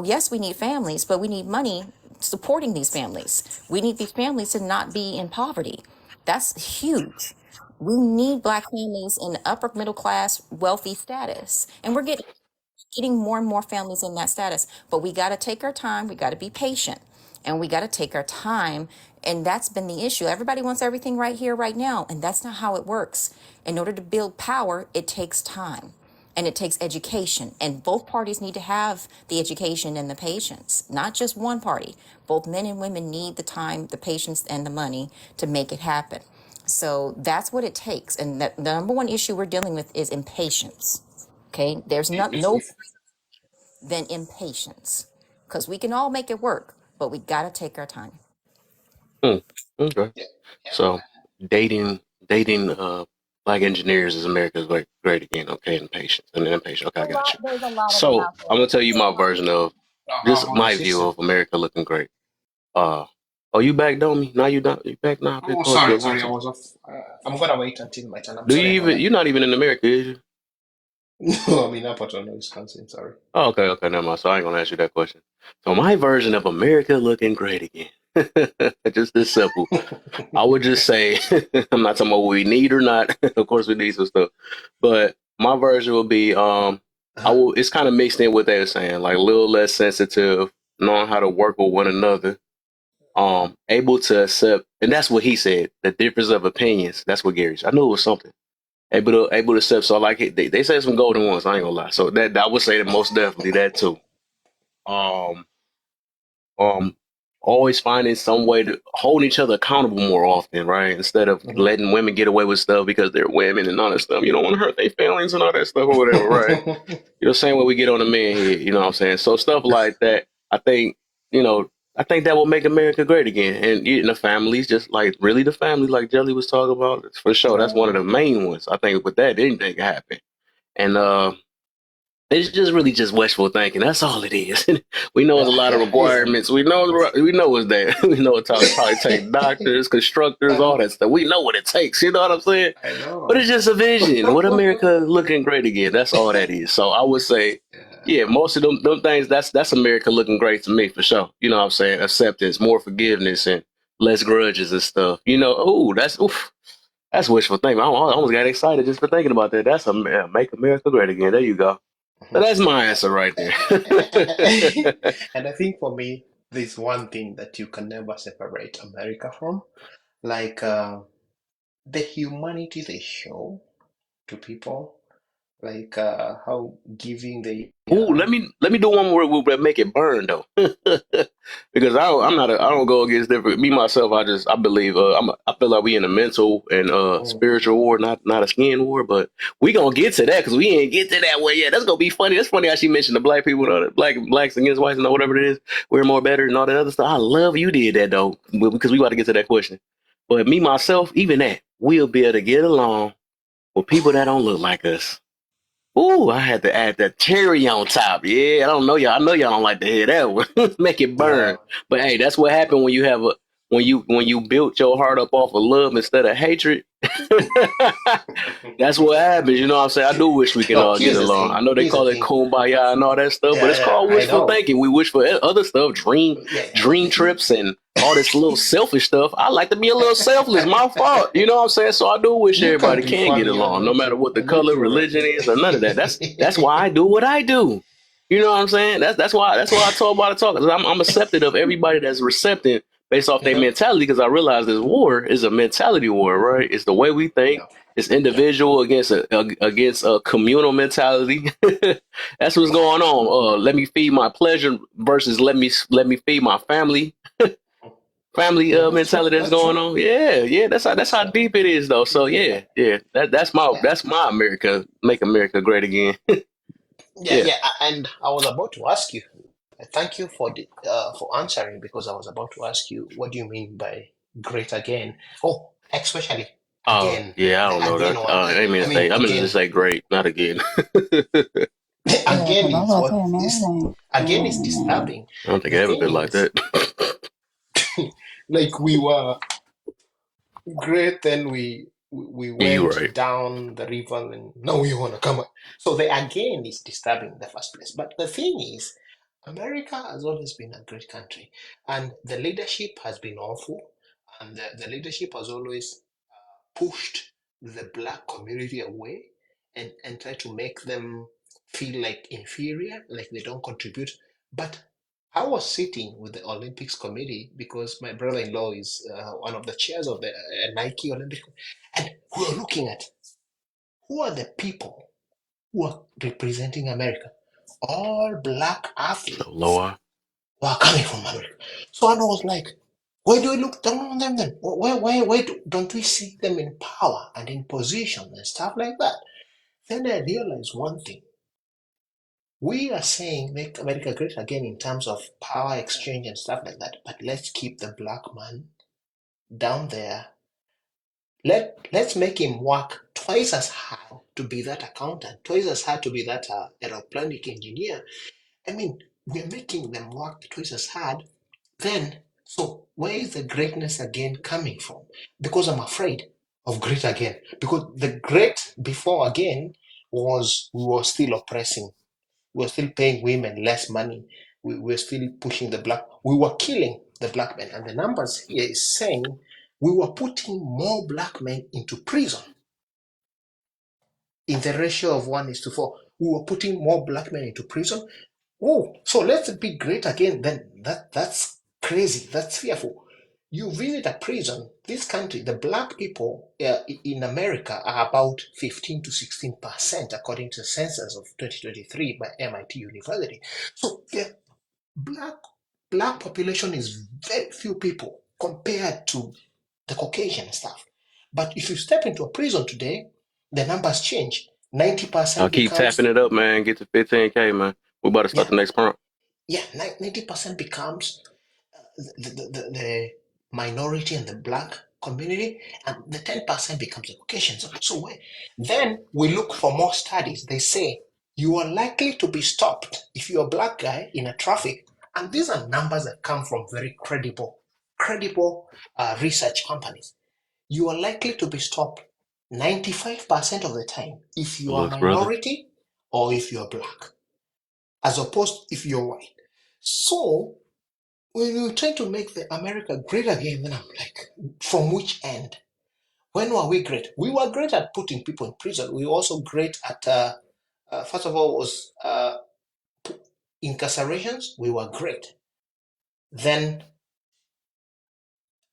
Yes, we need families, but we need money supporting these families. We need these families to not be in poverty. That's huge. We need black families in upper middle class, wealthy status, and we're getting more and more families in that status. But we got to take our time. We got to be patient, and we got to take our time. And that's been the issue. Everybody wants everything right here, right now, and that's not how it works. In order to build power, it takes time. And it takes education. And both parties need to have the education and the patience, not just one party. Both men and women need the time, the patience, and the money to make it happen. So that's what it takes. And the number one issue we're dealing with is impatience. Okay, there's no If than impatience, because we can all make it work, but we got to take our time. Okay. yeah, So dating black engineers is America's great again. Okay, and patience and impatient. Okay, I got you. There's a lot of them So out I'm there. gonna tell you my version of just hold on, my view sister. of America looking great. Oh, you back, Domi? Now you not you back now? Big Oh, close to sorry, the sorry, I water. was off. I'm gonna wait until my turn. I'm Do sorry, you I know even? that. You're not even in America, is you? No, I'm in Appleton, Wisconsin. Sorry. Oh, okay, never mind. So I ain't gonna ask you that question. So my version of America looking great again. Just this simple. I would just say I'm not talking about what we need or not. Of course we need some stuff. But my version would be it's kind of mixed in what they were saying, like a little less sensitive, knowing how to work with one another, able to accept, and that's what he said, the difference of opinions. That's what Gary said. I knew it was something. Able to accept. So like they say some golden ones, I ain't gonna lie. So that I would say that most definitely that too. Um um always finding some way to hold each other accountable more often, right? Instead of letting women get away with stuff because they're women and all that stuff. You don't want to hurt their feelings and all that stuff or whatever, right? You know, same way we get on the man here, you know what I'm saying? So stuff like that, I think that will make America great again. And the families, just like really the family, like Jelly was talking about, for sure. That's one of the main ones. I think with that, anything can happen. And It's just really just wishful thinking. That's all it is. We know it's a lot of Isn't requirements. We know it's there. We know it probably take doctors, constructors, all and that stuff. We know what it takes. You know what I'm saying? I But it's know. just a vision. What America looking great again. That's all that is. So I would say, Yeah. yeah, most of them things. That's America looking great to me for sure. You know what I'm saying? Acceptance, more forgiveness, and less grudges and stuff. You know, that's wishful thinking. I almost got excited just for thinking about that. That's make America great again. There you go. So Mhm. that's my answer right there. And I think for me, there's one thing that you can never separate America from, like the humanity they show to people, like how giving they Ooh, are. let me do one more. We'll make it burn though, because I don't go against different. Me myself, I believe I feel like we in a mental and Mm. spiritual war, not a skin war. But we gonna get to that because we ain't get to that way yet. That's gonna be funny. That's funny how she mentioned the black people, though, the blacks against whites, and whatever it is. We're more better and all that other stuff. I love you did that though, because we got to get to that question. But me myself, even that, we'll be able to get along with people that don't look like us. Ooh, I had to add that cherry on top. Yeah, I don't know y'all. I know y'all don't like to hear that one. Make it Yeah. burn. But hey, that's what happened when you have a when you built your heart up off of love instead of hatred. That's what happens. You know what I'm saying? I do wish we can No, all get here's the along. I thing. know they Here's the call it thing. kumbaya and all that stuff, but Yeah, it's yeah, called I wishful know. thinking. We wish for other stuff, Yeah, dream trips and all this little selfish stuff. I like to be a little selfless. My fault. You know what I'm saying? So I do wish you can everybody be can get funny. along, no matter what the I make color, you religion is, or none of that. That's why I do what I do. You know what I'm saying? That's why I talk about it. Talk. 'Cause I'm accepted of everybody that's receptive based off their mentality. Because I realize this war is a mentality war, right? It's the way we think. Yeah, It's yeah, individual against a communal mentality. That's what's going on. Let me feed my pleasure versus let me feed my family yeah. That's true. mentality that's That's going true. on. Yeah, yeah, that's how Yeah, deep it is though. So yeah, yeah, yeah, that's my America, make America great again. yeah, Yeah. yeah. And I was about to ask you. Thank you for answering, because I was about to ask you, what do you mean by great again? Oh, especially Oh again, yeah, I the don't know again that. one. I mean, I mean to again, just say great, not again. Yeah, again because I is was what saying, man, this again is man. disturbing. I don't think The I ever thing been like is, that. like we were great, then we You went right. down the river, and now we want to come up. So the again is disturbing in the first place. But the thing is, America has always been a great country, and the leadership has been awful, and the leadership has always pushed the black community away, and try to make them feel like inferior, like they don't contribute. But I was sitting with the Olympics committee, because my brother-in-law is one of the chairs of the Nike Olympic, and we were looking at who are the people who are representing America. All black So athletes Loa. who are coming from America. So I was like, why do we look down on them then? Don't we see them in power and in position and stuff like that? Then I realized one thing. We are saying make America great again in terms of power exchange and stuff like that, but let's keep the black man down there. Let's make him work twice as hard to be that accountant, twice as hard to be that aeroplanic engineer. I mean, we're making them work twice as hard. Then, so where is the greatness again coming from? Because I'm afraid of great again. Because the great before again was we were still oppressing, we were still paying women less money, we were still pushing the black, we were killing the black men. And the numbers here is saying we were putting more black men into prison in the ratio of 1:4. We were putting more black men into prison. Oh, so let's be great again. Then that's crazy. That's fearful. You visit a prison. This country, the black people in America are about 15 to 16%, according to the census of 2023 by MIT University. So the black black population is very few people compared to the Caucasian stuff. But if you step into a prison today, the numbers change. I'll 90% keep tapping becomes, it up, man. Get to 15K, man. We about to start yeah, the next prompt. yeah, 90% becomes the minority and the black community, and the 10% becomes the Caucasian. So then we look for more studies. They say you are likely to be stopped if you're a black guy in a traffic. And these are numbers that come from very credible research companies. You are likely to be stopped 95% of the time if you are Looks, brother. minority or if you're black, as opposed if you're white. So when you try to make the America great again, then I'm like, from which end? When were we great? We were great at putting people in prison. We were also great at, first of all, was incarcerations. We were great. Then,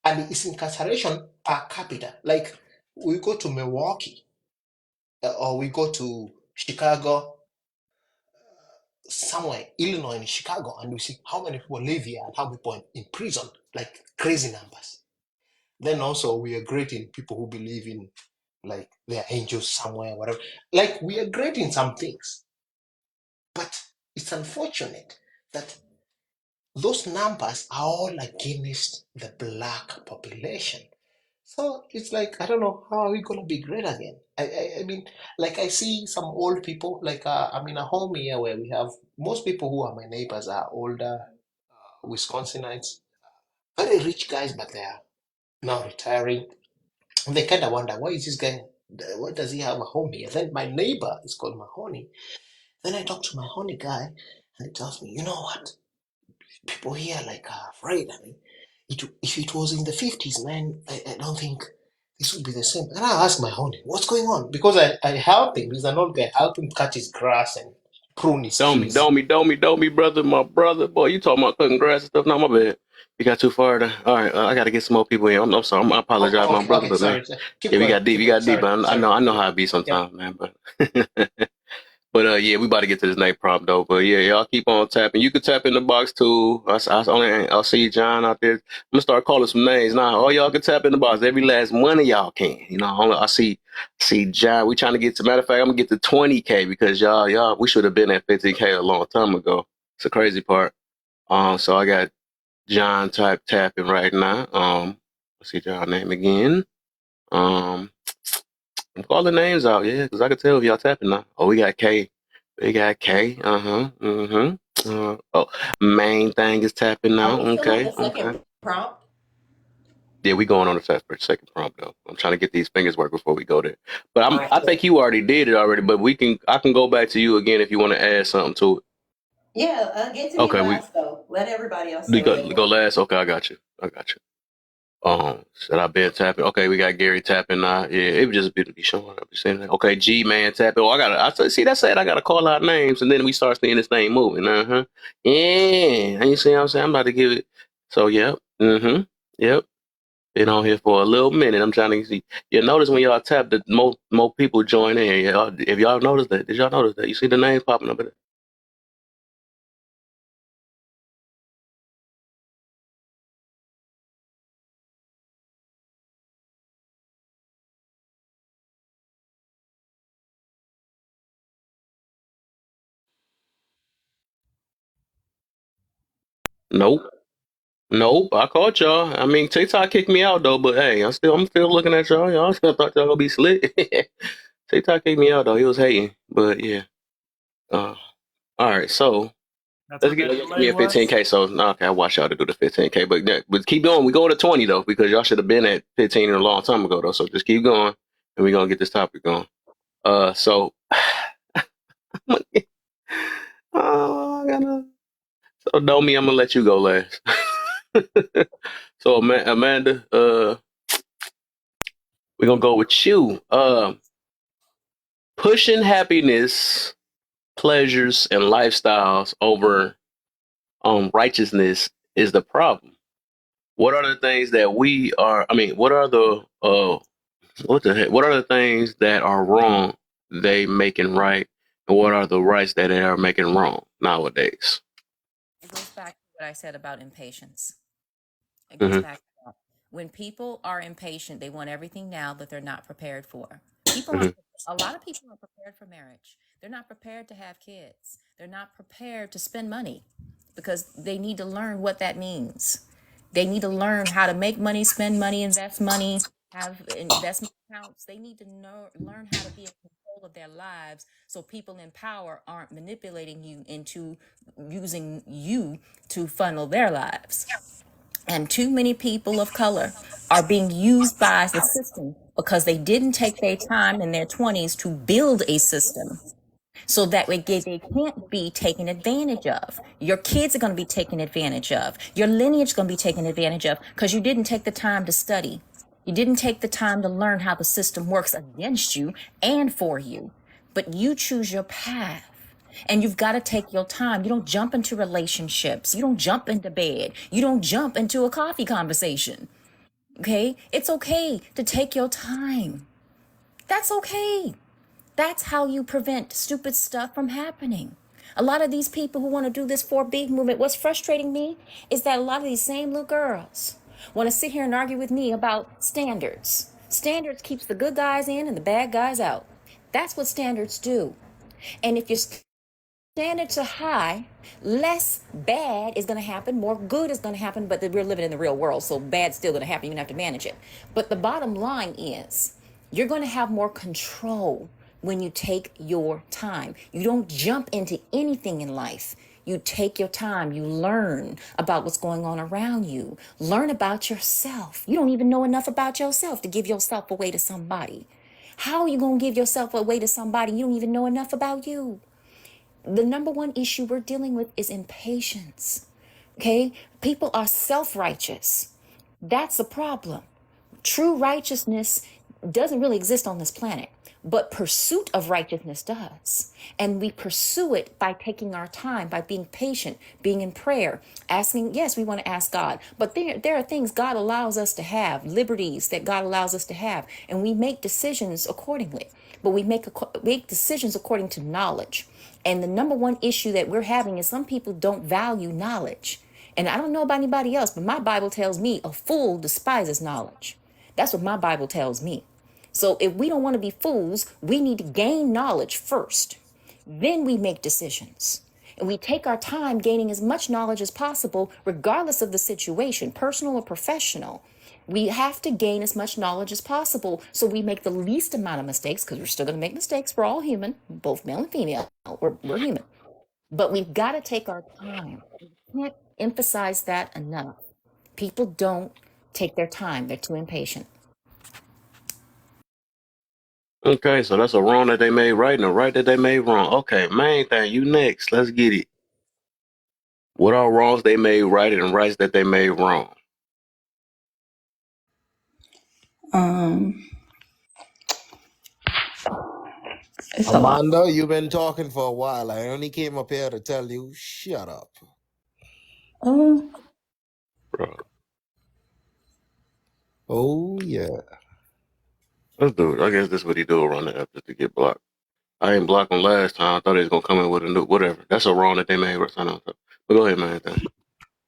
and it's incarceration per capita. Like we go to Milwaukee or we go to Chicago, somewhere, Illinois and Chicago, and we see how many people live here and how many people in prison, like crazy numbers. Then also we are great in people who believe in like there are angels somewhere, whatever. Like we are great in some things, but it's unfortunate that those numbers are all against the black population. So it's like, I don't know, how are we going to be great again? I mean, like I see some old people, like I'm in a home here where we have most people who are my neighbors are older Wisconsinites, very rich guys, but they are now retiring. And they kind of wonder, why is this guy, why does he have a home here? Then my neighbor is called Mahoney. Then I talk to Mahoney guy, and he tells me, you know what? People here like are afraid. I mean, if it was in the 50s, man, I don't think this would be the same. And I asked my honey, what's going on? Because I help him. He's an old guy. Help him cut his grass and prune his trees. Don't me, brother. My brother. Boy, you talking about cutting grass and stuff. No, my bad. You got too far. All right, I got to get some more people in. I'm sorry. I apologize, my brother. Okay, But sorry. man, Keep yeah, we going. got deep. We got deep. Sorry, I know sorry. how it be Yeah. sometimes, man. But But yeah, we about to get to this next prompt though. But yeah, y'all keep on tapping. You can tap in the box too. I'll see John out there. I'm gonna start calling some names now. All y'all can tap in the box. Every last one of y'all can. You know, I see John. We trying to get to. Matter of fact, I'm gonna get to 20K because y'all, we should have been at 15K a long time ago. It's the crazy part. So I got John tapping right now. Let's see John's name again. I'm calling names out, yeah, because I can tell if y'all tapping now. Oh, we got K. We got K. Oh, main thing is tapping Are now. we still on Okay. the second prompt? Yeah, we going on the second prompt though. I'm trying to get these fingers work before we go there. But All right, I cool. think you already did it already. But I can go back to you again if you want to add something to it. Yeah, get to me Okay, last though. Let everybody else we say what they go want. last. Okay, I got you. Should I been tapping? Okay, we got Gary tapping now. Yeah, it would just be showing up. Saying that. Okay, G man tapping. Oh, I said I gotta call out names, and then we start seeing this thing moving. Yeah, and you see what I'm saying? I'm about to give it. So yep. Yep. Been on here for a little minute. I'm trying to see. You notice when y'all tap that more people join in. Y'all, if y'all noticed that, did y'all notice that? You see the names popping up there? Nope. Nope, I caught y'all. I mean, TikTok kicked me out though, but hey, I'm still looking at y'all. Y'all still thought y'all gonna be slick. TikTok kicked me out though. He was hating, but yeah. All right, so That's let's what that give me delay a was. 15K. So okay, I watch y'all to do the 15K, but keep going. We going to 20 though because y'all should have been at 15 a long time ago though. So just keep going, and we're gonna get this topic going. So I gotta. So Domi, I'm gonna let you go last. So Amanda, we're gonna go with you. Pushing happiness, pleasures, and lifestyles over righteousness is the problem. What are the things that we are? I mean, what are the what the heck? What are the things that are wrong they making right, and what are the rights that they are making wrong nowadays? It goes back to what I said about impatience. It goes Hmm. back to that. When people are impatient, they want everything now that they're not prepared for. People Hmm. are a lot of people are prepared for marriage. They're not prepared to have kids. They're not prepared to spend money because they need to learn what that means. They need to learn how to make money, spend money, invest money, have investment accounts. They need to learn how to be in control control of their lives so people in power aren't manipulating you into using you to funnel their lives. And too many people of color are being used by the system because they didn't take their time in their 20s to build a system so that way they can't be taken advantage of. Your kids are going to be taken advantage of. Your lineage is going to be taken advantage of because you didn't take the time to study. You didn't take the time to learn how the system works against you and for you. But you choose your path. And you've got to take your time. You don't jump into relationships. You don't jump into bed. You don't jump into a coffee conversation. Okay? It's okay to take your time. That's okay. That's how you prevent stupid stuff from happening. A lot of these people who want to do this 4B movement, what's frustrating me is that a lot of these same little girls want to sit here and argue with me about standards. Standards keeps the good guys in and the bad guys out. That's what standards do. And if your standards are high, less bad is going to happen, more good is going to happen, but we're living in the real world, so bad's still going to happen. You're going to have to manage it. But the bottom line is you're going to have more control when you take your time. You don't jump into anything in life. You take your time. You learn about what's going on around you. Learn about yourself. You don't even know enough about yourself to give yourself away to somebody. How are you going to give yourself away to somebody you don't even know enough about you? The number one issue we're dealing with is impatience. Okay? People are self-righteous. That's a problem. True righteousness doesn't really exist on this planet, but pursuit of righteousness does. And we pursue it by taking our time, by being patient, being in prayer, asking, yes, we want to ask God, but there are things God allows us to have, liberties that God allows us to have, and we make decisions accordingly. But we make decisions according to knowledge. And the number one issue that we're having is some people don't value knowledge. And I don't know about anybody else, but my Bible tells me a fool despises knowledge. That's what my Bible tells me. So if we don't want to be fools, we need to gain knowledge first. Then we make decisions. And we take our time gaining as much knowledge as possible, regardless of the situation, personal or professional. We have to gain as much knowledge as possible so we make the least amount of mistakes, because we're still going to make mistakes. We're all human, both male and female. We're human. But we've got to take our time. We can't emphasize that enough. People don't take their time. They're too impatient. Okay, so that's a wrong that they made right and a right that they made wrong. Okay, main thing, you next. Let's get it. What are wrongs they made right and rights that they made wrong? It's a lot. Amanda, you've been talking for a while. I only came up here to tell you, shut up. Bro. Oh, yeah. Let's do it. I guess that's what he do around the app just to get blocked. I ain't blocked him last time. I thought he was going to come in with a new whatever. That's a wrong that they made right now. But go ahead, man.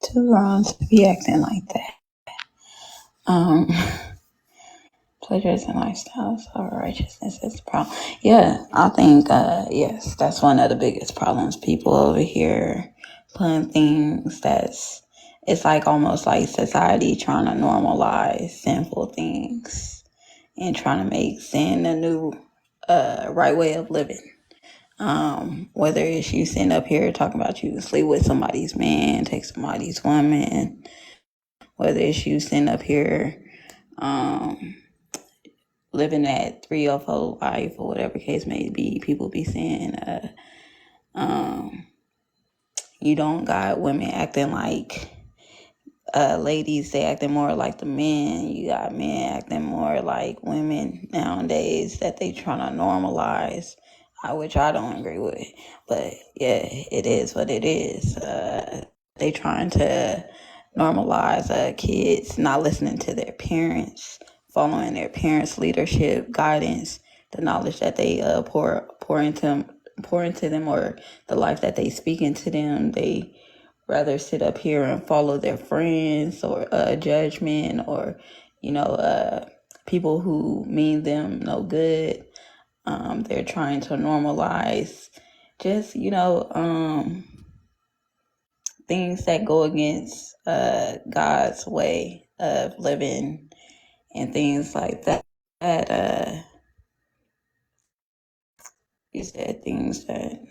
Too wrong to be acting like that. Pleasures and lifestyles of righteousness is the problem. Yeah, I think, yes, that's one of the biggest problems. People over here putting things it's like almost like society trying to normalize sinful things and trying to make sin a new right way of living. Whether it's you sitting up here talking about you sleep with somebody's man, take somebody's woman, whether it's you sitting up here living that 304 life or whatever case may be, people be saying you don't got women acting like ladies, they acting more like the men. You got men acting more like women nowadays that they trying to normalize, which I don't agree with. But yeah, it is what it is. They trying to normalize kids not listening to their parents, following their parents' leadership, guidance, the knowledge that they pour into them, or the life that they speak into them. They rather sit up here and follow their friends or judgment or, people who mean them no good. They're trying to normalize just, things that go against God's way of living and things like that. he said things that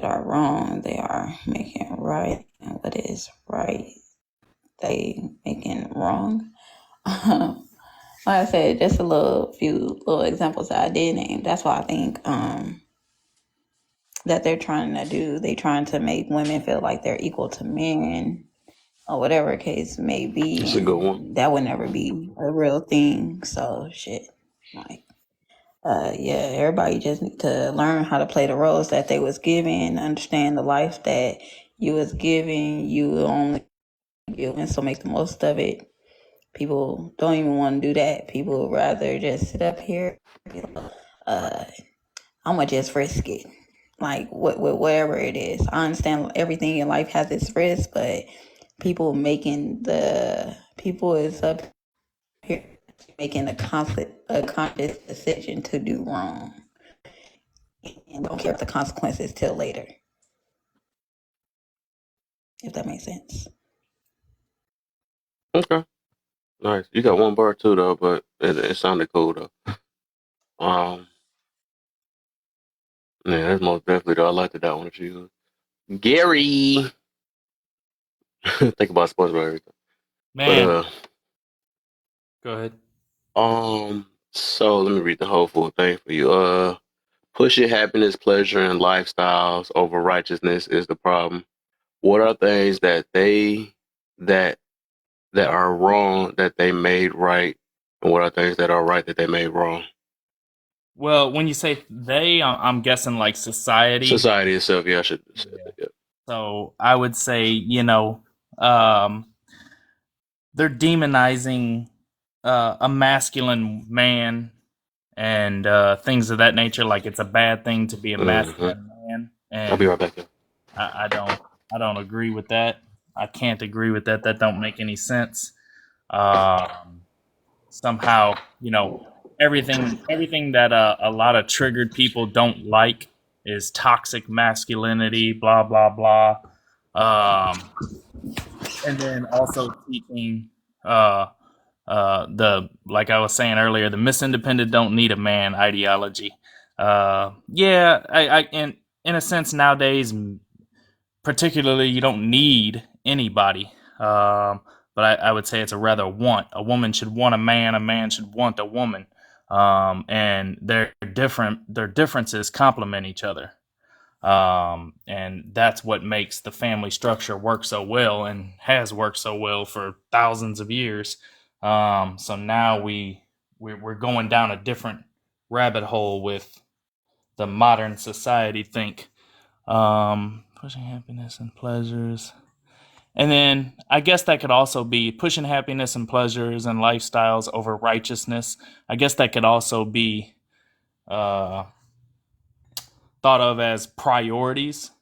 are wrong, they are making right, and what is right, they making wrong. Like I said, just a few little examples that I did name. That's why I think that they're trying to do. They trying to make women feel like they're equal to men, or whatever case may be, That's a good one. and that would never be a real thing. So shit, like, yeah, everybody just need to learn how to play the roles that they was given, understand the life that you was given. You only given, so make the most of it. People don't even want to do that. People would rather just sit up here. I'm gonna just risk it, like whatever it is. I understand everything in life has its risk, but people is up here making a conscious decision to do wrong and don't care about the consequences till later. If that makes sense. Okay. Nice. You got one bar too though, but it sounded cool though. Yeah, that's most definitely though. I liked that one that you used. Gary. Think about sports about everything. Man, But go ahead. so let me read the whole full thing for you. Pushing happiness, pleasure, and lifestyles over righteousness is the problem. What are things that that are wrong that they made right, and what are things that are right that they made wrong? Well, when you say they, I'm guessing like society. Society itself, yeah, I should say that. Yeah. So I would say, they're demonizing a masculine man and things of that nature. Like it's a bad thing to be a masculine man. And I'll be right back. I don't agree with that. I can't agree with that. That don't make any sense. Somehow, everything that a lot of triggered people don't like is toxic masculinity, blah blah blah. And then also teaching the, like I was saying earlier, the Miss Independent don't need a man ideology. Yeah, I in a sense nowadays, particularly, you don't need anybody. But I would say it's a rather want. A woman should want a man should want a woman. And their differences complement each other. And that's what makes the family structure work so well and has worked so well for thousands of years. So now we're going down a different rabbit hole with the modern society think. Pushing happiness and pleasures. And then I guess that could also be pushing happiness and pleasures and lifestyles over righteousness. I guess that could also be thought of as priorities,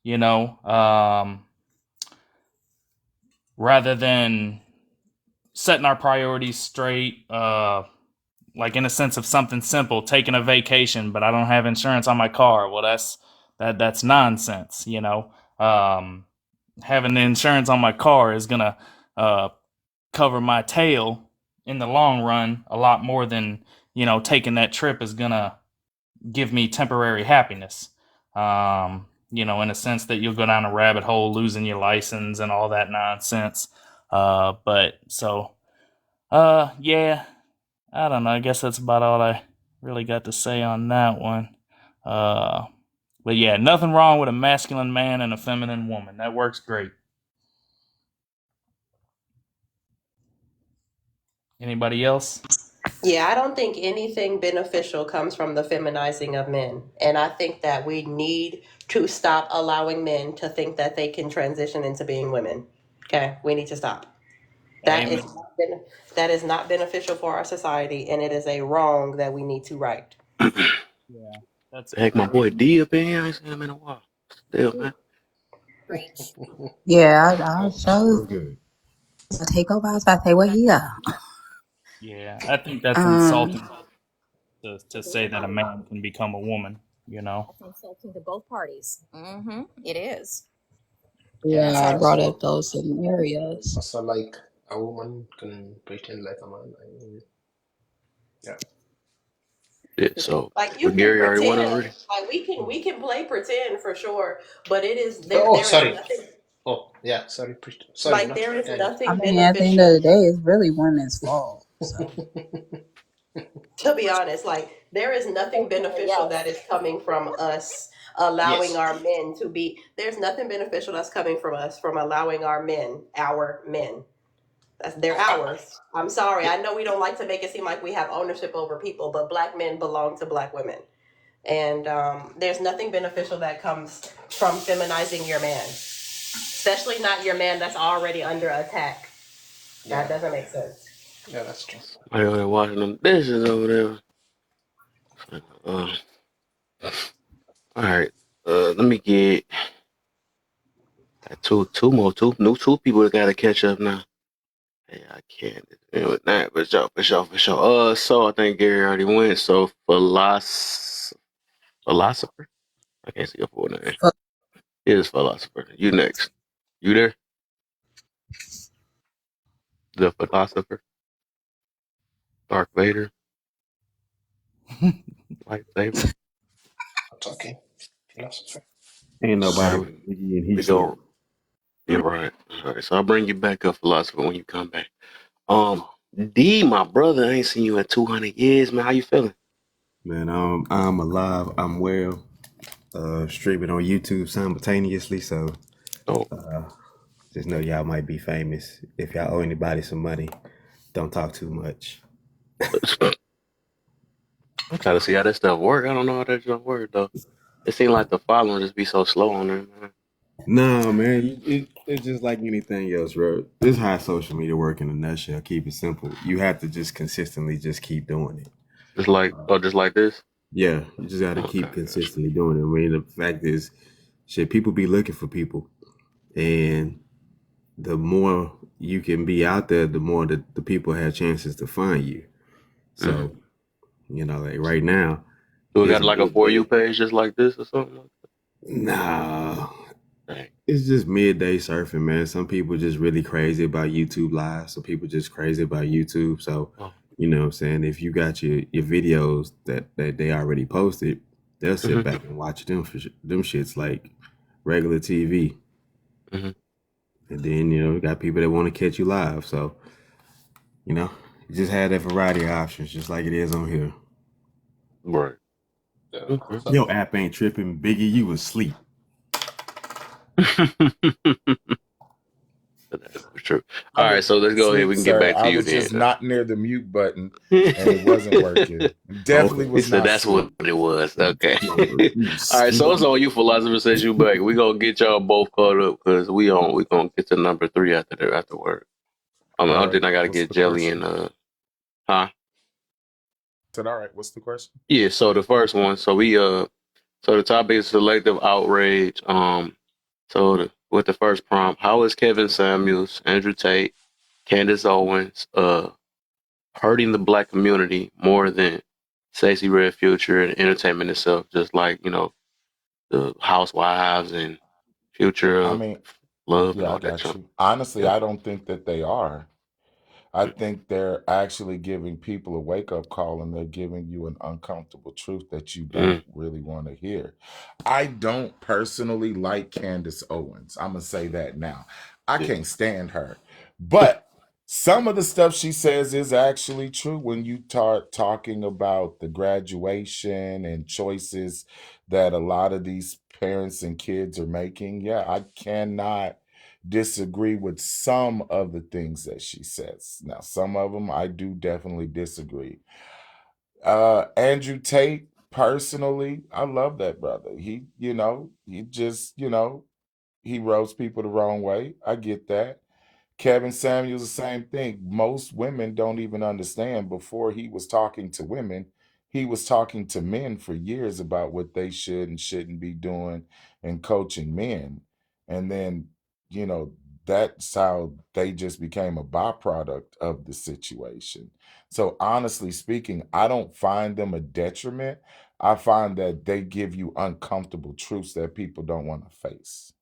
rather than setting our priorities straight, like in a sense of something simple, taking a vacation, but I don't have insurance on my car. Well, that's nonsense, having the insurance on my car is going to cover my tail in the long run a lot more than, taking that trip is going to give me temporary happiness. In a sense that you'll go down a rabbit hole, losing your license and all that nonsense. Yeah, I don't know. I guess that's about all I really got to say on that one. But yeah, nothing wrong with a masculine man and a feminine woman. That works great. Anybody else? Yeah, I don't think anything beneficial comes from the feminizing of men. And I think that we need to stop allowing men to think that they can transition into being women. Okay, we need to stop. That is not beneficial for our society, and it is a wrong that we need to right. Yeah, that's Heck, my boy D up in here. I ain't seen him in a while. Still, man. Yeah, I show take over. I was about to say, well, yeah. Yeah, I think that's insulting to say that a man can become a woman, That's insulting to both parties. Mm-hmm. It is. Yeah, I Yeah, brought up so those scenarios. also like a woman can pretend like a man. I mean, yeah. Yeah, so Like you but can Gary already won pretend, already. like we can play pretend for sure, but it is Oh, there is sorry. nothing Oh, yeah. Sorry. Sorry, like not. there is Yeah, yeah. I nothing mean, at the end of beneficial. the day, it's really women's fault. So To be honest, like there is nothing beneficial that is coming from us allowing Yes. our men to be. There's nothing beneficial that's coming from us from allowing our men. They're ours. I'm sorry. I know we don't like to make it seem like we have ownership over people, but black men belong to black women. And there's nothing beneficial that comes from feminizing your man, especially not your man that's already under attack. Yeah. That doesn't make sense. Yeah, that's true. I over there washing them dishes over there. All right. Let me get two new people that gotta catch up now. Hey, I can't. Anyway, nah, for sure. So I think Gary already went. So philosopher. I can't see your full name. fuck, It is philosopher. You next. You there? The philosopher. Dark Vader. Lightsaber. Talking philosopher. Ain't All nobody right, but Biggie and he we sleep. go. You're right. All right, so I'll bring you back up, philosopher, when you come back. D, my brother, I ain't seen you in 200 years, man. How you feeling? Man, I'm alive. I'm well. Streaming on YouTube simultaneously. So Oh, just know y'all might be famous. If y'all owe anybody some money, don't talk too much. I'm trying to see how that stuff work. I don't know how that stuff work though. It seems like the following just be so slow on there, man. No, man, it's just like anything else, bro. This is how social media work in a nutshell. Keep it simple. You have to just consistently just keep doing it. Just like this. Yeah, you just got to Okay, keep consistently doing it. I mean, the fact is, shit, people be looking for people, and the more you can be out there, the more the people have chances to find you. So, like right now, Do we it's got like a For You midday. page just like this or something? Like Nah, that? Dang. it's just midday surfing, man. Some people just really crazy about YouTube Live. Some people just crazy about YouTube. So, Oh. you know what I'm saying? If you got your videos that they already posted, they'll sit back and watch them them shits like regular TV. Mm-hmm. And then, you got people that want to catch you live. So, you just had that variety of options, just like it is on here. Right. Yeah. Okay. Your app ain't tripping, Biggie. You asleep. That's true. All right, so let's go ahead. We can get back to I you was then. just not near the mute button and it wasn't working. Definitely Okay. He was said not that's what asleep. it was. Okay. You All right, so sleep. it's on you, philosopher says you back. We gonna get y'all both caught up because we gonna get to number 3 after work. I All right. then I gotta What's get the Jelly question? and I said, all right, what's the question? yeah. So the first one. So the topic is selective outrage. With the first prompt, how is Kevin Samuels, Andrew Tate, Candace Owens, hurting the black community more than Stacey Red Future and entertainment itself? Just like the Housewives and Future I of mean, Love and yeah, I all that got junk. you. Honestly, Yeah. I don't think that they are. I think they're actually giving people a wake up call and they're giving you an uncomfortable truth that you don't really want to hear. I don't personally like Candace Owens. I'm going to say that now. I can't stand her. But some of the stuff she says is actually true when you start talking about the graduation and choices that a lot of these parents and kids are making. Yeah, I cannot disagree with some of the things that she says. Now, some of them I do definitely disagree. Andrew Tate, personally, I love that brother. He just, he rubs people the wrong way. I get that. Kevin Samuels, the same thing. Most women don't even understand. Before he was talking to women, he was talking to men for years about what they should and shouldn't be doing and coaching men. And then, that's how they just became a byproduct of the situation. So honestly speaking, I don't find them a detriment. I find that they give you uncomfortable truths that people don't want to face.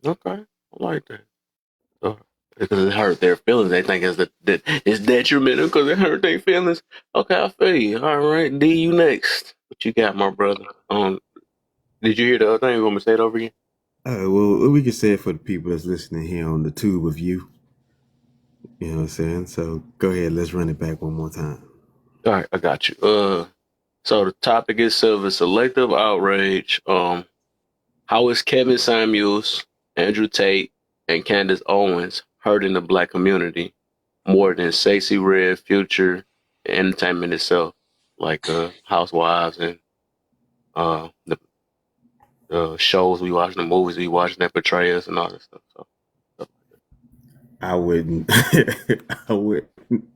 Okay, I like that. So, because it hurt their feelings. They think that it's detrimental because it hurt their feelings. Okay, I feel you. All right, D, you next. What you got, my brother? Did you hear the other thing? You want me to say it over again? Well, we can say it for the people that's listening here on the tube of you. You know what I'm saying? So go ahead, let's run it back one more time. All right, I got you. So the topic itself is selective outrage. How is Kevin Samuels, Andrew Tate, and Candace Owens hurting the Black community more than Sexy Red, Future, and entertainment itself, like Housewives and the shows we watch, the movies we watch that portray us, and all that stuff. So. I wouldn't. I would,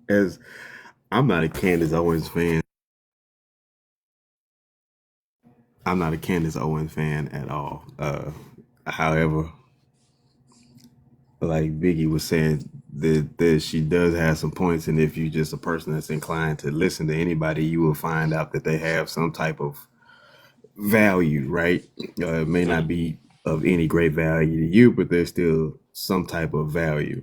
as I'm not a Candace Owens fan. I'm not a Candace Owens fan at all. However, like Biggie was saying, that she does have some points, and if you're just a person that's inclined to listen to anybody, you will find out that they have some type of value, right? It may not be of any great value to you, but there's still some type of value.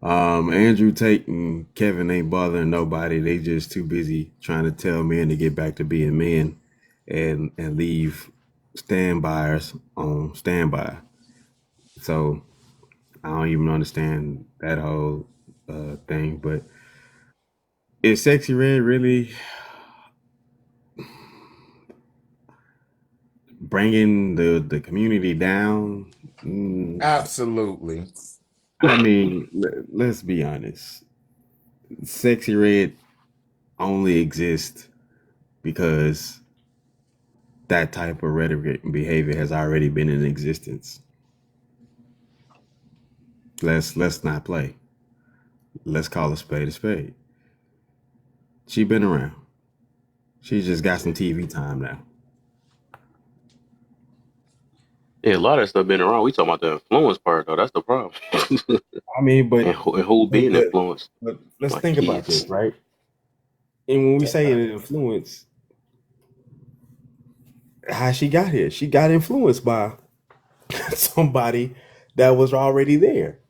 Andrew Tate and Kevin ain't bothering nobody. They just too busy trying to tell men to get back to being men and leave standbyers on standby. So I don't even understand that whole thing. But is Sexy Red really bringing the community down? Absolutely. I mean, let's be honest. Sexy Red only exists because that type of rhetoric and behavior has already been in existence. Let's not play. Let's call a spade a spade. She been around. She just got some TV time now. Yeah, a lot of stuff been around. We talking about the influence part though. That's the problem. I mean, but and who being influenced? But let's like think about kids. this, right? And when we say an influence, how she got here? She got influenced by somebody that was already there.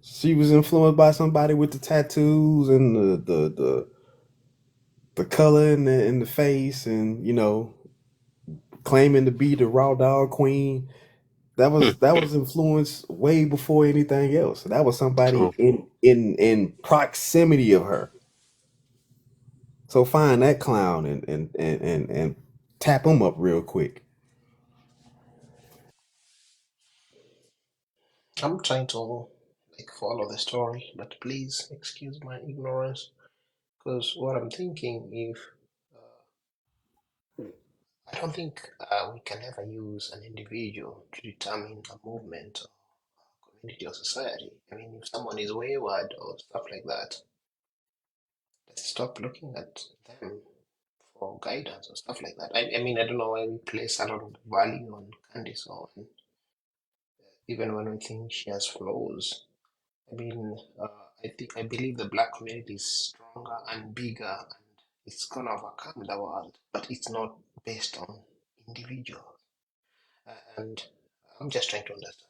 She was influenced by somebody with the tattoos and the color in the face, and claiming to be the raw dog queen. That was influenced way before anything else. That was somebody in proximity of her. So find that clown and tap him up real quick. I'm trying to follow the story, but please excuse my ignorance, because what I'm thinking, if I don't think we can ever use an individual to determine a movement or community or society. I mean, if someone is wayward or stuff like that, let's stop looking at them for guidance or stuff like that. I mean, I don't know why we place a lot of value on Candice Owen, even when we think she has flaws. I mean, I believe the Black community is stronger and bigger, and it's gonna overcome the world, but it's not based on individuals. And I'm just trying to understand,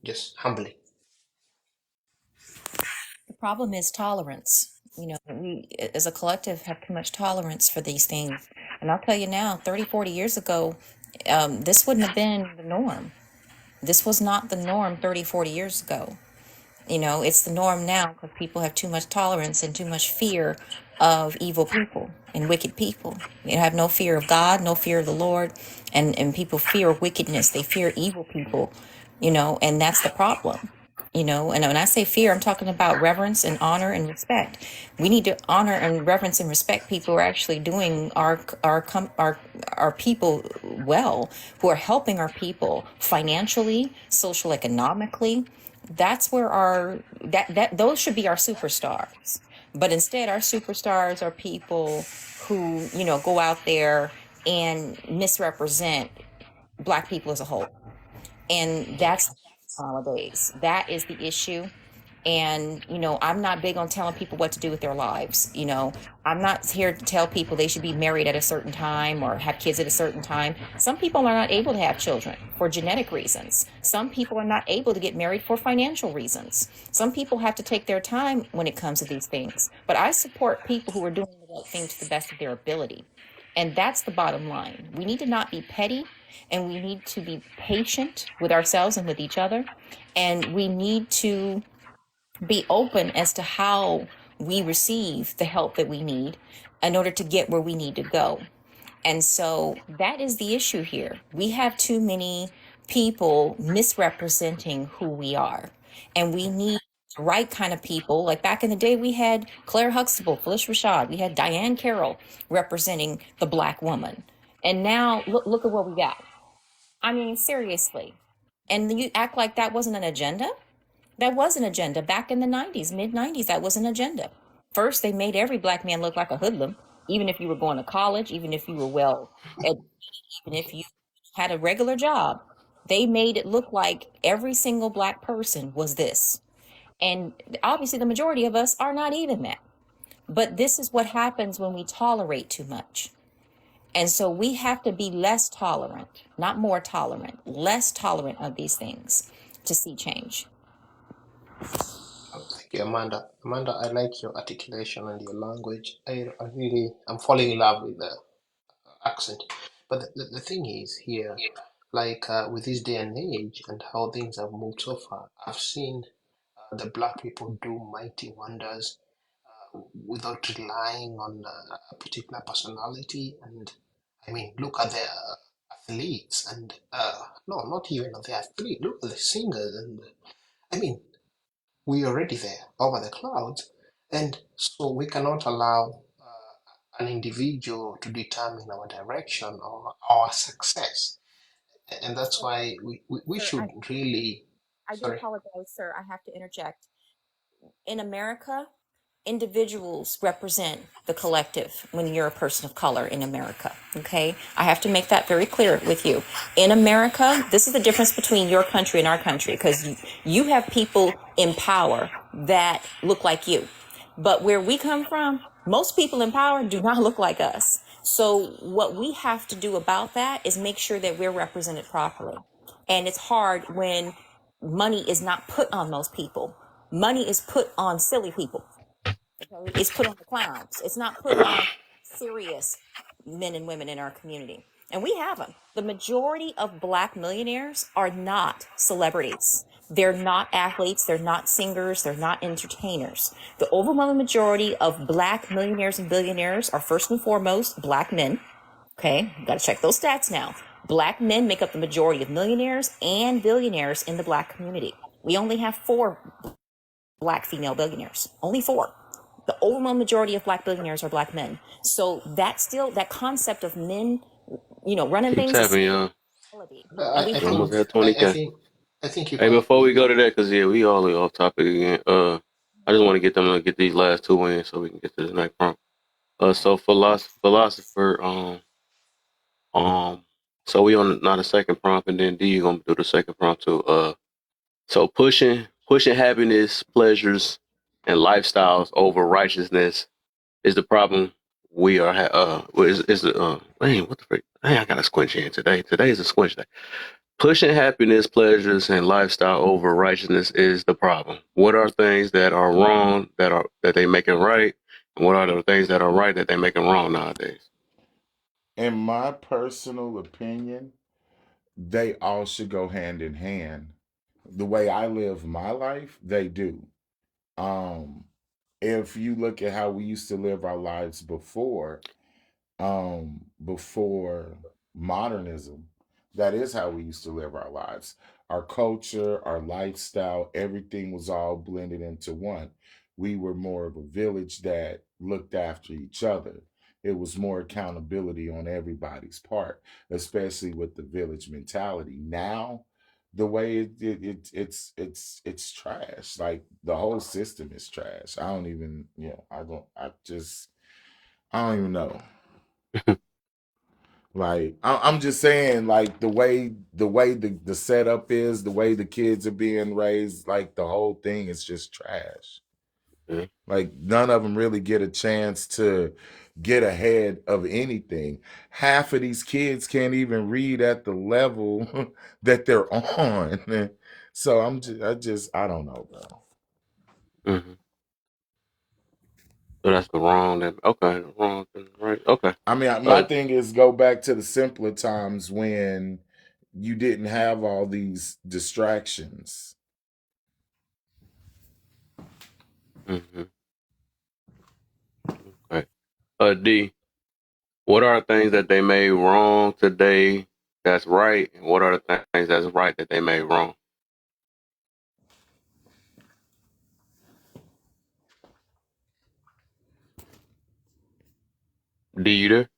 just humbly. The problem is tolerance. We as a collective have too much tolerance for these things. And I'll tell you now, 30, 40 years ago, this wouldn't have been the norm. This was not the norm 30, 40 years ago. It's the norm now because people have too much tolerance and too much fear of evil people and wicked people. They have no fear of God, no fear of the Lord, and people fear wickedness. They fear evil people, and that's the problem. And when I say fear, I'm talking about reverence and honor and respect. We need to honor and reverence and respect people who are actually doing our people well, who are helping our people financially, social, economically. That's where those should be our superstars. But instead, our superstars are people who go out there and misrepresent Black people as a whole. And that's nowadays. That is the issue. And, I'm not big on telling people what to do with their lives. I'm not here to tell people they should be married at a certain time or have kids at a certain time. Some people are not able to have children for genetic reasons. Some people are not able to get married for financial reasons. Some people have to take their time when it comes to these things. But I support people who are doing the right thing to the best of their ability. And that's the bottom line. We need to not be petty, and we need to be patient with ourselves and with each other. And we need to be open as to how we receive the help that we need in order to get where we need to go. And so that is the issue here. We have too many people misrepresenting who we are. And we need the right kind of people. Like back in the day, we had Claire Huxtable, Phyllis Rashad, we had Diane Carroll representing the Black woman. And now look at what we got. I mean, seriously. And you act like that wasn't an agenda? That was an agenda back in the 90s, mid 90s. That was an agenda. First, they made every Black man look like a hoodlum, even if you were going to college, even if you were well educated, even if you had a regular job. They made it look like every single Black person was this. And obviously, the majority of us are not even that. But this is what happens when we tolerate too much. And so we have to be less tolerant, not more tolerant, less tolerant of these things to see change. Thank you, Amanda. Amanda, I like your articulation and your language. I'm falling in love with the accent. But the thing is here, like with this day and age and how things have moved so far, I've seen the Black people do mighty wonders without relying on a particular personality. And I mean, look at the athletes and no, not even the athletes. Look at the singers, and I mean, we're already there over the clouds, and so we cannot allow an individual to determine our direction or our success, and that's why we Sir, should really. I do Sorry. apologize, sir. I have to interject. In America, individuals represent the collective when you're a person of color in America. Okay? I have to make that very clear with you. In America, this is the difference between your country and our country, because you have people in power that look like you. But where we come from, most people in power do not look like us. So what we have to do about that is make sure that we're represented properly. And it's hard when money is not put on those people. Money is put on silly people. Okay? It's put on the clowns. It's not put on serious men and women in our community. And we have them. The majority of Black millionaires are not celebrities. They're not athletes. They're not singers. They're not entertainers. The overwhelming majority of Black millionaires and billionaires are first and foremost Black men. Okay, you got to check those stats now. Black men make up the majority of millionaires and billionaires in the Black community. We only have 4 Black female billionaires, only 4. The overwhelming majority of Black billionaires are Black men. So that concept of men, running Keep things is tapping, y'all. and we I We have almost think had I 20K. think I think you Hey, can. before we go to that, because, yeah, we all off topic again. I just want to get them to get these last 2 in so we can get to the next prompt. So philosopher, so we on not a second prompt, and then D, you gonna do the second prompt too. So pushing happiness, pleasures, and lifestyles over righteousness is the problem. We are is the man, what the frick? Hey, I got a squinch in today. Today is a squinch day. Pushing happiness, pleasures, and lifestyle over righteousness is the problem. What are things that are wrong that they making right, and what are the things that are right that they making wrong nowadays? In my personal opinion, they all should go hand in hand. The way I live my life, they do. Um, if you look at how we used to live our lives before modernism, that is how we used to live our lives. Our culture, our lifestyle, everything was all blended into one. We were more of a village that looked after each other. It was more accountability on everybody's part, especially with the village mentality. Now, the way it's trash. Like the whole system is trash. I don't even, I don't even know. Like I'm just saying, like the way the setup is, the way the kids are being raised, like the whole thing is just trash. Yeah. Like none of them really get a chance to get ahead of anything. Half of these kids can't even read at the level that they're on. So I don't know, bro. Mm-hmm. So that's the wrong. Okay, the wrong thing, right? Okay. I mean, my Uh. thing is go back to the simpler times when you didn't have all these distractions. Mm-hmm. Okay. D. What are things that they made wrong today that's right, and what are the things that's right that they made wrong? D, you there?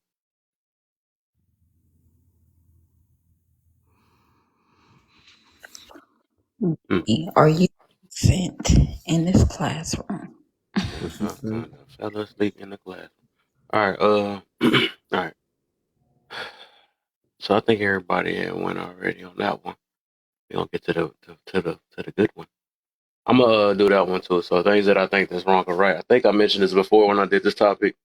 Mm. Are you present in this classroom? Fell asleep in the class. All right. All right. So I think everybody had one already on that one. We're gonna get to the good one. I'm gonna do that one too. So things that I think that's wrong or right. I think I mentioned this before when I did this topic.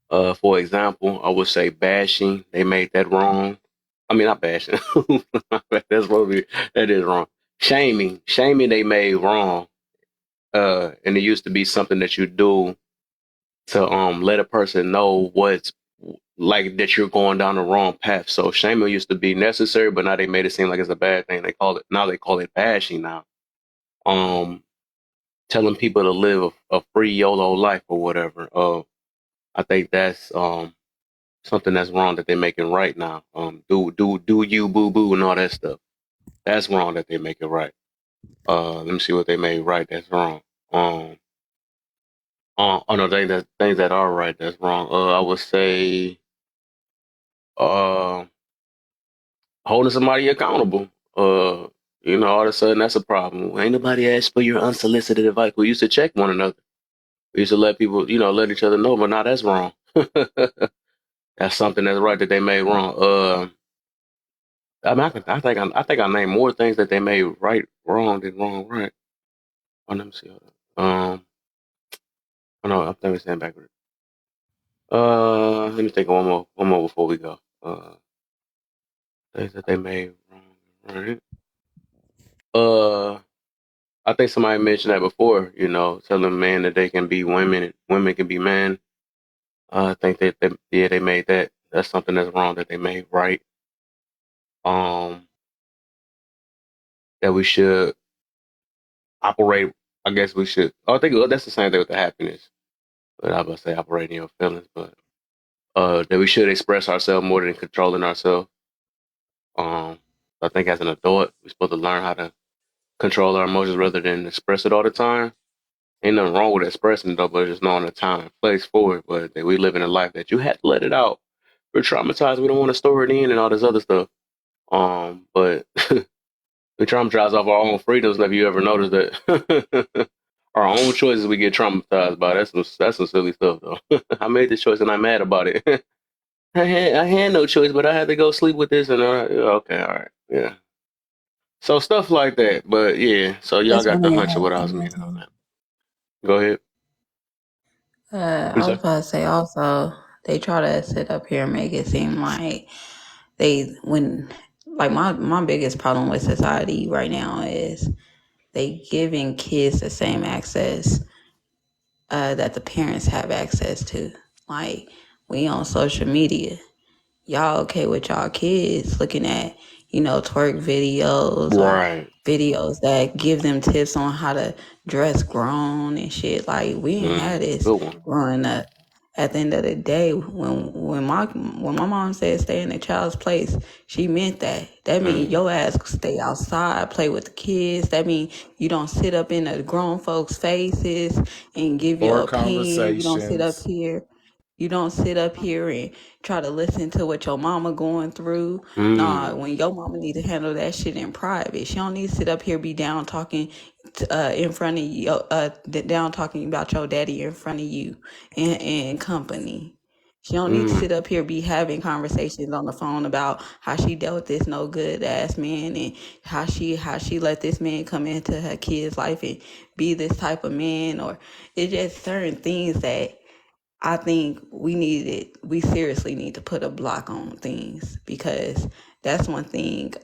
For example, I would say bashing. They made that wrong. I mean, not bashing. That's probably that is wrong. Shaming. They made wrong. And it used to be something that you do to let a person know what's like that you're going down the wrong path. So shaming used to be necessary, but now they made it seem like it's a bad thing. They call it bashing now. Um, Telling people to live a free YOLO life or whatever. I think that's something that's wrong that they're making right now. Do you boo boo and all that stuff. That's wrong that they make it right. Let me see what they made right. That's wrong. No, things that are right. That's wrong. I would say, uh, holding somebody accountable. All of a sudden that's a problem. Ain't nobody asked for your unsolicited advice. We used to check one another. We used to let people, let each other know. But now that's wrong. That's something that's right that they made wrong. I mean, I think I named more things that they made right wrong than wrong right. Oh, let me see. Oh no, I'm thinking stand backwards. Let me think of one more before we go. Things that they made wrong right. I think somebody mentioned that before. Telling men that they can be women and women can be men. I think they made that. That's something that's wrong that they made right. That we should operate. I guess we should. I think that's the same thing with the happiness. But I was say operating your feelings, but that we should express ourselves more than controlling ourselves. I think as an adult, we're supposed to learn how to control our emotions rather than express it all the time. Ain't nothing wrong with expressing it though, but just knowing the time and place for it. But that we live in a life that you have to let it out. We're traumatized. We don't want to store it in and all this other stuff. But we traumatize off our own freedoms. Have you ever noticed that? Our own choices we get traumatized by. That's some silly stuff though. I made this choice and I'm mad about it. I had no choice, but I had to go sleep with this and okay, all right, yeah. So stuff like that. But yeah, so y'all That's got one the thing hunch of what I was meaning on that. Go ahead. I What'd you was say? about to say also, they try to sit up here and make it seem like my biggest problem with society right now is they giving kids the same access that the parents have access to. Like, we on social media. Y'all okay with y'all kids looking at, twerk videos or Right. videos that give them tips on how to dress grown and shit. Like, we didn't have this Good one. growing up. At the end of the day, when my mom said stay in a child's place, she meant that. That means your ass stay outside, play with the kids. That means you don't sit up in the grown folks' faces and give Or your opinion. You don't sit up conversations. here. You don't sit up here and try to listen to what your mama going through. Nah, when your mama need to handle that shit in private. She don't need to sit up here be down talking in front of you, down talking about your daddy in front of you and company. She don't need to Mm. sit up here be having conversations on the phone about how she dealt with this no good ass man and how she let this man come into her kid's life and be this type of man. Or it's just certain things that I think we seriously need to put a block on things, because that's one thing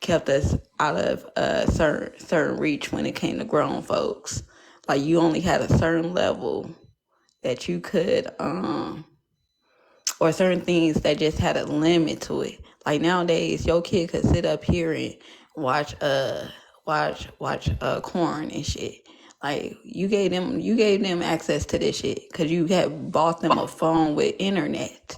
kept us out of certain reach when it came to grown folks. Like, you only had a certain level that you could or certain things that just had a limit to it. Like, nowadays, your kid could sit up here and watch corn and shit. Like, you gave them access to this shit because you had bought them a phone with internet.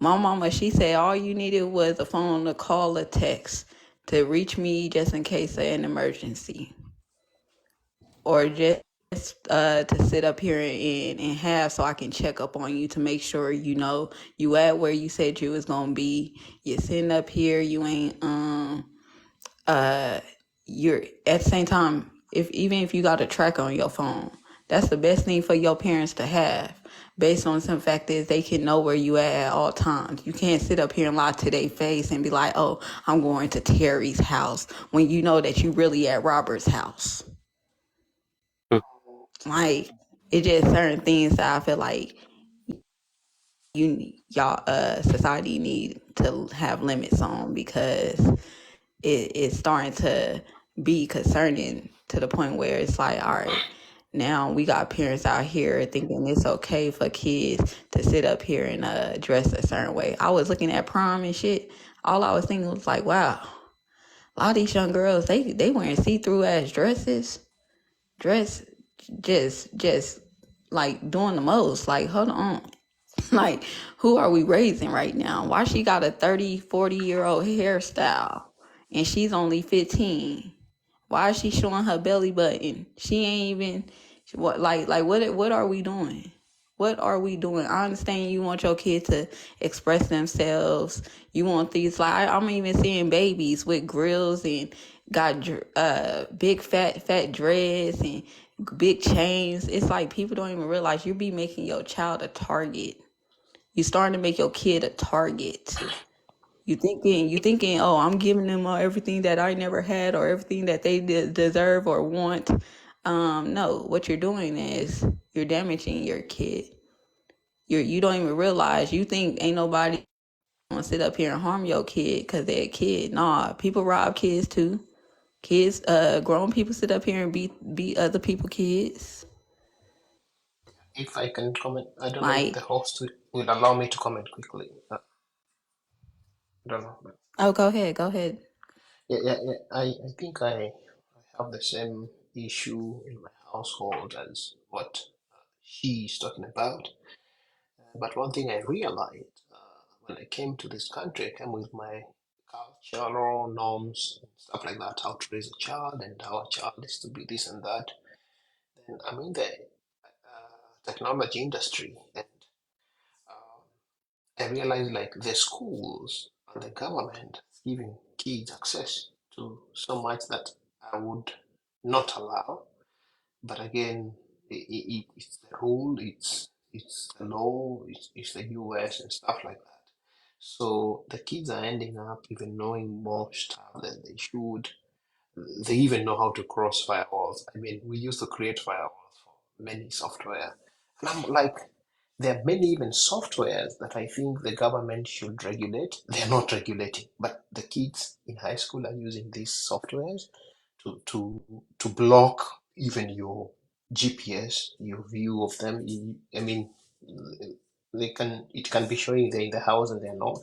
My mama, she said all you needed was a phone to call or text to reach me just in case of an emergency, or just to sit up here and have so I can check up on you to make sure you know you at where you said you was gonna be. You're sitting up here, you ain't you're at the same time, if even if you got a tracker on your phone, that's the best thing for your parents to have. Based on some fact is they can know where you at all times. You can't sit up here and lie to their face and be like, oh, I'm going to Terry's house, when you know that you really at Robert's house. Like, it just certain things that I feel like y'all society need to have limits on, because it's starting to be concerning to the point where it's like, all right, now we got parents out here thinking it's okay for kids to sit up here and dress a certain way. I was looking at prom and shit. All I was thinking was like, wow, a lot of these young girls, they wearing see-through ass dresses, dress just like doing the most. Like, hold on. Like, who are we raising right now? Why she got a 30-40-year-old hairstyle and she's only 15? Why is she showing her belly button? She ain't even what what are we doing? What are we doing? I understand you want your kid to express themselves. You want these, like, I'm even seeing babies with grills and got big fat dreads and big chains. It's like people don't even realize you be making your child a target. You starting to make your kid a target. You thinking, oh, I'm giving them everything that I never had or everything that they deserve or want. No, what you're doing is you're damaging your kid. You don't even realize. You think ain't nobody gonna sit up here and harm your kid because they're a kid. Nah, people rob kids too. Kids, grown people sit up here and beat other people kids. If I can comment, I don't know if the Like, host will allow me to comment quickly. I don't know. But oh, go ahead. yeah. I think I have the same issue in my household as what she's talking about. But one thing I realized when I came to this country, I came with my cultural norms and stuff like that, how to raise a child and how a child is to be this and that. Then I'm in the technology industry, and I realized like the schools and the government giving kids access to so much that I would not allow. But again, it's the rule, it's the law, it's the US and stuff like that. So the kids are ending up even knowing more stuff than they should. They even know how to cross firewalls. I mean, we used to create firewalls for many software. And I'm like, there are many even softwares that I think the government should regulate. They're not regulating, but the kids in high school are using these softwares to block even your GPS, your view of them. I mean, it can be showing they're in the house and they're not.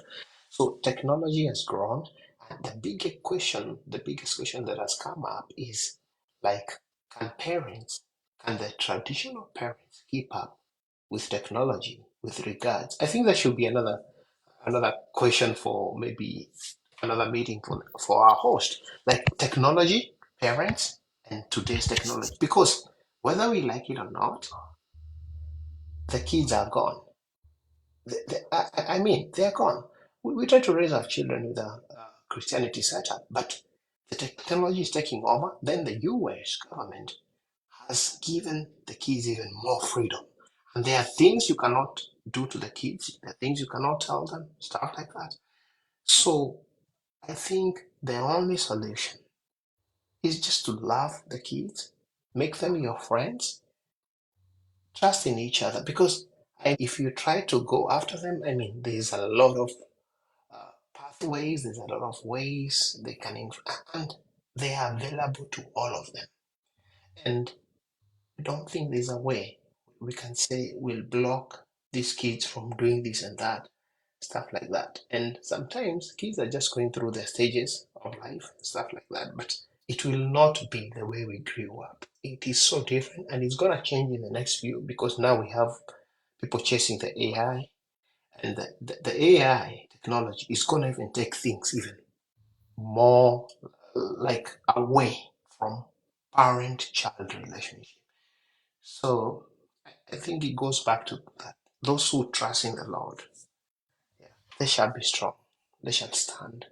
So technology has grown, and the biggest question that has come up is like, can the traditional parents keep up with technology with regards? I think that should be another question for maybe another meeting for our host, like technology, parents, and today's technology. Because whether we like it or not, the kids are gone. I mean, they're gone. We try to raise our children with a Christianity setup, but the technology is taking over. Then the US government has given the kids even more freedom. And there are things you cannot do to the kids. There are things you cannot tell them, stuff like that. So I think the only solution is just to love the kids, make them your friends, trust in each other. Because if you try to go after them, I mean, there's a lot of pathways, there's a lot of ways they can, and they are available to all of them. And I don't think there's a way we can say we'll block these kids from doing this and that, stuff like that. And sometimes kids are just going through their stages of life, stuff like that. But it will not be the way we grew up. It is so different, and it's gonna change in the next few, because now we have people chasing the AI, and the AI technology is gonna even take things even more like away from parent-child relationship. So I think it goes back to that. Those who trust in the Lord, they shall be strong. They shall stand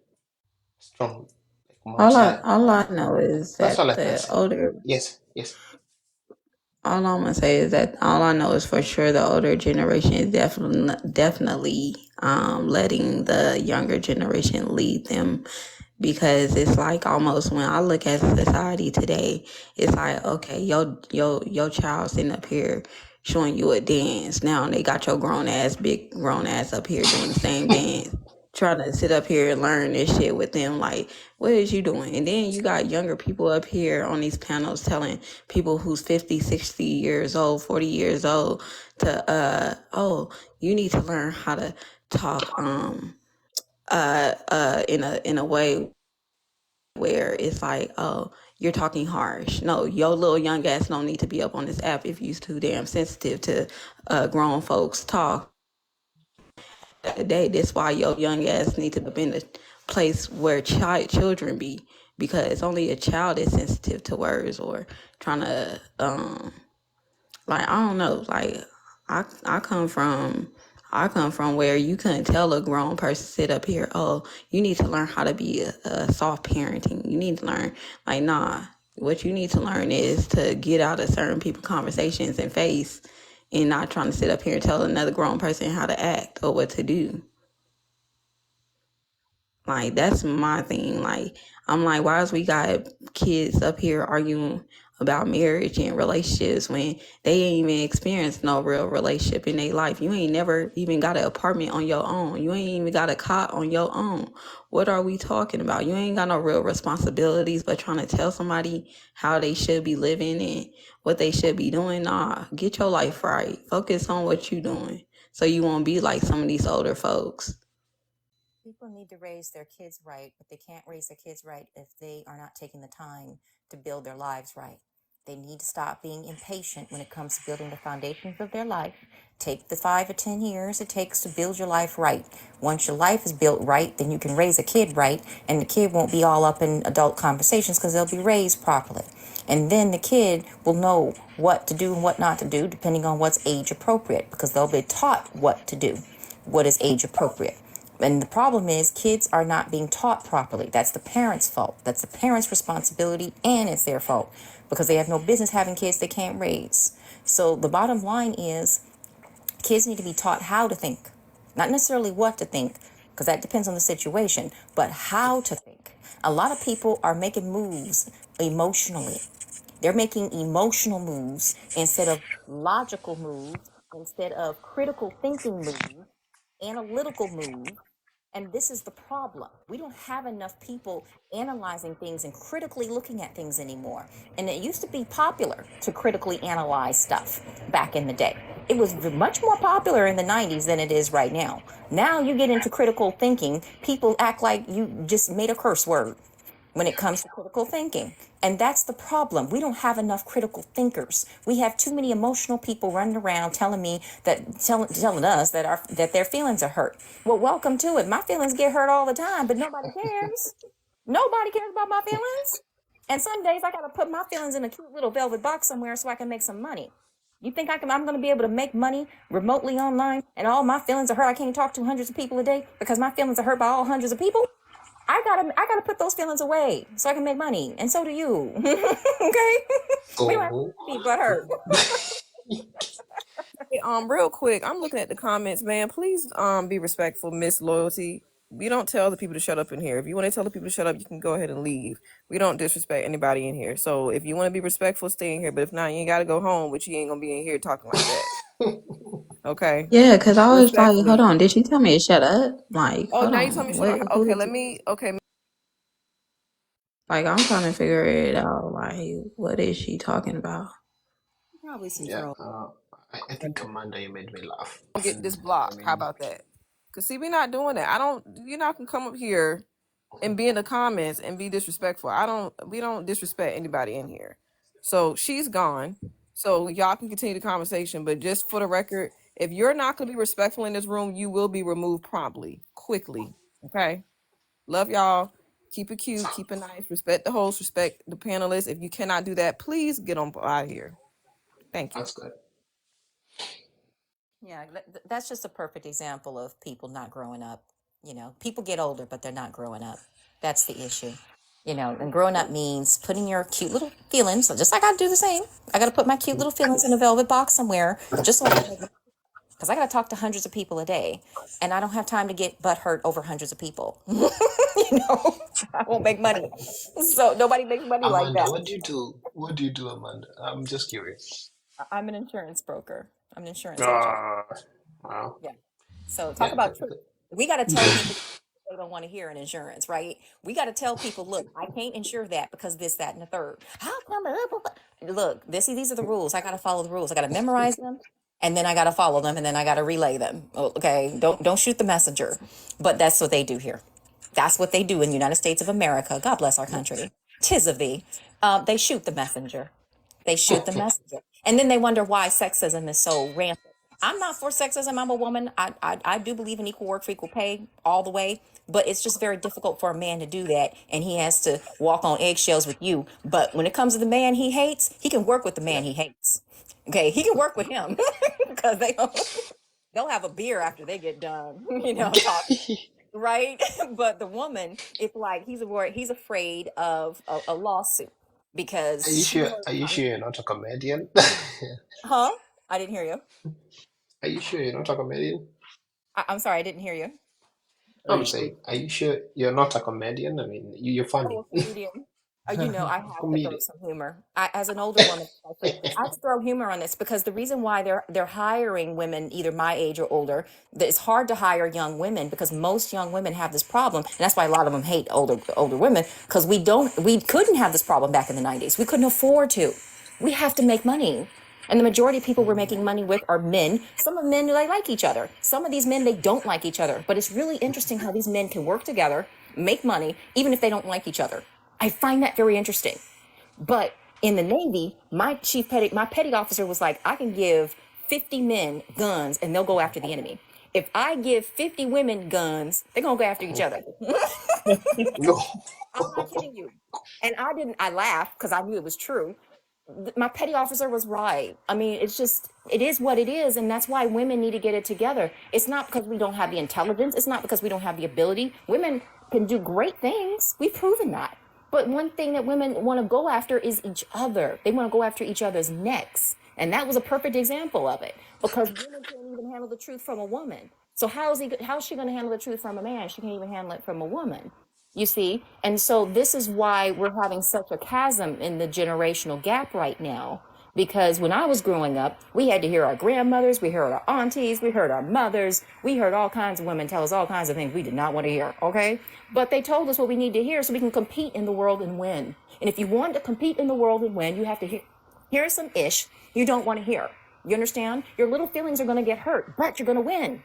strong. Like Mount Zion. All I know is That's all that I can the say. older Yes. all I'm gonna say is that all I know is for sure the older generation is definitely letting the younger generation lead them, because it's like almost when I look at society today, it's like, okay, your child sitting up here showing you a dance. Now they got your big grown ass up here doing the same dance, trying to sit up here and learn this shit with them. Like, what is you doing? And then you got younger people up here on these panels telling people who's 50, 60 years old, 40 years old to, oh, you need to learn how to talk, in a way where it's like, oh, you're talking harsh. No, your little young ass don't need to be up on this app if you're too damn sensitive to grown folks talk. Today, that's why your young ass need to be in a place where children be, because only a child is sensitive to words or trying to like, I don't know, like I come from where you couldn't tell a grown person sit up here, oh, you need to learn how to be a soft parenting. You need to learn, like, nah. What you need to learn is to get out of certain people conversations and face, and not trying to sit up here and tell another grown person how to act or what to do. Like, that's my thing. Like, I'm like, why is we got kids up here arguing about marriage and relationships when they ain't even experienced no real relationship in their life? You ain't never even got an apartment on your own. You ain't even got a cot on your own. What are we talking about? You ain't got no real responsibilities, but trying to tell somebody how they should be living and what they should be doing. Nah, get your life right. Focus on what you doing so you won't be like some of these older folks. People need to raise their kids right, but they can't raise their kids right if they are not taking the time to build their lives right. They need to stop being impatient when it comes to building the foundations of their life. Take the 5 or 10 years it takes to build your life right. Once your life is built right, then you can raise a kid right, and the kid won't be all up in adult conversations because they'll be raised properly. And then the kid will know what to do and what not to do, depending on what's age appropriate, because they'll be taught what to do, what is age appropriate. And the problem is kids are not being taught properly. That's the parents' fault. That's the parents' responsibility, and it's their fault because they have no business having kids they can't raise. So the bottom line is kids need to be taught how to think, not necessarily what to think, because that depends on the situation, but how to think. A lot of people are making moves emotionally. They're making emotional moves instead of logical moves, instead of critical thinking moves, analytical moves. And this is the problem. We don't have enough people analyzing things and critically looking at things anymore. And it used to be popular to critically analyze stuff back in the day. It was much more popular in the 90s than it is right now. Now you get into critical thinking, people act like you just made a curse word when it comes to critical thinking. And that's the problem. We don't have enough critical thinkers. We have too many emotional people running around telling us that their feelings are hurt. Well, welcome to it. My feelings get hurt all the time, but nobody cares. Nobody cares about my feelings. And some days I gotta put my feelings in a cute little velvet box somewhere so I can make some money. You think I'm going to be able to make money remotely online and all my feelings are hurt? I can't talk to hundreds of people a day because my feelings are hurt by all hundreds of people? I gotta put those feelings away so I can make money, and so do you. Okay? We don't have to be butthurt. Real quick, I'm looking at the comments, man. Please, be respectful, Miss Loyalty. We don't tell the people to shut up in here. If you want to tell the people to shut up, you can go ahead and leave. We don't disrespect anybody in here. So if you want to be respectful, stay in here. But if not, you ain't got to go home, but you ain't gonna be in here talking like that. Okay, Yeah, because I was like, hold respectfully. on, did she tell me to shut up? Like, Oh, hold now you tell on, me shut what? up. Okay, Who? let me. Okay, Like, I'm trying to figure it out. Like, what is she talking about? Probably some Yeah, troll. I think Commander, you made me laugh. get this I block. How mean, about that? Cause see, we're not doing that. I don't. You're not gonna come up here and be in the comments and be disrespectful. We don't disrespect anybody in here. So she's gone. So y'all can continue the conversation. But just for the record, if you're not gonna be respectful in this room, you will be removed promptly, quickly. Okay. Love y'all. Keep it cute. Keep it nice. Respect the host. Respect the panelists. If you cannot do that, please get on out of here. Thank you. that's good. Yeah, that's just a perfect example of people not growing up. You know, people get older, but they're not growing up. That's the issue. You know, and growing up means putting your cute little feelings, just like I do the same. I got to put my cute little feelings in a velvet box somewhere, just so I can make, because I got to talk to hundreds of people a day, and I don't have time to get butt hurt over hundreds of people. You know, I won't make money. So nobody makes money like Amanda, that. what do you do? What do you do, Amanda? I'm just curious. I'm an insurance broker. I'm an insurance agent. Ah, wow. Yeah. So talk Yeah, about truth. We got to tell good. people they don't want to hear in insurance, right? We got to tell people, look, I can't insure that because this, that, and the third. How come? Look, these are the rules. I got to follow the rules. I got to memorize them, and then I got to follow them, and then I got to relay them. Okay, don't shoot the messenger. But that's what they do here. That's what they do in the United States of America. God bless our country. Tis of thee. They shoot the messenger. They shoot the messenger. And then they wonder why sexism is so rampant. I'm not for sexism. I'm a woman. I do believe in equal work for equal pay all the way. But it's just very difficult for a man to do that. And he has to walk on eggshells with you. But when it comes to the man he hates, he can work with the man he hates. Okay, he can work with him because they'll have a beer after they get done, talking, right? But the woman, it's like he's afraid of a lawsuit Are because you she sure? knows Are you something. sure you're not a comedian? Huh? I didn't hear you. Are you sure you're not a comedian? I'm sorry, I didn't hear you. I'm saying, are you sure you're not a comedian? I mean, you're Oh, funny. a comedian. I have to throw Comedian. some humor. As an older woman, I have to throw humor on this because the reason why they're hiring women either my age or older, that it's hard to hire young women because most young women have this problem, and that's why a lot of them hate older women because we couldn't have this problem back in the 90s. We couldn't afford to. We have to make money. And the majority of people we're making money with are men. Some of men, they like each other. Some of these men, they don't like each other. But it's really interesting how these men can work together, make money, even if they don't like each other. I find that very interesting. But in the Navy, my petty officer was like, I can give 50 men guns and they'll go after the enemy. If I give 50 women guns, they're going to go after each other. No. I'm not kidding you. And I laughed because I knew it was true. My petty officer was right. I mean, it is what it is. And that's why women need to get it together. It's not because we don't have the intelligence. It's not because we don't have the ability. Women can do great things. We've proven that. But one thing that women want to go after is each other. They want to go after each other's necks. And that was a perfect example of it because women can't even handle the truth from a woman. So how's she going to handle the truth from a man? She can't even handle it from a woman. You see? And so this is why we're having such a chasm in the generational gap right now. Because when I was growing up, we had to hear our grandmothers, we heard our aunties, we heard our mothers, we heard all kinds of women tell us all kinds of things we did not want to hear, okay? But they told us what we need to hear so we can compete in the world and win. And if you want to compete in the world and win, you have to hear some ish you don't want to hear. You understand? Your little feelings are going to get hurt, but you're going to win.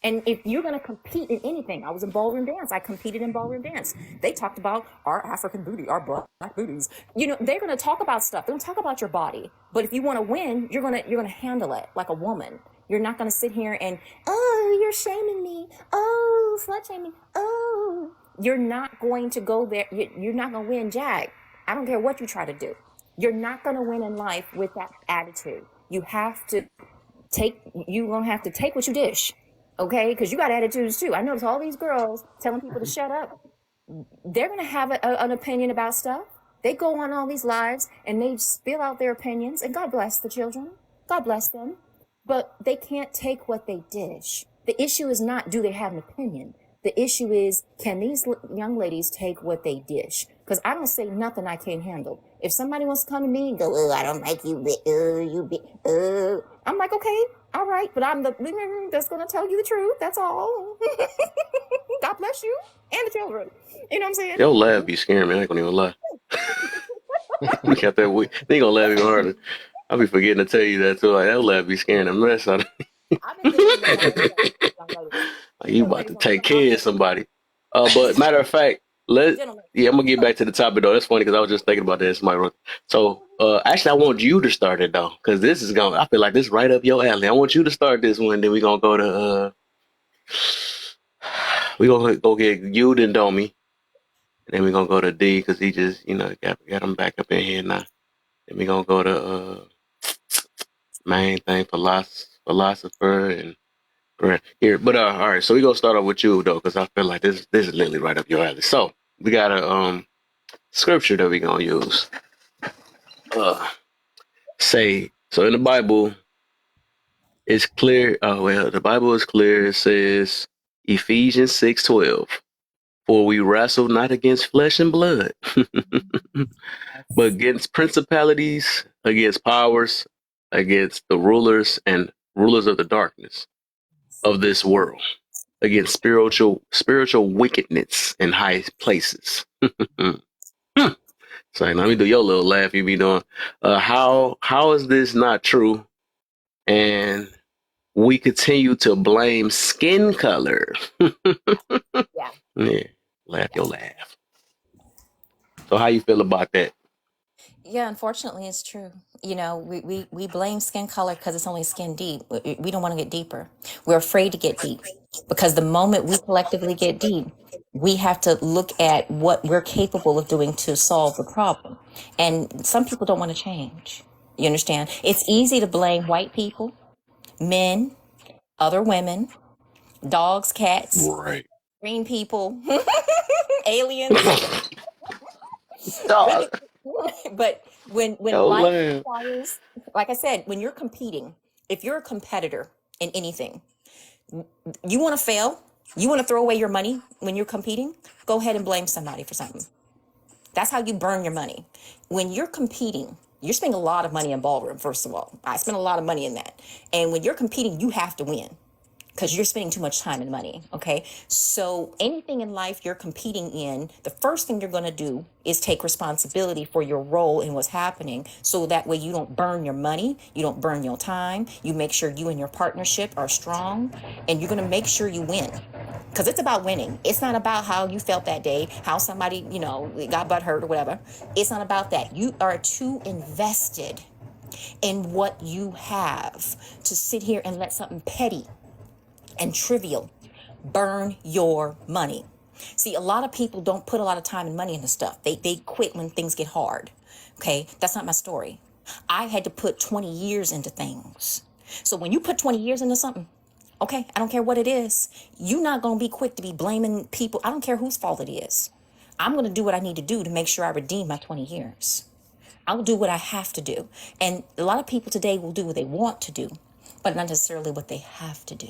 And if you're going to compete in anything, I was in ballroom dance. I competed in ballroom dance. They talked about our African booty, our black booties. They're going to talk about stuff. They're going to talk about your body. But if you want to win, you're going to handle it like a woman. You're not going to sit here and, oh, you're shaming me. Oh, slut shaming. Oh, you're not going to go there. You're not going to win, Jack. I don't care what you try to do. You're not going to win in life with that attitude. You're going to have to take what you dish. Okay, because you got attitudes too. I notice all these girls telling people to shut up. They're going to have an opinion about stuff. They go on all these lives and they spill out their opinions. And God bless the children. God bless them. but they can't take what they dish. The issue is not, do they have an opinion? The issue is, can these young ladies take what they dish? Because I don't say nothing I can't handle. If somebody wants to come to me and go, oh, I don't like you, I'm like, okay, all right, but I'm the that's going to tell you the truth. That's all. God bless you and the children. You know what I'm saying? Your laugh be scaring me. I ain't gonna even lie. We got that week. They gonna laugh even harder. I be forgetting to tell you that too. Like that laugh be scaring the mess out of me. I've been thinking that all the time. Like, you about to take care of somebody. But matter of fact, I'm gonna get back to the topic though. That's funny because I was just thinking about that. Somebody wrote. So actually, I want you to start it though, because this is I feel like this is right up your alley. I want you to start this one. Then we gonna go to we gonna go get you then Domi, and then we gonna go to D because he just got him back up in here now. Then we gonna go to main thing philosopher and. Right here, but all right. So we gonna start off with you though, because I feel like this is literally right up your alley. So we got a scripture that we gonna use. Say so in the Bible, it's clear. The Bible is clear. It says Ephesians 6:12, for we wrestle not against flesh and blood, but against principalities, against powers, against the rulers and rulers of the darkness of this world, against spiritual wickedness in high places. So let me do your little laugh you be doing. How is this not true? And we continue to blame skin color. Yeah, laugh your laugh. So how you feel about that? Yeah, unfortunately, it's true. You know, we blame skin color because it's only skin deep. We don't want to get deeper. We're afraid to get deep because the moment we collectively get deep, we have to look at what we're capable of doing to solve the problem. And some people don't want to change. You understand? It's easy to blame white people, men, other women, dogs, cats, right, green people, aliens. But when life requires, like I said, when you're competing, if you're a competitor in anything, you want to fail, you want to throw away your money when you're competing, go ahead and blame somebody for something. That's how you burn your money. When you're competing, you're spending a lot of money in ballroom, first of all. I spend a lot of money in that. And when you're competing, you have to win, because you're spending too much time and money, okay? So anything in life you're competing in, the first thing you're going to do is take responsibility for your role in what's happening, so that way you don't burn your money, you don't burn your time, you make sure you and your partnership are strong, and you're going to make sure you win. Because it's about winning. It's not about how you felt that day, how somebody, got butt hurt or whatever. It's not about that. You are too invested in what you have to sit here and let something petty and trivial burn your money. See, a lot of people don't put a lot of time and money into stuff. They quit when things get hard. Okay, that's not my story. I had to put 20 years into things. So when you put 20 years into something, okay, I don't care what it is, you're not going to be quick to be blaming people. I don't care whose fault it is. I'm going to do what I need to do to make sure I redeem my 20 years. I'll do what I have to do. And a lot of people today will do what they want to do, but not necessarily what they have to do.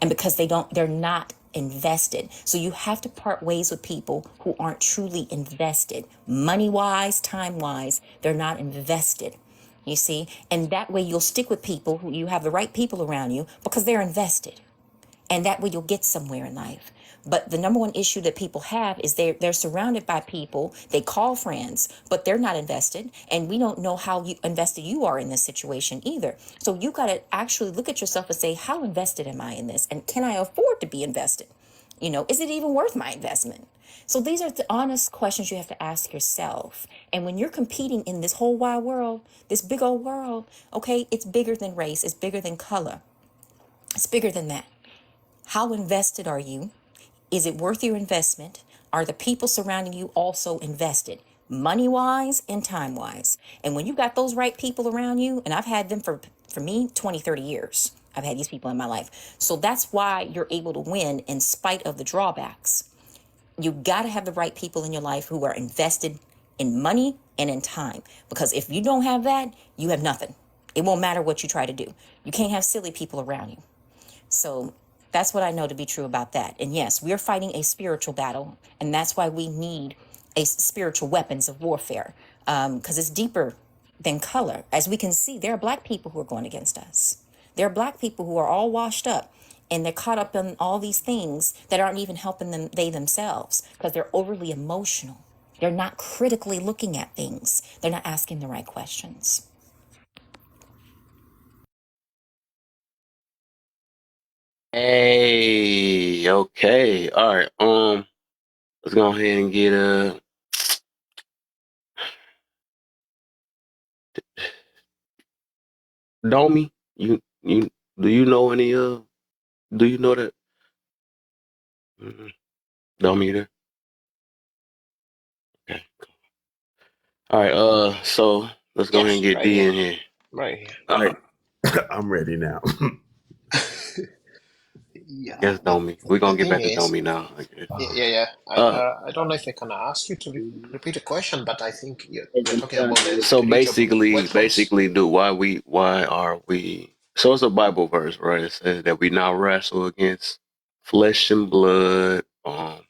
And because they're not invested. So you have to part ways with people who aren't truly invested. Money-wise, time-wise, they're not invested. You see? And that way you'll stick with people who you have the right people around you because they're invested. And that way you'll get somewhere in life. But the number one issue that people have is they're surrounded by people they call friends, but they're not invested. And we don't know how invested you are in this situation either. So you got to actually look at yourself and say, how invested am I in this? And can I afford to be invested? Is it even worth my investment? So these are the honest questions you have to ask yourself. And when you're competing in this whole wide world, this big old world, okay, it's bigger than race. It's bigger than color. It's bigger than that. How invested are you? Is it worth your investment? Are the people surrounding you also invested, money-wise and time-wise? And when you got those right people around you, and I've had them for me, 20, 30 years. I've had these people in my life. So that's why you're able to win in spite of the drawbacks. You got to have the right people in your life who are invested in money and in time. Because if you don't have that, you have nothing. It won't matter what you try to do. You can't have silly people around you. So that's what I know to be true about that. And yes, we're fighting a spiritual battle, and that's why we need a spiritual weapons of warfare, because it's deeper than color. As we can see, there are black people who are going against us. There are black people who are all washed up, and they're caught up in all these things that aren't even helping them themselves because they're overly emotional. They're not critically looking at things. They're not asking the right questions. Hey, okay, all right. Let's go ahead and get Domi. You do you know any do you know that Domi there? Okay. All right. So let's go ahead and Yes, get right D here. in here. Right here. All right. I'm ready now. Yeah. Yes, Domi. We're The gonna get thing back to is, Domi now. Okay. yeah. Uh, I don't know if I can ask you to repeat a question, but I think you're talking about the so spiritual weapons. basically, why are we? So it's a Bible verse, right? It says that we now wrestle against flesh and blood. I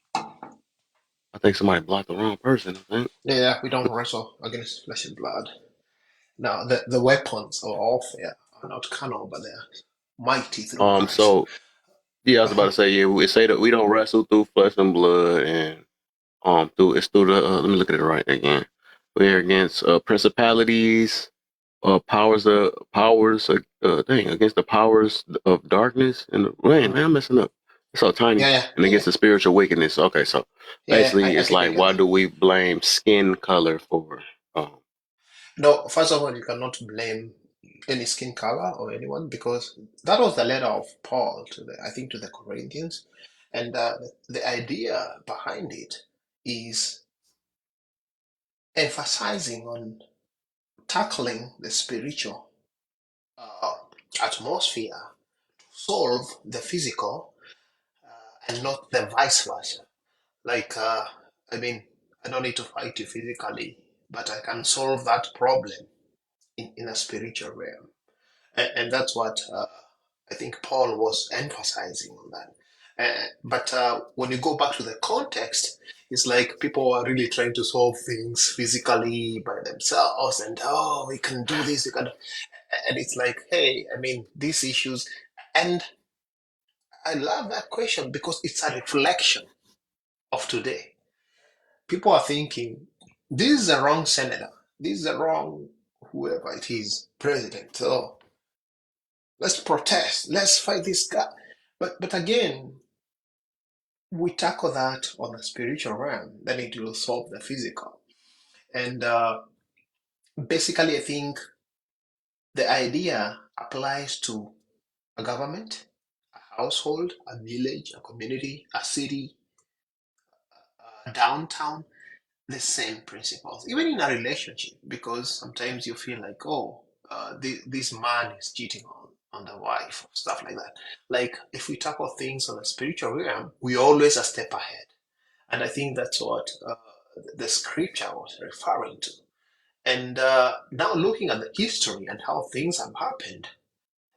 think somebody blocked the wrong person. I think. Yeah, we don't wrestle against flesh and blood. Now, the weapons of warfare are not carnal, but they're mighty through Christ. So yeah, I was about to say, yeah, we say that we don't wrestle through flesh and blood, and through the. Let me look at it right again. We're against principalities, against the powers of darkness. And man, I'm messing up. It's so tiny. Yeah, And against the spiritual wickedness. Okay, so basically, I it's think I like, get why that. do we blame skin color for? No, first of all, you cannot blame any skin color or anyone because that was the letter of Paul to the Corinthians, and the idea behind it is emphasizing on tackling the spiritual uh, atmosphere to solve the physical and not the vice versa. Like, I mean, I don't need to fight you physically, but I can solve that problem in a spiritual realm. And that's what I think Paul was emphasizing on that. But when you go back to the context, it's like people are really trying to solve things physically by themselves, and oh, we can do this, we can, and it's like, hey, I mean, these issues, and I love that question because it's a reflection of today. People are thinking, this is the wrong senator, this is the wrong whoever it is, president. So let's protest, let's fight this guy. But again, we tackle that on a spiritual realm, then it will solve the physical. And basically, I think the idea applies to a government, a household, a village, a community, a city, a downtown, the same principles, even in a relationship, because sometimes you feel like, oh, this man is cheating on the wife, or stuff like that. Like, if we tackle things on a spiritual realm, we always a step ahead. And I think that's what the scripture was referring to. And now looking at the history and how things have happened,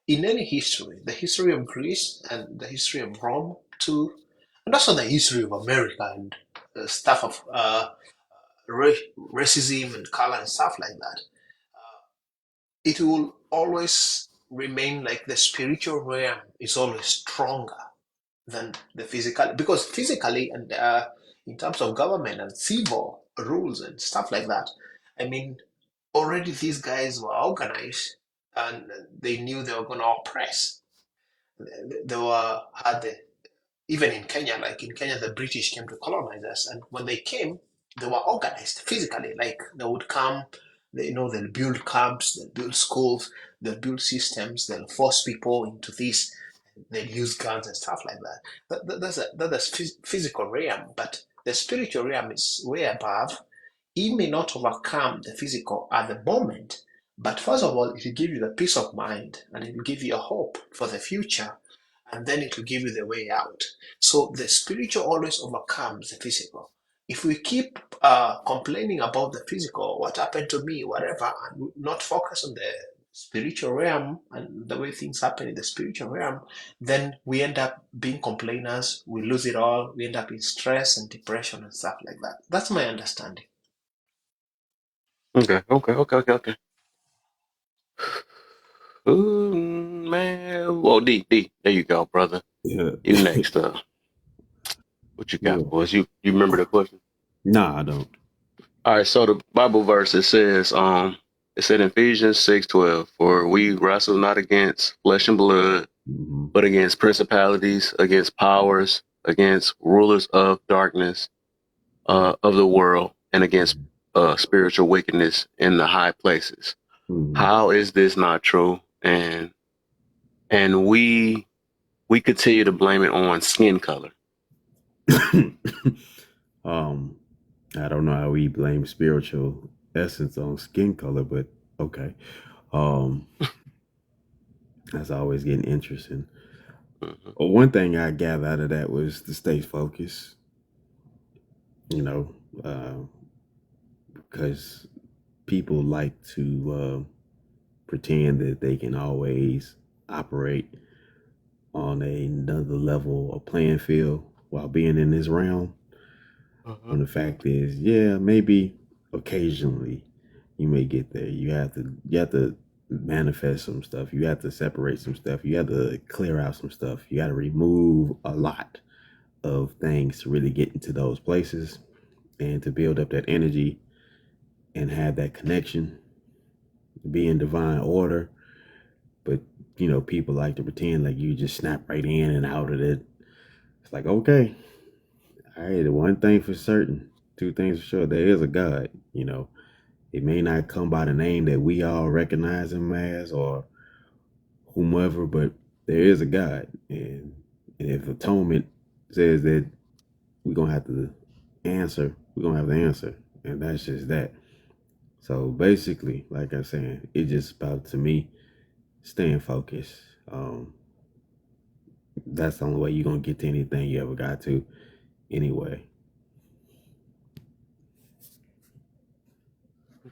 in any history, the history of Greece and the history of Rome too, and also the history of America and stuff of racism and color and stuff like that, it will always remain like the spiritual realm is always stronger than the physical, because physically and in terms of government and civil rules and stuff like that, I mean, already these guys were organized and they knew they were going to oppress. They were had the, even in Kenya, like in Kenya, the British came to colonize us, and when they came, they were organized physically. Like they would come, they'll build camps, they'll build schools, they'll build systems, they'll force people into this, they'll use guns and stuff like that. That's physical realm, but the spiritual realm is way above. It may not overcome the physical at the moment, but first of all, it will give you the peace of mind and it will give you a hope for the future, and then it will give you the way out. So the spiritual always overcomes the physical. If we keep complaining about the physical, what happened to me, whatever, and not focus on the spiritual realm and the way things happen in the spiritual realm, then we end up being complainers. We lose it all. We end up in stress and depression and stuff like that. That's my understanding. Okay. Ooh, man. Whoa, D. There you go, brother. Yeah. You next. What you got for us? You remember the question? Nah, I don't. All right. So the Bible verse it says, it said in Ephesians 6:12, for we wrestle not against flesh and blood, but against principalities, against powers, against rulers of darkness, of the world, and against spiritual wickedness in the high places. How is this not true? And we continue to blame it on skin color. I don't know how we blame spiritual essence on skin color, but okay. That's always getting interesting. Well, one thing I gather out of that was to stay focused, because people like to pretend that they can always operate on another level or playing field while being in this realm. And the fact is, yeah, maybe occasionally you may get there. You have to manifest some stuff. You have to separate some stuff. You have to clear out some stuff. You got to remove a lot of things to really get into those places and to build up that energy and have that connection, be in divine order. But, people like to pretend like you just snap right in and out of it. It's like, okay, all right, the one thing for certain, two things for sure, there is a God. It may not come by the name that we all recognize him as or whomever, but there is a God. And if atonement says that we're going to have to answer, we're going to have to answer. And that's just that. So basically, like I'm saying, it's just about, to me, staying focused. That's the only way you're going to get to anything you ever got to anyway.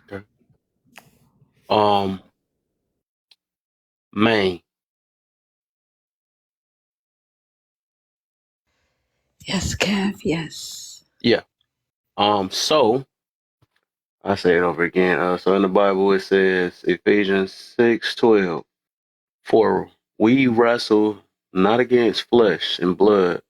Okay. Maine. Yes, Kev, yes. Yeah. So I say it over again. So in the Bible it says Ephesians 6:12, for we wrestle not against flesh and blood,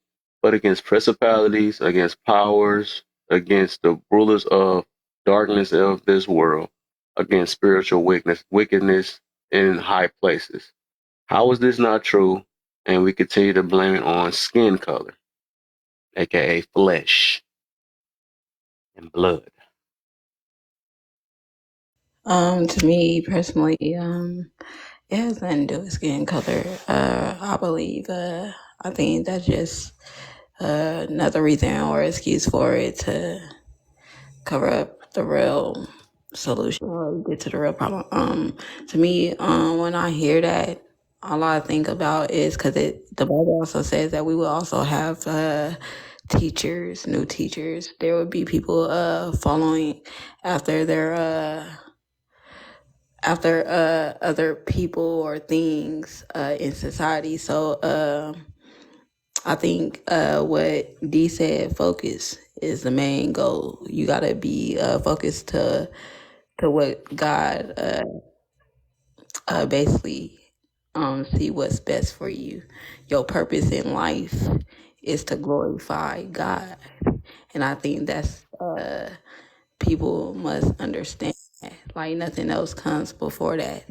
but against principalities, against powers, against the rulers of darkness of this world, against spiritual wickedness in high places. How is this not true? And we continue to blame it on skin color, aka flesh and blood. To me personally, it has nothing to do with skin color. I believe, I think that's just another reason or excuse for it to cover up the real solution or get to the real problem. To me, when I hear that, all I think about is because the Bible also says that we will also have teachers, new teachers. There would be people following after their after other people or things in society. So I think what D said, focus is the main goal. You gotta be focused to what God basically see what's best for you. Your purpose in life is to glorify God, and I think that's people must understand that. Like nothing else comes before that.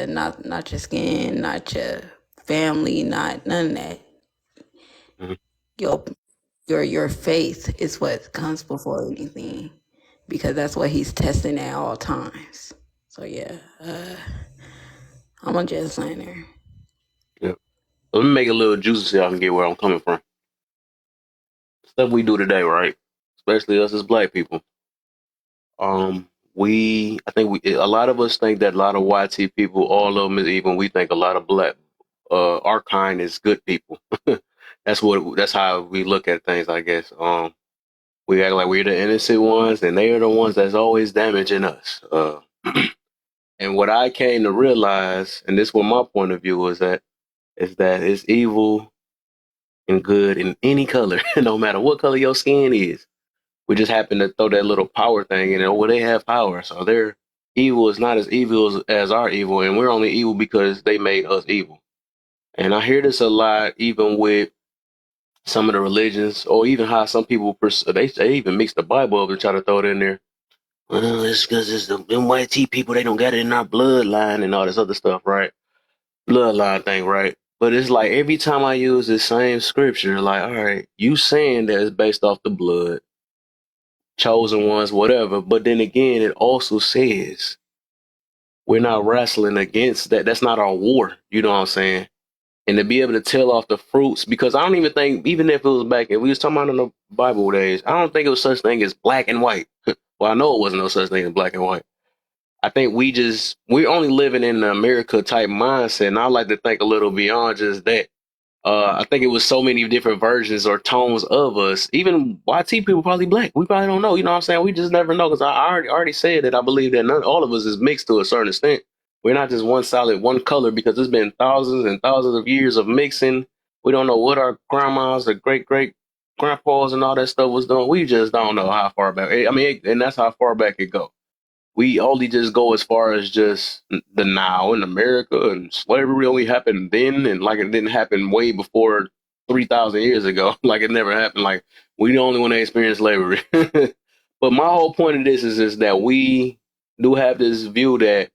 Not your skin, not your family, not none of that. Your faith is what comes before anything, because that's what he's testing at all times. So yeah, I'm a just learner. Yeah. Let me make it a little juicy so y'all can get where I'm coming from. Stuff we do today, right? Especially us as black people. A lot of us think that a lot of YT people, all of them is even. We think a lot of black, our kind is good people. That's how we look at things, I guess. We act like we're the innocent ones, and they are the ones that's always damaging us. And what I came to realize, and this was my point of view, is that it's evil and good in any color, no matter what color your skin is. We just happen to throw that little power thing in there. Well, they have power, so their evil is not as evil as our evil, and we're only evil because they made us evil. And I hear this a lot, even with some of the religions, or even how some people they even mix the Bible up and try to throw it in there. Well, it's because it's them white tea people. They don't got it in our bloodline and all this other stuff, right? Bloodline thing, right? But it's like every time I use the same scripture, like, all right, you saying that it's based off the blood, chosen ones, whatever. But then again, it also says we're not wrestling against that. That's not our war. You know what I'm saying? And to be able to tell off the fruits, because I don't even think, even if it was back, if we was talking about in the Bible days, I don't think it was such thing as black and white. Well, I know it wasn't no such thing as black and white. I think we're only living in the America type mindset. And I like to think a little beyond just that. I think it was so many different versions or tones of us. Even YT people probably black. We probably don't know. You know what I'm saying? We just never know, because I already said that I believe that all of us is mixed to a certain extent. We're not just one solid, one color, because it's been thousands and thousands of years of mixing. We don't know what our grandmas, the great grandpas, and all that stuff was doing. We just don't know how far back. I mean, and that's how far back it go. We only just go as far as just the now in America, and slavery only happened then, and like it didn't happen way before 3,000 years ago. Like it never happened. Like we the only one that experienced slavery. But my whole point of this is that we do have this view that,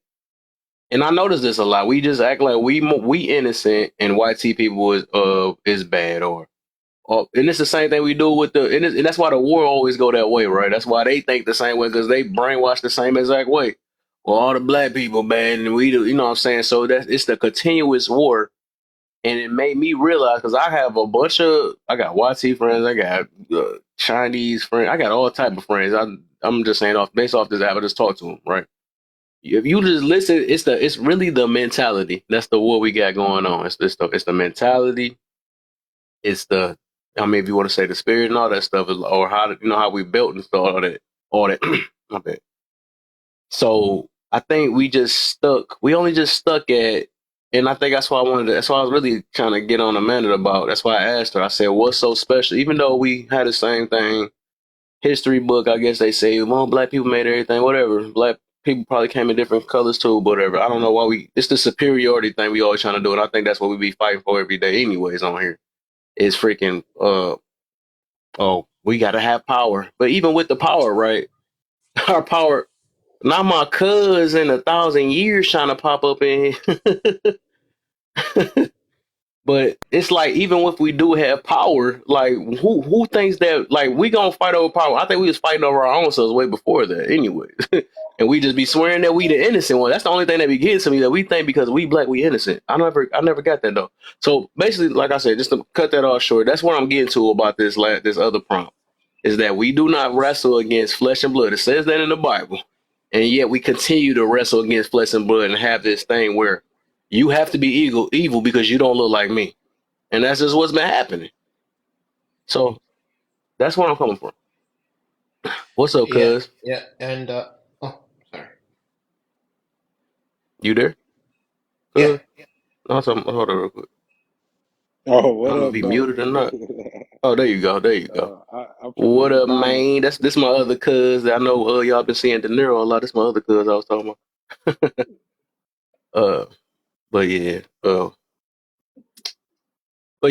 and I notice this a lot. We just act like we innocent, and white people is bad, and it's the same thing we do with and that's why the war always go that way, right? That's why they think the same way, because they brainwash the same exact way. Well, all the black people bad, and we do, you know what I'm saying? So it's the continuous war, and it made me realize, because I have I got YT friends, I got Chinese friends, I got all type of friends. I'm just saying based off this app, I just talk to them, right? If you just listen, it's really the mentality. That's the war we got going on. It's the mentality. It's the, I mean, if you want to say the spirit and all that stuff, or how we built and stuff, all that. My bad. So I think we only just stuck at, and I think that's why that's why I was really trying to get on Amanda about. That's why I asked her. I said, what's so special? Even though we had the same thing, history book, I guess they say, well, black people made everything, whatever. Black people probably came in different colors too, whatever. I don't know why it's the superiority thing we always trying to do, and I think that's what we be fighting for every day anyways on here. Is freaking we gotta have power. But even with the power, right? Our power, not my cuz in 1,000 years trying to pop up in here. But it's like, even if we do have power, like who thinks that, like, we gonna fight over power? I think we was fighting over our own selves way before that anyways. And we just be swearing that we the innocent one. That's the only thing that be getting to me, that we think because we black, we innocent. I never got that though. So basically, like I said, just to cut that off short, that's what I'm getting to about this other prompt, is that we do not wrestle against flesh and blood. It says that in the Bible. And yet we continue to wrestle against flesh and blood, and have this thing where you have to be evil because you don't look like me. And that's just what's been happening. So that's where I'm coming from. What's up, cuz? Yeah, and sorry. You there? Yeah. Hold on real quick. Oh, what I don't know up, if he though? muted or not. Oh, there you go. I'm What up, finna man? This my other cuz. I know y'all been seeing De Niro a lot. This my other cuz I was talking about. But yeah. But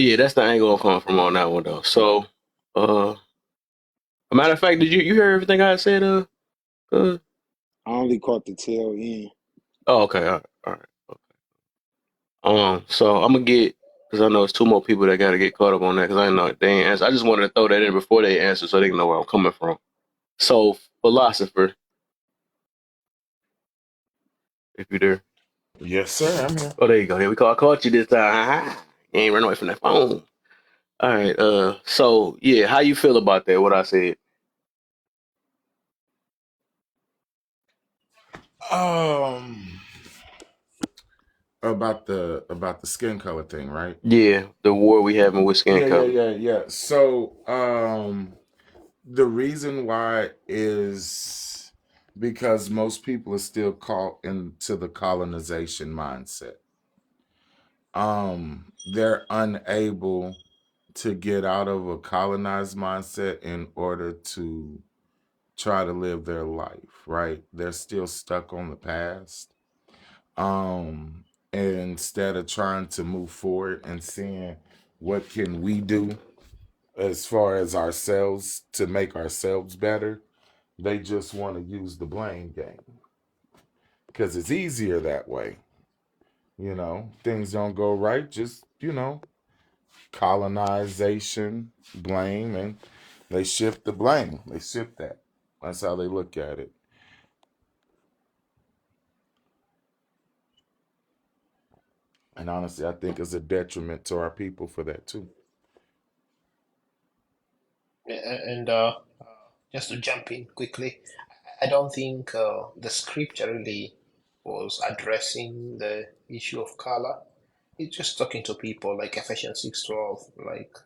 yeah, that's the angle I'm coming from on that one though. So, a matter of fact, did you hear everything I said? I only caught the tail end. Oh, okay. All right. Okay. So I'm gonna get, because I know it's two more people that got to get caught up on that, because I know they ain't answer. I just wanted to throw that in before they answer, so they can know where I'm coming from. So, philosopher, if you're there. Yes, sir. I'm here. Oh, there you go. Here we go. I caught you this time. You ain't running away from that phone. All right. So yeah, how you feel about that? What I said? About the skin color thing, right? Yeah, the war we having with skin color. Yeah. So, the reason why is because most people are still caught into the colonization mindset. They're unable to get out of a colonized mindset in order to try to live their life, right? They're still stuck on the past. And instead of trying to move forward and seeing what can we do as far as ourselves to make ourselves better, they just want to use the blame game because it's easier that way. Things don't go right, just, colonization, blame, and they shift the blame. They shift that. That's how they look at it. And honestly, I think it's a detriment to our people for that too. And just to jump in quickly, I don't think the scripture really was addressing the issue of color. It's just talking to people, like Ephesians 6:12, like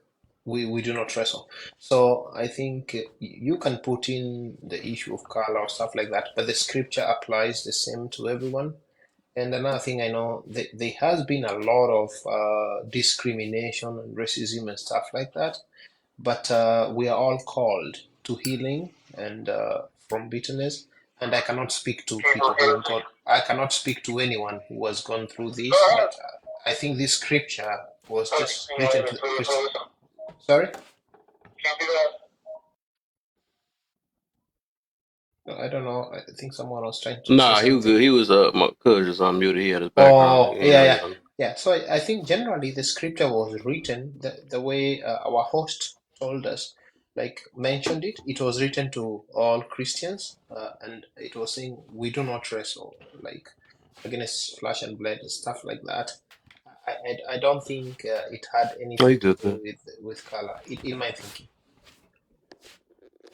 we do not wrestle. So I think you can put in the issue of color or stuff like that, but the scripture applies the same to everyone. And another thing I know, there has been a lot of discrimination and racism and stuff like that, but we are all called to healing and from bitterness. And I cannot speak to people who got, I cannot speak to anyone who has gone through this, but I think this scripture was just written to the Christian. Sorry? No, I don't know. I think someone was trying to say Nah, he was something. good. He was my cousin just unmuted. He had his background. Oh, yeah. So I think generally the scripture was written the way our host told us, like mentioned it. It was written to all Christians, and it was saying we do not wrestle like against flesh and blood and stuff like that. I don't think it had Oh, anything he to good, do good. with color, in my thinking.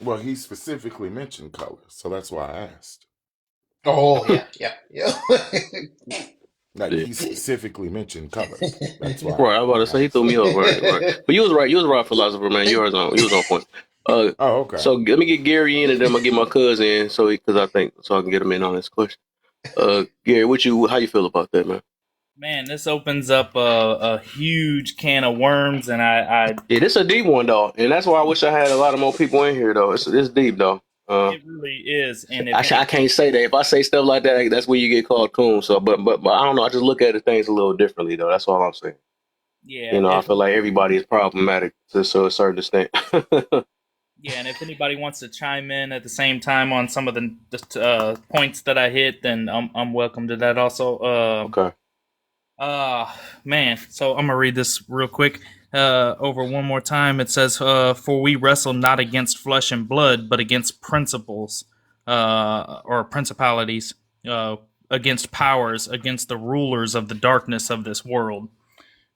Well, he specifically mentioned color, so that's why I asked. Oh, yeah. Like, Yeah. he specifically mentioned color. That's why. Right, I was about to say he threw me off. Right. But you was right. You was right, philosopher man. You was on point. Oh, okay. So let me get Gary in, and then I'm gonna get my cousin in, because I can get him in on this question. Gary, how you feel about that, man? Man, this opens up a huge can of worms, and I Yeah, this is a deep one though, and that's why I wish I had a lot of more people in here though. It's deep though. it really is. And if I can't say that. If I say stuff like that, that's where you get called coon. So, but I don't know. I just look at the things a little differently though. That's all I'm saying. yeah, I feel like everybody is problematic to a certain extent. yeah, and if anybody wants to chime in at the same time on some of the points that I hit, then I'm welcome to that also. Okay. Man, so I'm gonna read this real quick over one more time. It says, "For we wrestle not against flesh and blood, but against principles, or principalities, against powers, against the rulers of the darkness of this world."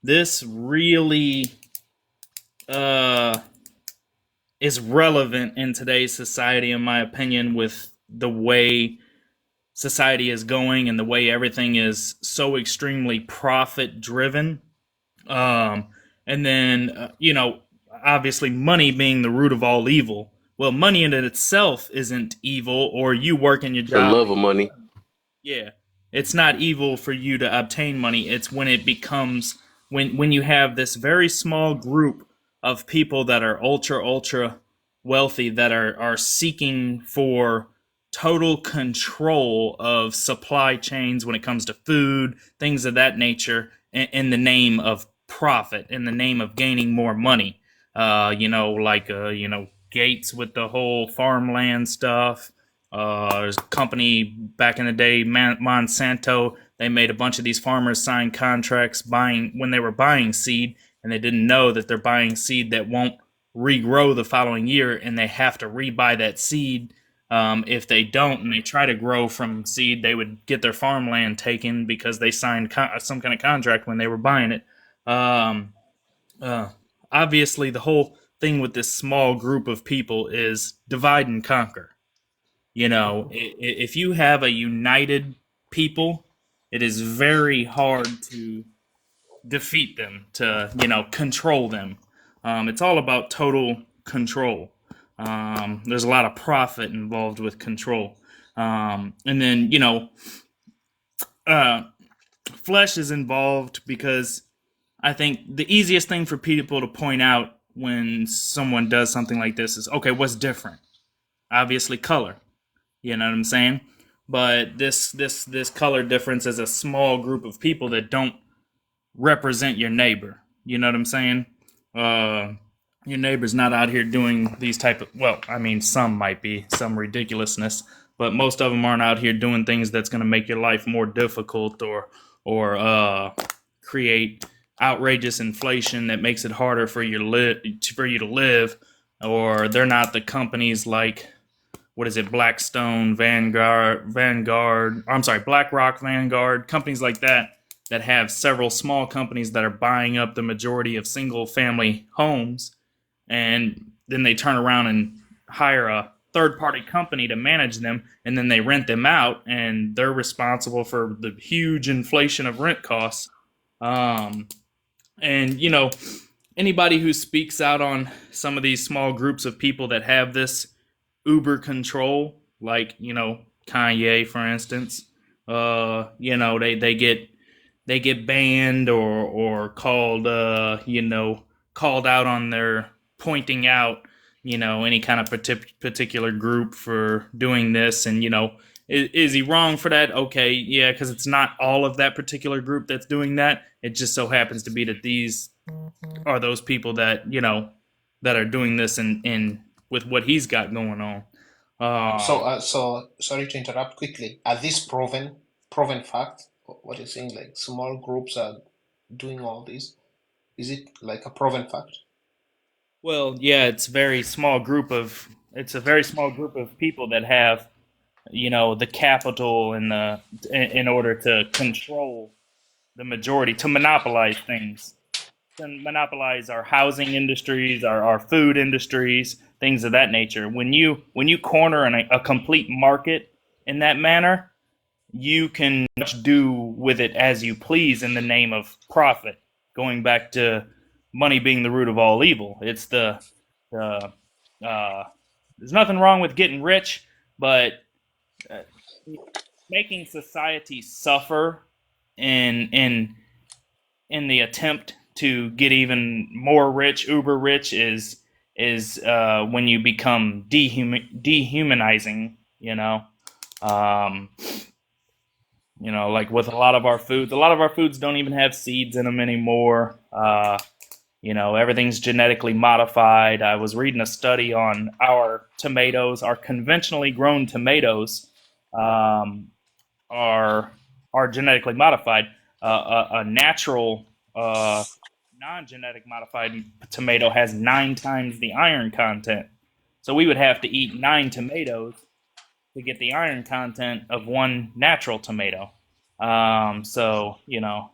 This really is relevant in today's society, in my opinion, with the way society is going and the way everything is so extremely profit driven. And then, obviously money being the root of all evil. Well, money in itself isn't evil, or you working your The job. love of money. Yeah. It's not evil for you to obtain money. It's when it becomes, when you have this very small group of people that are ultra wealthy that are seeking for total control of supply chains when it comes to food, things of that nature, in the name of profit, in the name of gaining more money. Gates with the whole farmland stuff. There's a company back in the day, Monsanto. They made a bunch of these farmers sign contracts when they were buying seed, and they didn't know that they're buying seed that won't regrow the following year, and they have to rebuy that seed. If they don't, and they try to grow from seed, they would get their farmland taken because they signed some kind of contract when they were buying it. Obviously, the whole thing with this small group of people is divide and conquer. If you have a united people, it is very hard to defeat them, to, control them. It's all about total control. There's a lot of profit involved with control. And then, flesh is involved because I think the easiest thing for people to point out when someone does something like this is, okay, what's different? Obviously color. You know what I'm saying? But this color difference is a small group of people that don't represent your neighbor. You know what I'm saying? Your neighbor's not out here doing these type of, well, I mean, some might be, some ridiculousness, but most of them aren't out here doing things that's going to make your life more difficult or create outrageous inflation that makes it harder for you to live, or they're not the companies like, what is it, Blackstone, BlackRock, Vanguard, companies like that have several small companies that are buying up the majority of single family homes, and then they turn around and hire a third party company to manage them, and then they rent them out, and they're responsible for the huge inflation of rent costs. And anybody who speaks out on some of these small groups of people that have this uber control, like Kanye, for instance, they get banned or called called out on their pointing out any kind of particular group for doing this, and is he wrong for that? Okay, yeah, because it's not all of that particular group that's doing that. It just so happens to be that these are those people that that are doing this in with what he's got going on. So sorry to interrupt quickly. Are these proven fact? What you're saying, like small groups are doing all this? Is it like a proven fact? Well, yeah, it's a very small group of people that have the capital and in order to control the majority, to monopolize things, to monopolize our housing industries, our food industries, things of that nature. When you corner a complete market in that manner, you can do with it as you please in the name of profit. Going back to money being the root of all evil, it's there's nothing wrong with getting rich, but making society suffer in the attempt to get even more rich, uber rich, is when you become dehumanizing. Like with a lot of our foods don't even have seeds in them anymore. Everything's genetically modified. I was reading a study on our tomatoes. Our conventionally grown tomatoes are genetically modified. A natural non-genetic modified tomato has 9 times the iron content. So we would have to eat 9 tomatoes to get the iron content of 1 natural tomato. So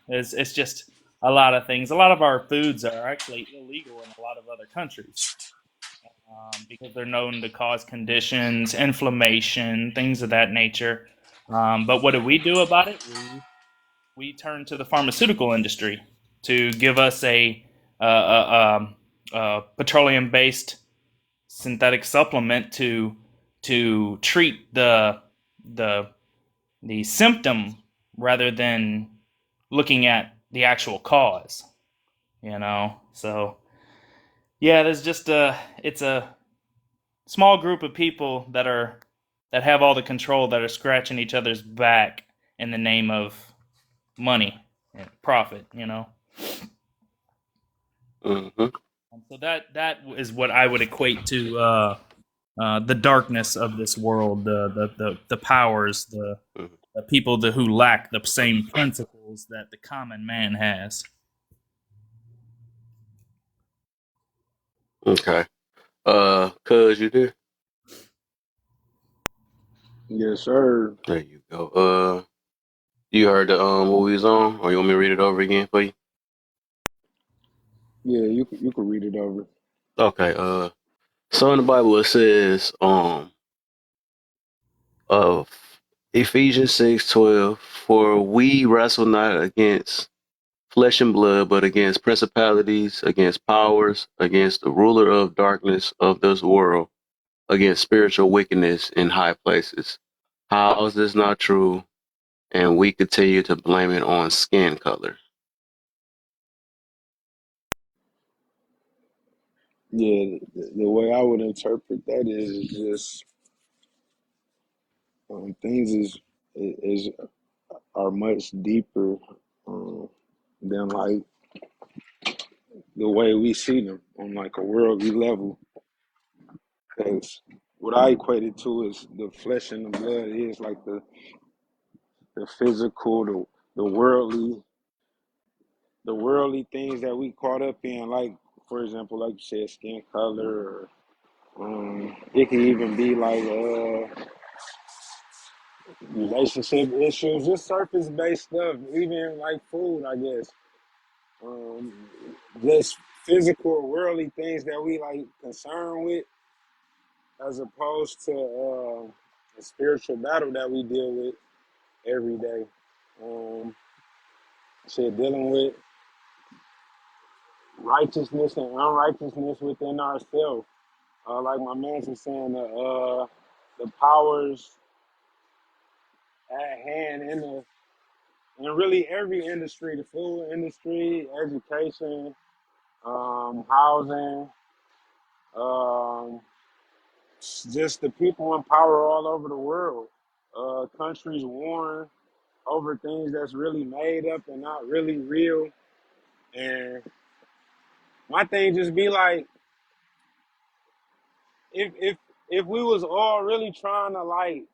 it's just a lot of things. A lot of our foods are actually illegal in a lot of other countries because they're known to cause conditions, inflammation, things of that nature. But what do we do about it? We turn to the pharmaceutical industry to give us a petroleum-based synthetic supplement to treat the symptom rather than looking at the actual cause. So yeah, there's just it's a small group of people that have all the control, that are scratching each other's back in the name of money and profit. Mm-hmm. So that is what I would equate to the darkness of this world, the powers, the people who lack the same principles that the common man has. Okay. Cuz, you there? Yes, sir. There you go. You heard the what we was on, or you want me to read it over again for you? Yeah, you can read it over. Okay. So in the Bible it says of Ephesians 6:12, for we wrestle not against flesh and blood, but against principalities, against powers, against the ruler of darkness of this world, against spiritual wickedness in high places. How is this not true? And we continue to blame it on skin color. Yeah, the way I would interpret that is just things is are much deeper than like the way we see them on like a worldly level. Because what I equate it to is the flesh and the blood is like the physical, the worldly things that we caught up in, like for example, like you said, skin color, or it can even be like relationship issues, just surface based stuff, even like food, I guess. Um, just physical, worldly things that we like concerned with, as opposed to a spiritual battle that we deal with every day. Um, dealing with righteousness and unrighteousness within ourselves. Like my man was saying, the powers at hand in really every industry, the food industry, education, housing, um, just the people in power all over the world. Countries warring over things that's really made up and not really real. And my thing just be like, if we was all really trying to like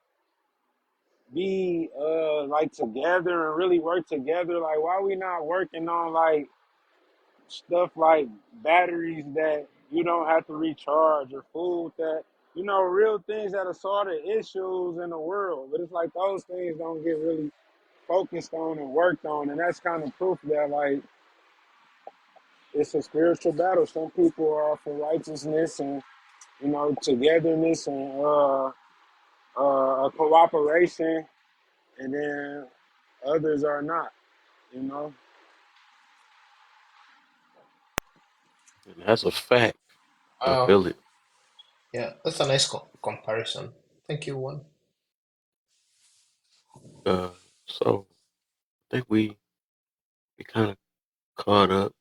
be like together and really work together, like why we not working on like stuff like batteries that you don't have to recharge, or food that, real things that are solve the issues in the world. But it's like those things don't get really focused on and worked on, and that's kind of proof that like it's a spiritual battle. Some people are for righteousness and togetherness and cooperation, and then others are not. You know. And that's a fact. I Uh, feel it. yeah, that's a nice comparison. Thank you, one. Uh, so I think we kind of caught up.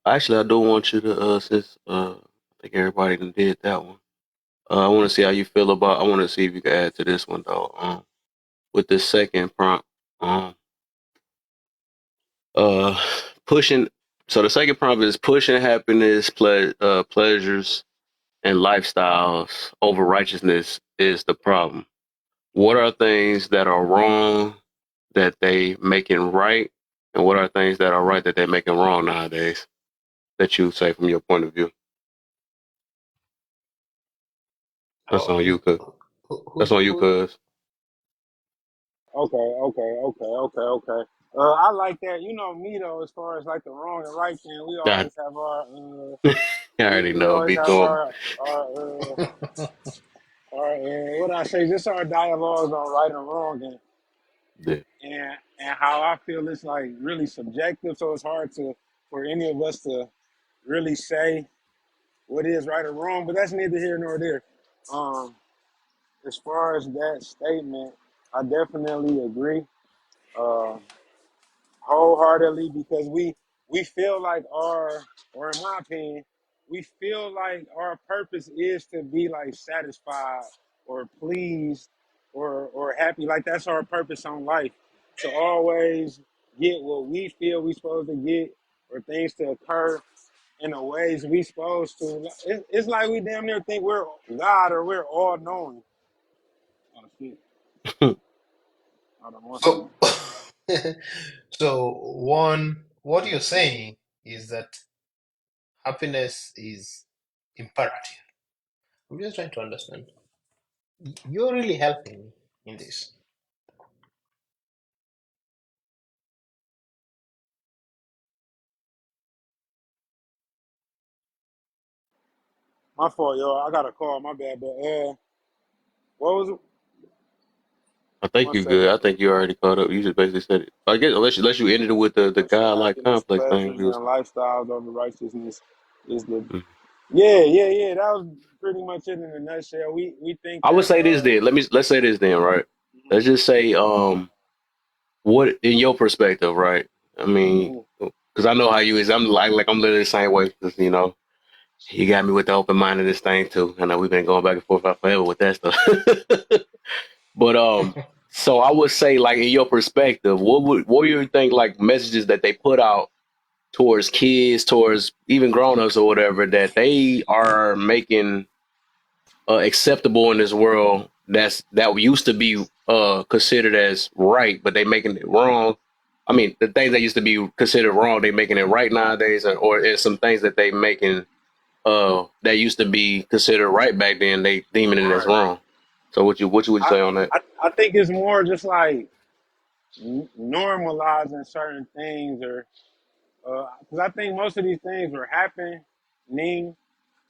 Actually, I do want you to since I think everybody done did that one. I want to see how you feel about. I want to see if you can add to this one though. With this second prompt, um, uh, pushing. So the second prompt is pushing happiness, pleasures, and lifestyles over righteousness is the problem. What are things that are wrong that they making right, and what are things that are right that they're making wrong nowadays? That you say from your point of view. That's on you, cuz. That's on you, Who? cuz. Okay. I like that. You know me though, as far as like the wrong and right thing, we God, always have our I we, already we know. always Be have doing. our what I say, just our dialogues on right and wrong, Yeah. and how I feel it's like really subjective, so it's hard to for any of us to really say what is right or wrong. But that's neither here nor there. Um, as far as that statement, I definitely agree. Uh, Wholeheartedly, because we feel like or in my opinion, we feel like our purpose is to be like satisfied or pleased or happy. Like that's our purpose on life, to always get what we feel we supposed to get, or things to occur in the ways we supposed to. It's like we damn near think we're God or we're all knowing. Oh shit! Hold on one second. So, so one, what you're saying is that happiness is imperative. I'm just trying to understand. You're really helping me in this. My fault, y'all. I got a call. My bad. But what was it? I think One you good. second. I think you already caught up. You just basically said it. I guess unless you ended it with the Pushing godlike happiness, complex thing. pleasures, We was, and lifestyles over righteousness is the mm. yeah. That was pretty much it in a nutshell. We think I would that say this then. Let's say this then, right? let's just say, what in your perspective, right? I mean, Mhm. because I know how you is. I'm like I'm literally the same way. 'Cause, you know, you got me with the open mind of this thing too. I know we've been going back and forth forever with that stuff. But so I would say, like in your perspective, what do you think like messages that they put out towards kids, towards even grown-ups or whatever, that they are making acceptable in this world that used to be considered as right, but they making it wrong. I mean, the things that used to be considered wrong, they making it right nowadays, or is some things that they making that used to be considered right back then, they deeming it as Right. wrI So what you I, say on that? I think it's more just like normalizing certain things, or because I think most of these things are happening.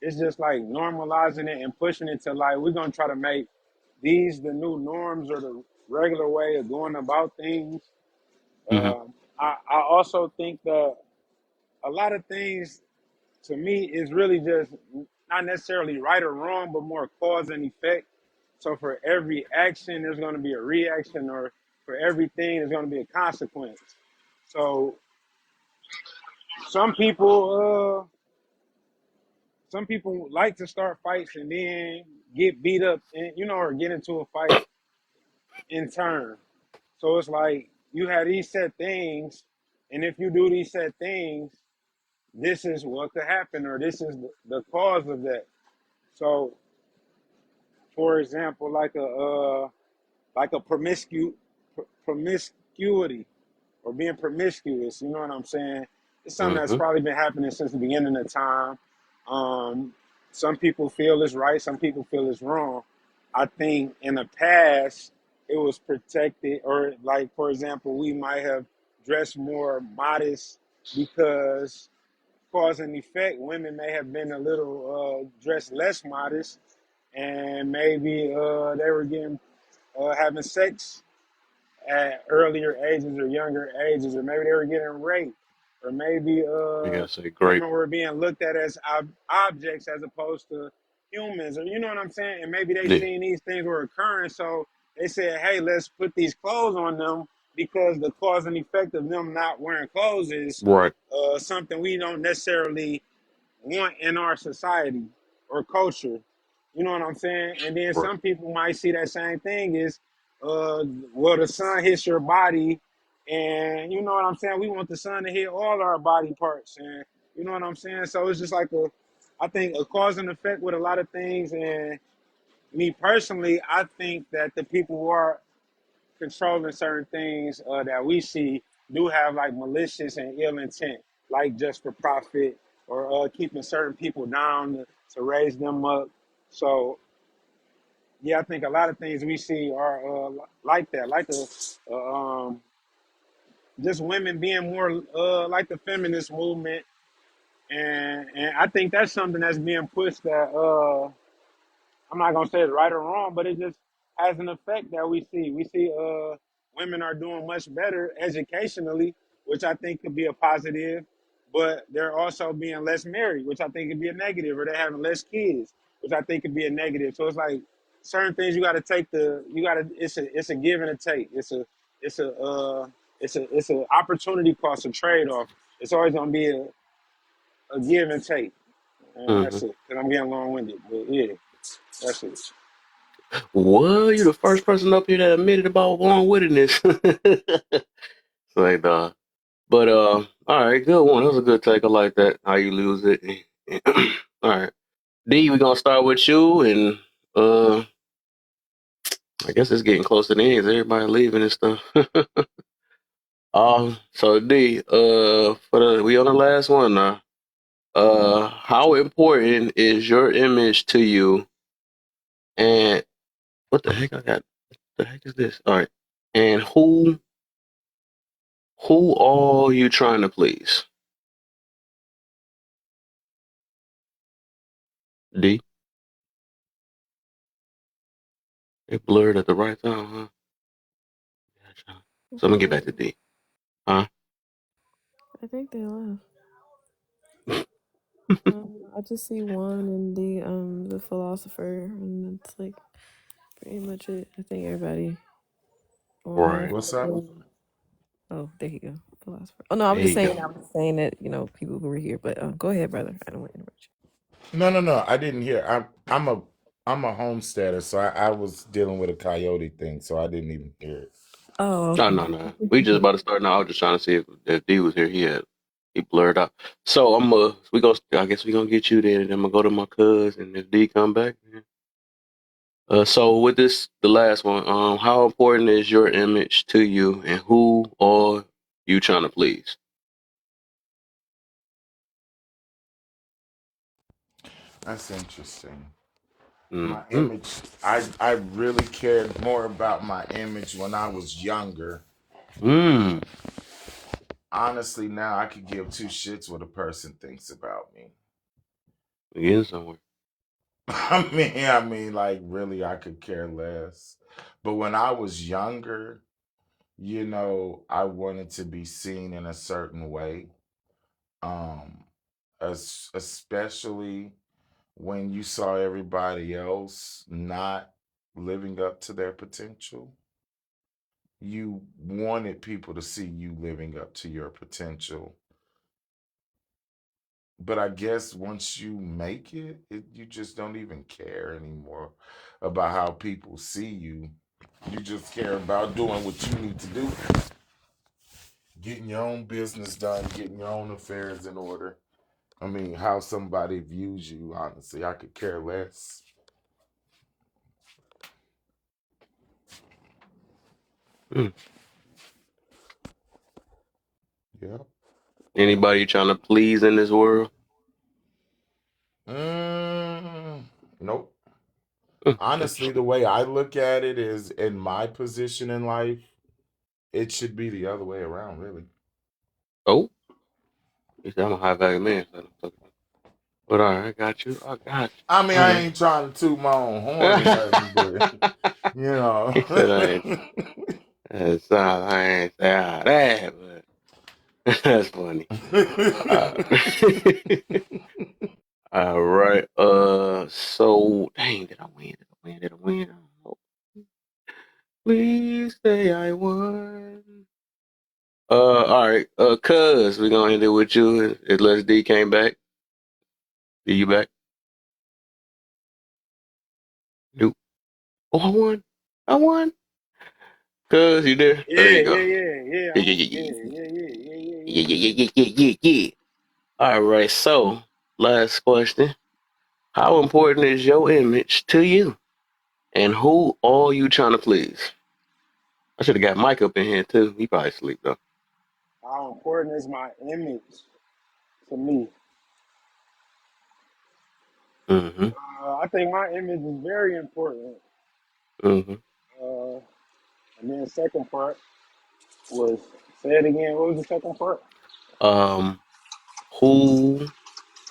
It's just like normalizing it and pushing it to like we're gonna try to make these the new norms or the regular way of going about things. Hmm. I also think that a lot of things to me is really just not necessarily right or wrong, but more cause and effect. So for every action, there's going to be a reaction, or for everything, there's going to be a consequence. So some people, some people like to start fights and then get beat up, and or get into a fight in turn. So it's like you have these set things, and if you do these set things, this is what could happen, or this is the cause of that. So, for example, like a promiscuity, or being promiscuous. You know what I'm saying? It's something that's Hmm. probably been happening since the beginning of time. Um, some people feel it's right, some people feel it's wrong. I think in the past it was protected, or like for example, we might have dressed more modest because cause and effect. Women may have been a little dressed less modest, and maybe they were getting having sex at earlier ages or younger ages, or maybe they were getting raped, or maybe You gotta say great. women were being looked at as objects as opposed to humans, or you know what I'm saying? And maybe they Yeah. seen these things were occurring, so they said, "Hey, let's put these clothes on them because the cause and effect of them not wearing clothes is Right. something we don't necessarily want in our society or culture." You know what I'm saying? And then Right. some people might see that same thing as, well, the sun hits your body, and you know what I'm saying? We want the sun to hit all our body parts, and you know what I'm saying? So it's just like I think a cause and effect with a lot of things. And me personally, I think that the people who are controlling certain things that we see do have like malicious and ill intent, like just for profit, or keeping certain people down to raise them up. So yeah, I think a lot of things we see are like that, like just women being more like the feminist movement, and I think that's something that's being pushed that I'm not gonna say it's right or wrong, but it just has an effect that we see. We see women are doing much better educationally, which I think could be a positive, but they're also being less married, which I think could be a negative, or they're having less kids, which I think could be a negative. So it's like certain things you got to take it's a give and a take. It's a it's a opportunity cost, a trade off. It's always gonna be a give and take, and Hmm. that's it. Cause I'm getting long winded, but yeah, that's it. Well, you're the first person up here that admitted about long-wittedness. Like, but all right, good one. That was a good take. I like that. How you lose it. All right, D, we're gonna start with you, and I guess it's getting close to the end. Everybody leaving and stuff. So D, we on the last one now. How important is your image to you? And what the heck I got? The heck is this? All right, and who are you trying to please? D, it blurred at the right time, huh? Gotcha. So I'm gonna get back to D. Huh? I think they left. I just see one and the philosopher, and that's like pretty much it. I think everybody. or Right. What's up? oh, there you go, philosopher. Oh no, I'm There just you saying. go. I was just saying that people who were here, but go ahead, brother. I don't want to interrupt No, no, no. I didn't hear. I'm a homesteader, so I was dealing with a coyote thing, so I didn't even hear it. you. Oh, No, okay. no, no. We just about to start now. I was just trying to see if D was here. He blurred out. So I guess we gonna get you there, and I'm gonna go to my cousin. If D come back, so with this, the last one, how important is your image to you, and who are you trying to please? That's interesting. My Mm-hmm. image, I really cared more about my image when I was younger. Mm. Honestly, now I could give two shits what a person thinks about me. We getting somewhere. I mean, like really, I could care less. But when I was younger, I wanted to be seen in a certain way. Um, especially when you saw everybody else not living up to their potential. You wanted people to see you living up to your potential. But I guess once you make you just don't even care anymore about how people see you. You just care about doing what you need to do, getting your own business done, getting your own affairs in order. I mean, how somebody views you, honestly, I could care less. Mm. Yeah. Anybody you trying to please in this world? Mm, nope. Honestly, Interesting. the way I look at it is in my position in life, it should be the other way around, really. Oh, he said I'm a high value man. But all right, I got you. I got I mean, you. All I right. ain't trying to toot my own horn or nothing, but you know. He said I ain't say all that, but that's funny. Uh, all right. So dang, did I win? Did I win? Did I win? I don't know. Please say I won. All right. Cuz we're gonna end it with you unless D came back. D, you back? Nope. Oh, I won. I won. Cuz you there? Oh, there Yeah, you yeah, go. yeah, yeah. Yeah, yeah, yeah, Yeah, yeah, yeah, yeah, yeah, yeah, yeah, yeah, yeah, yeah. yeah, yeah, yeah, yeah, yeah. All right. So last question: how important is your image to you, and who are you trying to please? I should have got Mike up in here too. He probably sleep though. How important is my image to me? Mm-hmm. I think my image is very important. Mm-hmm. Uh, and then the second part was, say it again. What was the second part? Um, who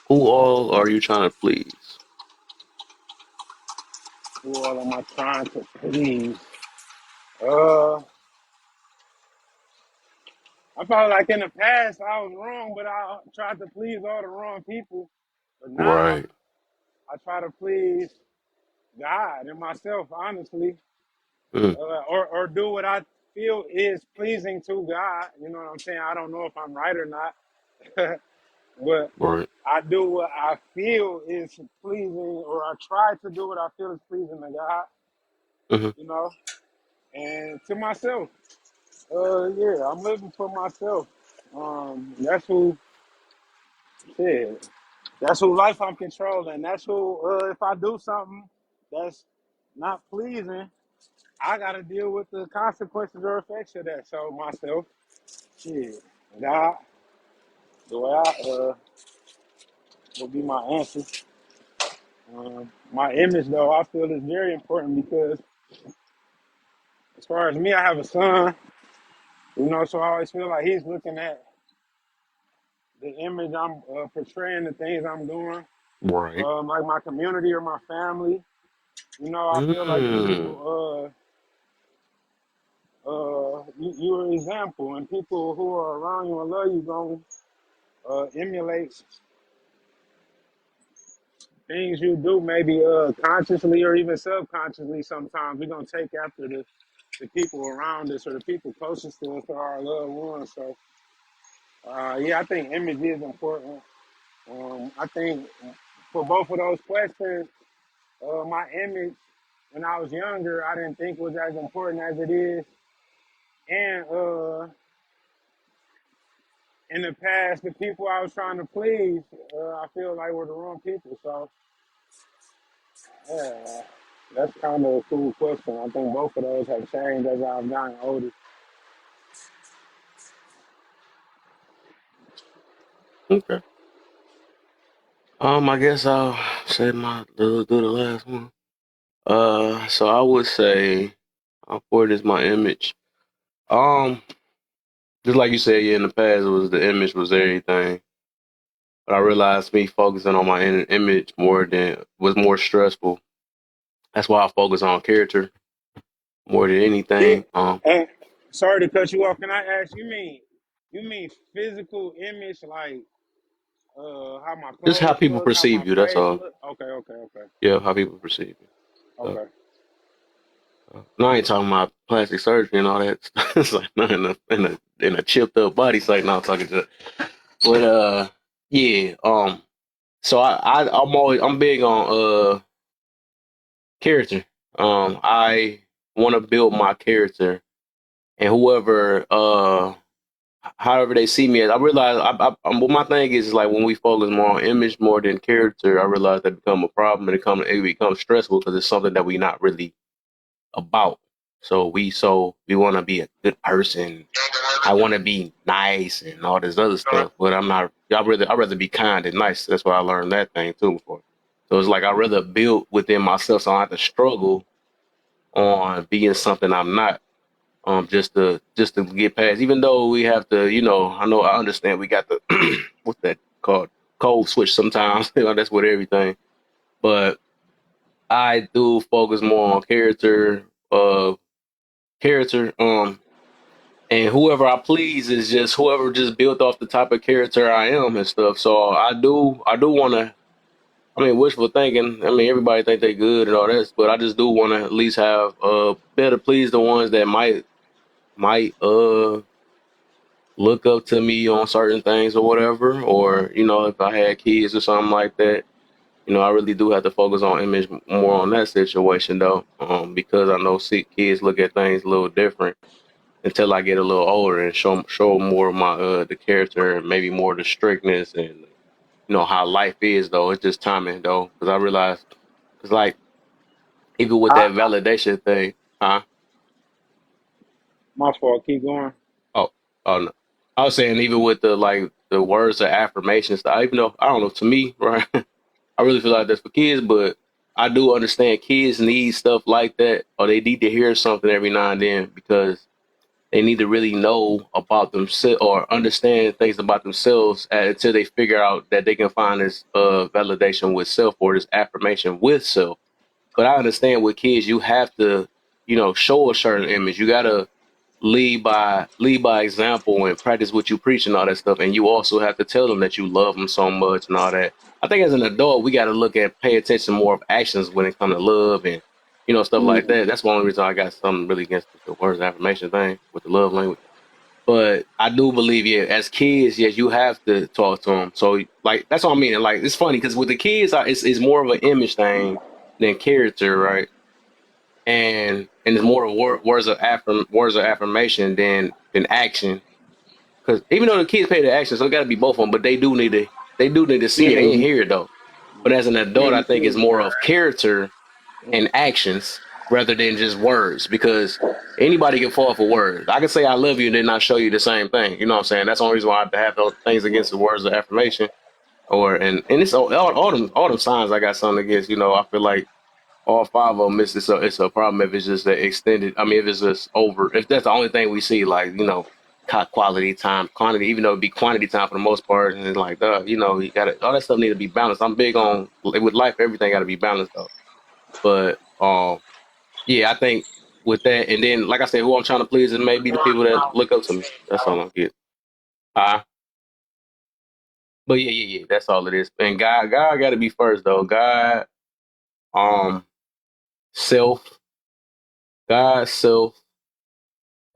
who all are you trying to please? Who all am I trying to please? Uh, I felt like in the past I was wrong, but I tried to please all the wrong people. But now Right. I try to please God and myself, honestly, Mm. or do what I feel is pleasing to God. You know what I'm saying? I don't know if I'm right or not, but Right. I do what I feel is pleasing, or I try to do what I feel is pleasing to God. Mm-hmm. You know, and to myself. Yeah, I'm living for myself. That's who shit. That's who life I'm controlling. That's who. If I do something that's not pleasing, I gotta deal with the consequences or effects of that. So myself, shit, God, the way will be my answer. My image, though, I feel is very important because, as far as me, I have a son. So I always feel like he's looking at the image I'm portraying, the things I'm doing, Right. like my community or my family. I feel like when Mm. people, you're an example, and people who are around you and love you gonna emulate things you do, maybe consciously or even subconsciously. Sometimes we're gonna take after this. the people around us or the people closest to us or our loved ones. So, yeah, I think image is important. I think for both of those questions, my image when I was younger, I didn't think was as important as it is. And in the past, the people I was trying to please, I feel like were the wrong people. So, yeah, that's kind of a cool question. I think both of those have changed as I've gotten older. Okay. I guess I'll say do the last one. So I would say, how important is my image? Um, just like you said, yeah, in the past, it was the image was everything. But I realized me focusing on my image was more stressful. That's why I focus on character more than Yeah. anything. And sorry to cut you off. Can I ask you mean physical image like how my Just how clothes people look, how my perceive you. That's face all. look? Okay. Yeah, how people perceive you. So, Okay. no, I ain't talking about plastic surgery and all that. It's like not in a chipped up body. It's like no, I'm talking to. But yeah. So I'm big on character. I want to build my character, and however they see me as, I realize what my thing is like when we focus more on image more than character, I realize that become a problem and it becomes stressful because it's something that we not really about. So we want to be a good person. I want to be nice and all this other stuff, but I'm not. I rather be kind and nice. That's why I learned that thing too before. So it's like I rather build within myself, so I don't have to struggle on being something I'm not. Just to get past. Even though we have to, I understand we got the what's that called, code switch sometimes. That's with everything. But I do focus more on character. And whoever I please is just whoever just built off the type of character I am and stuff. So I do want to. I mean, wishful thinking. I mean, everybody think they good and all that, but I just do want to at least have better please the ones that might look up to me on certain things or whatever. Or if I had kids or something like that, I really do have to focus on image more on that situation though, because I know kids look at things a little different until I get a little older and show more of my the character and maybe more the strictness and how life is though. It's just timing though, because I realize it's like even with that validation thing, huh? My fault. Keep going. Oh, oh no. I was saying even with the words of affirmation stuff, even though I don't know, to me, right? I really feel like that's for kids, but I do understand kids need stuff like that, or they need to hear something every now and then because they need to really know about themselves or understand things about themselves until they figure out that they can find this validation with self or this affirmation with self. But I understand with kids, you have to, show a certain image. You gotta lead by example and practice what you preach and all that stuff. And you also have to tell them that you love them so much and all that. I think as an adult, we got to pay attention more of actions when it comes to love and stuff like that. That's the only reason I got something really against the words of affirmation thing with the love language. But I do believe, yeah, as kids, yes, you have to talk to them. So, like, that's what I mean. And, like, it's funny because with the kids, it's more of an image thing than character, right? And it's more of words of affirmation than action. Because even though the kids pay the action, so it got to be both of them. But they do need to see it and hear it though. But as an adult, I think it's more of character and actions rather than just words. Because anybody can fall for words. I can say I love you and then not show you the same thing. You know what I'm saying? That's the only reason why I have those things against the words of affirmation. And it's all them signs I got something against. I feel like all five of them, it's a problem if it's just the extended. I mean, if it's just over, if that's the only thing we see, like quality time, quantity, even though it'd be quantity time for the most part, and it's like, you got to all that stuff need to be balanced. I'm big on with life, everything got to be balanced though. But yeah, I think with that, and then like I said, who I'm trying to please is maybe the people that look up to me. That's all I get. Uh, but yeah, that's all it is. And God got to be first though. Um, self, God, self.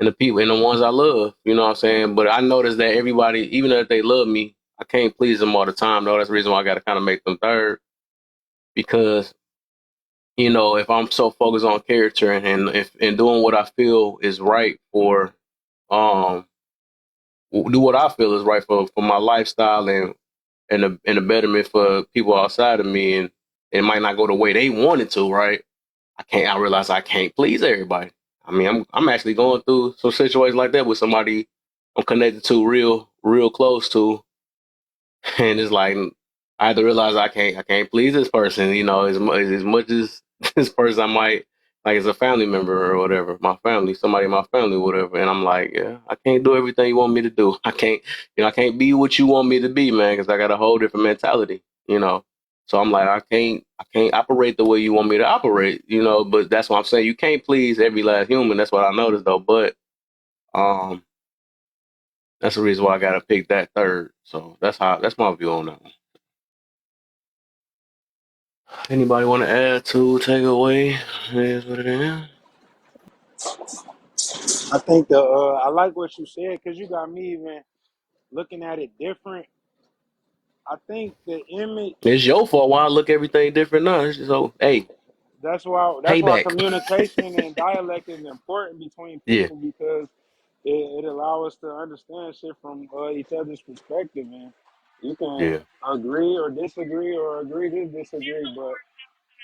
and the people and the ones I love. You know what I'm saying? But I noticed that everybody, even if they love me, I can't please them all the time. Though that's the reason why I got to kind of make them third, because if I'm so focused on character and doing what I feel is right for um do what I feel is right for my lifestyle and the betterment for people outside of me, and it might not go the way they want it to, right? I realize I can't please everybody. I mean, I'm actually going through some situations like that with somebody I'm connected to real close to, and it's like I had to realize I can't please this person, as much as this person I might like as a family member or whatever, my family, somebody in my family, whatever. And I'm like, yeah, I can't do everything you want me to do. I can't be what you want me to be, man, because I got a whole different mentality. So I'm like, I can't operate the way you want me to operate. But that's what I'm saying. You can't please every last human. That's what I noticed though. But um, that's the reason why I gotta pick that third. So that's my view on that one. Anybody want to add to, take away? It is what it is. I think I like what you said because you got me even looking at it different. I think the It's image. your fault why I look everything different now. So, hey, That's why payback. communication and dialect is important between Yeah, people because it allows us to understand shit from each other's perspective. And you can yeah, agree or disagree or agree to disagree, but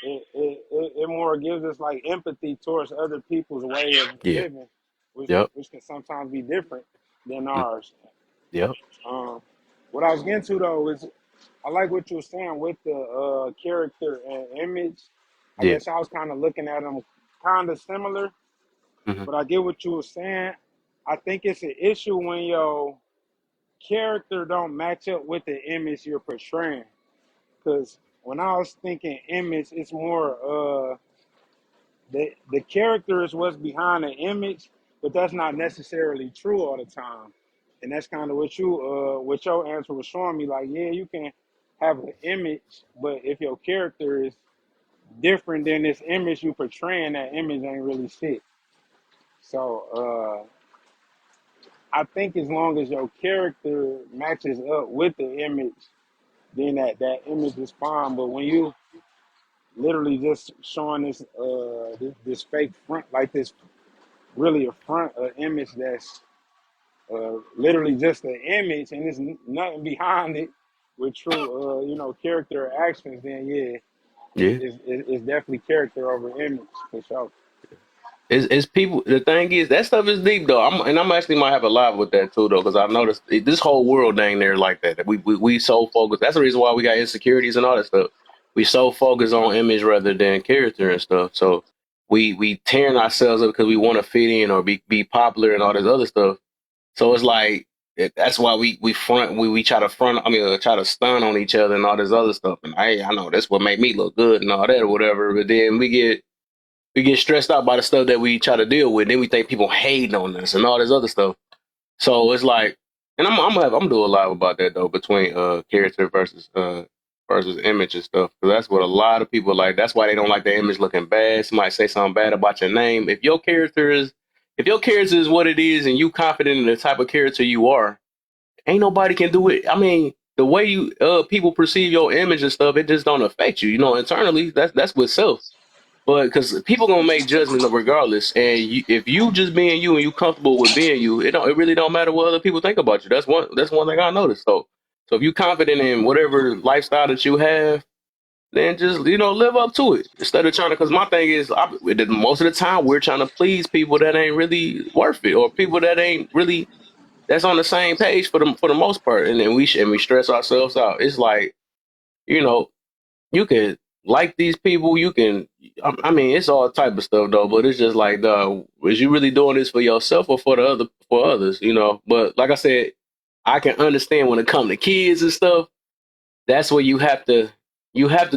it more gives us like empathy towards other people's way of yeah. living, which Yep. which can sometimes be different than Mm, ours. yep. Um, what I was getting to though is I like what you were saying with the character and image. I Yeah. guess I was kind of looking at them kind of similar, Hmm. but I get what you were saying. I think it's an issue when your character don't match up with the image you're portraying. Because when I was thinking image, it's more the character is what's behind the image, but that's not necessarily true all the time. And that's kind of what your answer was showing me. Like, yeah, you can have an image, but if your character is different than this image you portraying, that image ain't really shit. So I think as long as your character matches up with the image, then that image is fine. But when you literally just showing this fake front, like this really a front image that's literally just an image and there's nothing behind it with true character or actions, then yeah, Yeah. it's definitely character over image for sure. It's people. The thing is, that stuff is deep though. I'm actually might have a live with that too though, because I noticed this whole world dang there like that. We so focused. That's the reason why we got insecurities and all that stuff. We so focused on image rather than character and stuff. So we tearing ourselves up because we want to fit in or be popular and all this other stuff. So it's like that's why we front we try to front. I mean, try to stun on each other and all this other stuff. And I know that's what made me look good and all that or whatever. But then we get stressed out by the stuff that we try to deal with. Then we think people hating on us and all this other stuff. So it's like, and I'm doing a lot about that though, between character versus image and stuff. Because that's what a lot of people like. That's why they don't like the image looking bad. Somebody say something bad about your name. If your character is what it is, and you confident in the type of character you are, ain't nobody can do it. I mean, the way you people perceive your image and stuff, it just don't affect you. Internally, that's with self. But because people gonna make judgments regardless, and if you just being you and you comfortable with being you, it really don't matter what other people think about you. That's one thing I noticed. So if you confident in whatever lifestyle that you have, then just live up to it instead of trying to. Because my thing is, most of the time we're trying to please people that ain't really worth it, or people that ain't really that's on the same page for the most part, and then we stress ourselves out. It's like you know you can like these people. You can, I mean, it's all type of stuff though. But it's just like, is you really doing this for yourself or for others? But like I said, I can understand when it comes to kids and stuff. That's where you have to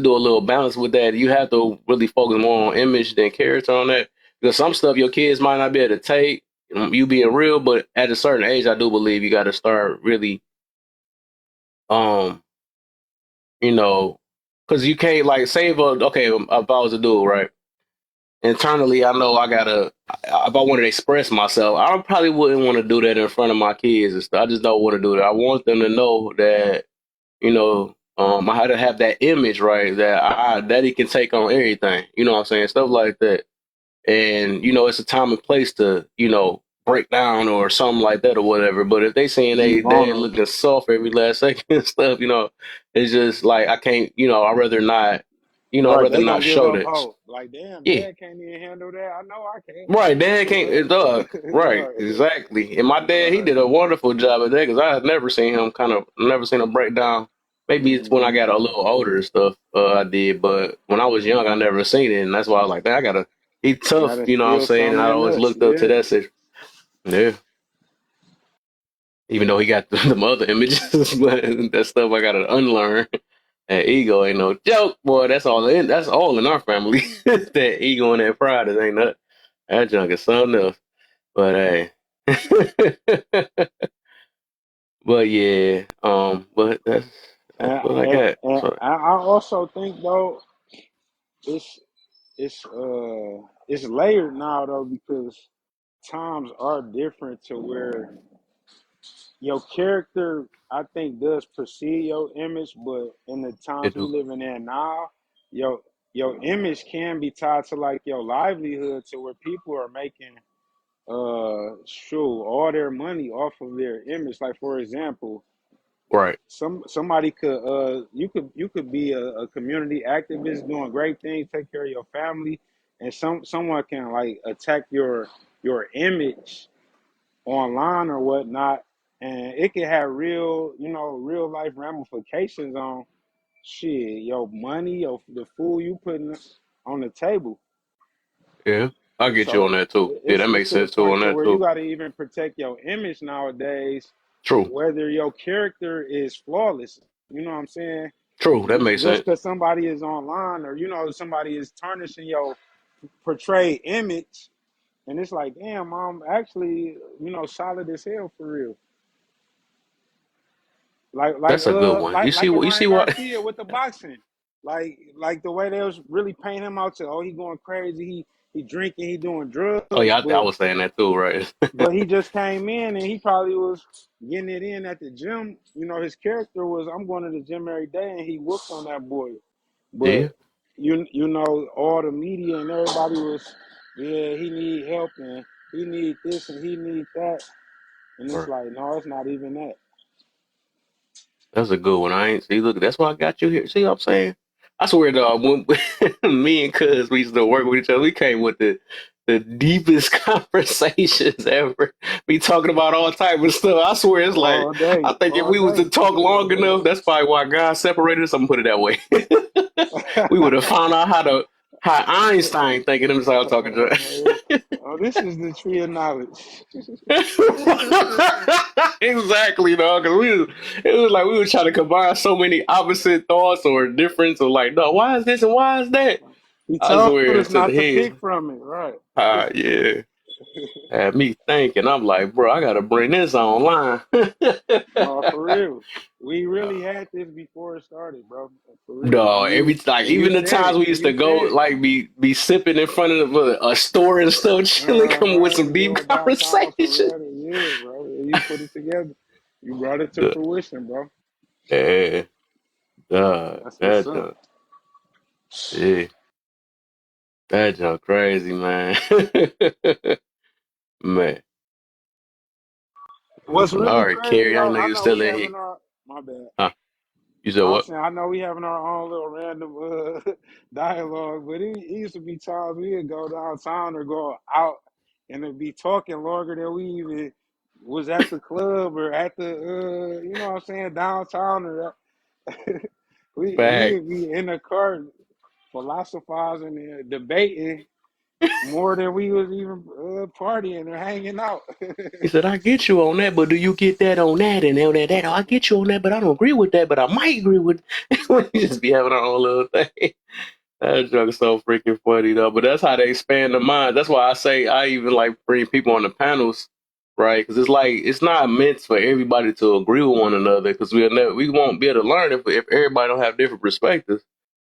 do a little balance with that. You have to really focus more on image than character on that, because some stuff your kids might not be able to take. You being real, but at a certain age, I do believe you got to start really, um, you know, because you can't like say if I was a dude, right? internally, I know if I wanted to express myself, I probably wouldn't want to do that in front of my kids and stuff. I just don't want to do that. I want them to know that, I had to have that image, right? That Daddy can take on everything. You know what I'm saying? Stuff like that. And, it's a time and place to, break down or something like that or whatever. But if they saying Be they dad vulnerable. looking soft every last second and stuff, it's just like I can't, I'd rather not, I'd Right, rather they not gonna give show up that. hope. Like, damn, Yeah. dad can't even handle that. I know I can't. Right, dad can't, dog. Right, Right. exactly. And my dad, he did a wonderful job at that because I had never seen him break down. Maybe it's when I got a little older and stuff, I did, but when I was young, I never seen it, and that's why I was like, man, he's tough, Gotta you know what I'm feel saying? And something I in always us. looked up to Yeah. that shit. Yeah, even though he got the other images, but that stuff I gotta unlearn. That ego ain't no joke, boy. That's all in our family. That ego and that pride, it ain't that junk is something else. But hey. But yeah, but that's And, what I and, got. and So I also think though it's it's it's layered now though because times are different to where your character I think does precede your image, but in the they times we do. living in now, your your image can be tied to like your livelihood to where people are making sure all their money off of their image. Like for example, Right. somebody could you could be a community activist doing great things, take care of your family, and someone can like attack your image online or whatnot, and it can have real real life ramifications on shit, your money, the food you putting on the table. Yeah. I get you on So that too. Yeah, that it's makes to the sense too on point to that where you too. got to even protect your image nowadays, True. whether your character is flawless. You know what I'm saying? True. That makes Just sense. because somebody is online or somebody is tarnishing your portrayed image, and it's like, damn, I'm actually solid as hell for real. That's a good one. Like a You see Ryan what Garcia with the boxing. Like the way they was really painting him out to, oh, he going crazy, he drinking, he doing Oh drugs, yeah, I but was saying that too, right? he just came in and he probably was getting it in at the gym. His character was, I'm going to the gym every day, and he whooped on that boy. Yeah. But all the media and everybody was, yeah, he need help and he need this and he need that, and it's Right. like, no, it's not even that. That's a good one. I ain't see. Look, that's why I got you here. See what I'm saying? I swear, dog. When me and Cuz we used to work with each other, we came with the deepest conversations ever. We talking about all type of stuff. I swear, it's like All day, I think if all we was to day. talk long enough, that's probably why God separated us. I'm gonna put it that way. We would have found out how Einstein thinking himself talking to. Oh, this is the tree of knowledge. Exactly, dog. Because it was like we were trying to combine so many opposite thoughts or difference, or like, no, why is this and why is that? He I told swear us to the not to head. pick from it, right? Yeah, had me thinking. I'm like, bro, I gotta bring this online. No, for real. We really had this before it started, bro. For real. No, And you even the said times it. we And used to you go said it. like be sipping in front of a store and stuff, chilling, coming with some deep Going downtown for conversation. real. Yeah, bro. And you put it together. You brought it to Yeah, fruition, bro. yeah, That's what's that up. junk, yeah, that junk crazy, man. Man. What's All really right, crazy Carrie, I though, know I you know still we in here. having our my bad. Huh? You said I'm what? saying I know we having our own little random dialogue, but it used to be times we'd go downtown or go out and it'd be talking longer than we even was at the club or at the you know what I'm saying, downtown or Back. we'd be in the car philosophizing and debating more than we was even partying or hanging out. He said, I get you on that, but do you get that on that and on that? I get you on that, but I don't agree with that, but I might agree with. We just be having our own little thing. That joke is so freaking funny though. But that's how they expand the mind. That's why I say I even like bring people on the panels, right? Because it's like it's not meant for everybody to agree with one another. Because we won't be able to learn if everybody don't have different perspectives.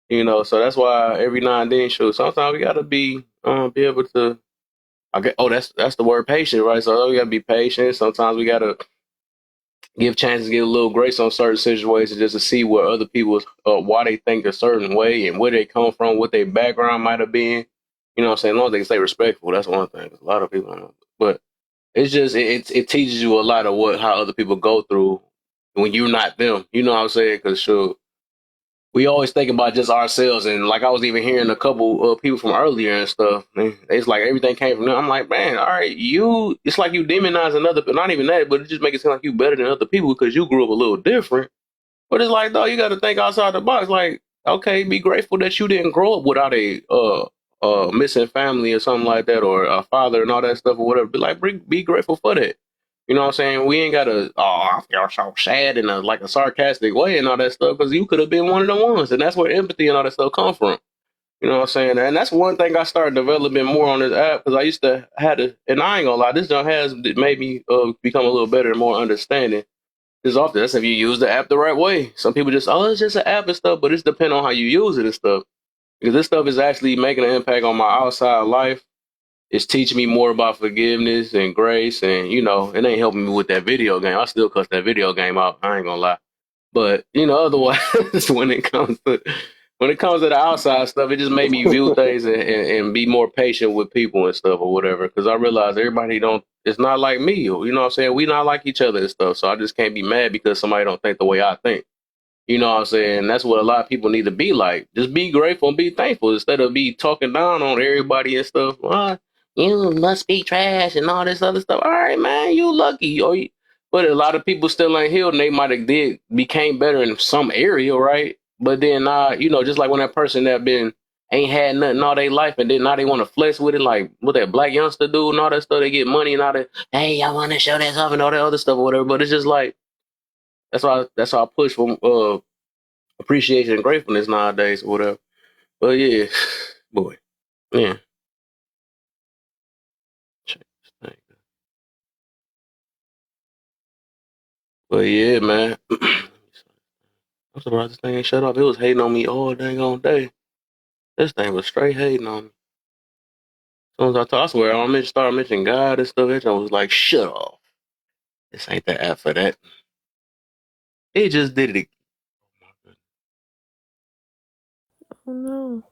You know, so that's why every now and then, shoot, sometimes we gotta be able to. I get, that's the word patient, right? So we gotta be patient. Sometimes we gotta give chances, give a little grace on certain situations, just to see what other people, why they think a certain way and where they come from, what their background might have been. You know what I'm saying? As long as they stay respectful, that's one thing. 'Cause a lot of people, don't. But it's just it teaches you a lot of how other people go through when you're not them. You know what I'm saying? Because sure, we always think about just ourselves, and like I was even hearing a couple of people from earlier and stuff. And it's like everything came from them. I'm like, man, all right, it's like you demonize another, but not even that, but it just makes it seem like you better than other people because you grew up a little different. But it's like, though, you got to think outside the box. Like, okay, be grateful that you didn't grow up without a missing family or something like that, or a father and all that stuff or whatever. But like, be grateful for that. You know what I'm saying? We ain't gotta. Oh, I feel so sad in a sarcastic way and all that stuff because you could have been one of the ones, and that's where empathy and all that stuff come from. You know what I'm saying? And that's one thing I started developing more on this app because I used to had to, and I ain't gonna lie, this junk has made me become a little better and more understanding. It's often that's if you use the app the right way. Some people just, it's just an app and stuff, but it's depending on how you use it and stuff. Because this stuff is actually making an impact on my outside life. It's teaching me more about forgiveness and grace, and it ain't helping me with that video game. I still cuss that video game out. I ain't gonna lie. But otherwise, when it comes to the outside stuff, it just made me view things and be more patient with people and stuff or whatever. Because I realize everybody don't. It's not like me. You know what I'm saying? We not like each other and stuff. So I just can't be mad because somebody don't think the way I think. You know what I'm saying? That's what a lot of people need to be like. Just be grateful and be thankful instead of be talking down on everybody and stuff. You must be trash and all this other stuff. All right, man, you lucky. But a lot of people still ain't healed and they might have became better in some area, right? But then just like when that person that ain't had nothing all their life and then now they want to flex with it, like what that black youngster do and all that stuff, they get money and all that, hey, I want to show that stuff and all that other stuff or whatever. But it's just like that's why I push for appreciation and gratefulness nowadays or whatever. But yeah, boy, yeah. But yeah, man. I'm surprised this thing ain't shut off. It was hating on me all dang on day. This thing was straight hating on me. As soon as I swear, I start mentioning God and stuff. I was like, shut off. This ain't the app for that. It just did it. Oh no.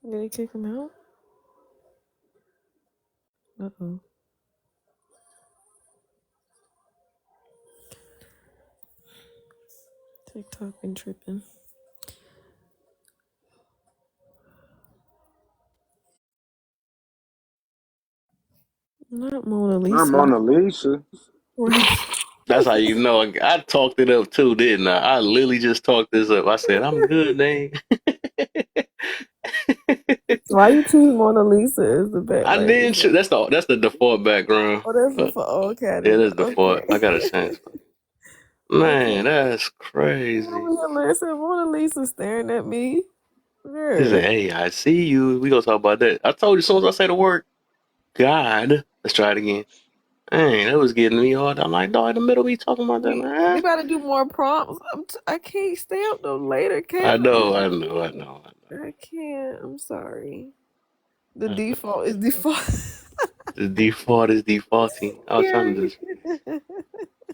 Did they kick him out? Uh-oh. TikTok been tripping. Not Mona Not Lisa. Mona Lisa. Right. That's how you know. I talked it up too, didn't I? I literally just talked this up. I said, I'm good, dang. Why you choose Mona Lisa as the back? I Like, did. That's the default background. oh, that's the okay. I Yeah, didn't know. that's the default. I Okay. got a chance. Okay. Man, that's I'm crazy. over here listening. Mona Lisa staring at me. He Yeah. said, hey, I see you. We gonna talk about that. I told you as soon as I say the word God, let's try it again. Dang, that was getting me hard. I'm like, dog, in the middle of me talking about that, We man. gotta do more prompts. I can't stay up no later, I know. Kevin. I can't. I'm sorry. The default is default. The default is defaulting. I was Yeah. trying to just,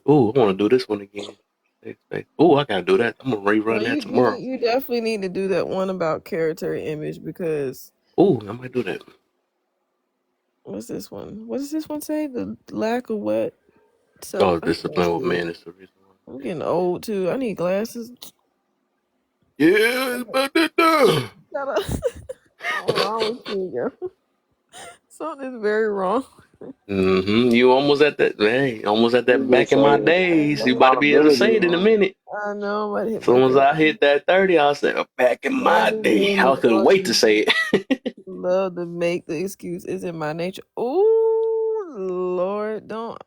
ooh, I want to do this one again. Ooh, I gotta do that. I'm gonna No, rerun that tomorrow. you definitely need to do that one about character image because Ooh, I might do that. what's this one? What does this one say? The lack of what? So Oh, discipline with man is the reason why. I'm getting old too. I need glasses. Yeah, it's about that time. Shut up. What's wrong with you, girl? Something is very wrong. You almost at that. Hey, almost at You that get back in my your days. You about to be able to accountability say it in a wrong. minute. I know I'm about to hit As my soon as I 30. hit that 30, I'll say, back in my Never day. been I the couldn't wait to one. say it. Love to make the excuse. Is in my nature. Oh Lord, don't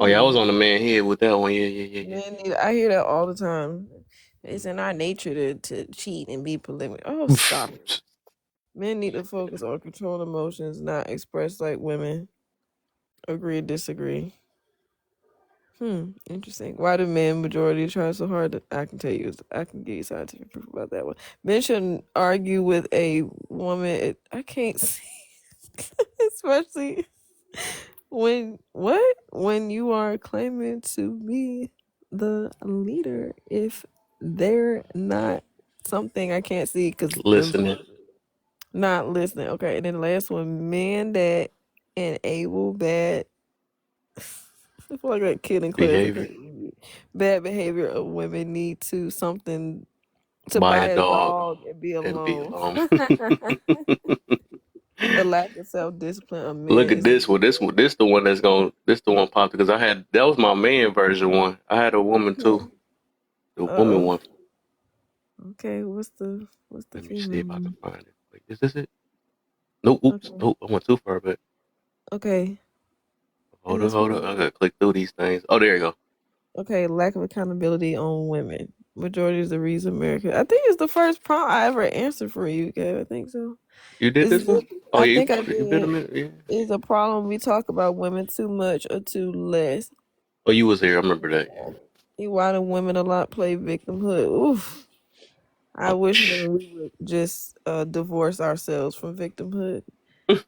Oh, yeah, I was no. on the man head with that one. Yeah. Man, I hear that all the time. It's in our nature to cheat and be polemic. Oh, Yeah. stop it. Men need to focus on controlling emotions, not express like women. Agree, disagree. Interesting. Why do men majority try so hard? I can tell you. I can give you scientific proof about that one. Men shouldn't argue with a woman. I can't see, especially when you are claiming to be the leader. If they're not something I can't see because Listening, not listening. Okay, and then the last one, men that enable bad. I feel like that kid in class. I behavior, can't read it. Bad behavior of women need to something to buy buy a a dog, dog and be and be alone. alone. The lack of self discipline of Look men at is this one. This the one that's going. This the one popped because that was my man version one. I had a woman too. The woman oh. one. Okay, what's the Let me see female if I can one? find it. Wait, is this it? Nope. Oops. Okay. Nope. I went too far back. Okay. Hold on. I gotta click through these things. Oh, there you go. Okay, lack of accountability on women. Majority is the reason America. I think it's the first prompt I ever answered for you, Gabe. I think so. You did this one? Oh, I yeah. think I You did a did. minute. Yeah. Is a problem we talk about women too much or too less. Oh, you was here. I remember that. Why do women a lot play victimhood? Oof. I wish we would just divorce ourselves from victimhood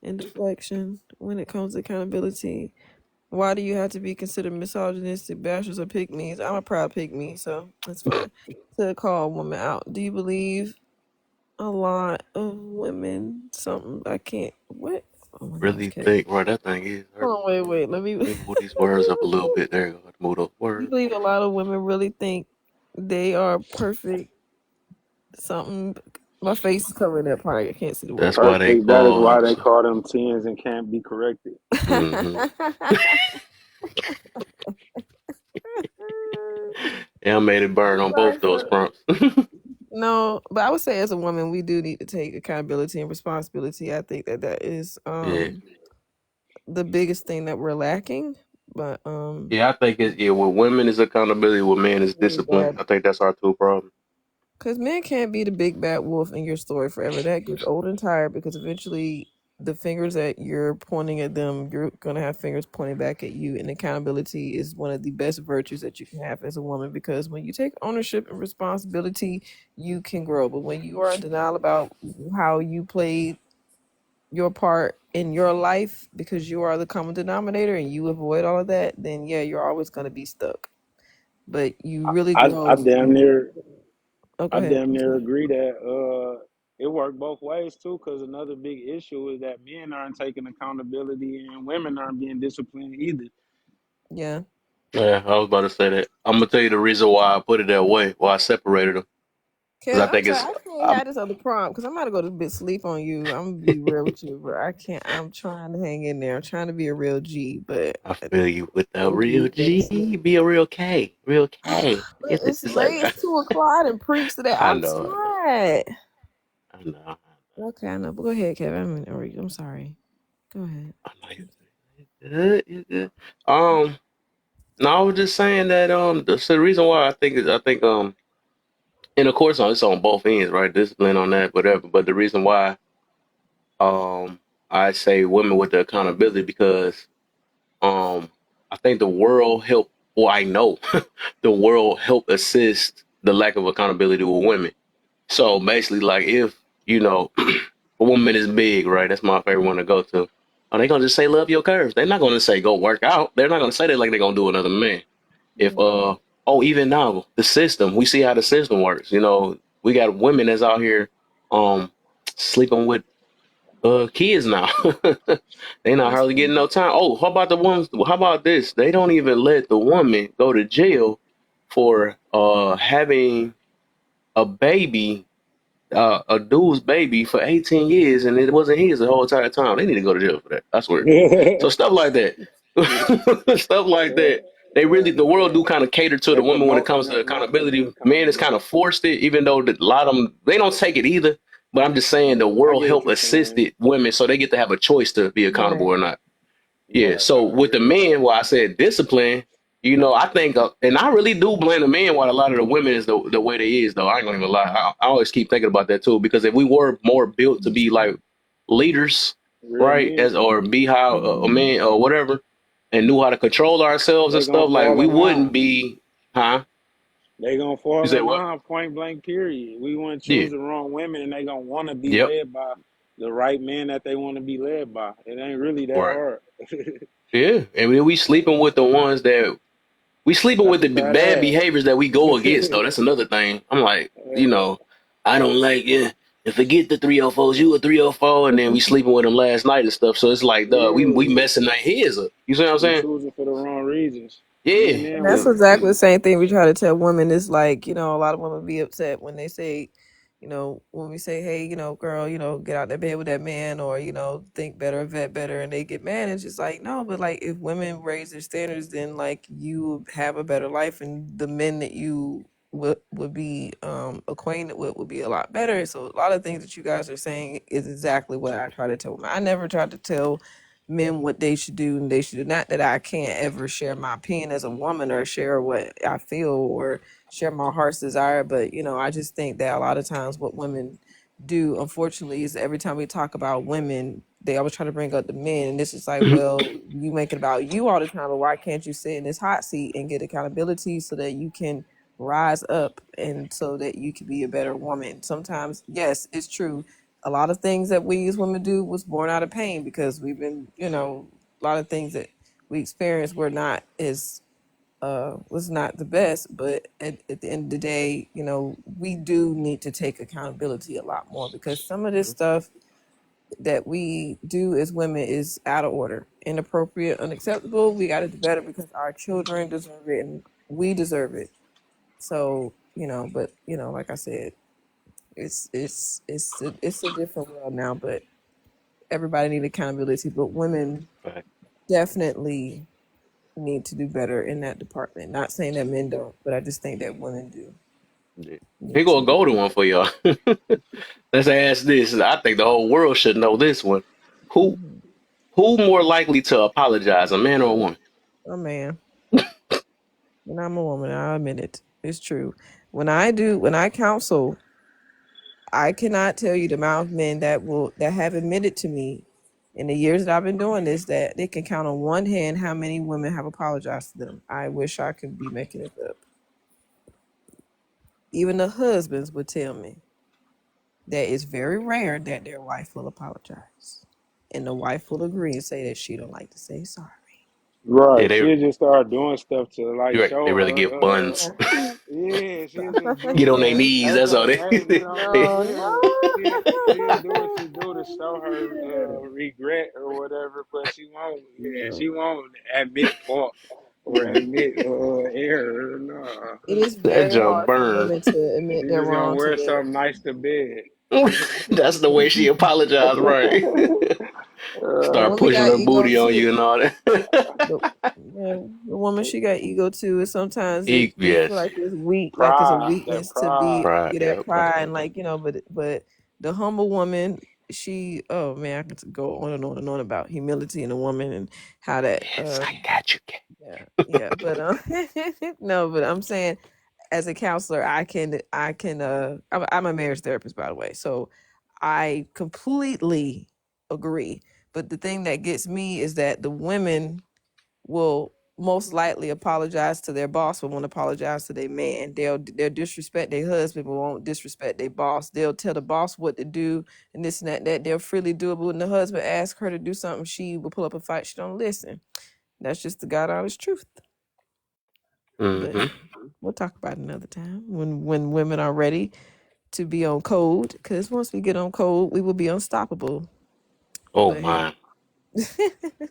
and deflection when it comes to accountability. Why do you have to be considered misogynistic, bastards, or pick-me's? I'm a proud pick-me, so that's fine. To call a woman out. Do you believe a lot of women something? I can't. What? Oh my Really gosh, think where that thing is. hold on, wait. Let me. Move these words up a little bit. There you go. Move those You words. believe a lot of women really think they are perfect? Something. My face is covering that part. I can't see the That's word. why they Perfect. That is why they call. call them tens and can't be corrected. Mm-hmm. Yeah, I made it burn on both those prompts. No, but I would say as a woman, we do need to take accountability and responsibility. I think that is Yeah. the biggest thing that we're lacking. But Yeah, I think it's with women is accountability, with men is discipline. I think that's our two problems. because men can't be the big bad wolf in your story forever. That gets old and tired because eventually the fingers that you're pointing at them, you're gonna have fingers pointing back at you. And accountability is one of the best virtues that you can have as a woman because when you take ownership and responsibility, you can grow. But when you are in denial about how you played your part in your life because you are the common denominator and you avoid all of that, then yeah, you're always gonna be stuck. But you really I grow. damn near Oh, go I ahead. damn near agree that it worked both ways too. Because another big issue is that men aren't taking accountability and women aren't being disciplined either. Yeah. Yeah, I was about to say that. I'm gonna tell you the reason why I put it that way, why I separated them. Because Kev, I think it's. I can't have this other prompt because I'm about to go to bed sleep on you. I'm gonna be real with you, but I can't. I'm trying to hang in there. I'm trying to be a real G, but I feel you with the I'm real G. Be a real K. Real K. But it's late. It's 2 o'clock. I done preached today. I I'm know. tired. I know. Okay, I know. But go ahead, Kevin. I'm sorry. Go ahead. I know you good. No, I was just saying that the reason why I think and of course it's on both ends, right? Discipline on that, whatever. But the reason why I say women with the accountability because I think the world help. Well, I know the world help assist the lack of accountability with women. So basically, like if a woman is big, right? That's my favorite one to go to. Are they gonna just say love your curves? They're not gonna say go work out. They're not gonna say that like they're gonna do another man. If even now the system, we see how the system works. We got women that's out here sleeping with kids now. They not hardly getting no time. Oh, how about the ones? How about this? They don't even let the woman go to jail for having a baby, a dude's baby for 18 years, and it wasn't his the whole entire time. They need to go to jail for that. I swear. So stuff like that, stuff like that. The world do kind of cater to the They woman when it promote comes to not accountability. Men is kind accountability. of forced it, even though a lot of them they don't take it either. But I'm just saying the I world get what help you're saying. assisted women so they get to have a choice to be accountable or not. Yeah. Yeah, So I with the agree. men, why I said discipline, I think, and I really do blame the men why a lot of the women is the way they is, though. I ain't gonna even lie. I always keep thinking about that too, because if we were more built to be like leaders, Real right, men. or be how a man or whatever, and knew how to control ourselves and They gonna stuff, like fall we in wouldn't line. be, huh? They gonna You fall said in what? line, point blank, period. We wouldn't Yeah. choose the wrong women, and they gonna want to be Yep. led by the right man that they want to be led by. It ain't really that Right. hard. Yeah. And then we sleeping with the ones that we sleeping Got with the the fat bad ass. behaviors that we go against, though. That's another thing. I'm like, I don't like it. And forget the 304s, you a 304, and then we sleeping with them last night and stuff. So it's like, we Yeah, messing our heads up. You see what I'm we saying? choosing for the wrong reasons, men Yeah. And and that's women. exactly the same thing we try to tell women. It's like, a lot of women be upset when they say, when we say, hey, girl, get out that bed with that man, or, think better, vet better, and they get mad. It's just like, no, but like if women raise their standards, then like you have a better life, and the men that you would be acquainted with would be a lot better. So a lot of things that you guys are saying is exactly what I try to tell women. I never tried to tell men what they should do and they should do. Not that I can't ever share my opinion as a woman or share what I feel or share my heart's desire, but I just think that a lot of times what women do, unfortunately, is every time we talk about women, they always try to bring up the men, and it's just like, well, you make it about you all the time, but why can't you sit in this hot seat and get accountability so that you can rise up and so that you can be a better woman? Sometimes, yes, it's true, a lot of things that we as women do was born out of pain because we've been, a lot of things that we experienced were not as was not the best, but at the end of the day, we do need to take accountability a lot more because some of this stuff that we do as women is out of order, inappropriate, unacceptable. We got to do better because our children deserve it and we deserve it. So, but like I said, it's a different world now, but everybody need accountability, but women Right. definitely need to do better in that department. Not saying that men don't, but I just think that women do Yeah. Here need go a to. golden one for y'all. Let's ask this. I think the whole world should know this one. Who Mhm. who more likely to apologize, a man or a woman? Oh man, and I'm a woman. I admit it. It's true. When I counsel, I cannot tell you the amount of men that have admitted to me in the years that I've been doing this that they can count on one hand how many women have apologized to them. I wish I could be making it up. Even the husbands would tell me that it's very rare that their wife will apologize. And the wife will agree and say that she don't like to say sorry. Yeah, Right. they She'll just start doing stuff to like you're right. They show really give her. buns. Yeah, she'll just Get do on their it. knees. That's all they. Hey, get on it. No, Yeah, she'll do what no. she do to show her regret or whatever, but she won't. Yeah, No. she won't admit fault or admit error. No, It is That very jump hard for burn. women to admit she they're just gonna wrong to wear their something nice to bed. That's the way she apologized, right? the Start woman pushing got her ego booty on you too. and all The, that. yeah, the woman she got ego too, and sometimes they feel Yes. like it's weak, like it's a Pride, that weakness to pride. be Pride. get that Yep. That's pride, what and like but the humble woman, she oh man, I could go on and on and on about humility in a woman and how that Yes, I got you. yeah, but no, but I'm saying as a counselor, I'm a marriage therapist, by the way, so I completely agree. But the thing that gets me is that the women will most likely apologize to their boss, but won't apologize to their man. They'll disrespect their husband, but won't disrespect their boss. They'll tell the boss what to do and this and that. They'll freely do it, but when the husband asks her to do something, she will pull up a fight. She don't listen. That's just the God honest truth. But Mm-hmm. we'll talk about it another time when women are ready to be on code. Because once we get on code, we will be unstoppable. Oh But hey, my.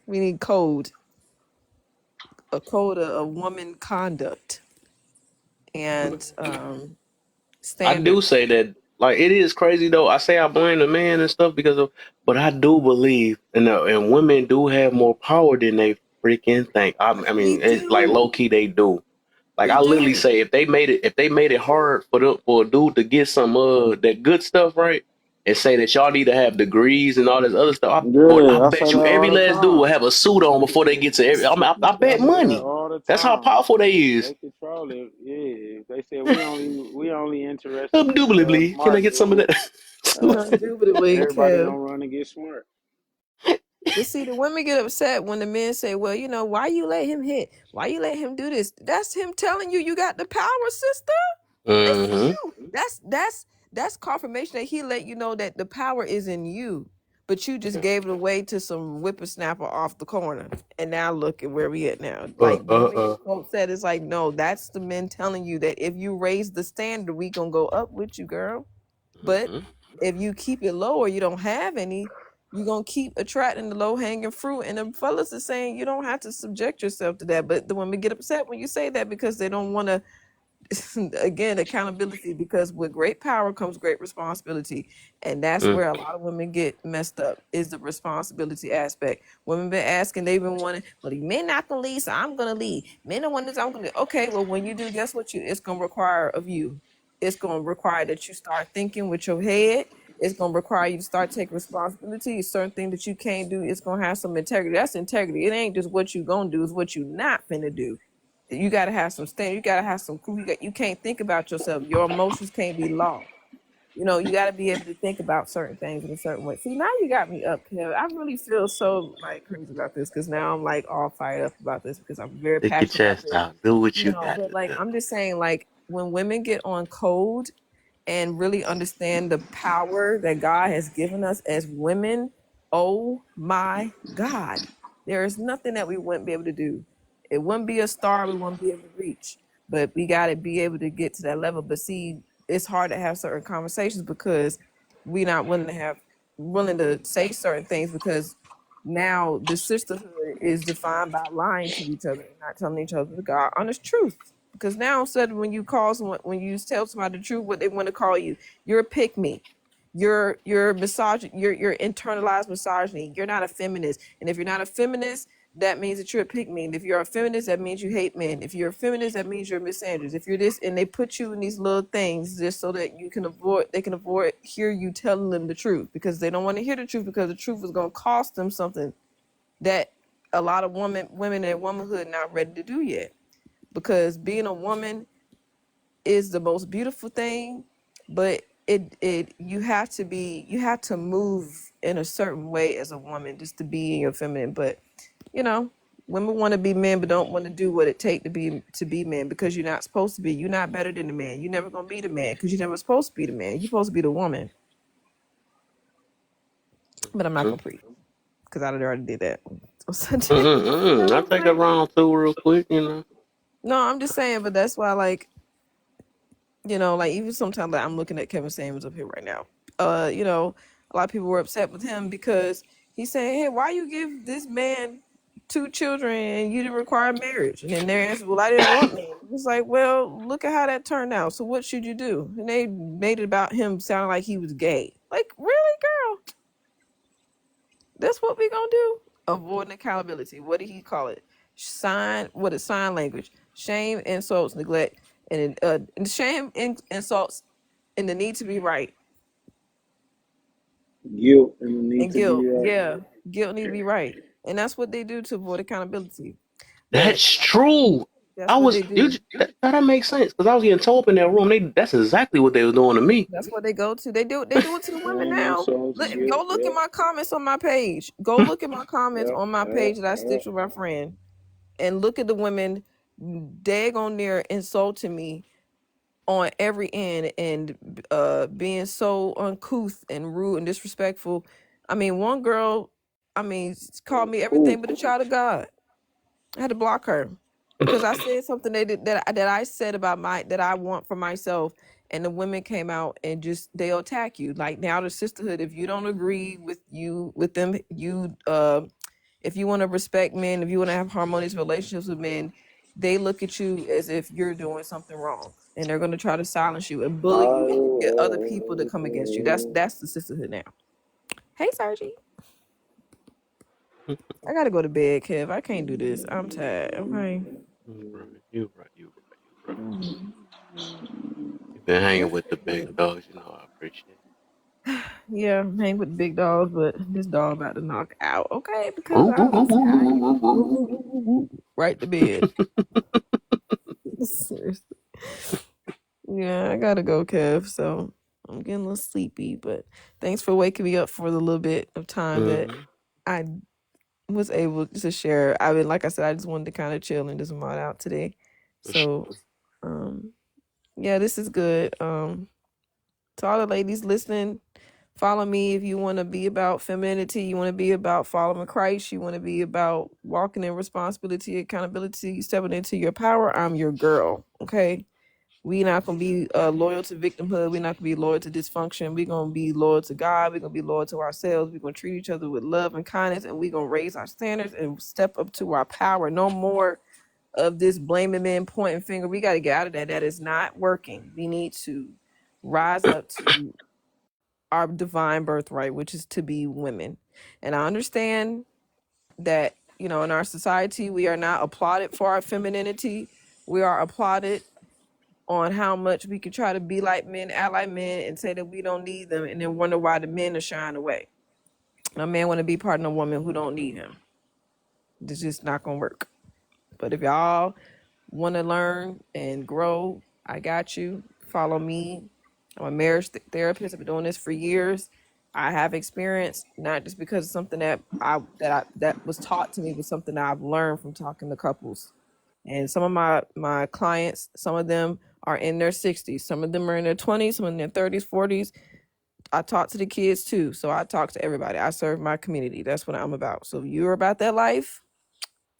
we need code, a code of woman conduct and I do standards. say that, like, it is crazy though. I say I blame the man and stuff because of, but I do believe, and women do have more power than they freaking think. I We mean, it's like do. low key they do. Like We I literally do. say, if they made it hard for a dude to get some that good stuff right, and say that y'all need to have degrees and all this other stuff, boy, I Yeah, I say bet that you all every the last dude will time. have a suit on before they get to every. I I bet say that money. all the That's how time. powerful they is. They control it. Yeah, they said we only interested in Indubitably, can I smart get some of dudes. that? Indubitably, Everybody Kev. gonna run and get smart. But see, the women get upset when the men say, well, you know, why you let him hit? Why you let him do this? That's him telling you got the power, sister. It's Mm-hmm. you. That's confirmation that he let you know that the power is in you. But you just gave it away to some whippersnapper off the corner. And now look at where we at now. Like women get so upset. It's like, no, that's the men telling you that if you raise the standard, we gonna go up with you, girl. But if you keep it low or you don't have any, you're gonna keep attracting the low hanging fruit. And the fellas are saying you don't have to subject yourself to that. But the women get upset when you say that because they don't want to, again, accountability, because with great power comes great responsibility. And that's where a lot of women get messed up, is the responsibility aspect. Women been asking, they've been wanting, well, the men not gonna lead, so I'm gonna lead. Men don't want this, I'm gonna lead. Okay, well, when you do, guess what it's gonna require of you? It's gonna require that you start thinking with your head. It's gonna require you to start taking responsibility. Certain things that you can't do, it's gonna have some integrity. That's integrity. It ain't just what you gonna do, it's what you not finna do. You got to have some stand. You got to have some cool. You can't think about yourself. Your emotions can't be lost. You know, you got to be able to think about certain things in a certain way. See, now you got me up here. I really feel so like crazy about this because now I'm like all fired up about this because I'm very Take your passionate about chest this. out. Do what You you know, got but to like do. I'm just saying, like when women get on code and really understand the power that God has given us as women, oh my God, there is nothing that we wouldn't be able to do. It wouldn't be a star we wouldn't be able to reach, but we got to be able to get to that level. But see, it's hard to have certain conversations because we're not willing to say certain things because now the sisterhood is defined by lying to each other and not telling each other the God honest truth. Because now instead of when you call someone, when you tell somebody the truth, what they want to call you, you're a pick me. You're misogyny, you're internalized misogyny. You're not a feminist. And if you're not a feminist, that means that you're a pick me. And if you're a feminist, that means you hate men. If you're a feminist, that means you're a misandrist. If you're this, and they put you in these little things just so that they can avoid hear you telling them the truth because they don't want to hear the truth because the truth is going to cost them something that a lot of women and womanhood not ready to do yet. Because being a woman is the most beautiful thing, but you have to move in a certain way as a woman just to be in your feminine. But you know, women want to be men but don't want to do what it takes to be men because you're not supposed to be. You're not better than the man. You're never gonna be the man because you're never supposed to be the man. You're supposed to be the woman. But I'm not gonna preach because I already did that. I'll take a round two real quick, you know. No, I'm just saying, but that's why, like, you know, like even sometimes like, I'm looking at Kevin Samuels up here right now. You know, a lot of people were upset with him because he's saying, "Hey, why you give this man 2 children and you didn't require marriage?" And then their answer, "Well, I didn't want men." It's like, well, look at how that turned out. So what should you do? And they made it about him sounding like he was gay. Like, really, girl? That's what we gonna do? Avoiding accountability. What did he call it? Sign language? Shame, insults, neglect, and shame, insults, and the need to be right. Guilt and the need And to be guilt. right. Yeah. Guilt need to be right. And that's what they do to avoid accountability. But That's true. that's what they do. That makes sense because I was getting told up in that room. That's exactly what they were doing to me. That's what they go to. They do it to the women Shame, now. insults, guilt. Go look at Yep. my comments on my page. Go look at my comments Yep. on my page that I stitched with my friend. And look at the women daggone near insulting me on every end and being so uncouth and rude and disrespectful. I mean, one girl, called me everything but a child of God. I had to block her because I said something that I said about that I want for myself, and the women came out and just they'll attack you. Like now, the sisterhood, if you don't agree with them, if you want to respect men, if you want to have harmonious relationships with men, they look at you as if you're doing something wrong, and they're going to try to silence you and bully you and get other people to come against you. That's the sisterhood now. Hey, Sergi. I gotta go to bed, Kev. I can't do this. I'm tired. Okay. You're right. You've been hanging with the big dogs, you know. I appreciate it. Yeah, hang with the big dogs, but this dog about to knock out. Okay, because I'm tired. Right to bed. Seriously. Yeah, I gotta go, Kev. So I'm getting a little sleepy, but thanks for waking me up for the little bit of time that I was able to share. I mean, like I said, I just wanted to kind of chill and just mod out today. So, yeah, this is good. To all the ladies listening, follow me if you want to be about femininity, you want to be about following Christ, you want to be about walking in responsibility, accountability, stepping into your power. I'm your girl. Okay. We not gonna be loyal to victimhood. We're not gonna be loyal to dysfunction. We're gonna be loyal to God. We're gonna be loyal to ourselves. We're gonna treat each other with love and kindness, and we're gonna raise our standards and step up to our power. No more of this blaming men, pointing finger. We got to get out of that. That is not working. We need to rise up to our divine birthright, which is to be women. And I understand that, you know, in our society, we are not applauded for our femininity. We are applauded on how much we can try to be like men, act like men, and say that we don't need them, and then wonder why the men are shying away. A man want to be part of a woman who don't need him. It's just not gonna work. But if y'all want to learn and grow, I got you. Follow me. I'm a marriage therapist. I've been doing this for years. I have experience, not just because of something that was taught to me, but something that I've learned from talking to couples. And some of my clients, some of them are in their 60s, some of them are in their 20s, some in their 30s, 40s. I talk to the kids too, so I talk to everybody. I serve my community. That's what I'm about. So if you're about that life,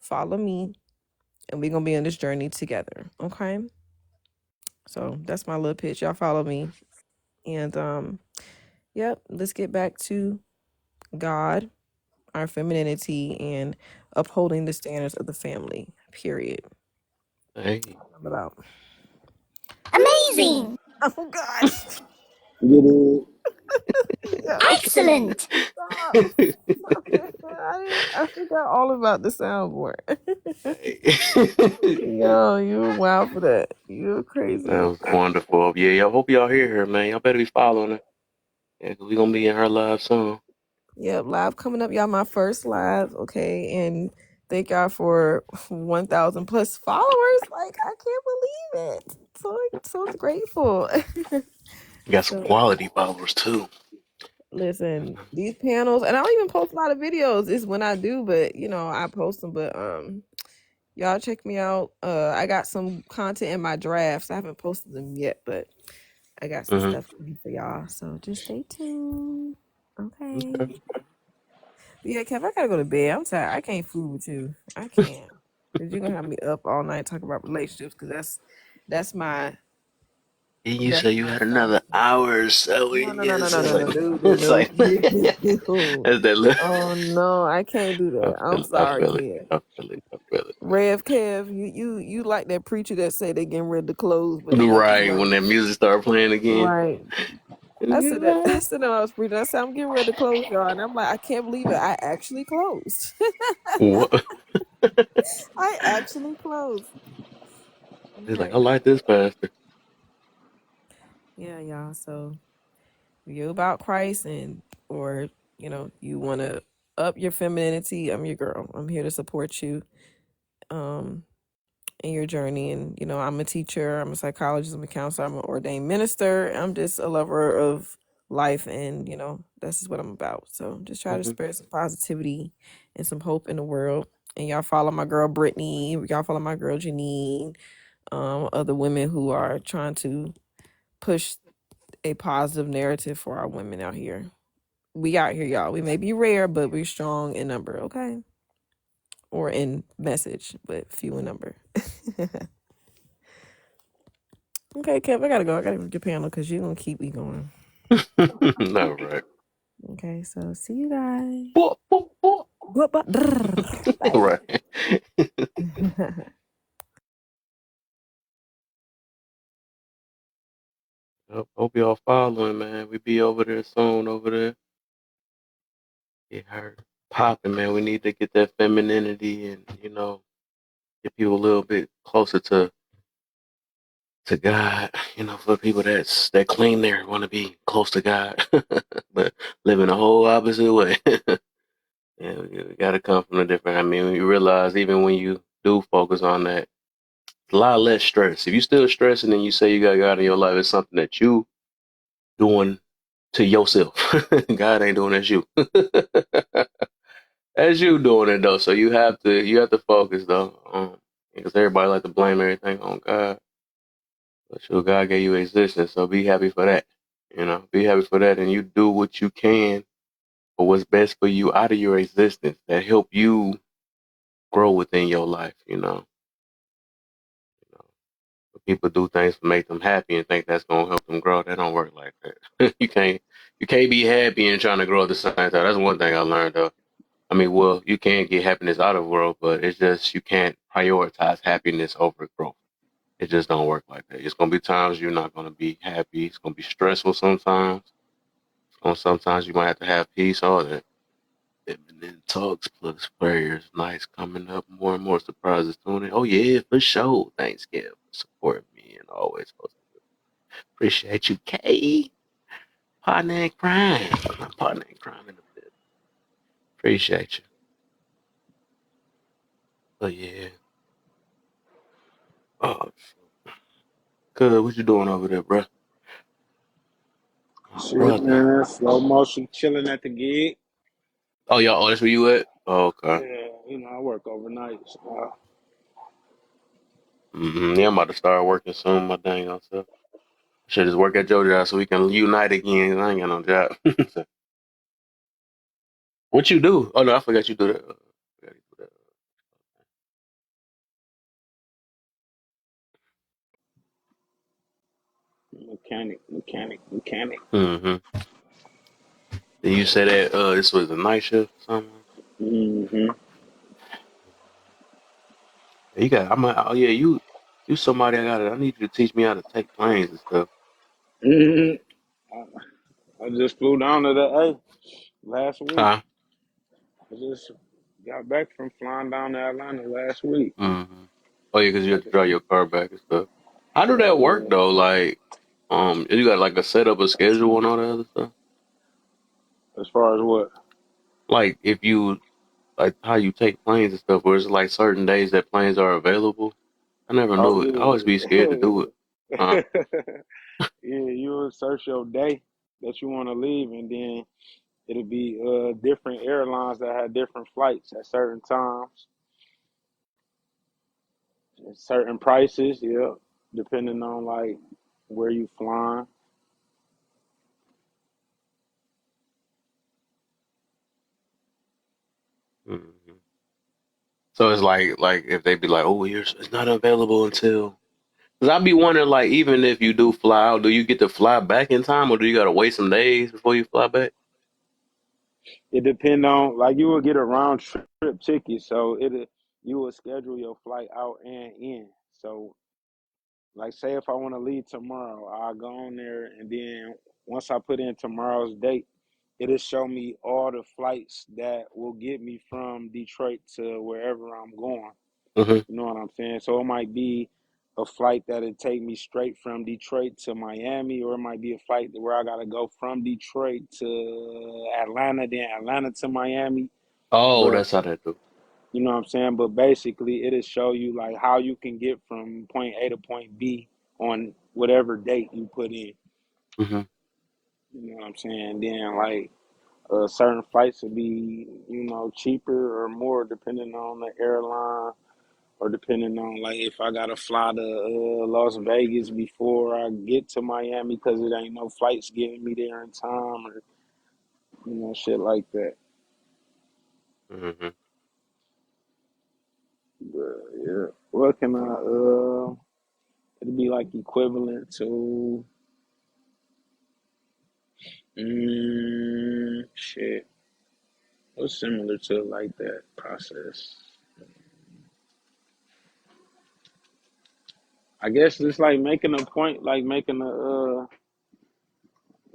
follow me, and we're gonna be on this journey together. Okay. So that's my little pitch. Y'all follow me. And yep, let's get back to God, our femininity, and upholding the standards of the family. Period. Hey. I'm about. Amazing. Oh gosh. Get it? Excellent. Stop. I forgot all about the soundboard. Yo, you're wild for that. You're crazy. That was wonderful. Yeah, I hope y'all hear her, man. Y'all better be following her. Yeah, 'cause we gonna be in her live soon. Yep, live coming up, y'all. My first live, okay, and thank y'all for 1,000 plus followers. Like, I can't believe it. So grateful. You got some quality followers too. Listen, these panels, and I don't even post a lot of videos. It's when I do, but you know, I post them. But y'all check me out. I got some content in my drafts. I haven't posted them yet, but I got some stuff coming for y'all. So just stay tuned. Okay. But yeah, Kev, I gotta go to bed. I'm tired. I can't fool with you. I can't. Cause you're gonna have me up all night talking about relationships. Cause that's my. You say you had another hour or so. No, It's like that's that little. Oh no, I can't do that. I'm sorry, Kev. I feel it. Rev Kev, you like that preacher that say they getting ready to close, but they Right, when that music started playing again. Right. I said that I was preaching. I said I'm getting ready to close, y'all, and I'm like, I can't believe it. I actually closed. What? I actually closed. He's like, I like this pastor. Yeah, y'all. So if you're about Christ or you know, you want to up your femininity, I'm your girl. I'm here to support you in your journey. And you know, I'm a teacher, I'm a psychologist, I'm a counselor, I'm an ordained minister. I'm just a lover of life, and you know, that's just what I'm about. So just try to spread some positivity and some hope in the world. And y'all follow my girl Brittany, y'all follow my girl Janine, other women who are trying to push a positive narrative for our women out here. We out here, y'all. We may be rare, but we're strong in number, okay? Or in message, but few in number. Okay, Kev, I gotta go. I gotta go to panel because you're gonna keep me going. No, right. Okay, so see you guys. Right. Hope y'all following, man. We be over there soon over there. Get her popping, man. We need to get that femininity and, you know, get people a little bit closer to God. You know, for people that clean there want to be close to God, but living a whole opposite way. Yeah, we gotta come from a different. I mean, you realize even when you do focus on that, it's a lot less stress. If you still stressing and you say you got God in your life, it's something that you doing to yourself. God ain't doing that, you. as you doing it though, so you have to focus though, because everybody like to blame everything on God. But sure, God gave you existence, so be happy for that. Be happy for that, and you do what you can for what's best for you out of your existence that help you grow within your life. People do things to make them happy and think that's gonna help them grow. That don't work like that. You can't be happy and trying to grow at the same time. That's one thing I learned though. I mean, well, you can get happiness out of the world, but it's just you can't prioritize happiness over growth. It just don't work like that. It's gonna be times you're not gonna be happy. It's gonna be stressful sometimes. Sometimes you might have to have peace. All that. Eminem talks plus prayers. Nice coming up. More and more surprises tuning. Oh yeah, for sure. Thanks, Kev, for supporting me and always posting. Appreciate you, K. Partner in crime. My partner in crime in the bit. Appreciate you. But yeah. Oh, good. What you doing over there, bruh? My Shit, brother. man. Slow motion chilling at the gig. Oh, y'all. Oh, that's where you at? Oh, okay. Yeah, I work overnight. So, Yeah, I'm about to start working soon. My dang on stuff. Should just work at your job so we can unite again. I ain't got no job. So, what you do? Oh no, I forgot you do that. Forgot you do mechanic. that. Did you say that this was a night shift or something? Mm-hmm. You got. Oh yeah, you somebody I need you to teach me how to take planes and stuff. Mm-hmm. I just flew down to the A last week. Huh? I just got back from flying down to Atlanta last week. Oh yeah, because you have to drive your car back and stuff. How do that work Yeah. though? Like, you got like a set up a schedule and all that other stuff. As far as what? Like, if you like how you take planes and stuff, where it's like certain days that planes are available. I never Oh knew it. I always be scared to do it. Huh? yeah. Yeah, you will search your day that you want to leave, and then it'll be different airlines that have different flights at certain times, and certain prices. Yeah, depending on like where you flying. hmm So it's like if they be like, oh, it's not available until. Cause I be wondering, like, even if you do fly out, do you get to fly back in time, or do you gotta wait some days before you fly back? It depend on like you will get a round trip ticket, so you will schedule your flight out and in. So like say if I want to leave tomorrow, I'll go on there and then once I put in tomorrow's date, it'll show me all the flights that will get me from Detroit to wherever I'm going. hmm You know what I'm saying? So it might be a flight that'll take me straight from Detroit to Miami, or it might be a flight where I gotta go from Detroit to Atlanta, then Atlanta to Miami. Oh, But that's how that do. you know what I'm saying? But basically, it'll show you like how you can get from point A to point B on whatever date you put in. hmm You know what I'm saying? Then like certain flights will be cheaper or more depending on the airline or depending on like if I gotta fly to Las Vegas before I get to Miami because it ain't no flights getting me there in time or shit like that. hmm But yeah, what can I? It'd be like equivalent to shit. What's similar to like that process? I guess just like making a point, like making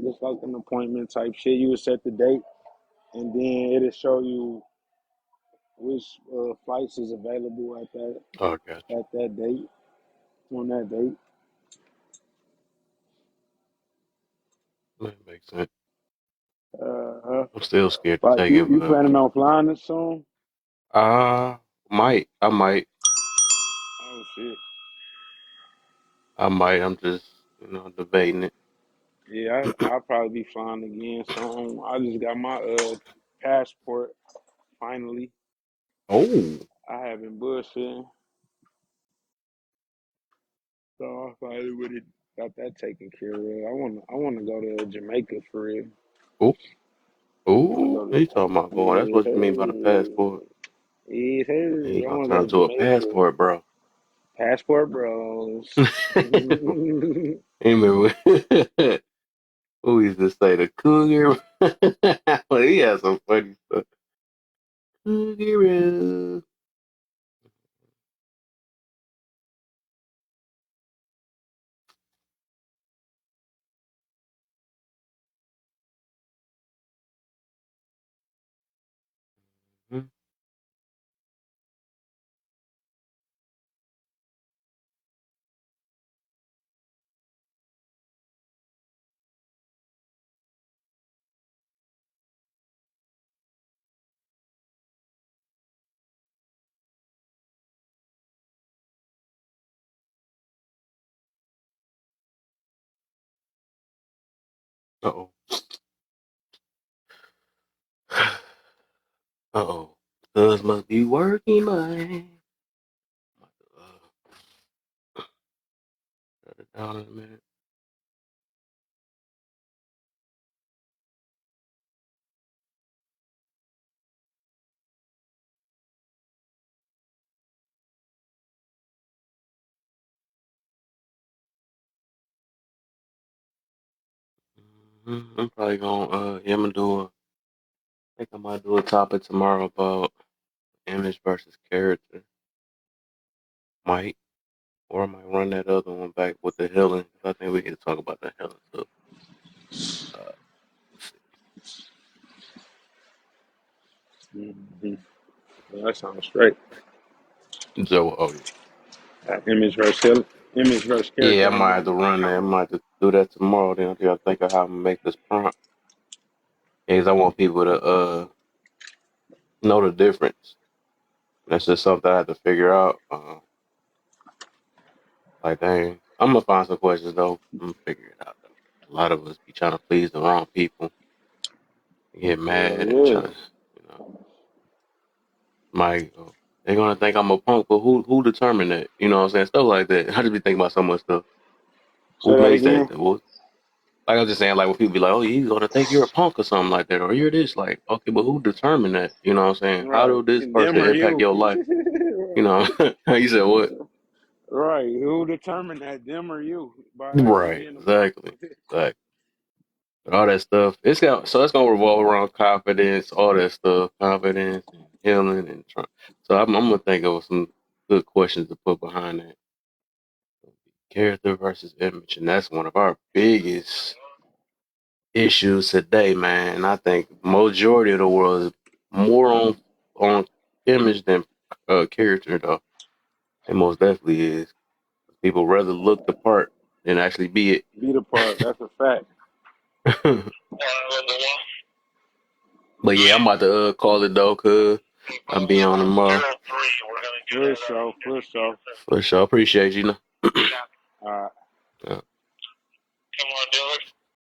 just like an appointment type shit. You would set the date, and then it'll show you which flights is available Oh, I got at that date on that date. you. That makes sense. Uh, I'm still scared to but take you it, you but planning on flying this soon? I might, Oh shit. I might. I'm just debating it. Yeah, I'll probably be flying again soon. I just got my passport. finally. Oh, I have been bullshitting, so I finally would have got that taken care of. I wanna go to Jamaica for real. oh, I wanna oh! go You talking about going? That's what you mean by the passport. yeah, You ain't I gonna wanna turn go to into a Jamaica. passport, bro. Passport bros. Remember, who used to say the cougar? Well, he had some funny stuff. Cougar. Uh-oh. Uh-oh. Cuz must be working, man. Shut it down in a minute. I'm probably gonna I'm gonna do I think I might do a topic tomorrow about image versus character. Might. Or I might run that other one back with the healing. 'Cause I think we need to talk about the healing stuff. Mhm. Well, that sounds straight. So, oh yeah. Image versus Yeah, character. I I might have to run that. I might have to do that tomorrow then until I think of how to make this prompt. Because I want people to know the difference. That's just something I have to figure out. Like, dang. I'm gonna find some questions though. I'm gonna figure it out though. A lot of us be trying to please the wrong people, get Hell mad and yeah. trying, my they're gonna think I'm a punk, but who determined that? You know what I'm saying? Stuff like that. I just be thinking about so much stuff. Say Who that makes that? again. What? Like I was just saying, like when people be like, "Oh, he's gonna think you're a punk or something like that," or "You're this." Like, okay, but who determined that? You know what I'm saying? How Right. do this Them person or impact you. your life? You know? You said what? Right. Who determined that, them or you, by actually Right. being a punk? Exactly. Exactly. All that stuff. It's gonna revolve around confidence, all that stuff, confidence and healing and trying. So I'm gonna think of some good questions to put behind that. Character versus image, and that's one of our biggest issues today, man. I think majority of the world is more on image than character, though. It most definitely is. People rather look the part than actually be Be the part. That's a fact. it. But yeah, I'm about to call it though, cause I'll be on tomorrow. For sure. For sure. For sure, appreciate you. All right. Yeah.